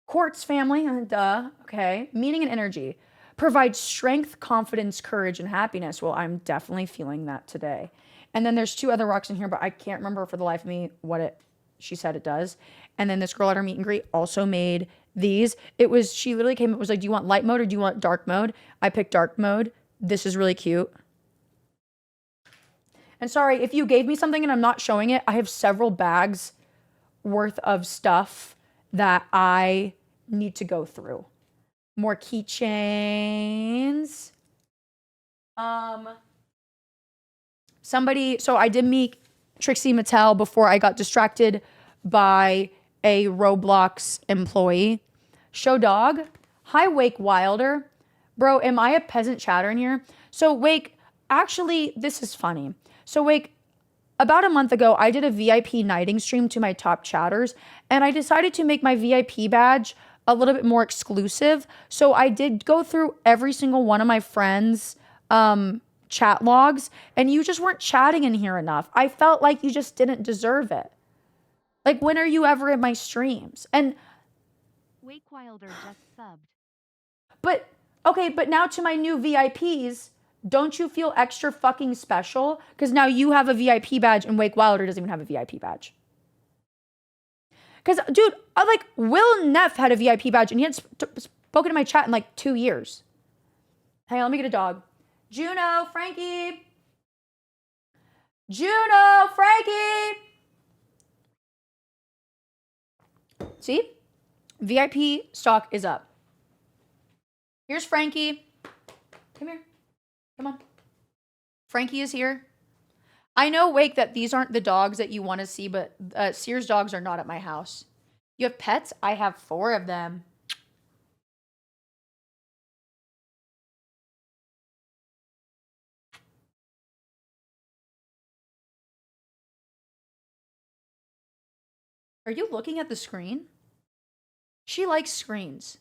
Quartz family, duh. Okay. Meaning and energy. Provides strength, confidence, courage, and happiness. Well, I'm definitely feeling that today. And then there's 2 other rocks in here, but I can't remember for the life of me what she said it does. And then this girl at our meet and greet also made these. She literally came up, was like, do you want light mode or do you want dark mode? I picked dark mode. This is really cute. And sorry, if you gave me something and I'm not showing it, I have several bags worth of stuff that I need to go through. More keychains. So I did meet Trixie Mattel before I got distracted by a Roblox employee. Show dog. Hi, Wake Wilder. Bro, am I a peasant chatter in here? So Wake, actually, this is funny. So Wake, about a month ago, I did a VIP knighting stream to my top chatters, and I decided to make my VIP badge a little bit more exclusive. So I did go through every single one of my friends' chat logs, and you just weren't chatting in here enough. I felt like you just didn't deserve it. Like, when are you ever in my streams? And Wake Wilder just subbed. But now to my new VIPs, don't you feel extra fucking special? Because now you have a VIP badge and Wake Wilder doesn't even have a VIP badge. Because, dude, Will Neff had a VIP badge and he hadn't spoken to my chat in like 2 years. Hey, let me get a dog. Juno, Frankie. Juno, Frankie. See? VIP stock is up. Here's Frankie. Come here. Come on. Frankie is here. I know, Wake, that these aren't the dogs that you want to see, but Sears dogs are not at my house. You have pets? I have 4 of them. Are you looking at the screen? She likes screens.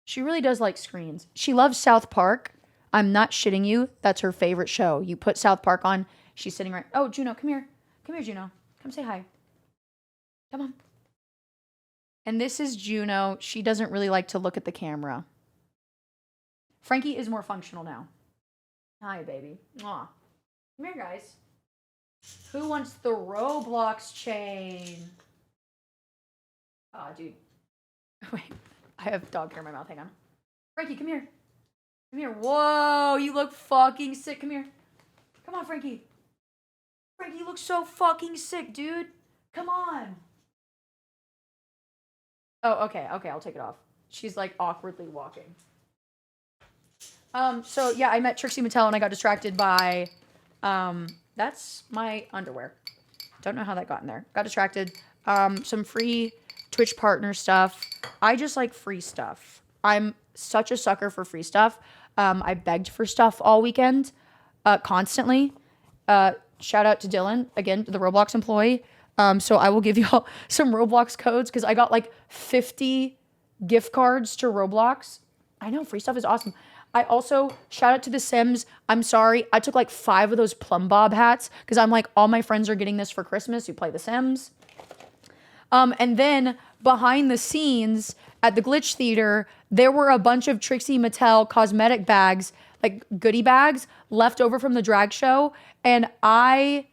She really does like screens. She loves South Park. I'm not shitting you. That's her favorite show. You put South Park on, she's sitting right. Oh, Juno, come here. Come here, Juno. Come say hi. Come on. And this is Juno. She doesn't really like to look at the camera. Frankie is more functional now. Hi, baby. Aw. Come here, guys. Who wants the Roblox chain? Aw, dude. Wait. I have dog hair in my mouth. Hang on. Frankie, come here. Come here. Whoa, you look fucking sick. Come here. Come on, Frankie. Frankie, you look so fucking sick, dude. Come on. Oh, okay. Okay, I'll take it off. She's like awkwardly walking. So yeah, I met Trixie Mattel and I got distracted by, that's my underwear. Don't know how that got in there. Got distracted. Some free Twitch partner stuff. I just like free stuff. I'm such a sucker for free stuff. I begged for stuff all weekend, constantly. Shout out to Dylan, again, the Roblox employee. So I will give you all some Roblox codes because I got like 50 gift cards to Roblox. I know, free stuff is awesome. I also, shout out to The Sims. I'm sorry, I took like 5 of those Plum Bob hats because I'm like, all my friends are getting this for Christmas who play The Sims. And then behind the scenes at the Glitch Theater, there were a bunch of Trixie Mattel cosmetic bags, like goodie bags, left over from the drag show. And I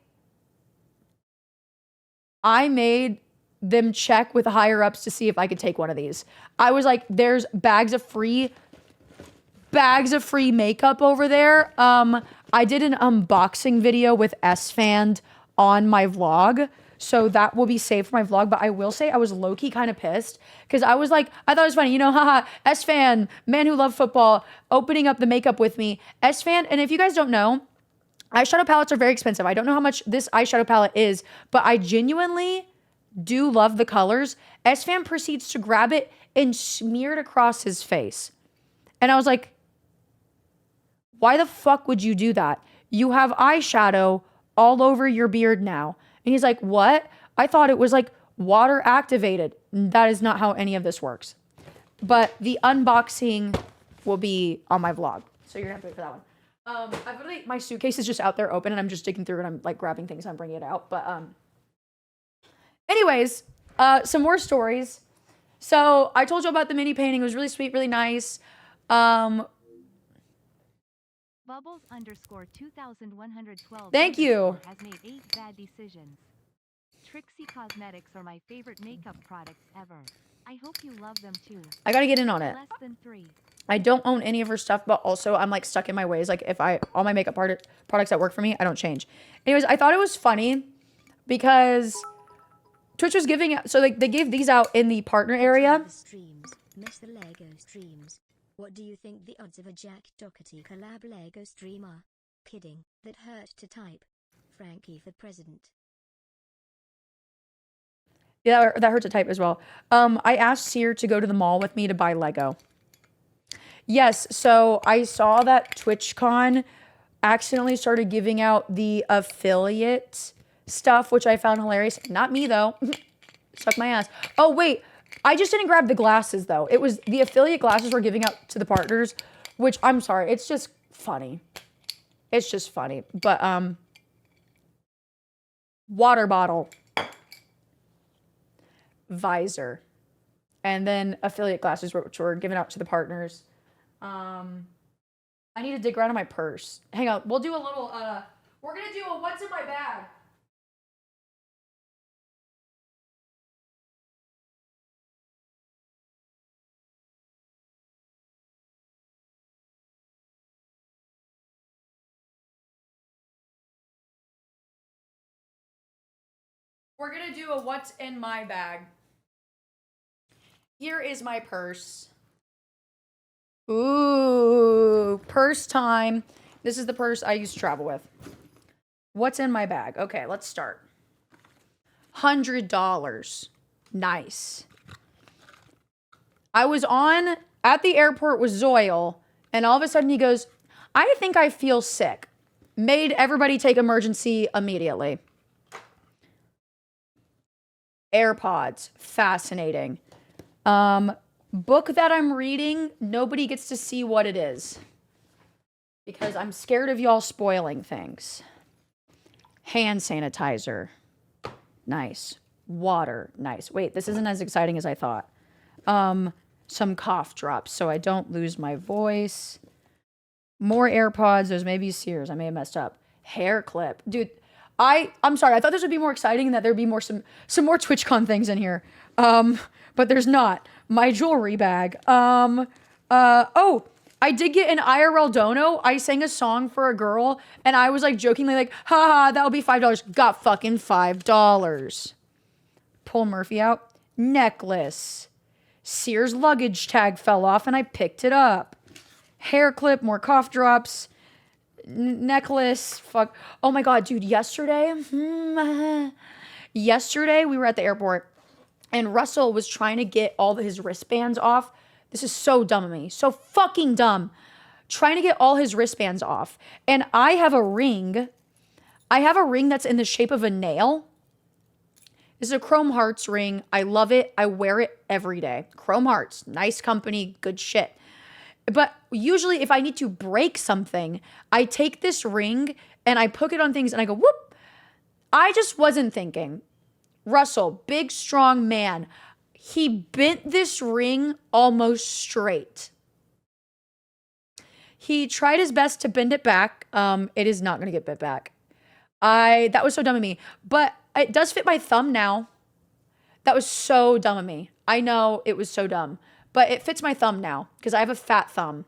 made them check with higher ups to see if I could take one of these. I was like, there's bags of free makeup over there. I did an unboxing video with S-Fan on my vlog. So that will be saved for my vlog. But I will say I was low-key kind of pissed because I was like, I thought it was funny. You know, haha, S-Fan, man who loved football, opening up the makeup with me. S-Fan, and if you guys don't know, eyeshadow palettes are very expensive. I don't know how much this eyeshadow palette is, but I genuinely do love the colors. S-Fan proceeds to grab it and smear it across his face. And I was like, why the fuck would you do that? You have eyeshadow all over your beard now. And he's like, what? I thought it was like water activated. That is not how any of this works. But the unboxing will be on my vlog. So you're gonna have to wait for that I've literally, my suitcase is just out there open and I'm just digging through it. I'm like grabbing things and I'm bringing it out. But anyways, some more stories. So I told you about the mini painting. It was really sweet, really nice. Bubbles underscore 2112 Thank you. has made 8 bad decisions. Trixie Cosmetics are my favorite makeup products ever. I hope you love them too. I gotta get in on it. Less than 3. I don't own any of her stuff, but also I'm like stuck in my ways. Like if all my makeup products that work for me, I don't change. Anyways, I thought it was funny because Twitch was giving out, so like they gave these out in the partner area. The streams, miss the Lego streams. What do you think the odds of a Jack Doherty collab Lego stream are? Kidding, that hurt to type. Frankie for president. Yeah, that hurt to type as well. I asked Seer to go to the mall with me to buy Lego. Yes, so I saw that TwitchCon accidentally started giving out the affiliate stuff, which I found hilarious. Not me, though. Suck my ass. Oh, wait. I just didn't grab the glasses, though. It was the affiliate glasses we're giving out to the partners, which I'm sorry. It's just funny. It's just funny. But, water bottle. Visor. And then affiliate glasses, which were given out to the partners. I need to dig around in my purse. Hang on. We'll do a little, we're going to do a what's in my bag. We're going to do a what's in my bag. Here is my purse. Ooh, purse time. This is the purse I used to travel with. What's in my bag? Okay, let's start. $100. Nice. I was at the airport with Zoil, and all of a sudden he goes, I think I feel sick. Made everybody take emergency immediately. AirPods. Fascinating. Book that I'm reading, nobody gets to see what it is. Because I'm scared of y'all spoiling things. Hand sanitizer. Nice. Water. Nice. Wait, this isn't as exciting as I thought. Some cough drops so I don't lose my voice. More AirPods. Those may be Sears. I may have messed up. Hair clip. Dude, I'm sorry. I thought this would be more exciting and that there'd be some more TwitchCon things in here. But there's not. My jewelry bag. Oh, I did get an IRL dono. I sang a song for a girl and I was like jokingly like, haha, that'll be $5. Got fucking $5. Pull Murphy out. Necklace. Sears luggage tag fell off and I picked it up. Hair clip, more cough drops. Necklace. Fuck. Oh my God, dude, yesterday we were at the airport and Russell was trying to get all of his wristbands off. This is so dumb of me. So fucking dumb. Trying to get all his wristbands off. And I have a ring. That's in the shape of a nail. This is a Chrome Hearts ring. I love it. I wear it every day. Chrome Hearts. Nice company. Good shit. But usually if I need to break something, I take this ring and I put it on things and I go, whoop. I just wasn't thinking. Russell, big, strong man. He bent this ring almost straight. He tried his best to bend it back. It is not going to get bent back. That was so dumb of me. But it does fit my thumb now. That was so dumb of me. I know it was so dumb. But it fits my thumb now because I have a fat thumb.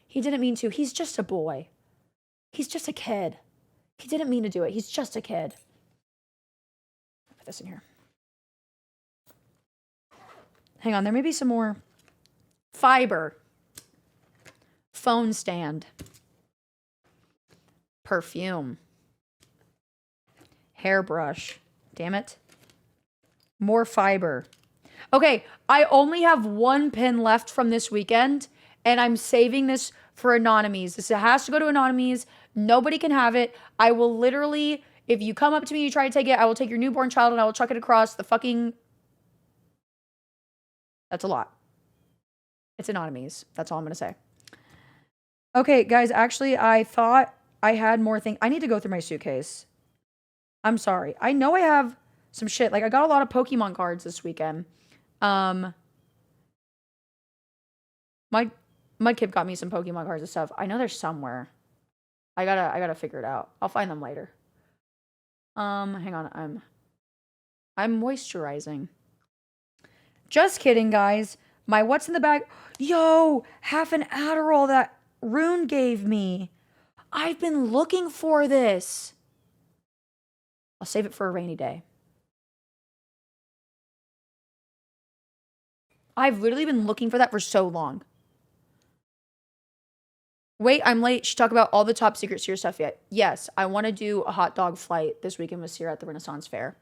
He didn't mean to. He's just a boy. He's just a kid. He didn't mean to do it. He's just a kid. Put this in here. Hang on, there may be some more. Fiber. Phone stand. Perfume. Hairbrush. Damn it. More fiber. Okay, I only have one pin left from this weekend, and I'm saving this for Anonymies. This has to go to Anonymies. Nobody can have it. I will literally, if you come up to me and you try to take it, I will take your newborn child and I will chuck it across the fucking... That's a lot. It's Anonymies. That's all I'm going to say. Okay, guys, actually, I thought I had more things. I need to go through my suitcase. I'm sorry. I know I have some shit. Like, I got a lot of Pokemon cards this weekend. Mudkip got me some Pokemon cards and stuff. I know they're somewhere. I gotta figure it out. I'll find them later. Hang on. I'm moisturizing. Just kidding, guys. My what's in the bag? Yo, half an Adderall that Rune gave me. I've been looking for this. I'll save it for a rainy day. I've literally been looking for that for so long. Wait, I'm late. Should talk about all the top secret Seer stuff yet. Yes, I want to do a hot dog flight this weekend with Seer at the Renaissance Fair.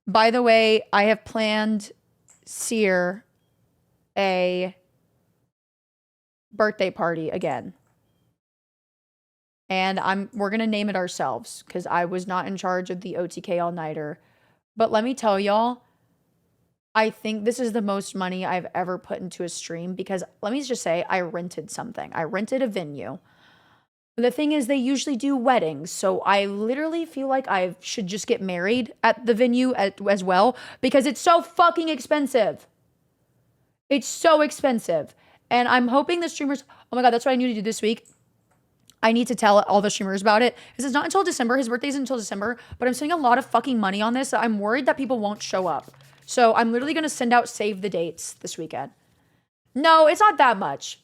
By the way, I have planned Seer a birthday party again. And we're going to name it ourselves because I was not in charge of the OTK all-nighter. But let me tell y'all, I think this is the most money I've ever put into a stream because let me just say I rented something. I rented a venue. The thing is they usually do weddings. So I literally feel like I should just get married at the venue as well because it's so fucking expensive. It's so expensive. And I'm hoping the streamers, oh my God, that's what I need to do this week. I need to tell all the streamers about it. This is not until December. His birthday isn't until December, but I'm spending a lot of fucking money on this. I'm worried that people won't show up. So I'm literally going to send out save the dates this weekend. No, it's not that much.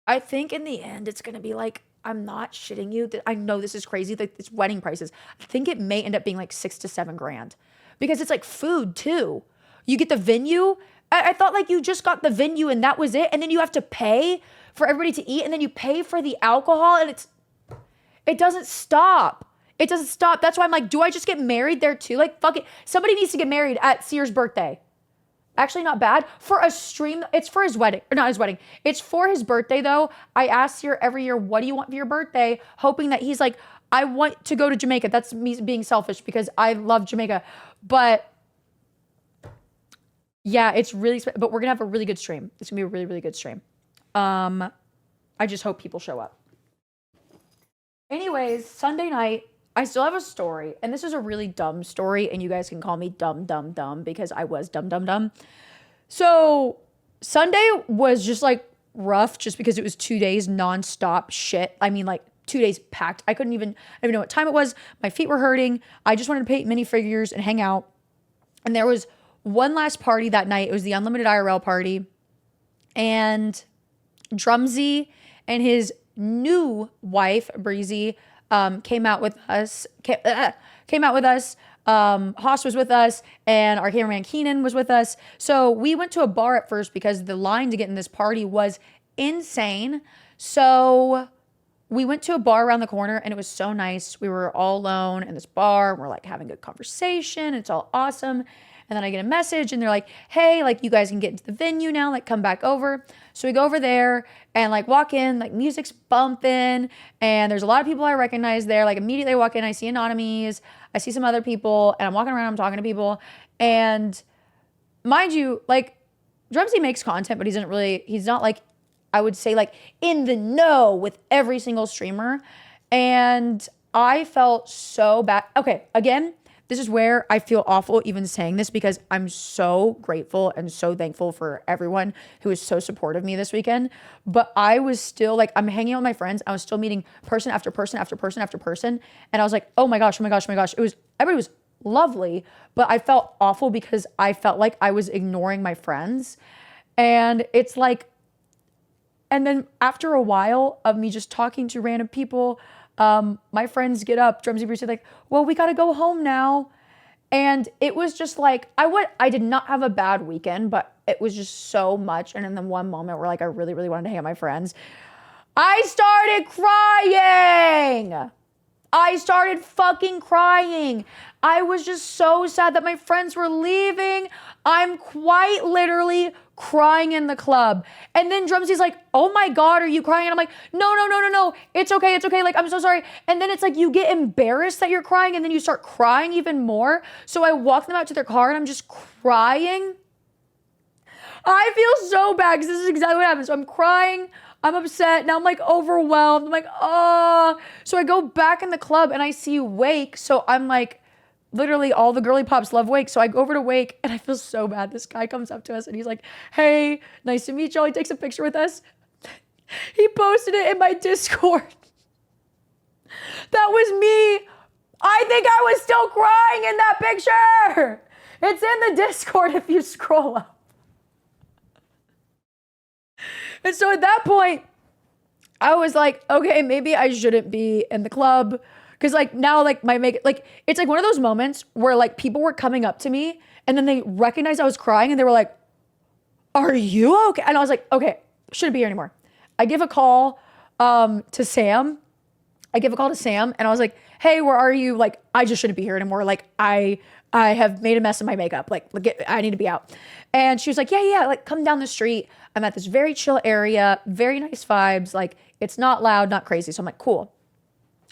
I think in the end, it's going to be like, I'm not shitting you. I know this is crazy. Like it's wedding prices. I think it may end up being like $6 to $7 grand because it's like food too. You get the venue. I thought like you just got the venue and that was it. And then you have to pay for everybody to eat. And then you pay for the alcohol and it doesn't stop. It doesn't stop. That's why I'm like, do I just get married there too? Like, fuck it. Somebody needs to get married at Seer's birthday. Actually, not bad. For a stream, it's for his wedding. Or not his wedding. It's for his birthday, though. I ask Seer every year, what do you want for your birthday? Hoping that he's like, I want to go to Jamaica. That's me being selfish because I love Jamaica. But yeah, it's really, but we're going to have a really good stream. It's going to be a really, really good stream. I just hope people show up. Anyways, Sunday night, I still have a story, and this is a really dumb story, and you guys can call me dumb because I was dumb. So Sunday was just like rough just because it was 2 days nonstop shit. I mean, like 2 days packed. I didn't even know what time it was. My feet were hurting. I just wanted to paint minifigures and hang out. And there was one last party that night. It was the Unlimited IRL party, and Drumsy and his new wife, Breezy, came out with us. Haas was with us, and our cameraman Keenan was with us. So we went to a bar at first because the line to get in this party was insane. So we went to a bar around the corner, and it was so nice. We were all alone in this bar. And we're like having good conversation. It's all awesome. And then I get a message and they're like, hey, like you guys can get into the venue now, like come back over. So we go over there and like walk in, like music's bumping and there's a lot of people I recognize there. Like immediately I walk in, I see Anonymies, I see some other people and I'm walking around, I'm talking to people. And mind you, like Drumsy makes content, but he's not like, I would say like in the know with every single streamer. And I felt so bad. Okay, again, this is where I feel awful even saying this because I'm so grateful and so thankful for everyone who was so supportive of me this weekend. But I was still like, I'm hanging out with my friends. I was still meeting person after person after person after person. And I was like, oh my gosh. Everybody was lovely, but I felt awful because I felt like I was ignoring my friends. And it's like, and then after a while of me just talking to random people, my friends get up, Drumsy Brucey, like, well, we got to go home now. And it was just like, I did not have a bad weekend, but it was just so much. And in the one moment where like, I really, really wanted to hang out with my friends, I started crying. I started fucking crying. I was just so sad that my friends were leaving. I'm quite literally crying in the club. And then Drumsy's like, oh my God, are you crying? And I'm like, no. It's okay. Like, I'm so sorry. And then it's like, you get embarrassed that you're crying and then you start crying even more. So I walk them out to their car and I'm just crying. I feel so bad because this is exactly what happened. So I'm crying. I'm upset. Now I'm like overwhelmed. I'm like, oh. So I go back in the club and I see Wake. So I'm like, literally all the girly pops love Wake. So I go over to Wake and I feel so bad. This guy comes up to us and he's like, hey, nice to meet y'all. He takes a picture with us. He posted it in my Discord. That was me. I think I was still crying in that picture. It's in the Discord if you scroll up. And so at that point, I was like, okay, maybe I shouldn't be in the club. Cause like now like it's like one of those moments where like people were coming up to me and then they recognized I was crying and they were like, are you okay? And I was like, okay, shouldn't be here anymore. I give a call to Sam. And I was like, hey, where are you? Like, I just shouldn't be here anymore. Like I have made a mess of my makeup. Like, I need to be out. And she was like, yeah, like come down the street. I'm at this very chill area, very nice vibes. Like it's not loud, not crazy. So I'm like, cool.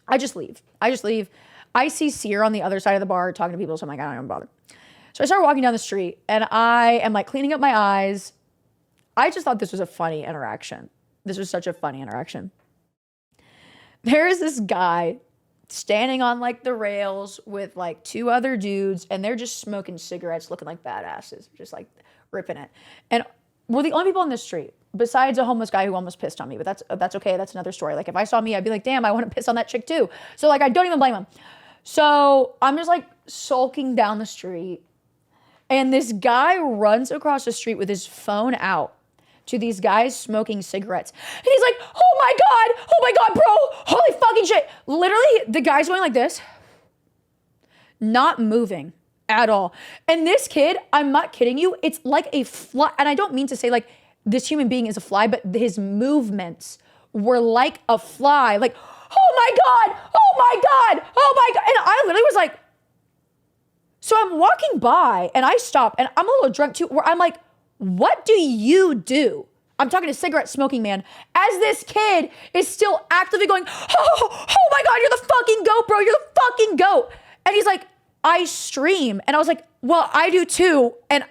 I just leave. I see Sear on the other side of the bar talking to people. So I'm like, I don't even bother. So I start walking down the street and I am like cleaning up my eyes. I just thought this was a funny interaction. This was such a funny interaction. There is this guy standing on like the rails with like two other dudes and they're just smoking cigarettes, looking like badasses, just like ripping it. And we're the only people on the street besides a homeless guy who almost pissed on me, but that's okay. That's another story. Like if I saw me, I'd be like, damn, I want to piss on that chick too. So like, I don't even blame him. So I'm just like sulking down the street and this guy runs across the street with his phone out to these guys smoking cigarettes. And he's like, oh my God, bro, holy fucking shit. Literally, the guy's going like this, not moving at all. And this kid, I'm not kidding you, it's like a fly. And I don't mean to say like this human being is a fly, but his movements were like a fly. Like, oh my God. And I literally was like, so I'm walking by and I stop and I'm a little drunk too, where I'm like, what do you do? I'm talking to cigarette smoking man as this kid is still actively going, oh my God, you're the fucking goat, bro. You're the fucking goat. And he's like, I stream. And I was like, well, I do too. And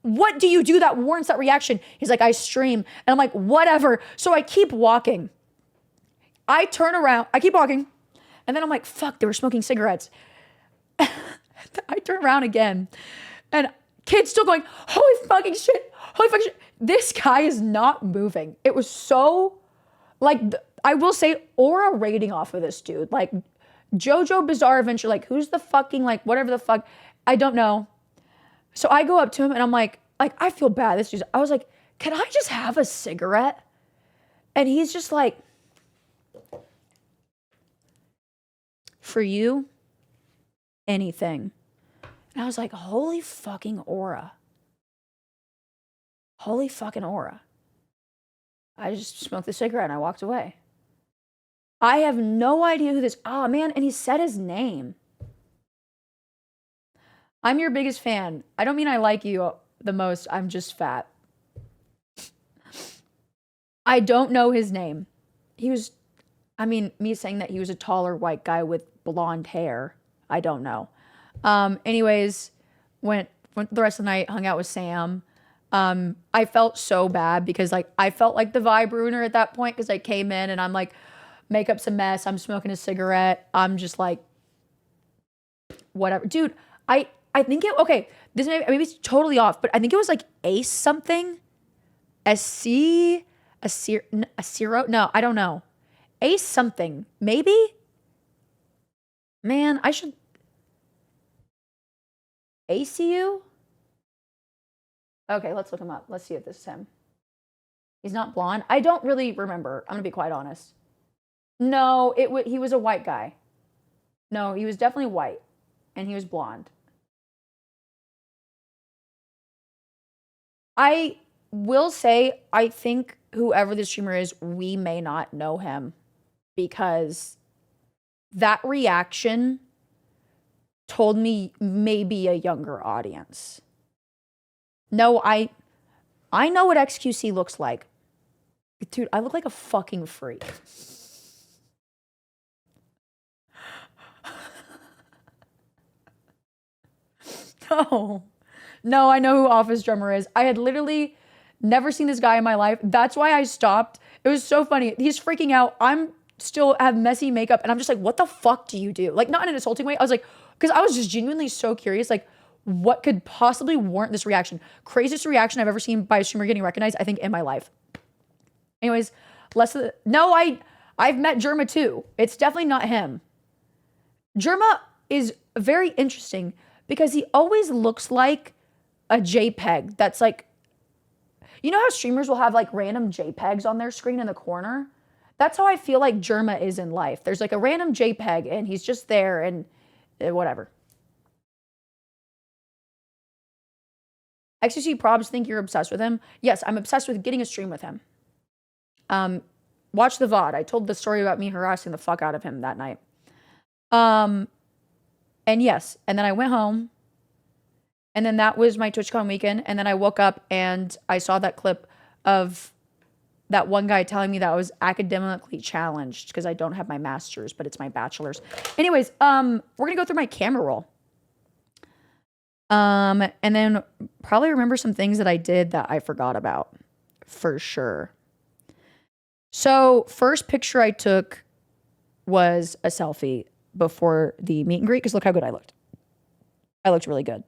what do you do that warrants that reaction? He's like, I stream. And I'm like, whatever. So I keep walking. I turn around, I keep walking. And then I'm like, fuck, they were smoking cigarettes. I turn around again and kid's still going, holy fucking shit. This guy is not moving. It was so, like, I will say, aura rating off of this dude. Like, JoJo Bizarre Adventure, like, who's the fucking, like, whatever the fuck, I don't know. So I go up to him and I'm like, I feel bad. This dude, I was like, can I just have a cigarette? And he's just like, for you, anything. And I was like, holy fucking aura. Holy fucking aura. I just smoked the cigarette and I walked away. I have no idea who this, oh man, and he said his name. I'm your biggest fan. I don't mean I like you the most, I'm just fat. I don't know his name. He was, I mean, me saying that he was a taller white guy with blonde hair, I don't know. Anyways, went the rest of the night, hung out with Sam. I felt so bad because like, I felt like the vibe ruiner at that point because I came in and I'm like, makeup's a mess. I'm smoking a cigarette. I'm just like, whatever. Dude, I think it, okay, this maybe it's totally off, but I think it was like Ace something. Aciro? No, I don't know. Ace something. Maybe? Man, I should. ACU? Okay, let's look him up. Let's see if this is him. He's not blonde. I don't really remember. I'm gonna be quite honest. No, he was a white guy. No, he was definitely white. And he was blonde. I will say, I think whoever the streamer is, we may not know him. Because that reaction told me maybe a younger audience. No, I know what XQC looks like. Dude, I look like a fucking freak. No. No, I know who Office Drummer is. I had literally never seen this guy in my life. That's why I stopped. It was so funny. He's freaking out. I'm still have messy makeup and I'm just like, what the fuck do you do? Like, not in an insulting way. I was like, because I was just genuinely so curious, like, what could possibly warrant this reaction? Craziest reaction I've ever seen by a streamer getting recognized, I think, in my life. Anyways, I've met Germa too. It's definitely not him. Germa is very interesting because he always looks like a JPEG that's like, you know how streamers will have like random JPEGs on their screen in the corner? That's how I feel like Germa is in life. There's like a random JPEG and he's just there and whatever. XQC Probs think you're obsessed with him. Yes, I'm obsessed with getting a stream with him. Watch the VOD. I told the story about me harassing the fuck out of him that night. And yes, and then I went home. And then that was my TwitchCon weekend. And then I woke up and I saw that clip of that one guy telling me that I was academically challenged because I don't have my master's, but it's my bachelor's. Anyways, we're gonna go through my camera roll. And then probably remember some things that I did that I forgot about for sure. So first picture I took was a selfie before the meet and greet because look how good I looked. I looked really good.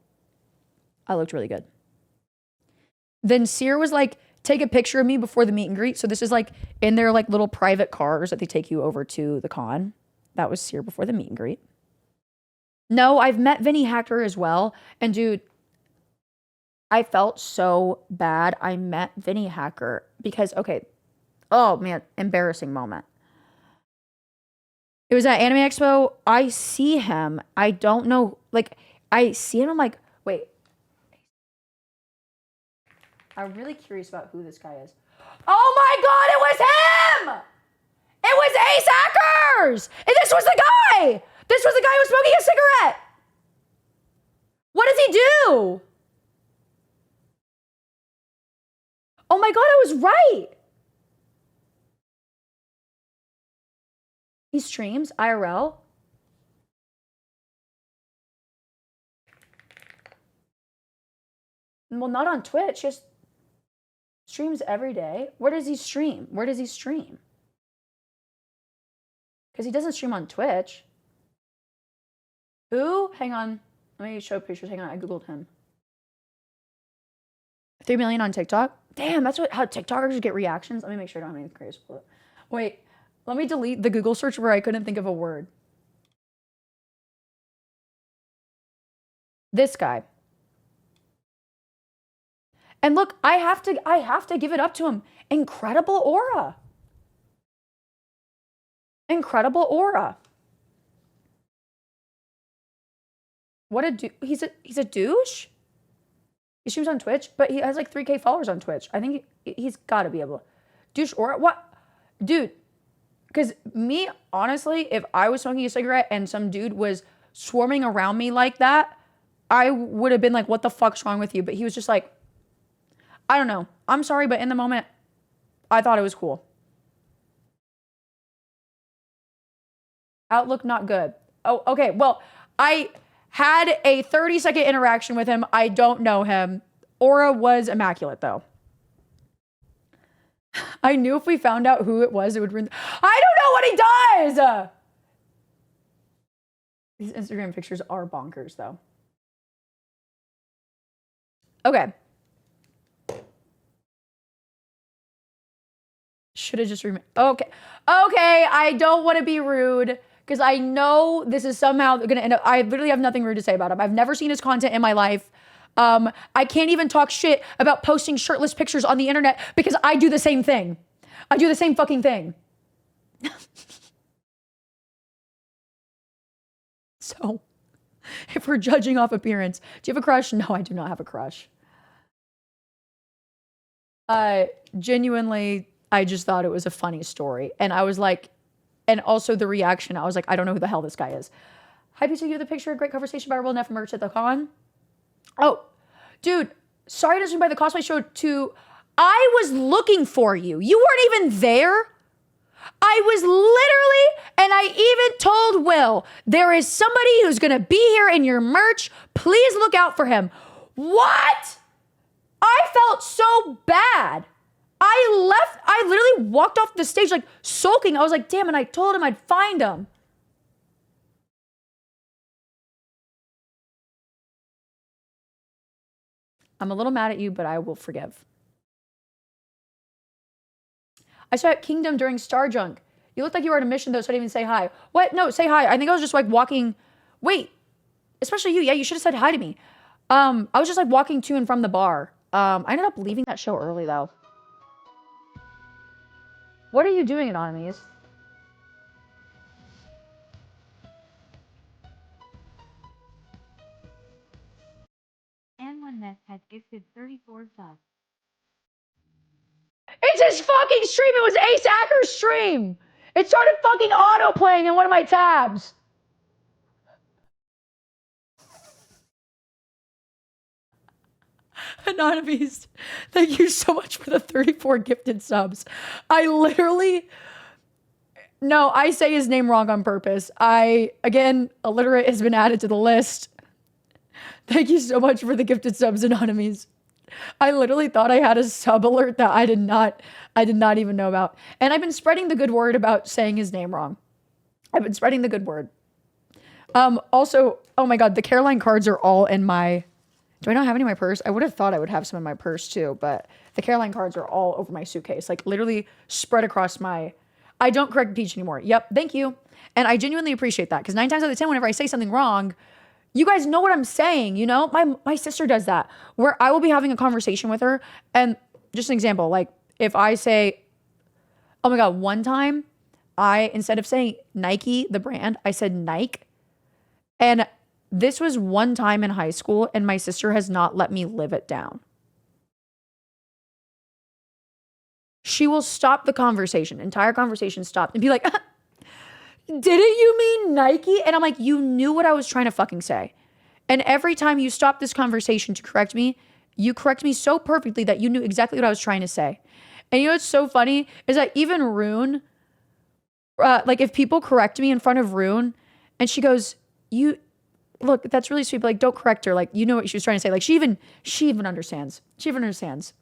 Then Sear was like, take a picture of me before the meet and greet. So this is like in their like little private cars that they take you over to the con. That was Sear before the meet and greet. No, I've met Vinny Hacker as well. And dude, I felt so bad. I met Vinny Hacker because, okay, oh man, embarrassing moment. It was at Anime Expo. I see him. I don't know, like, I see him. I'm like, wait. I'm really curious about who this guy is. Oh my God, it was him! It was Ace Hackers! And this was the guy! This was the guy who was smoking a cigarette! What does he do? Oh my God, I was right! He streams IRL? Well, not on Twitch, just streams every day. Where does he stream? Because he doesn't stream on Twitch. Who? Hang on. Let me show pictures. Hang on. I Googled him. 3 million on TikTok? Damn, that's how TikTokers get reactions. Let me make sure I don't have anything crazy. Wait, let me delete the Google search where I couldn't think of a word. This guy. And look, I have to give it up to him. Incredible aura. Incredible aura. What a he's a douche. He streams on Twitch, but he has like 3K followers on Twitch. I think he's got to be able to. Douche aura. What? Dude, because me, honestly, if I was smoking a cigarette and some dude was swarming around me like that, I would have been like, what the fuck's wrong with you? But he was just like, I don't know. I'm sorry, but in the moment, I thought it was cool. Outlook not good. Oh, okay. Well, I had a 30-second interaction with him. I don't know him. Aura was immaculate, though. I knew if we found out who it was, it would ruin. I don't know what he does! These Instagram pictures are bonkers, though. Okay. Should have just okay. Okay, I don't want to be rude because I know this is somehow going to end up. I literally have nothing rude to say about him. I've never seen his content in my life. I can't even talk shit about posting shirtless pictures on the internet because I do the same thing. I do the same fucking thing. So, if we're judging off appearance, do you have a crush? No, I do not have a crush. Genuinely, I just thought it was a funny story. And I was like, and also the reaction, I was like, I don't know who the hell this guy is. Hi, Pizza, you have the picture. Great conversation about Real Neff merch at the con. Oh, dude, sorry to swing by the cosplay show too. I was looking for you. You weren't even there. I was literally, and I even told Will, there is somebody who's going to be here in your merch. Please look out for him. What? I felt so bad. I literally walked off the stage like sulking. I was like, damn, and I told him I'd find him. I'm a little mad at you, but I will forgive. I saw at Kingdom during Star Junk. You looked like you were on a mission though, so I didn't even say hi. What? No, say hi. I think I was just like walking. Wait, especially you. Yeah, you should have said hi to me. I was just like walking to and from the bar. I ended up leaving that show early though. What are you doing, Anonymous? And one that has gifted 34 subs. It's his fucking stream. It was Ace Acker's stream. It started fucking auto-playing in one of my tabs. Anonymous, thank you so much for the 34 gifted subs. I literally... No, I say his name wrong on purpose. Again, illiterate has been added to the list. Thank you so much for the gifted subs, Anonymous. I literally thought I had a sub alert that I did not even know about. And I've been spreading the good word about saying his name wrong. I've been spreading the good word. Also, oh my God, the Caroline cards are all in my... Do I not have any in my purse? I would have thought I would have some in my purse too, but the Caroline cards are all over my suitcase, like literally spread across my... I don't correct Peach anymore. Yep, thank you. And I genuinely appreciate that, because 9 times out of 10, whenever I say something wrong, you guys know what I'm saying, you know? My sister does that, where I will be having a conversation with her, and just an example, like if I say, oh my God, one time, instead of saying Nike, the brand, I said Nike. And this was one time in high school, and my sister has not let me live it down. She will stop the conversation, entire conversation stopped, and be like, didn't you mean Nike? And I'm like, you knew what I was trying to fucking say. And every time you stop this conversation to correct me, you correct me so perfectly that you knew exactly what I was trying to say. And you know what's so funny is that even Rune, like if people correct me in front of Rune, and she goes, look, that's really sweet, but like, don't correct her. Like, you know what she was trying to say. Like, she even understands. She even understands.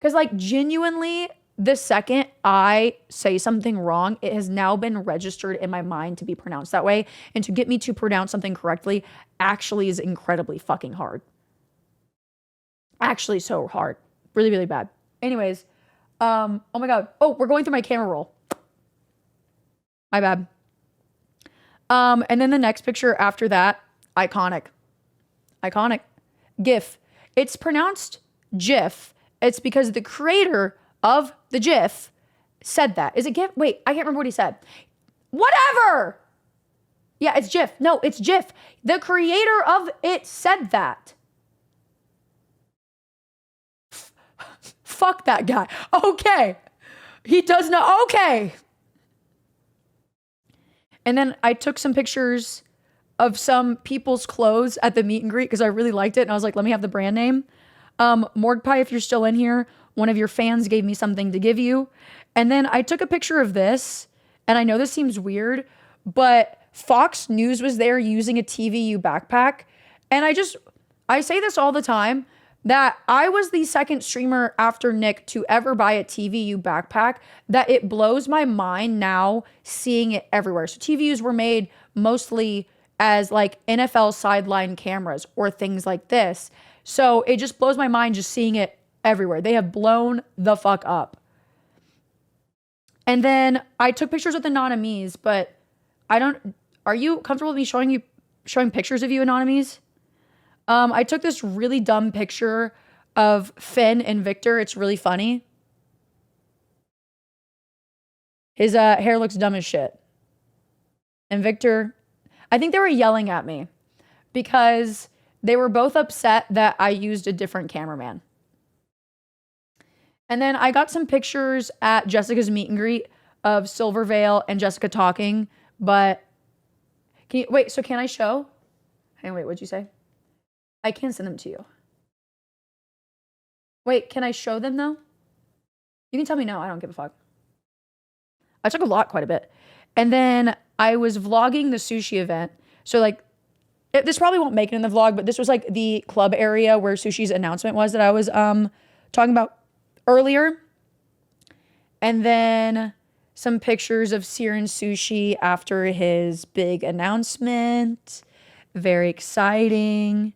Because like genuinely, the second I say something wrong, it has now been registered in my mind to be pronounced that way. And to get me to pronounce something correctly actually is incredibly fucking hard. Actually so hard. Really, really bad. Anyways, oh my God. Oh, we're going through my camera roll. My bad. And then the next picture after that, iconic. Iconic. GIF. It's pronounced GIF. It's because the creator of the GIF said that. Is it GIF? Wait, I can't remember what he said. Whatever! Yeah, it's GIF. No, it's GIF. The creator of it said that. Fuck that guy. Okay. He does not. Okay. And then I took some pictures of some people's clothes at the meet and greet because I really liked it. And I was like, let me have the brand name. Morg Pie, if you're still in here, one of your fans gave me something to give you. And then I took a picture of this. And I know this seems weird, but Fox News was there using a TVU backpack. And I say this all the time, that I was the second streamer after Nick to ever buy a TVU backpack, that it blows my mind now seeing it everywhere. So TVUs were made mostly as like NFL sideline cameras or things like this. So it just blows my mind just seeing it everywhere. They have blown the fuck up. And then I took pictures with Anonymous, but are you comfortable with me showing pictures of you, Anonymous? I took this really dumb picture of Finn and Victor. It's really funny. His hair looks dumb as shit. And Victor, I think they were yelling at me because they were both upset that I used a different cameraman. And then I got some pictures at Jessica's meet and greet of Silvervale and Jessica talking, but so can I show? Hey, wait, what'd you say? I can send them to you. Wait, can I show them though? You can tell me no, I don't give a fuck. I took quite a bit. And then I was vlogging the sushi event. So like This probably won't make it in the vlog, but this was like the club area where Sushi's announcement was that I was talking about earlier. And then some pictures of Seer and Sushi after his big announcement. Very exciting.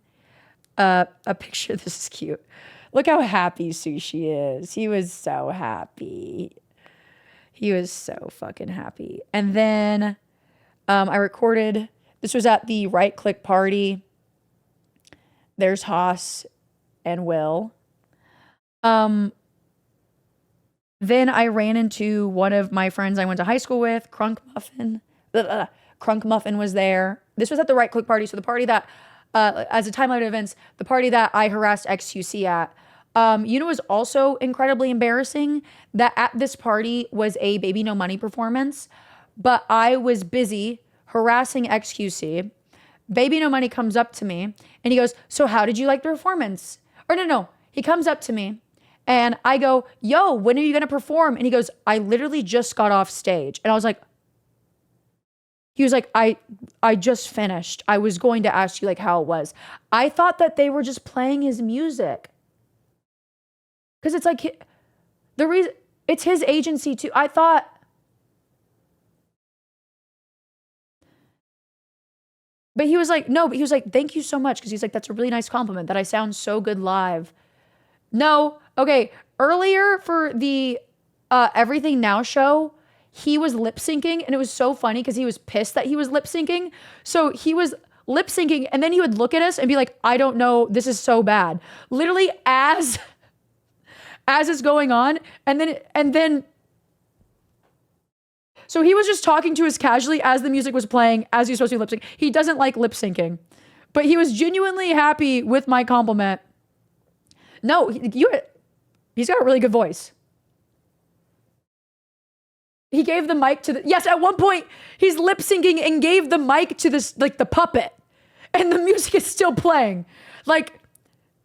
A picture, this is cute. Look how happy Sushi is. He was so happy. He was so fucking happy. And then I recorded, this was at the Right Click party. There's Haas and Will. Then I ran into one of my friends I went to high school with, Crunk Muffin. Crunk Muffin was there. This was at the Right Click party. So the party that, as a timeline of events, the party that I harassed XQC at. You know, it was also incredibly embarrassing that at this party was a Baby No Money performance, but I was busy harassing XQC. Baby No Money comes up to me and he goes, so how did you like the performance? Or no. He comes up to me and I go, yo, when are you going to perform? And he goes, I literally just got off stage. And I was like, he was like, I just finished. I was going to ask you like how it was. I thought that they were just playing his music. Because it's like, the reason, it's his agency too. I thought, but he was like, no, but he was like, thank you so much. Because he's like, that's a really nice compliment that I sound so good live. No, okay. Earlier for the Everything Now show, he was lip syncing and it was so funny because he was pissed that he was lip syncing. So he was lip syncing and then he would look at us and be like, I don't know, this is so bad. Literally as it's going on. And then, so he was just talking to us casually as the music was playing, as he was supposed to be lip syncing. He doesn't like lip syncing, but he was genuinely happy with my compliment. No, he's got a really good voice. He gave the mic to yes, at one point he's lip syncing and gave the mic to this, like the puppet, and the music is still playing. Like,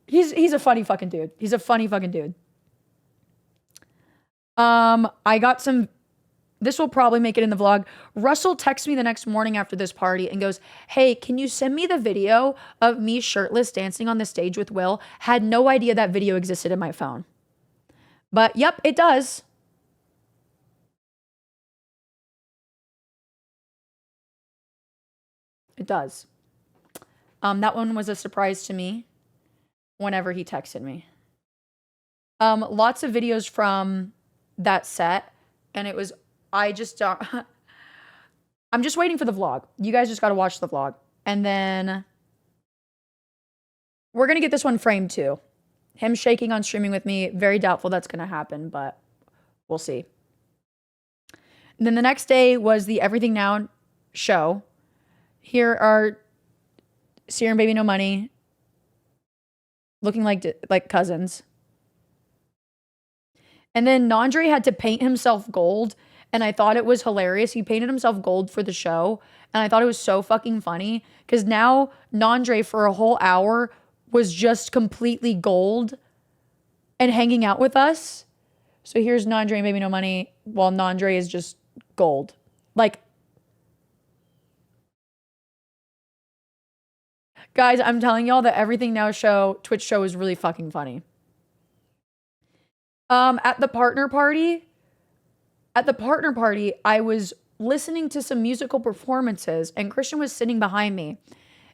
he's a funny fucking dude. He's a funny fucking dude. I got some, this will probably make it in the vlog. Russell texts me the next morning after this party and goes, hey, can you send me the video of me shirtless dancing on the stage with Will? Had no idea that video existed in my phone. But yep, it does. It does. That one was a surprise to me whenever he texted me. Lots of videos from that set, and it was, I just don't, I'm just waiting for the vlog. You guys just got to watch the vlog. And then we're going to get this one framed too. Him shaking on streaming with me, very doubtful that's going to happen, but we'll see. And then the next day was the Everything Now show. Here are Seer and Baby No Money looking like cousins. And then Nandre had to paint himself gold, and I thought it was hilarious. He painted himself gold for the show, and I thought it was so fucking funny because now Nandre for a whole hour was just completely gold and hanging out with us. So here's Nandre and Baby No Money while Nandre is just gold. Like, guys, I'm telling y'all that Everything Now show, Twitch show is really fucking funny. At the partner party, I was listening to some musical performances and Christian was sitting behind me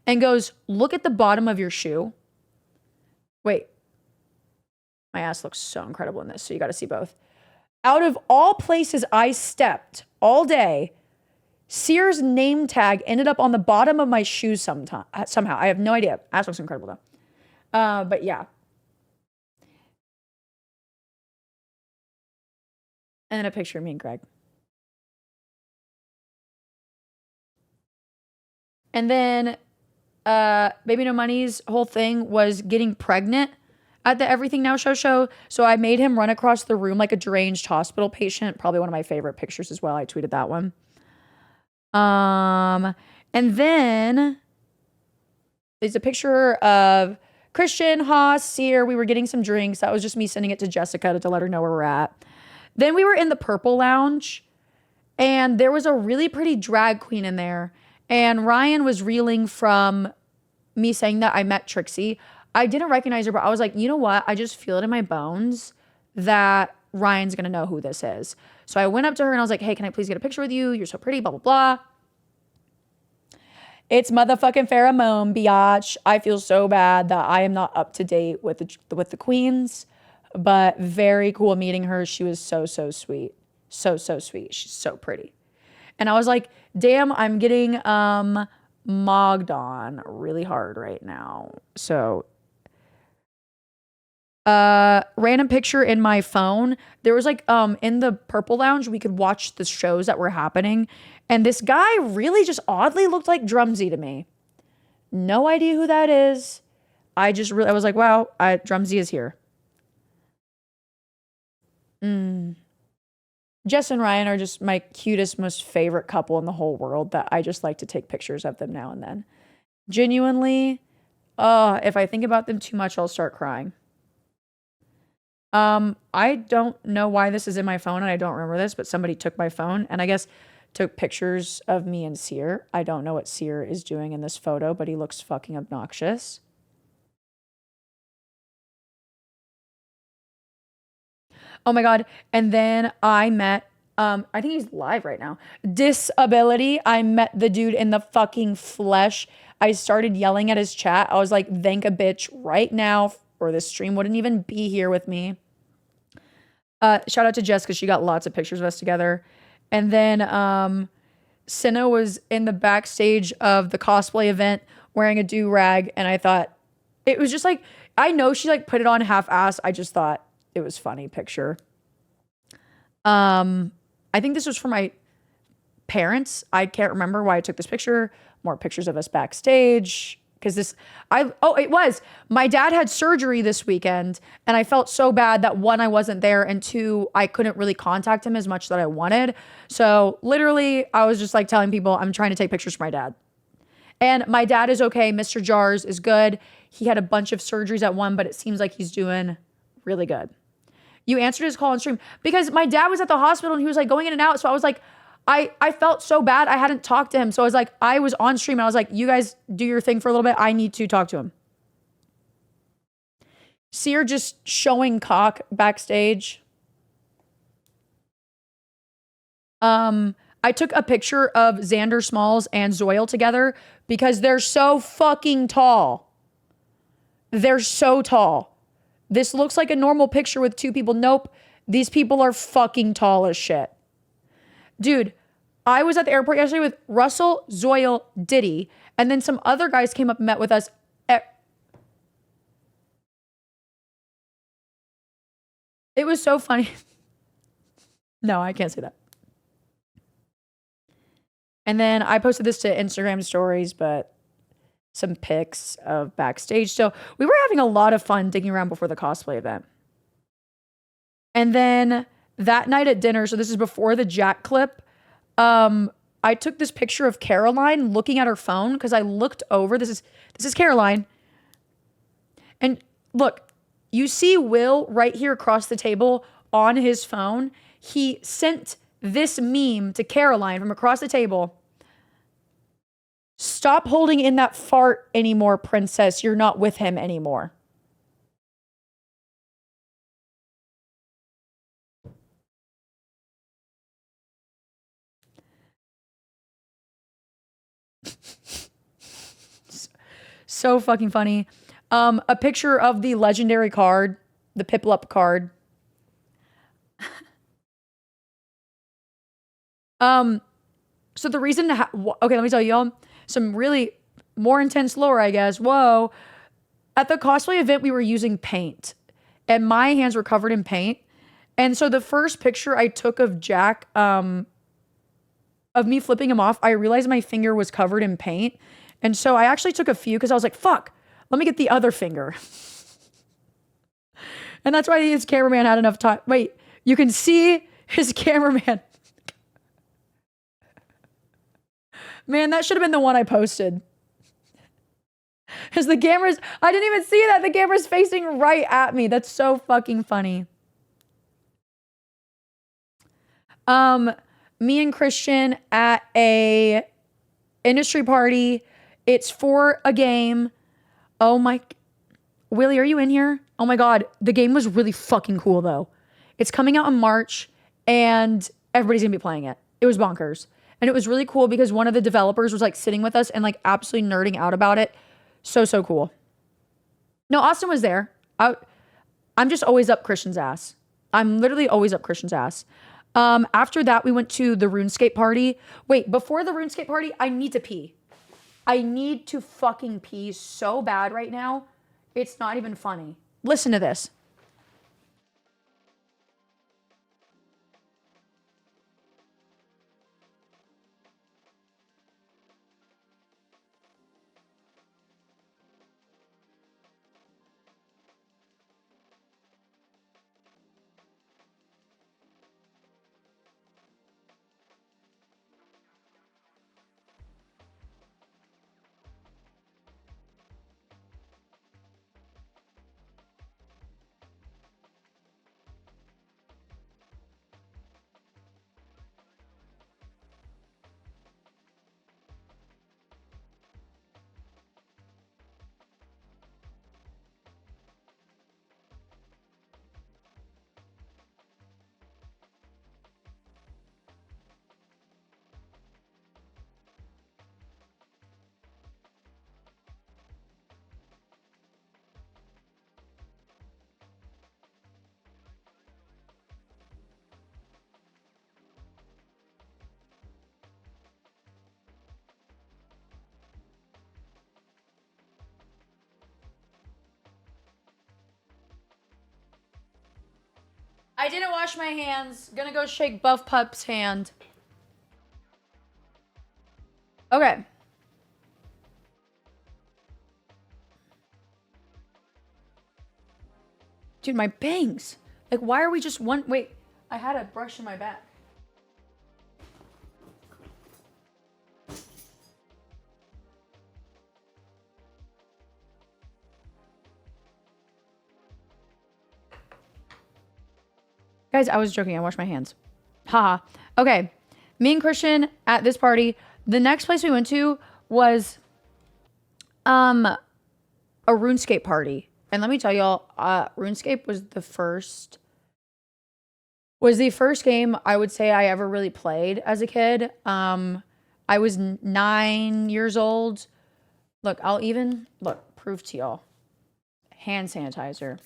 and goes, look at the bottom of your shoe. Wait, my ass looks so incredible in this, so you got to see both. Out of all places I stepped all day, Sears name tag ended up on the bottom of my shoe somehow. I have no idea. Ass looks incredible though. But yeah. And then a picture of me and Greg. And then Baby No Money's whole thing was getting pregnant at the Everything Now show. So I made him run across the room like a deranged hospital patient. Probably one of my favorite pictures as well. I tweeted that one. And then there's a picture of Christian, Haas, Seer. We were getting some drinks. That was just me sending it to Jessica to let her know where we're at. Then we were in the Purple Lounge and there was a really pretty drag queen in there. And Ryan was reeling from me saying that I met Trixie, I didn't recognize her, but I was like, you know what? I just feel it in my bones that Ryan's going to know who this is. So I went up to her and I was like, hey, can I please get a picture with you? You're so pretty, blah, blah, blah. It's motherfucking pheromone, biatch. I feel so bad that I am not up to date with the queens, but very cool meeting her. She was so, so sweet. So, so sweet. She's so pretty. And I was like, damn, I'm getting mogged on really hard right now. So random picture in my phone. There was like in the Purple Lounge, we could watch the shows that were happening. And this guy really just oddly looked like Drumsy to me. No idea who that is. I was like, wow, Drumsy is here. Jess and Ryan are just my cutest, most favorite couple in the whole world that I just like to take pictures of them now and then. Genuinely, if I think about them too much, I'll start crying. I don't know why this is in my phone and I don't remember this, but somebody took my phone and I guess took pictures of me and Sear. I don't know what Sear is doing in this photo, but he looks fucking obnoxious. Oh my God. And then I met, I think he's live right now. Disability. I met the dude in the fucking flesh. I started yelling at his chat. I was like, thank a bitch right now or this stream wouldn't even be here with me. Shout out to Jess because she got lots of pictures of us together. And then Cinna was in the backstage of the cosplay event wearing a do-rag. And I thought, it was just like, I know she like put it on half-ass. I just thought it was funny picture. I think this was for my parents. I can't remember why I took this picture. More pictures of us backstage. Because it was. My dad had surgery this weekend and I felt so bad that one, I wasn't there and two, I couldn't really contact him as much that I wanted. So literally I was just like telling people I'm trying to take pictures for my dad. And my dad is okay. Mr. Jars is good. He had a bunch of surgeries at one, but it seems like he's doing really good. You answered his call on stream because my dad was at the hospital and he was like going in and out. So I was like, I felt so bad. I hadn't talked to him. So I was like, I was on stream and I was like, you guys do your thing for a little bit. I need to talk to him. Sear just showing cock backstage. I took a picture of Xander Smalls and Zoil together because they're so fucking tall. They're so tall. This looks like a normal picture with two people. Nope. These people are fucking tall as shit. Dude, I was at the airport yesterday with Russell, Zoil, Diddy, and then some other guys came up and met with us. It was so funny. No, I can't say that. And then I posted this to Instagram stories, but some pics of backstage. So we were having a lot of fun digging around before the cosplay event. And then that night at dinner, so this is before the Jack clip, I took this picture of Caroline looking at her phone because I looked over. This is Caroline. And look, you see Will right here across the table on his phone. He sent this meme to Caroline from across the table. Stop holding in that fart anymore, princess. You're not with him anymore. So fucking funny. A picture of the legendary card, the Piplup card. So the reason to okay, let me tell y'all some really more intense lore, I guess. Whoa. At the cosplay event, we were using paint and my hands were covered in paint. And so the first picture I took of Jack, of me flipping him off, I realized my finger was covered in paint. And so I actually took a few because I was like, fuck, let me get the other finger. And that's why his cameraman had enough time. Wait, you can see his cameraman. Man, that should have been the one I posted. Because the camera's, I didn't even see that. The camera's facing right at me. That's so fucking funny. Me and Christian at a industry party. It's for a game. Oh my, Willie, are you in here? Oh my God. The game was really fucking cool though. It's coming out in March and everybody's gonna be playing it. It was bonkers. And it was really cool because one of the developers was like sitting with us and like absolutely nerding out about it. So cool. No, Austin was there. I'm just always up Christian's ass. I'm literally always up Christian's ass. After that, we went to the RuneScape party. Wait, before the RuneScape party, I need to pee. I need to fucking pee so bad right now. It's not even funny. Listen to this. I didn't wash my hands. Gonna go shake Buff Pup's hand. Okay. Dude, my bangs. Like, why are we just one? Wait, I had a brush in my back. Guys, I was joking. I washed my hands. Haha. Okay. Me and Christian at this party. The next place we went to was a RuneScape party. And let me tell y'all, RuneScape was the first game I would say I ever really played as a kid. I was 9 years old. Look, prove to y'all. Hand sanitizer.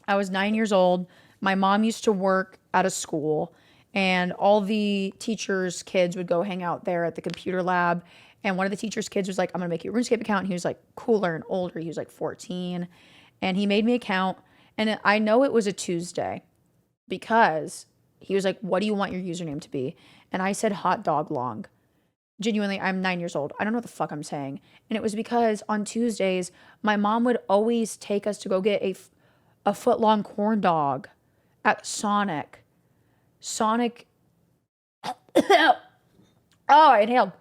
I was 9 years old. My mom used to work at a school and all the teachers' kids would go hang out there at the computer lab. And one of the teachers' kids was like, I'm going to make you a RuneScape account. And he was like cooler and older. He was like 14 and he made me an account. And I know it was a Tuesday because he was like, what do you want your username to be? And I said hot dog long. Genuinely, I'm 9 years old. I don't know what the fuck I'm saying. And it was because on Tuesdays, my mom would always take us to go get a foot-long corn dog at Sonic. Oh, I inhaled.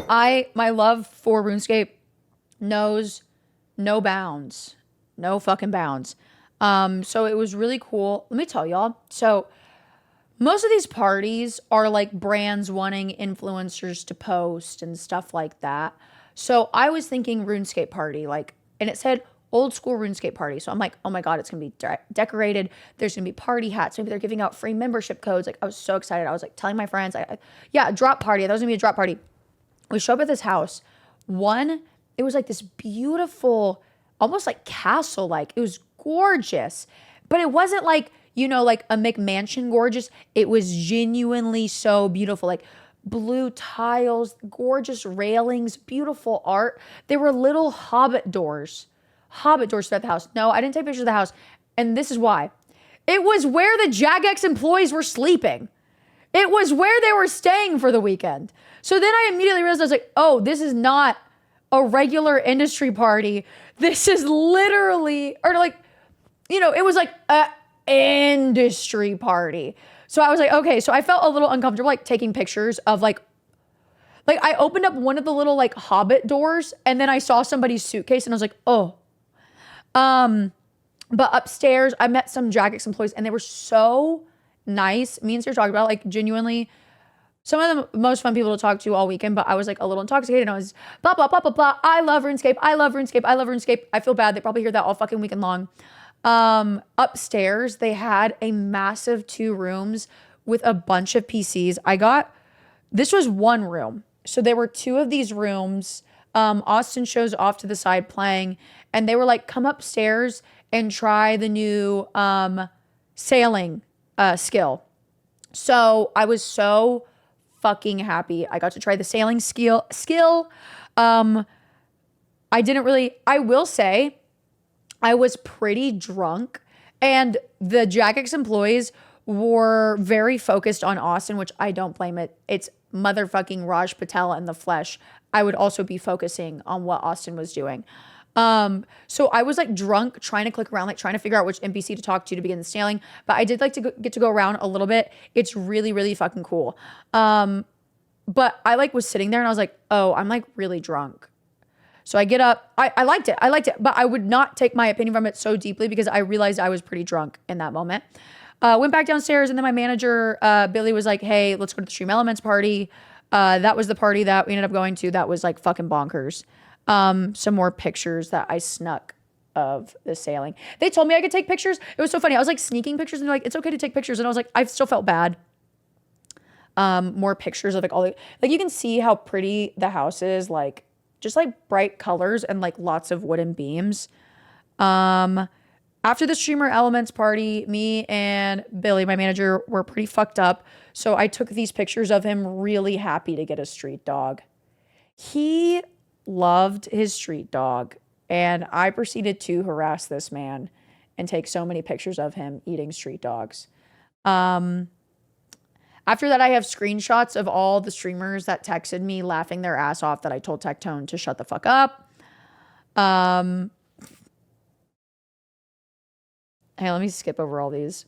My love for RuneScape knows no bounds. No fucking bounds. So it was really cool. Let me tell y'all. So most of these parties are like brands wanting influencers to post and stuff like that. So I was thinking RuneScape party, and it said old school RuneScape party. So I'm like, oh my God, it's going to be decorated. There's going to be party hats. Maybe they're giving out free membership codes. I was so excited. I was telling my friends, a drop party. That was going to be a drop party. We show up at this house. It was like this beautiful, almost like castle-like. It was gorgeous. But it wasn't like a McMansion gorgeous. It was genuinely so beautiful. Like blue tiles, gorgeous railings, beautiful art. There were little hobbit doors throughout the house. No, I didn't take pictures of the house. And this is why. It was where the Jagex employees were sleeping. It was where they were staying for the weekend. So then I immediately realized, I was like, oh, this is not a regular industry party. This is literally, it was like a industry party. So I was like, okay. So I felt a little uncomfortable, taking pictures of I opened up one of the little hobbit doors and then I saw somebody's suitcase and I was like, oh. But upstairs I met some Jagex employees and they were so nice. Me and Sarah talked about genuinely some of the most fun people to talk to all weekend, but I was like a little intoxicated and I was blah, blah, blah, blah, blah. I love RuneScape. I love RuneScape. I love RuneScape. I feel bad. They probably hear that all fucking weekend long. Upstairs, they had a massive 2 rooms with a bunch of PCs. This was 1 room. So there were 2 of these rooms. Austin shows off to the side playing, and they were like, come upstairs and try the new sailing skill. So I was so fucking happy. I got to try the sailing skill. I will say I was pretty drunk, and the Jagex employees were very focused on Austin, which I don't blame it. It's motherfucking Raj Patel in the flesh. I would also be focusing on what Austin was doing. So I was like drunk trying to click around, like trying to figure out which NPC to talk to begin the sailing. But I did like to get to go around a little bit. It's really, really fucking cool. But I like was sitting there and I was like, oh, I'm like really drunk. So I get up. I liked it. But I would not take my opinion from it so deeply because I realized I was pretty drunk in that moment. Went back downstairs, and then my manager, Billy, was like, hey, let's go to the Stream Elements party. That was the party that we ended up going to that was like fucking bonkers. Some more pictures that I snuck of the sailing. They told me I could take pictures. It was so funny. I was like sneaking pictures and they're like, it's okay to take pictures. And I was like, I still felt bad. More pictures of like all the, like you can see how pretty the house is, like just like bright colors and like lots of wooden beams. After the Streamer Elements party, me and Billy, my manager, were pretty fucked up. So I took these pictures of him really happy to get a street dog. He loved his street dog, and I proceeded to harass this man and take so many pictures of him eating street dogs. After that, I have screenshots of all the streamers that texted me laughing their ass off that I told Tectone to shut the fuck up. Hey, let me skip over all these.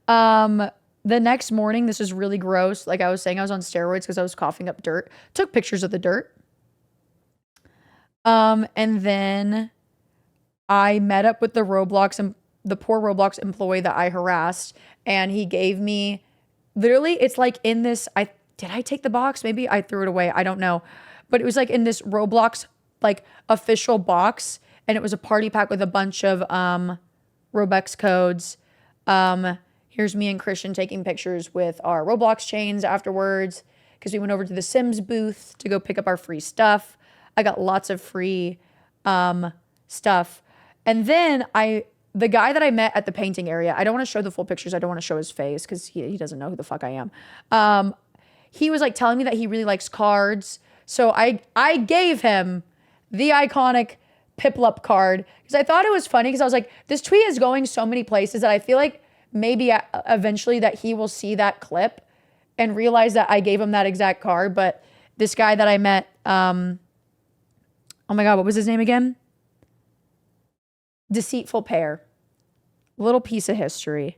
The next morning, this is really gross. Like I was saying, I was on steroids because I was coughing up dirt. Took pictures of the dirt. And then I met up with the poor Roblox employee that I harassed, and he gave me, literally, it's like in this, did I take the box? Maybe I threw it away. I don't know. But it was like in this Roblox, like official box, and it was a party pack with a bunch of Robux codes. Here's me and Christian taking pictures with our Roblox chains afterwards because we went over to the Sims booth to go pick up our free stuff. I got lots of free stuff. And then the guy that I met at the painting area, I don't want to show the full pictures. I don't want to show his face because he doesn't know who the fuck I am. He was like telling me that he really likes cards. So I gave him the iconic Piplup card because I thought it was funny because I was like, this tweet is going so many places that I feel like maybe eventually that he will see that clip and realize that I gave him that exact card. But this guy that I met, oh my God, what was his name again? Deceitful Pear. Little piece of history.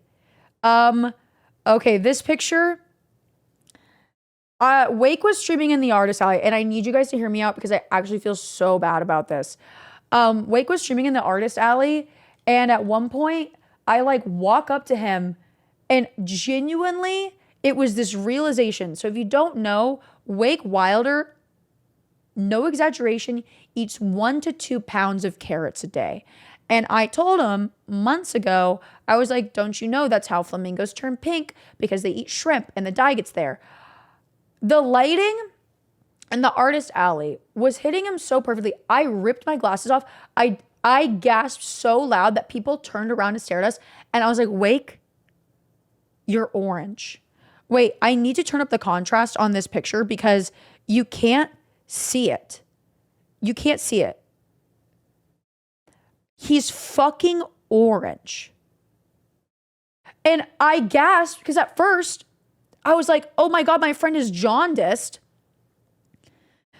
Okay, this picture. Wake was streaming in the artist alley, and I need you guys to hear me out because I actually feel so bad about this. Wake was streaming in the artist alley, and at one point, I like walk up to him, and genuinely, it was this realization. So if you don't know, Wake Wilder, no exaggeration, eats 1 to 2 pounds of carrots a day. And I told him months ago, I was like, don't you know that's how flamingos turn pink? Because they eat shrimp and the dye gets there. The lighting in the artist alley was hitting him so perfectly. I ripped my glasses off. I gasped so loud that people turned around and stared at us. And I was like, Wake, you're orange. Wait, I need to turn up the contrast on this picture because you can't see it. You can't see it. He's fucking orange. And I gasped because at first I was like, oh my God, my friend is jaundiced.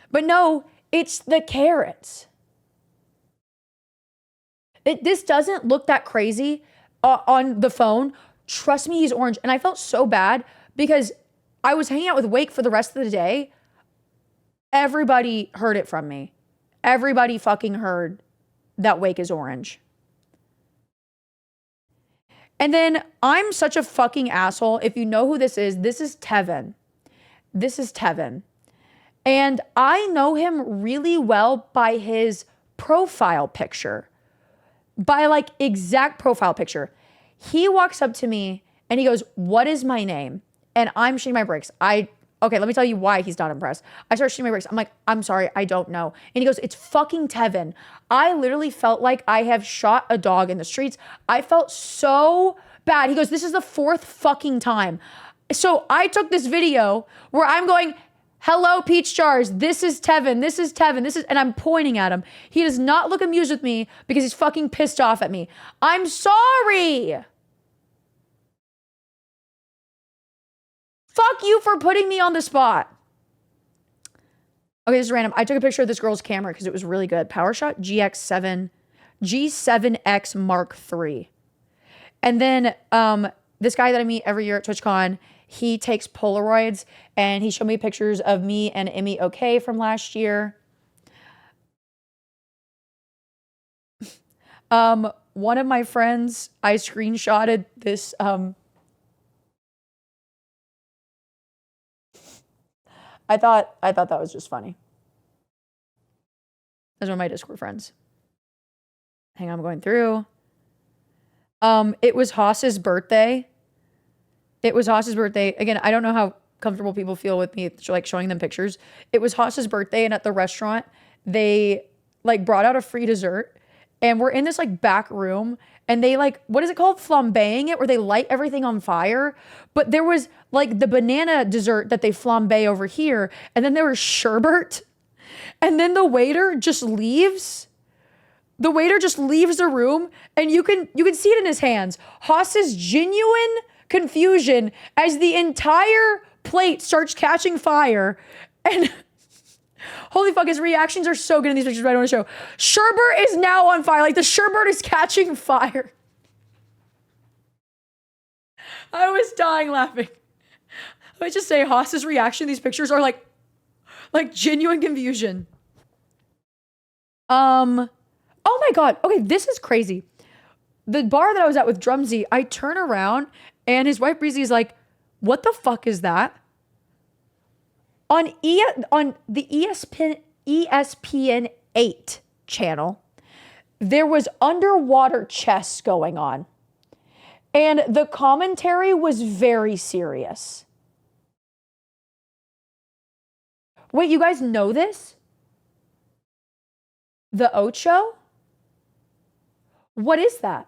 But no, it's the carrots. This doesn't look that crazy on the phone. Trust me, he's orange. And I felt so bad because I was hanging out with Wake for the rest of the day. Everybody heard it from me. Everybody fucking heard that Wake is orange. And then I'm such a fucking asshole. If you know who this is Tevin. This is Tevin. And I know him really well by his profile picture. By like exact profile picture. He walks up to me and he goes, "What is my name?" And I'm shitting my brakes. Okay, let me tell you why he's not impressed. I start shitting my brakes. I'm like, "I'm sorry, I don't know." And he goes, "It's fucking Tevin." I literally felt like I have shot a dog in the streets. I felt so bad. He goes, "This is the 4th fucking time." So I took this video where I'm going, "Hello, Peach Jars. This is Tevin. This is Tevin. This is," and I'm pointing at him. He does not look amused with me because he's fucking pissed off at me. I'm sorry. Fuck you for putting me on the spot. Okay, this is random. I took a picture of this girl's camera because it was really good. PowerShot G7X Mark III. And then this guy that I meet every year at TwitchCon, he takes Polaroids and he showed me pictures of me and Emmy OK from last year. One of my friends, I screenshotted this I thought that was just funny. That's one of my Discord friends. Hang on, I'm going through. It was Haas's birthday. It was Haas's birthday. Again, I don't know how comfortable people feel with me like showing them pictures. It was Haas's birthday, and at the restaurant, they like brought out a free dessert, and we're in this like back room, and they like, what is it called? Flambeing it, where they light everything on fire. But there was like the banana dessert that they flambe over here, and then there was sherbet, and then the waiter just leaves. The waiter just leaves the room, and you can see it in his hands. Haas's genuine confusion as the entire plate starts catching fire, and holy fuck, his reactions are so good in these pictures, but I don't want to show. Sherbet is now on fire. Like the sherbet is catching fire. I was dying laughing. Let me just say, Haas's reaction to these pictures are like genuine confusion. Oh my God. Okay, this is crazy. The bar that I was at with Drumsy, I turn around and his wife Breezy is like, "What the fuck is that?" On the ESPN 8 channel, there was underwater chess going on. And the commentary was very serious. Wait, you guys know this? The Ocho? What is that?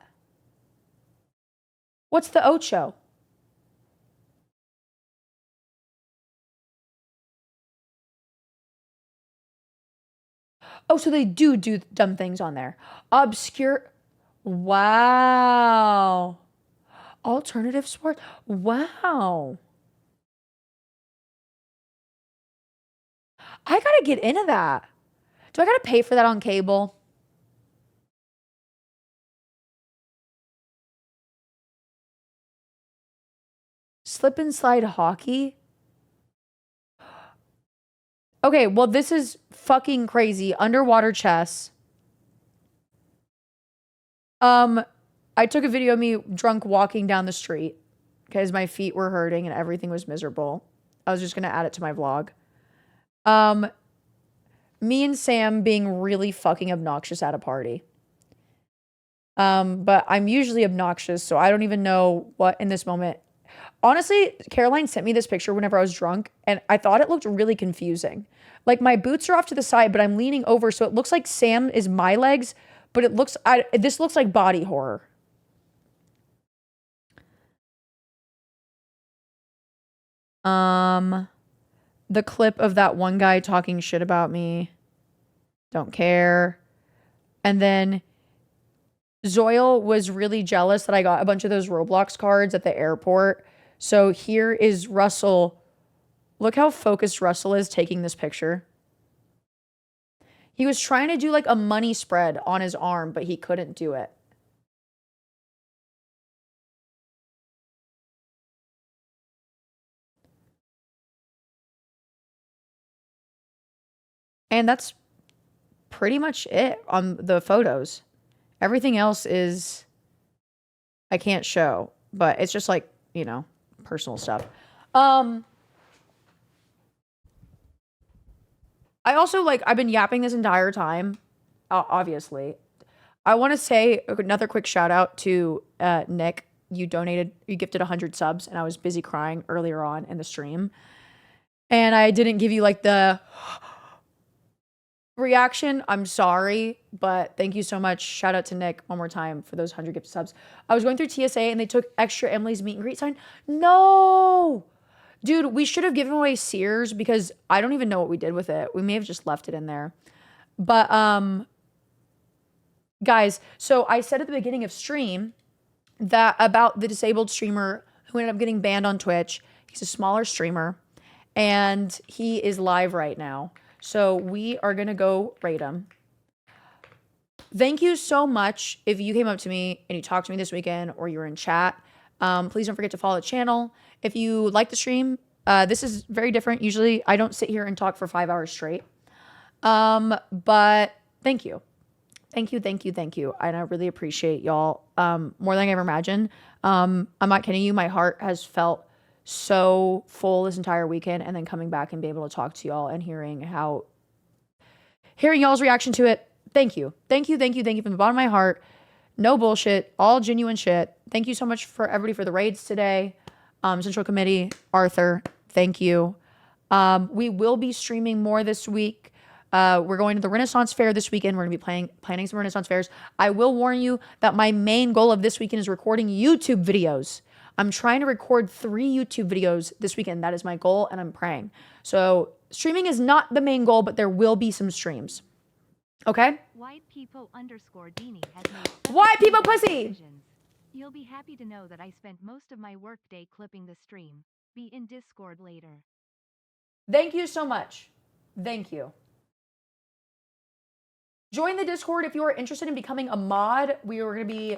What's the Ocho? Oh, so they do dumb things on there. Obscure. Wow. Alternative sport. Wow. I gotta get into that. Do I gotta pay for that on cable? Slip and slide hockey? Okay, well, this is fucking crazy. Underwater chess. I took a video of me drunk walking down the street because my feet were hurting and everything was miserable. I was just gonna add it to my vlog. Me and Sam being really fucking obnoxious at a party. But I'm usually obnoxious, so I don't even know what in this moment. Honestly, Caroline sent me this picture whenever I was drunk, and I thought it looked really confusing. Like, my boots are off to the side, but I'm leaning over, so it looks like Sam is my legs, but this looks like body horror. The clip of that one guy talking shit about me. Don't care. And then Zoil was really jealous that I got a bunch of those Roblox cards at the airport. So here is Russell. Look how focused Russell is taking this picture. He was trying to do like a money spread on his arm, but he couldn't do it. And that's pretty much it on the photos. Everything else is, I can't show, but it's just like, you know, personal stuff. I also I've been yapping this entire time, obviously. I want to say another quick shout out to Nick. You gifted 100 subs, and I was busy crying earlier on in the stream. And I didn't give you the reaction. I'm sorry, but thank you so much. Shout out to Nick one more time for those 100 gifted subs. I was going through TSA and they took extra Emily's meet and greet sign. No! Dude, we should have given away Sears because I don't even know what we did with it. We may have just left it in there. But, guys, so I said at the beginning of stream that about the disabled streamer who ended up getting banned on Twitch. He's a smaller streamer and he is live right now. So we are going to go rate him. Thank you so much. If you came up to me and you talked to me this weekend or you were in chat, please don't forget to follow the channel. If you like the stream, this is very different. Usually I don't sit here and talk for 5 hours straight. But thank you. Thank you. And I really appreciate y'all more than I ever imagined. I'm not kidding you. My heart has felt so full this entire weekend, and then coming back and be able to talk to y'all and hearing y'all's reaction to it. Thank you from the bottom of my heart. No bullshit, all genuine shit. Thank you so much for everybody for the raids today. Central Committee, Arthur, thank you. We will be streaming more this week. We're going to the Renaissance Fair this weekend. We're going to be planning some Renaissance Fairs. I will warn you that my main goal of this weekend is recording YouTube videos. I'm trying to record 3 YouTube videos this weekend. That is my goal, and I'm praying. So streaming is not the main goal, but there will be some streams. Okay? White people _Dini has made White people pussy! decisions. You'll be happy to know that I spent most of my workday clipping the stream. Be in Discord later. Thank you so much. Thank you. Join the Discord if you are interested in becoming a mod. We are going to be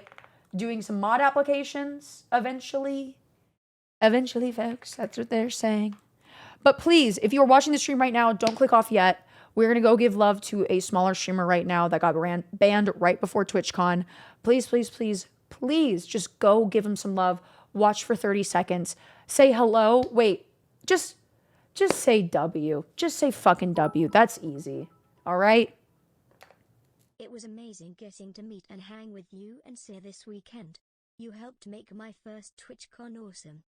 doing some mod applications eventually. Eventually, folks. That's what they're saying. But please, if you are watching the stream right now, don't click off yet. We're going to go give love to a smaller streamer right now that got banned right before TwitchCon. Please, please, please, please just go give him some love. Watch for 30 seconds. Say hello. Wait, just say W. Just say fucking W. That's easy. All right? It was amazing getting to meet and hang with you and Sear this weekend. You helped make my first TwitchCon awesome.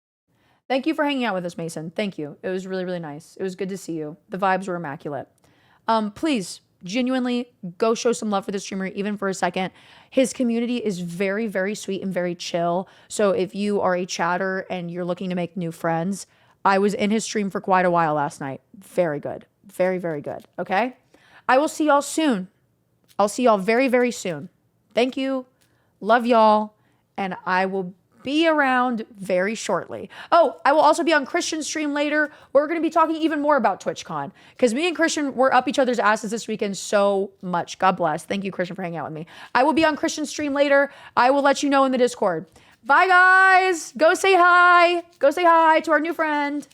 Thank you for hanging out with us, Mason. Thank you. It was really, really nice. It was good to see you. The vibes were immaculate. Please, genuinely, go show some love for the streamer, even for a second. His community is very, very sweet and very chill. So if you are a chatter and you're looking to make new friends, I was in his stream for quite a while last night. Very good. Very, very good. Okay? I will see y'all soon. I'll see y'all very, very soon. Thank you. Love y'all. And I will be around very shortly. Oh, I will also be on Christian's stream later. We're going to be talking even more about TwitchCon because me and Christian were up each other's asses this weekend so much. God bless. Thank you, Christian, for hanging out with me. I will be on Christian's stream later. I will let you know in the Discord. Bye, guys. Go say hi. Go say hi to our new friend.